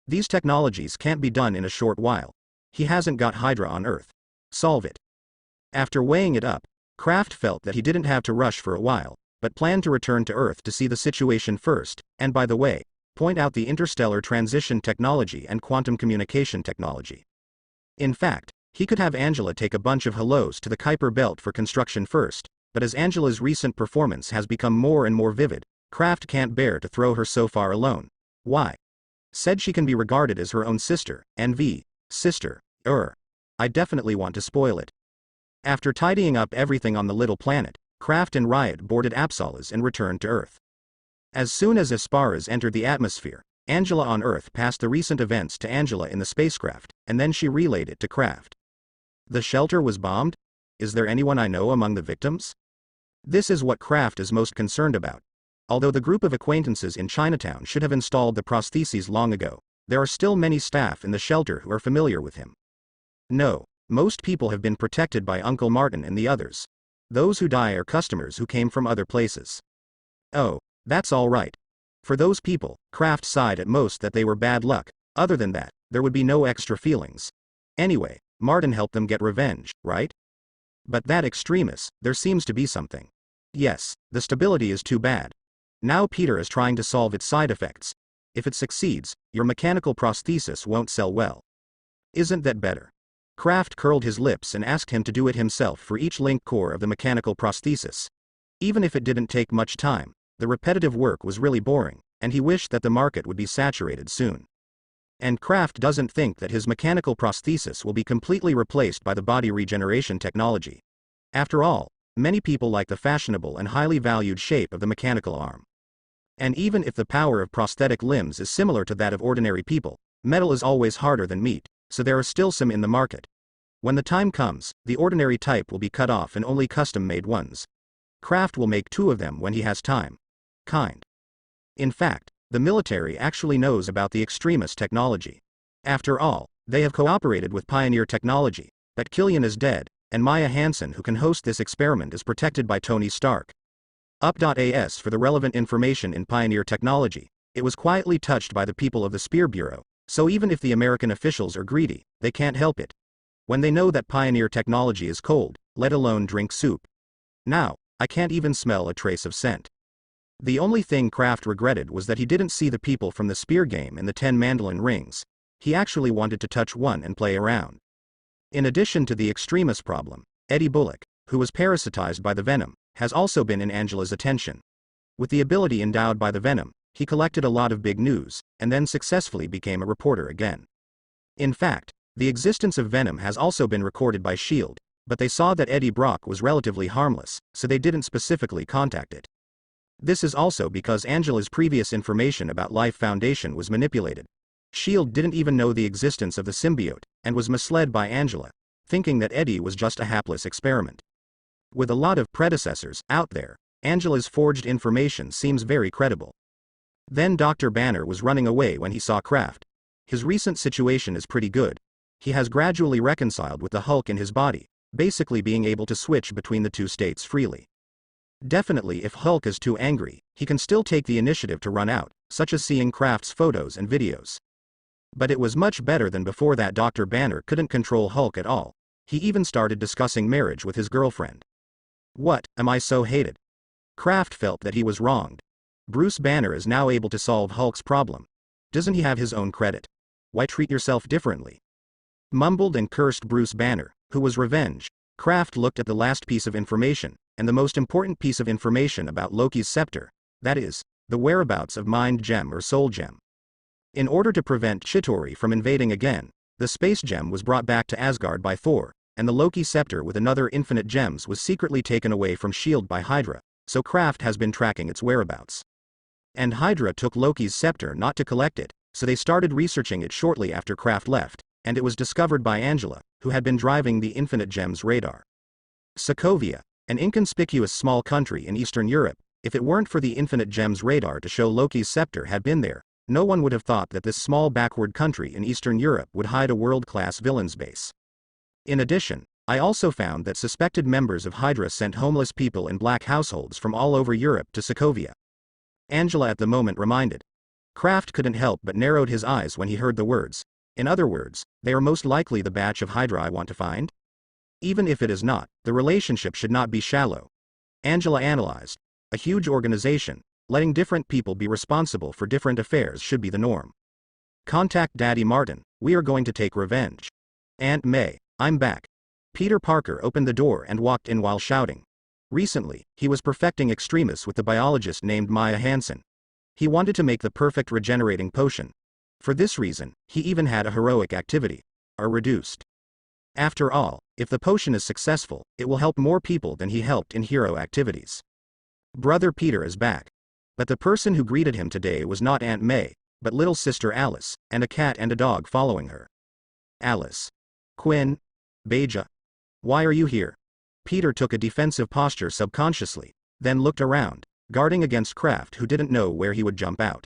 These technologies can't be done in a short while. He hasn't got Hydra on Earth. Solve it. After weighing it up, Kraft felt that he didn't have to rush for a while, but planned to return to Earth to see the situation first, and by the way, point out the interstellar transition technology and quantum communication technology. In fact, he could have Angela take a bunch of hellos to the Kuiper belt for construction first, but as Angela's recent performance has become more and more vivid, Kraft can't bear to throw her so far alone. Why? Said she can be regarded as her own sister, sister, I definitely want to spoil it. After tidying up everything on the little planet, Kraft and Riot boarded Apsalas and returned to Earth. As soon as Asparas entered the atmosphere, Angela on Earth passed the recent events to Angela in the spacecraft, and then she relayed it to Kraft. The shelter was bombed? Is there anyone I know among the victims? This is what Kraft is most concerned about. Although the group of acquaintances in Chinatown should have installed the prostheses long ago, there are still many staff in the shelter who are familiar with him. No, most people have been protected by Uncle Martin and the others. Those who die are customers who came from other places. Oh, that's all right. For those people, Kraft sighed at most that they were bad luck. Other than that, there would be no extra feelings. Anyway, Martin helped them get revenge, right? But that extremis, there seems to be something. Yes, the stability is too bad. Now Peter is trying to solve its side effects. If it succeeds, your mechanical prosthesis won't sell well. Isn't that better? Kraft curled his lips and asked him to do it himself for each link core of the mechanical prosthesis. Even if it didn't take much time, the repetitive work was really boring, and he wished that the market would be saturated soon. And Kraft doesn't think that his mechanical prosthesis will be completely replaced by the body regeneration technology. After all, many people like the fashionable and highly valued shape of the mechanical arm. And even if the power of prosthetic limbs is similar to that of ordinary people, metal is always harder than meat, so there are still some in the market. When the time comes, the ordinary type will be cut off and only custom-made ones. Kraft will make 2 of them when he has time. In fact, the military actually knows about the extremist technology. After all, they have cooperated with Pioneer Technology, but Killian is dead, and Maya Hansen who can host this experiment is protected by Tony Stark. Up.as for the relevant information in Pioneer Technology. It was quietly touched by the people of the Spear Bureau, so even if the American officials are greedy, they can't help it. When they know that Pioneer Technology is cold, let alone drink soup. Now, I can't even smell a trace of scent. The only thing Kraft regretted was that he didn't see the people from the spear game in the 10 mandolin rings. He actually wanted to touch one and play around. In addition to the extremis problem, Eddie Bullock, who was parasitized by the venom, has also been in Angela's attention. With the ability endowed by the venom, he collected a lot of big news, and then successfully became a reporter again. In fact, the existence of venom has also been recorded by S.H.I.E.L.D., but they saw that Eddie Brock was relatively harmless, so they didn't specifically contact it. This is also because Angela's previous information about Life Foundation was manipulated. S.H.I.E.L.D. didn't even know the existence of the symbiote, and was misled by Angela, thinking that Eddie was just a hapless experiment. With a lot of predecessors out there, Angela's forged information seems very credible. Then Dr. Banner was running away when he saw Kraft. His recent situation is pretty good. He has gradually reconciled with the Hulk in his body, basically being able to switch between the 2 states freely. Definitely if Hulk is too angry, he can still take the initiative to run out, such as seeing Kraft's photos and videos. But it was much better than before that Dr. Banner couldn't control Hulk at all. He even started discussing marriage with his girlfriend. What, am I so hated? Kraft felt that he was wronged. Bruce Banner is now able to solve Hulk's problem. Doesn't he have his own credit? Why treat yourself differently? Mumbled and cursed Bruce Banner, who was revenge. Kraft looked at the last piece of information, and the most important piece of information about Loki's scepter, that is, the whereabouts of Mind Gem or Soul Gem. In order to prevent Chitauri from invading again, The space gem was brought back to Asgard by Thor, and the Loki scepter with another infinite gems was secretly taken away from S.H.I.E.L.D. by Hydra, so Kraft has been tracking its whereabouts. And Hydra took Loki's scepter not to collect it, so they started researching it shortly after Kraft left, and it was discovered by Angela, who had been driving the Infinite Gems radar. Sokovia, an inconspicuous small country in Eastern Europe, if it weren't for the Infinite Gems radar to show Loki's scepter had been there, no one would have thought that this small backward country in Eastern Europe would hide a world-class villain's base. In addition, I also found that suspected members of Hydra sent homeless people in black households from all over Europe to Sokovia. Angela at the moment reminded. Kraft couldn't help but narrowed his eyes when he heard the words. In other words, they are most likely the batch of Hydra I want to find? Even if it is not, the relationship should not be shallow. Angela analyzed. A huge organization, letting different people be responsible for different affairs should be the norm. Contact Daddy Martin, we are going to take revenge. Aunt May, I'm back. Peter Parker opened the door and walked in while shouting. Recently, he was perfecting extremis with the biologist named Maya Hansen. He wanted to make the perfect regenerating potion. For this reason, he even had a heroic activity. Reduced. After all, if the potion is successful, it will help more people than he helped in hero activities. Brother Peter is back. But the person who greeted him today was not Aunt May, but little sister Alice, and a cat and a dog following her. Alice. Quinn. Beja. Why are you here? Peter took a defensive posture subconsciously, then looked around, guarding against Kraft who didn't know where he would jump out.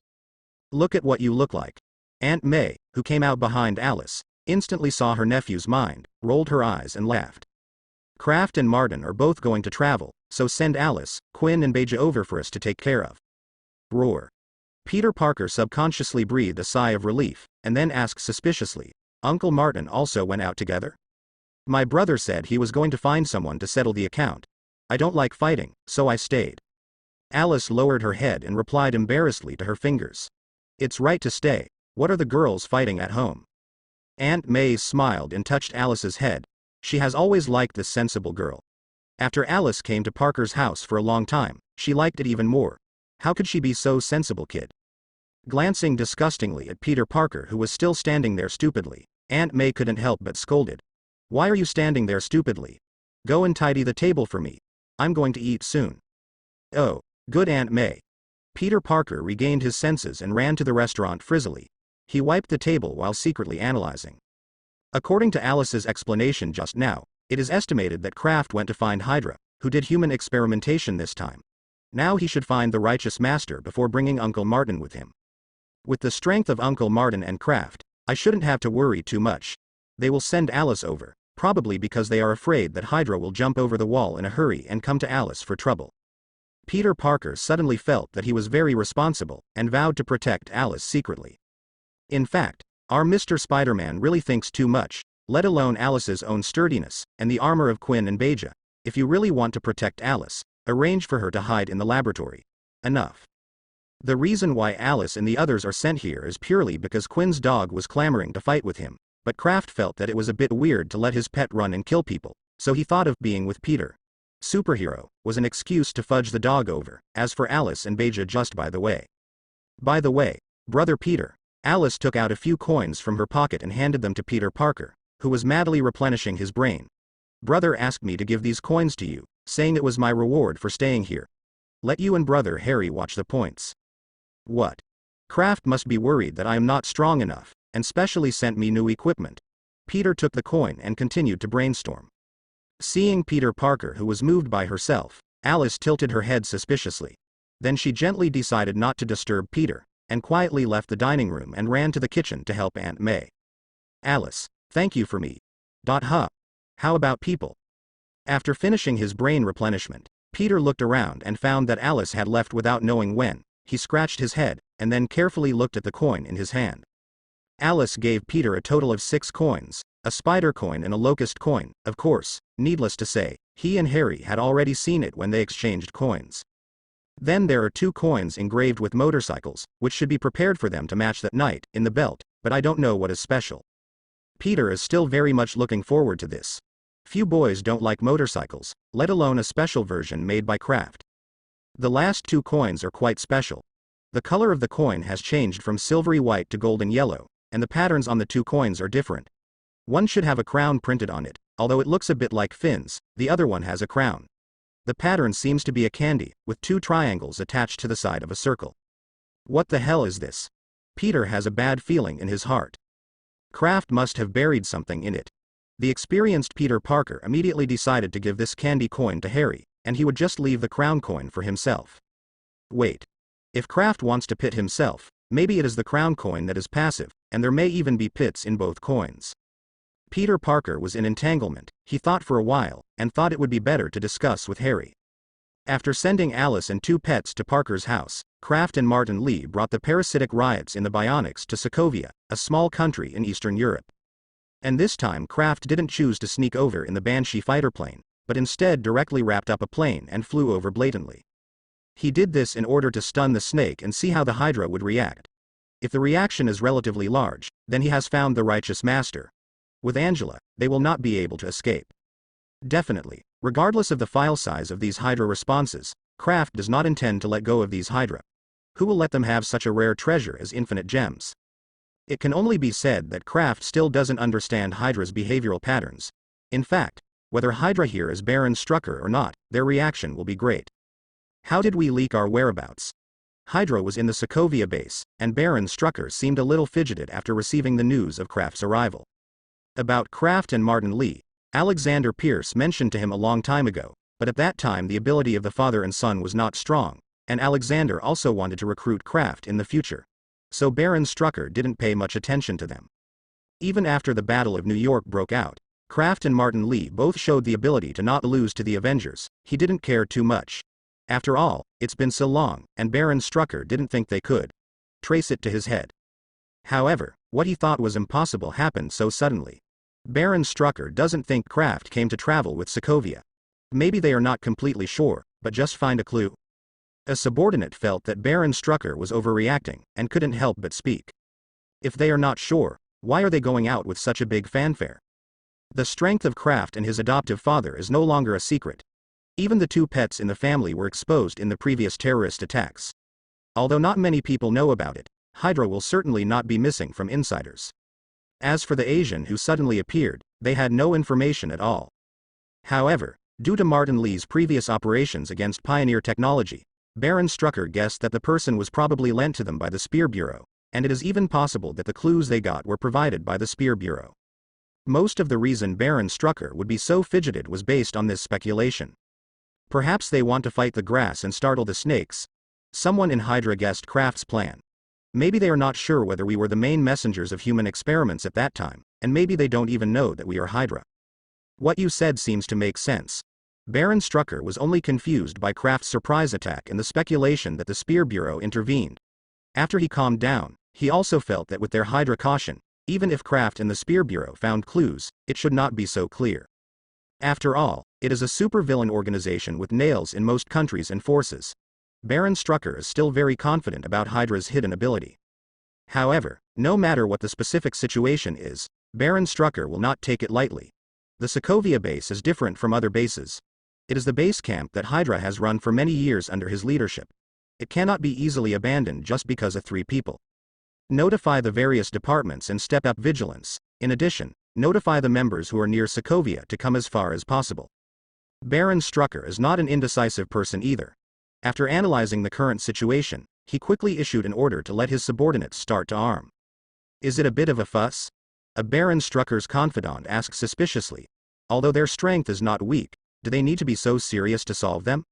Look at what you look like. Aunt May, who came out behind Alice, instantly saw her nephew's mind, rolled her eyes and laughed. Kraft and Martin are both going to travel, so send Alice, Quinn and Beja over for us to take care of. Roar. Peter Parker subconsciously breathed a sigh of relief, and then asked suspiciously, Uncle Martin also went out together? My brother said he was going to find someone to settle the account. I don't like fighting, so I stayed. Alice lowered her head and replied embarrassedly to her fingers. It's right to stay. What are the girls fighting at home? Aunt May smiled and touched Alice's head. She has always liked this sensible girl. After Alice came to Parker's house for a long time, she liked it even more. How could she be so sensible, kid? Glancing disgustingly at Peter Parker who was still standing there stupidly, Aunt May couldn't help but scolded. Why are you standing there stupidly? Go and tidy the table for me. I'm going to eat soon. Oh, good Aunt May. Peter Parker regained his senses and ran to the restaurant frizzily. He wiped the table while secretly analyzing. According to Alice's explanation just now, it is estimated that Kraft went to find Hydra, who did human experimentation this time. Now he should find the righteous master before bringing Uncle Martin with him. With the strength of Uncle Martin and Kraft, I shouldn't have to worry too much. They will send Alice over, probably because they are afraid that Hydra will jump over the wall in a hurry and come to Alice for trouble. Peter Parker suddenly felt that he was very responsible, and vowed to protect Alice secretly. In fact, our Mr. Spider-Man really thinks too much, let alone Alice's own sturdiness, and the armor of Quinn and Beja. If you really want to protect Alice, arrange for her to hide in the laboratory. Enough. The reason why Alice and the others are sent here is purely because Quinn's dog was clamoring to fight with him, but Kraft felt that it was a bit weird to let his pet run and kill people, so he thought of being with Peter. Superhero was an excuse to fudge the dog over. As for Alice and Beja, just by the way, Brother Peter, Alice took out a few coins from her pocket and handed them to Peter Parker, who was madly replenishing his brain. Brother asked me to give these coins to you, saying it was my reward for staying here. Let you and Brother Harry watch the points. What? Kraft must be worried that I am not strong enough, and specially sent me new equipment. Peter took the coin and continued to brainstorm. Seeing Peter Parker, who was moved by herself, Alice tilted her head suspiciously. Then she gently decided not to disturb Peter, and quietly left the dining room and ran to the kitchen to help Aunt May. Alice, thank you for me. How about people? After finishing his brain replenishment, Peter looked around and found that Alice had left without knowing when. He scratched his head, and then carefully looked at the coin in his hand. Alice gave Peter a total of 6 coins, a spider coin and a locust coin. Of course, needless to say, he and Harry had already seen it when they exchanged coins. Then there are 2 coins engraved with motorcycles, which should be prepared for them to match that night, in the belt, but I don't know what is special. Peter is still very much looking forward to this. Few boys don't like motorcycles, let alone a special version made by Kraft. The last 2 coins are quite special. The color of the coin has changed from silvery white to golden yellow, and the patterns on the 2 coins are different. One should have a crown printed on it, although it looks a bit like fins, the other one has a crown. The pattern seems to be a candy, with 2 triangles attached to the side of a circle. What the hell is this? Peter has a bad feeling in his heart. Kraft must have buried something in it. The experienced Peter Parker immediately decided to give this candy coin to Harry, and he would just leave the crown coin for himself. Wait. If Kraft wants to pit himself, maybe it is the crown coin that is passive, and there may even be pits in both coins. Peter Parker was in entanglement, he thought for a while, and thought it would be better to discuss with Harry. After sending Alice and 2 pets to Parker's house, Kraft and Martin Lee brought the parasitic riots in the Bionics to Sokovia, a small country in Eastern Europe. And this time Kraft didn't choose to sneak over in the Banshee fighter plane, but instead directly wrapped up a plane and flew over blatantly. He did this in order to stun the snake and see how the Hydra would react. If the reaction is relatively large, then he has found the righteous master. With Angela, they will not be able to escape. Definitely, regardless of the file size of these Hydra responses, Kraft does not intend to let go of these Hydra. Who will let them have such a rare treasure as infinite gems? It can only be said that Kraft still doesn't understand Hydra's behavioral patterns. In fact, whether Hydra here is Baron Strucker or not, their reaction will be great. How did we leak our whereabouts? Hydra was in the Sokovia base, and Baron Strucker seemed a little fidgeted after receiving the news of Kraft's arrival. About Kraft and Martin Lee, Alexander Pierce mentioned to him a long time ago, but at that time the ability of the father and son was not strong, and Alexander also wanted to recruit Kraft in the future. So Baron Strucker didn't pay much attention to them. Even after the Battle of New York broke out, Kraft and Martin Lee both showed the ability to not lose to the Avengers. He didn't care too much. After all, it's been so long, and Baron Strucker didn't think they could trace it to his head. However, what he thought was impossible happened so suddenly. Baron Strucker doesn't think Kraft came to travel with Sokovia. Maybe they are not completely sure, but just find a clue. A subordinate felt that Baron Strucker was overreacting, and couldn't help but speak. If they are not sure, why are they going out with such a big fanfare? The strength of Kraft and his adoptive father is no longer a secret. Even the 2 pets in the family were exposed in the previous terrorist attacks. Although not many people know about it, Hydra will certainly not be missing from insiders. As for the Asian who suddenly appeared, they had no information at all. However, due to Martin Lee's previous operations against Pioneer Technology, Baron Strucker guessed that the person was probably lent to them by the Spear Bureau, and it is even possible that the clues they got were provided by the Spear Bureau. Most of the reason Baron Strucker would be so fidgeted was based on this speculation. Perhaps they want to fight the grass and startle the snakes. Someone in Hydra guessed Kraft's plan. Maybe they are not sure whether we were the main messengers of human experiments at that time, and maybe they don't even know that we are Hydra. What you said seems to make sense. Baron Strucker was only confused by Kraft's surprise attack and the speculation that the Spear Bureau intervened. After he calmed down, he also felt that with their Hydra caution, even if Kraft and the Spear Bureau found clues, it should not be so clear. After all, it is a supervillain organization with nails in most countries and forces. Baron Strucker is still very confident about Hydra's hidden ability. However, no matter what the specific situation is, Baron Strucker will not take it lightly. The Sokovia base is different from other bases. It is the base camp that Hydra has run for many years under his leadership. It cannot be easily abandoned just because of 3 people. Notify the various departments and step up vigilance. In addition, notify the members who are near Sokovia to come as far as possible. Baron Strucker is not an indecisive person either. After analyzing the current situation, he quickly issued an order to let his subordinates start to arm. Is it a bit of a fuss? A Baron Strucker's confidant asked suspiciously. Although their strength is not weak, do they need to be so serious to solve them?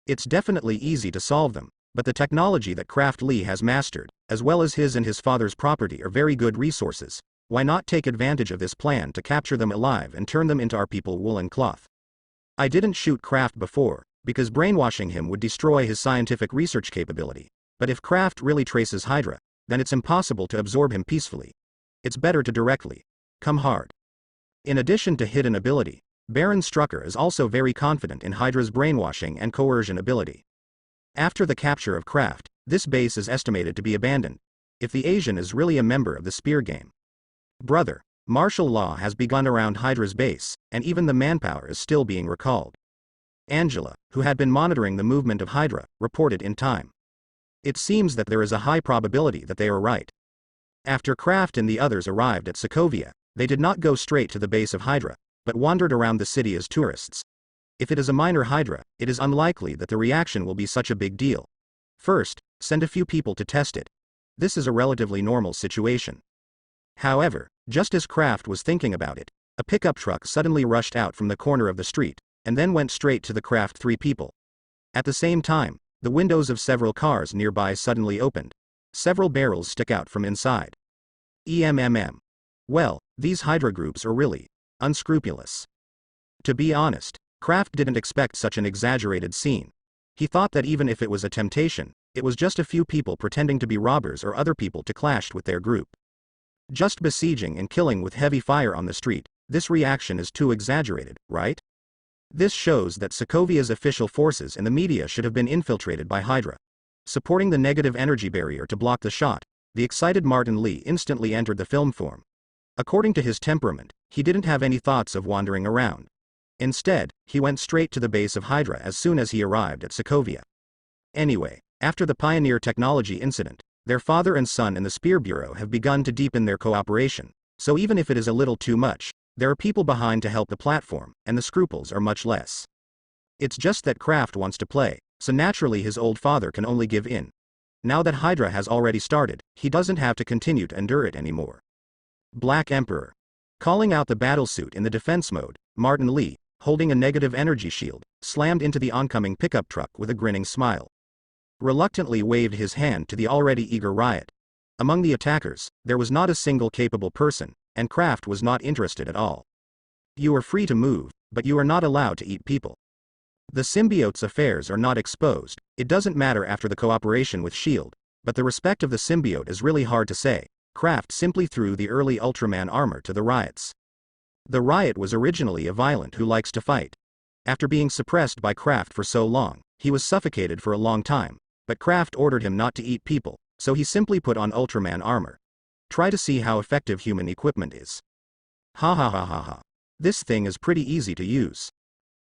It's definitely easy to solve them, but the technology that Kraft Lee has mastered, as well as his and his father's property, are very good resources. Why not take advantage of this plan to capture them alive and turn them into our people woolen cloth? I didn't shoot Kraft before, because brainwashing him would destroy his scientific research capability, but if Kraft really traces Hydra, then it's impossible to absorb him peacefully. It's better to directly come hard. In addition to hidden ability, Baron Strucker is also very confident in Hydra's brainwashing and coercion ability. After the capture of Kraft, this base is estimated to be abandoned, if the Asian is really a member of the Spear Game. Brother, martial law has begun around Hydra's base, and even the manpower is still being recalled. Angela, who had been monitoring the movement of Hydra, reported in time. It seems that there is a high probability that they are right. After Kraft and the others arrived at Sokovia, They did not go straight to the base of Hydra, but wandered around the city as tourists. If it is a minor Hydra, it is unlikely that the reaction will be such a big deal. First, send a few people to test it. This is a relatively normal situation. However, just as Kraft was thinking about it, a pickup truck suddenly rushed out from the corner of the street, and then went straight to the Kraft three people. At the same time, the windows of several cars nearby suddenly opened. Several barrels stick out from inside. Well, these Hydra groups are really unscrupulous. To be honest, Kraft didn't expect such an exaggerated scene. He thought that even if it was a temptation, it was just a few people pretending to be robbers or other people to clash with their group. Just besieging and killing with heavy fire on the street, this reaction is too exaggerated, right? This shows that Sokovia's official forces and the media should have been infiltrated by Hydra. Supporting the negative energy barrier to block the shot, the excited Martin Lee instantly entered the film form. According to his temperament, he didn't have any thoughts of wandering around. Instead, he went straight to the base of Hydra as soon as he arrived at Sokovia. Anyway, after the Pioneer Technology incident, their father and son in the Spear Bureau have begun to deepen their cooperation, so even if it is a little too much, there are people behind to help the platform, and the scruples are much less. It's just that Kraft wants to play, so naturally his old father can only give in. Now that Hydra has already started, he doesn't have to continue to endure it anymore. Black Emperor. Calling out the battlesuit in the defense mode, Martin Lee, holding a negative energy shield, slammed into the oncoming pickup truck with a grinning smile. Reluctantly waved his hand to the already eager riot. Among the attackers, there was not a single capable person, and Kraft was not interested at all. You are free to move, but you are not allowed to eat people. The symbiote's affairs are not exposed. It doesn't matter after the cooperation with S.H.I.E.L.D., but the respect of the symbiote is really hard to say. Kraft simply threw the early Ultraman armor to the riots. The riot was originally a violent who likes to fight. After being suppressed by Kraft for so long, he was suffocated for a long time, but Kraft ordered him not to eat people, so he simply put on Ultraman armor. Try to see how effective human equipment is. Ha ha ha ha ha. This thing is pretty easy to use.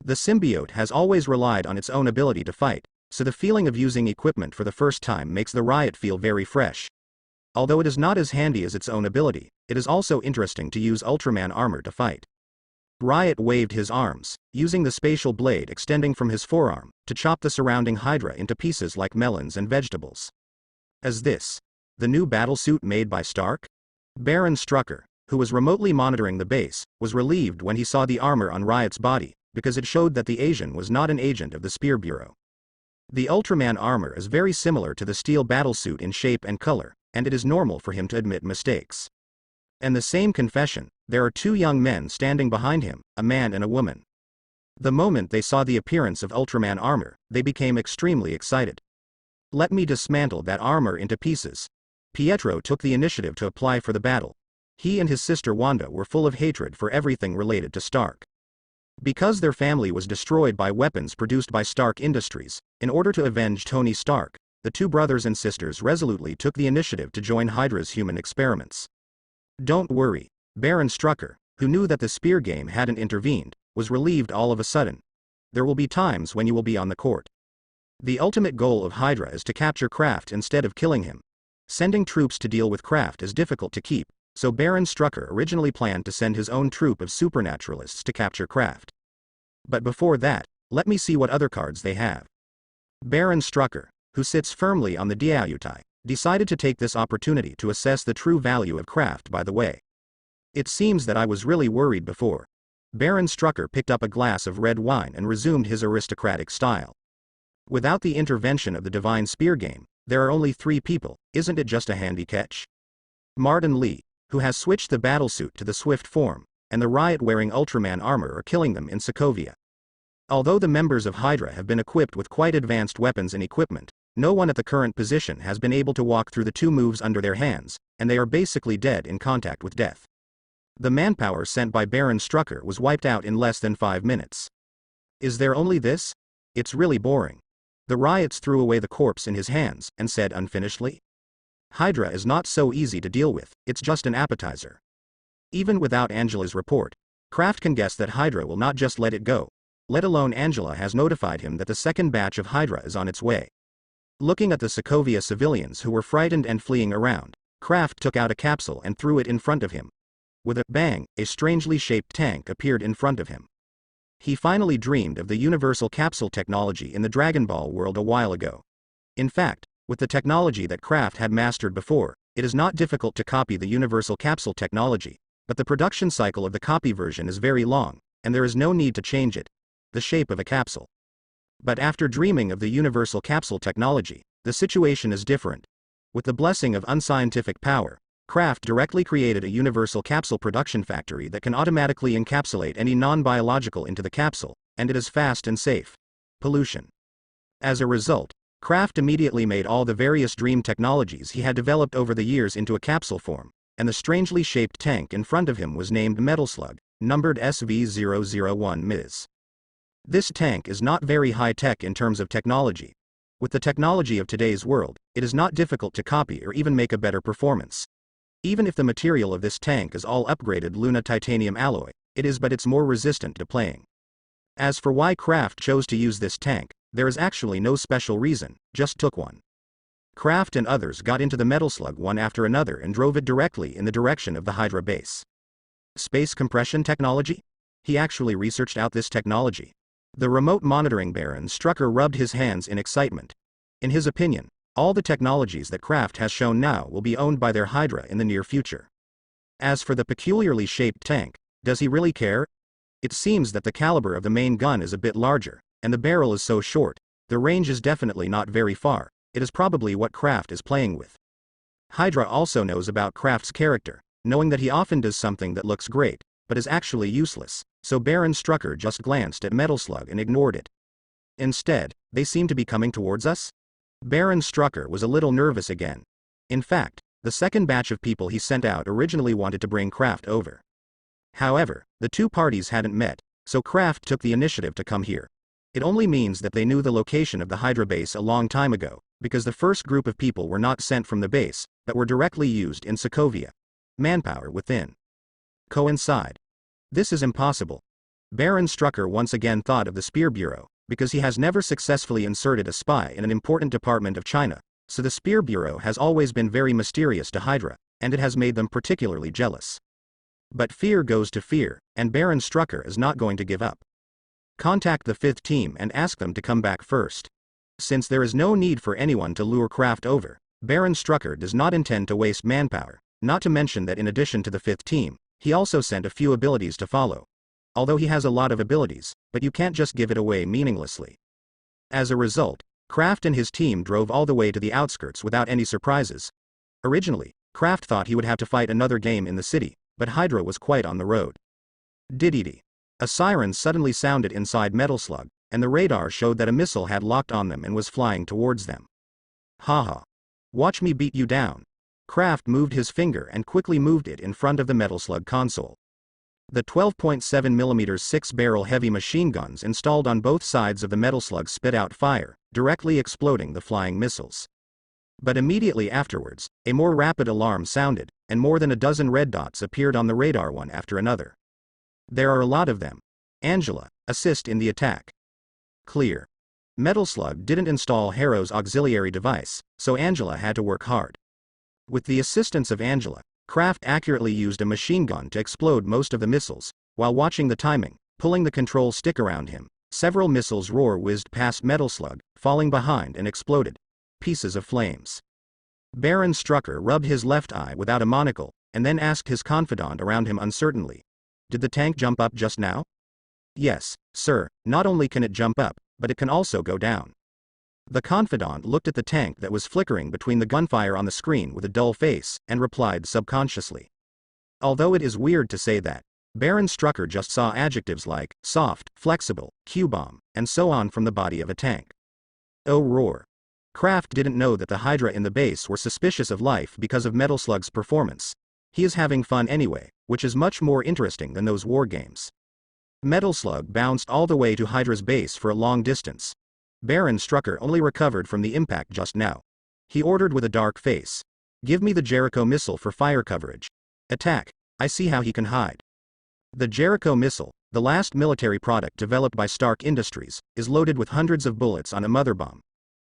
The symbiote has always relied on its own ability to fight, so the feeling of using equipment for the first time makes the riot feel very fresh. Although it is not as handy as its own ability, it is also interesting to use Ultraman armor to fight. Riot waved his arms, using the spatial blade extending from his forearm, to chop the surrounding Hydra into pieces like melons and vegetables. As this, the new battlesuit made by Stark? Baron Strucker, who was remotely monitoring the base, was relieved when he saw the armor on Riot's body, because it showed that the Asian was not an agent of the Spear Bureau. The Ultraman armor is very similar to the steel battlesuit in shape and color, and it is normal for him to admit mistakes. And the same confession, there are two young men standing behind him, a man and a woman. The moment they saw the appearance of Ultraman armor, they became extremely excited. Let me dismantle that armor into pieces. Pietro took the initiative to apply for the battle. He and his sister Wanda were full of hatred for everything related to Stark. Because their family was destroyed by weapons produced by Stark Industries, in order to avenge Tony Stark, the two brothers and sisters resolutely took the initiative to join Hydra's human experiments. Don't worry, Baron Strucker, who knew that the spear game hadn't intervened, was relieved all of a sudden. There will be times when you will be on the court. The ultimate goal of Hydra is to capture Kraft instead of killing him. Sending troops to deal with Kraft is difficult to keep, so Baron Strucker originally planned to send his own troop of supernaturalists to capture Kraft. But before that, let me see what other cards they have. Baron Strucker, who sits firmly on the Diayutai, decided to take this opportunity to assess the true value of Kraft. By the way, it seems that I was really worried before. Baron Strucker picked up a glass of red wine and resumed his aristocratic style. Without the intervention of the divine spear game, there are only 3 people, isn't it just a handy catch? Martin Lee, who has switched the battlesuit to the swift form, and the riot-wearing Ultraman armor are killing them in Sokovia. Although the members of Hydra have been equipped with quite advanced weapons and equipment, no one at the current position has been able to walk through the 2 moves under their hands, and they are basically dead in contact with death. The manpower sent by Baron Strucker was wiped out in less than 5 minutes. Is there only this? It's really boring. The riots threw away the corpse in his hands, and said unfinishedly, Hydra is not so easy to deal with, it's just an appetizer. Even without Angela's report, Kraft can guess that Hydra will not just let it go, let alone Angela has notified him that the second batch of Hydra is on its way. Looking at the Sokovia civilians who were frightened and fleeing around, Kraft took out a capsule and threw it in front of him. With a bang, a strangely shaped tank appeared in front of him. He finally dreamed of the universal capsule technology in the Dragon Ball world a while ago. In fact, with the technology that Kraft had mastered before, it is not difficult to copy the universal capsule technology, but the production cycle of the copy version is very long, and there is no need to change it, the shape of a capsule. But after dreaming of the universal capsule technology, the situation is different. With the blessing of unscientific power, Kraft directly created a universal capsule production factory that can automatically encapsulate any non-biological into the capsule, and it is fast and safe. Pollution. As a result, Kraft immediately made all the various dream technologies he had developed over the years into a capsule form, and the strangely shaped tank in front of him was named Metal Slug, numbered SV001 This tank is not very high-tech in terms of technology. With the technology of today's world, it is not difficult to copy or even make a better performance. Even if the material of this tank is all upgraded Luna titanium alloy, it's more resistant to playing. As for why Kraft chose to use this tank, there is actually no special reason, just took one. Kraft and others got into the Metal Slug one after another and drove it directly in the direction of the Hydra base. Space compression technology? He actually researched out this technology. The remote monitoring Baron Strucker rubbed his hands in excitement. In his opinion, all the technologies that Kraft has shown now will be owned by their Hydra in the near future. As for the peculiarly shaped tank, does he really care? It seems that the caliber of the main gun is a bit larger, and the barrel is so short, the range is definitely not very far. It is probably what Kraft is playing with. Hydra also knows about Kraft's character, knowing that he often does something that looks great, but is actually useless, so Baron Strucker just glanced at Metal Slug and ignored it. Instead, they seem to be coming towards us? Baron Strucker was a little nervous again. In fact, the second batch of people he sent out originally wanted to bring Kraft over. However, the two parties hadn't met, so Kraft took the initiative to come here. It only means that they knew the location of the Hydra base a long time ago, because the first group of people were not sent from the base, but were directly used in Sokovia. Manpower within. Coincide. This is impossible. Baron Strucker once again thought of the Spear Bureau, because he has never successfully inserted a spy in an important department of China, so the Spear Bureau has always been very mysterious to Hydra, and it has made them particularly jealous. But fear goes to fear, and Baron Strucker is not going to give up. Contact the 5th team and ask them to come back first. Since there is no need for anyone to lure Kraft over, Baron Strucker does not intend to waste manpower, not to mention that in addition to the 5th team, he also sent a few abilities to follow. Although he has a lot of abilities, but you can't just give it away meaninglessly. As a result, Kraft and his team drove all the way to the outskirts without any surprises. Originally, Kraft thought he would have to fight another game in the city, but Hydra was quite on the road. Diddy. A siren suddenly sounded inside Metal Slug, and the radar showed that a missile had locked on them and was flying towards them. Haha. Watch me beat you down. Kraft moved his finger and quickly moved it in front of the Metal Slug console. The 12.7mm 6-barrel heavy machine guns installed on both sides of the Metal Slug spit out fire, directly exploding the flying missiles. But immediately afterwards, a more rapid alarm sounded, and more than a dozen red dots appeared on the radar one after another. There are a lot of them. Angela, assist in the attack. Clear. Metal Slug didn't install Harrow's auxiliary device, so Angela had to work hard. With the assistance of Angela, Kraft accurately used a machine gun to explode most of the missiles. While watching the timing, pulling the control stick around him, several missiles whizzed past Metal Slug, falling behind and exploded. Pieces of flames. Baron Strucker rubbed his left eye without a monocle, and then asked his confidant around him uncertainly. Did the tank jump up just now? Yes, sir, not only can it jump up, but it can also go down. The confidant looked at the tank that was flickering between the gunfire on the screen with a dull face, and replied subconsciously. Although it is weird to say that, Baron Strucker just saw adjectives like soft, flexible, Q-bomb, and so on from the body of a tank. Oh roar. Kraft didn't know that the Hydra in the base were suspicious of life because of Metal Slug's performance. He is having fun anyway, which is much more interesting than those war games. Metal Slug bounced all the way to Hydra's base for a long distance. Baron Strucker only recovered from the impact just now. He ordered with a dark face. Give me the Jericho missile for fire coverage. Attack. I see how he can hide. The Jericho missile, the last military product developed by Stark Industries, is loaded with hundreds of bullets on a mother bomb.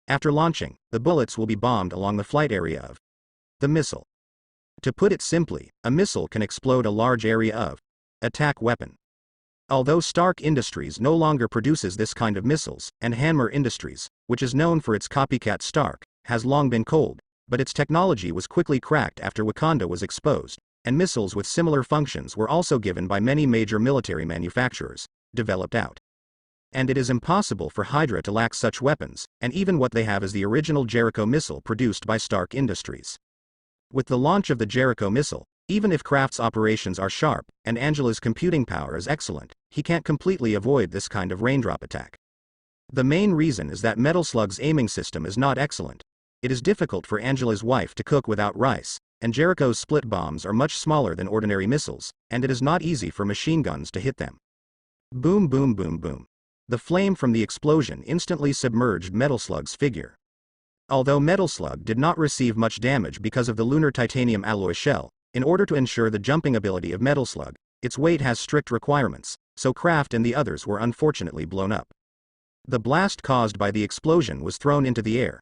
After launching, the bullets will be bombed along the flight area of the missile. To put it simply, a missile can explode a large area of attack weapon. Although Stark Industries no longer produces this kind of missiles, and Hanmer Industries, which is known for its copycat Stark, has long been cold, but its technology was quickly cracked after Wakanda was exposed, and missiles with similar functions were also given by many major military manufacturers, developed out. And it is impossible for Hydra to lack such weapons, and even what they have is the original Jericho missile produced by Stark Industries. With the launch of the Jericho missile, even if Kraft's operations are sharp, and Angela's computing power is excellent, he can't completely avoid this kind of raindrop attack. The main reason is that Metal Slug's aiming system is not excellent. It is difficult for Angela's wife to cook without rice, and Jericho's split bombs are much smaller than ordinary missiles, and it is not easy for machine guns to hit them. Boom boom boom boom. The flame from the explosion instantly submerged Metal Slug's figure. Although Metal Slug did not receive much damage because of the lunar titanium alloy shell, in order to ensure the jumping ability of Metal Slug, its weight has strict requirements, so Kraft and the others were unfortunately blown up. The blast caused by the explosion was thrown into the air.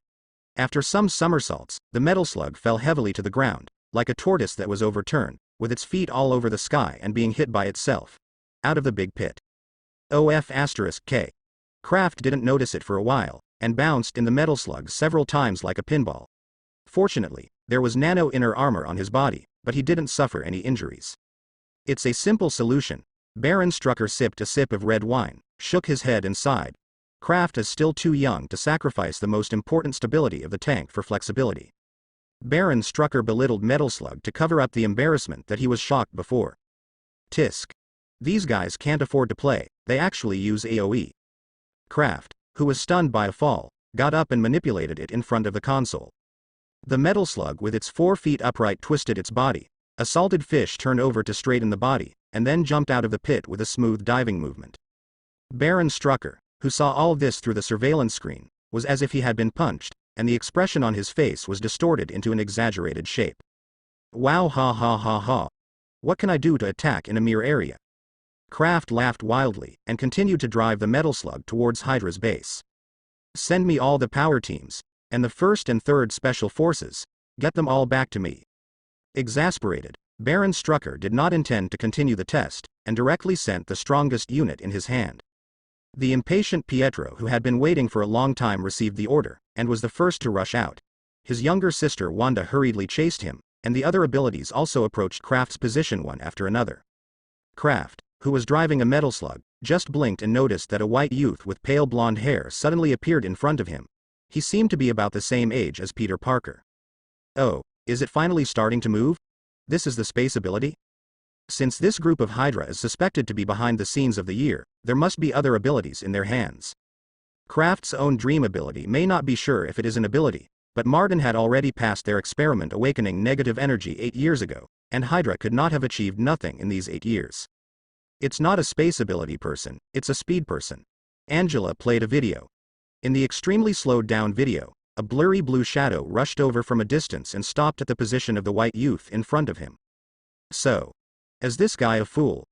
After some somersaults, the Metal Slug fell heavily to the ground, like a tortoise that was overturned, with its feet all over the sky and being hit by itself. Out of the big pit. OF*K. Kraft didn't notice it for a while, and bounced in the Metal Slug several times like a pinball. Fortunately, there was nano inner armor on his body, but he didn't suffer any injuries. It's a simple solution. Baron Strucker sipped a sip of red wine, shook his head and sighed. Kraft is still too young to sacrifice the most important stability of the tank for flexibility. Baron Strucker belittled Metal Slug to cover up the embarrassment that he was shocked before. Tisk. These guys can't afford to play, they actually use AoE. Kraft, who was stunned by a fall, got up and manipulated it in front of the console. The Metal Slug with its 4 feet upright twisted its body. A salted fish turned over to straighten the body, and then jumped out of the pit with a smooth diving movement. Baron Strucker, who saw all this through the surveillance screen, was as if he had been punched, and the expression on his face was distorted into an exaggerated shape. Wow, ha ha ha ha. What can I do to attack in a mere area? Kraft laughed wildly, and continued to drive the Metal Slug towards Hydra's base. Send me all the power teams, and the 1st and 3rd Special Forces, get them all back to me. Exasperated, Baron Strucker did not intend to continue the test, and directly sent the strongest unit in his hand. The impatient Pietro, who had been waiting for a long time, received the order, and was the first to rush out. His younger sister Wanda hurriedly chased him, and the other abilities also approached Kraft's position one after another. Kraft, who was driving a Metal Slug, just blinked and noticed that a white youth with pale blonde hair suddenly appeared in front of him. He seemed to be about the same age as Peter Parker. Oh, is it finally starting to move? This is the space ability? Since this group of Hydra is suspected to be behind the scenes of the year, there must be other abilities in their hands. Kraft's own dream ability may not be sure if it is an ability, but Martin had already passed their experiment awakening negative energy 8 years ago, and Hydra could not have achieved nothing in these 8 years. It's not a space ability person, it's a speed person. Angela played a video. In the extremely slowed down video, a blurry blue shadow rushed over from a distance and stopped at the position of the white youth in front of him. So, is this guy a fool?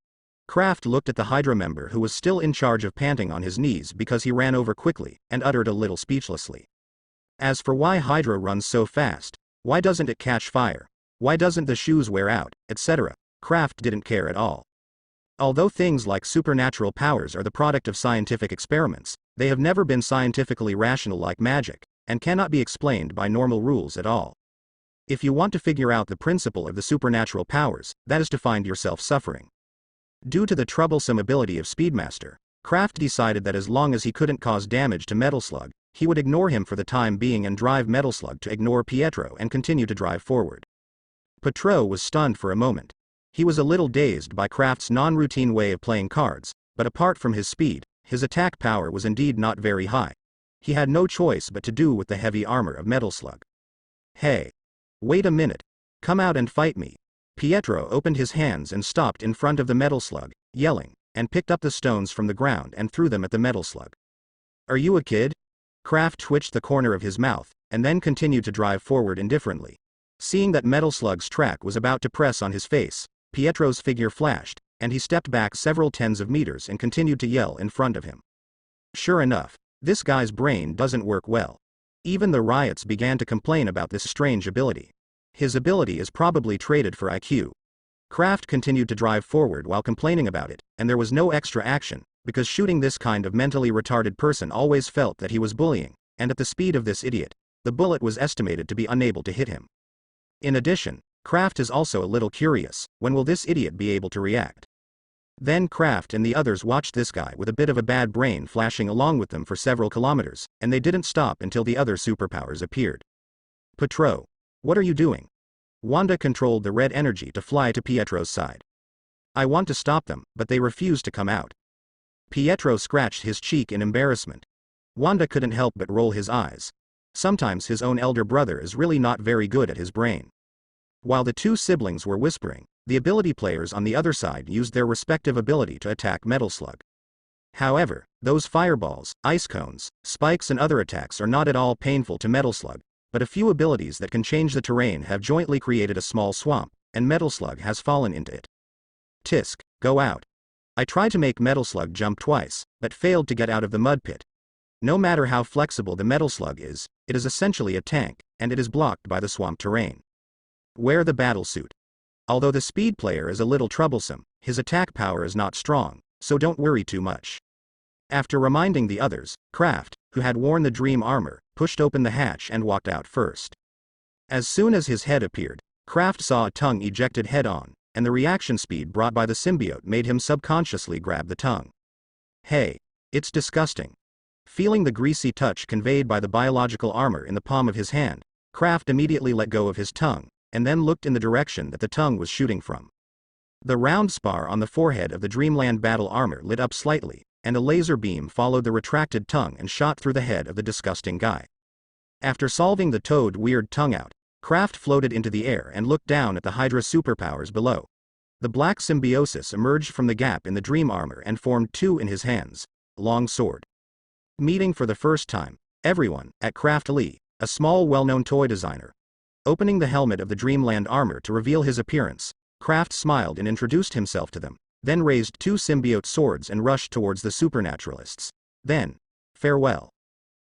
Kraft looked at the Hydra member who was still in charge of panting on his knees because he ran over quickly, and uttered a little speechlessly. As for why Hydra runs so fast, why doesn't it catch fire, why doesn't the shoes wear out, etc., Kraft didn't care at all. Although things like supernatural powers are the product of scientific experiments, they have never been scientifically rational like magic, and cannot be explained by normal rules at all. If you want to figure out the principle of the supernatural powers, that is to find yourself suffering. Due to the troublesome ability of Speedmaster, Kraft decided that as long as he couldn't cause damage to Metal Slug, he would ignore him for the time being and drive Metal Slug to ignore Pietro and continue to drive forward. Pietro was stunned for a moment. He was a little dazed by Kraft's non-routine way of playing cards, but apart from his speed, his attack power was indeed not very high. He had no choice but to do with the heavy armor of Metal Slug. Hey! Wait a minute! Come out and fight me! Pietro opened his hands and stopped in front of the Metal Slug, yelling, and picked up the stones from the ground and threw them at the Metal Slug. Are you a kid? Kraft twitched the corner of his mouth, and then continued to drive forward indifferently. Seeing that Metal Slug's track was about to press on his face, Pietro's figure flashed, and he stepped back several tens of meters and continued to yell in front of him. Sure enough, this guy's brain doesn't work well. Even the riots began to complain about this strange ability. His ability is probably traded for IQ. Kraft continued to drive forward while complaining about it, and there was no extra action, because shooting this kind of mentally retarded person always felt that he was bullying, and at the speed of this idiot, the bullet was estimated to be unable to hit him. In addition, Kraft is also a little curious, when will this idiot be able to react? Then Kraft and the others watched this guy with a bit of a bad brain flashing along with them for several kilometers, and they didn't stop until the other superpowers appeared. Petro, what are you doing? Wanda controlled the red energy to fly to Pietro's side. I want to stop them, but they refuse to come out. Pietro scratched his cheek in embarrassment. Wanda couldn't help but roll his eyes. Sometimes his own elder brother is really not very good at his brain. While the two siblings were whispering, the ability players on the other side used their respective ability to attack Metal Slug. However, those fireballs, ice cones, spikes and other attacks are not at all painful to Metal Slug, but a few abilities that can change the terrain have jointly created a small swamp, and Metal Slug has fallen into it. Tisk, go out. I tried to make Metal Slug jump twice, but failed to get out of the mud pit. No matter how flexible the Metal Slug is, it is essentially a tank, and it is blocked by the swamp terrain. Wear the battle suit. Although the speed player is a little troublesome, his attack power is not strong, so don't worry too much. After reminding the others, Kraft, who had worn the dream armor, pushed open the hatch and walked out first. As soon as his head appeared, Kraft saw a tongue ejected head-on, and the reaction speed brought by the symbiote made him subconsciously grab the tongue. Hey, it's disgusting. Feeling the greasy touch conveyed by the biological armor in the palm of his hand, Kraft immediately let go of his tongue, and then looked in the direction that the tongue was shooting from. The round spar on the forehead of the Dreamland battle armor lit up slightly, and a laser beam followed the retracted tongue and shot through the head of the disgusting guy. After solving the toad weird tongue out, Kraft floated into the air and looked down at the Hydra superpowers below. The black symbiosis emerged from the gap in the dream armor and formed two in his hands, long sword. Meeting for the first time, everyone, at Kraft Lee, a small well-known toy designer. Opening the helmet of the Dreamland armor to reveal his appearance, Kraft smiled and introduced himself to them, then raised two symbiote swords and rushed towards the supernaturalists. Then, farewell.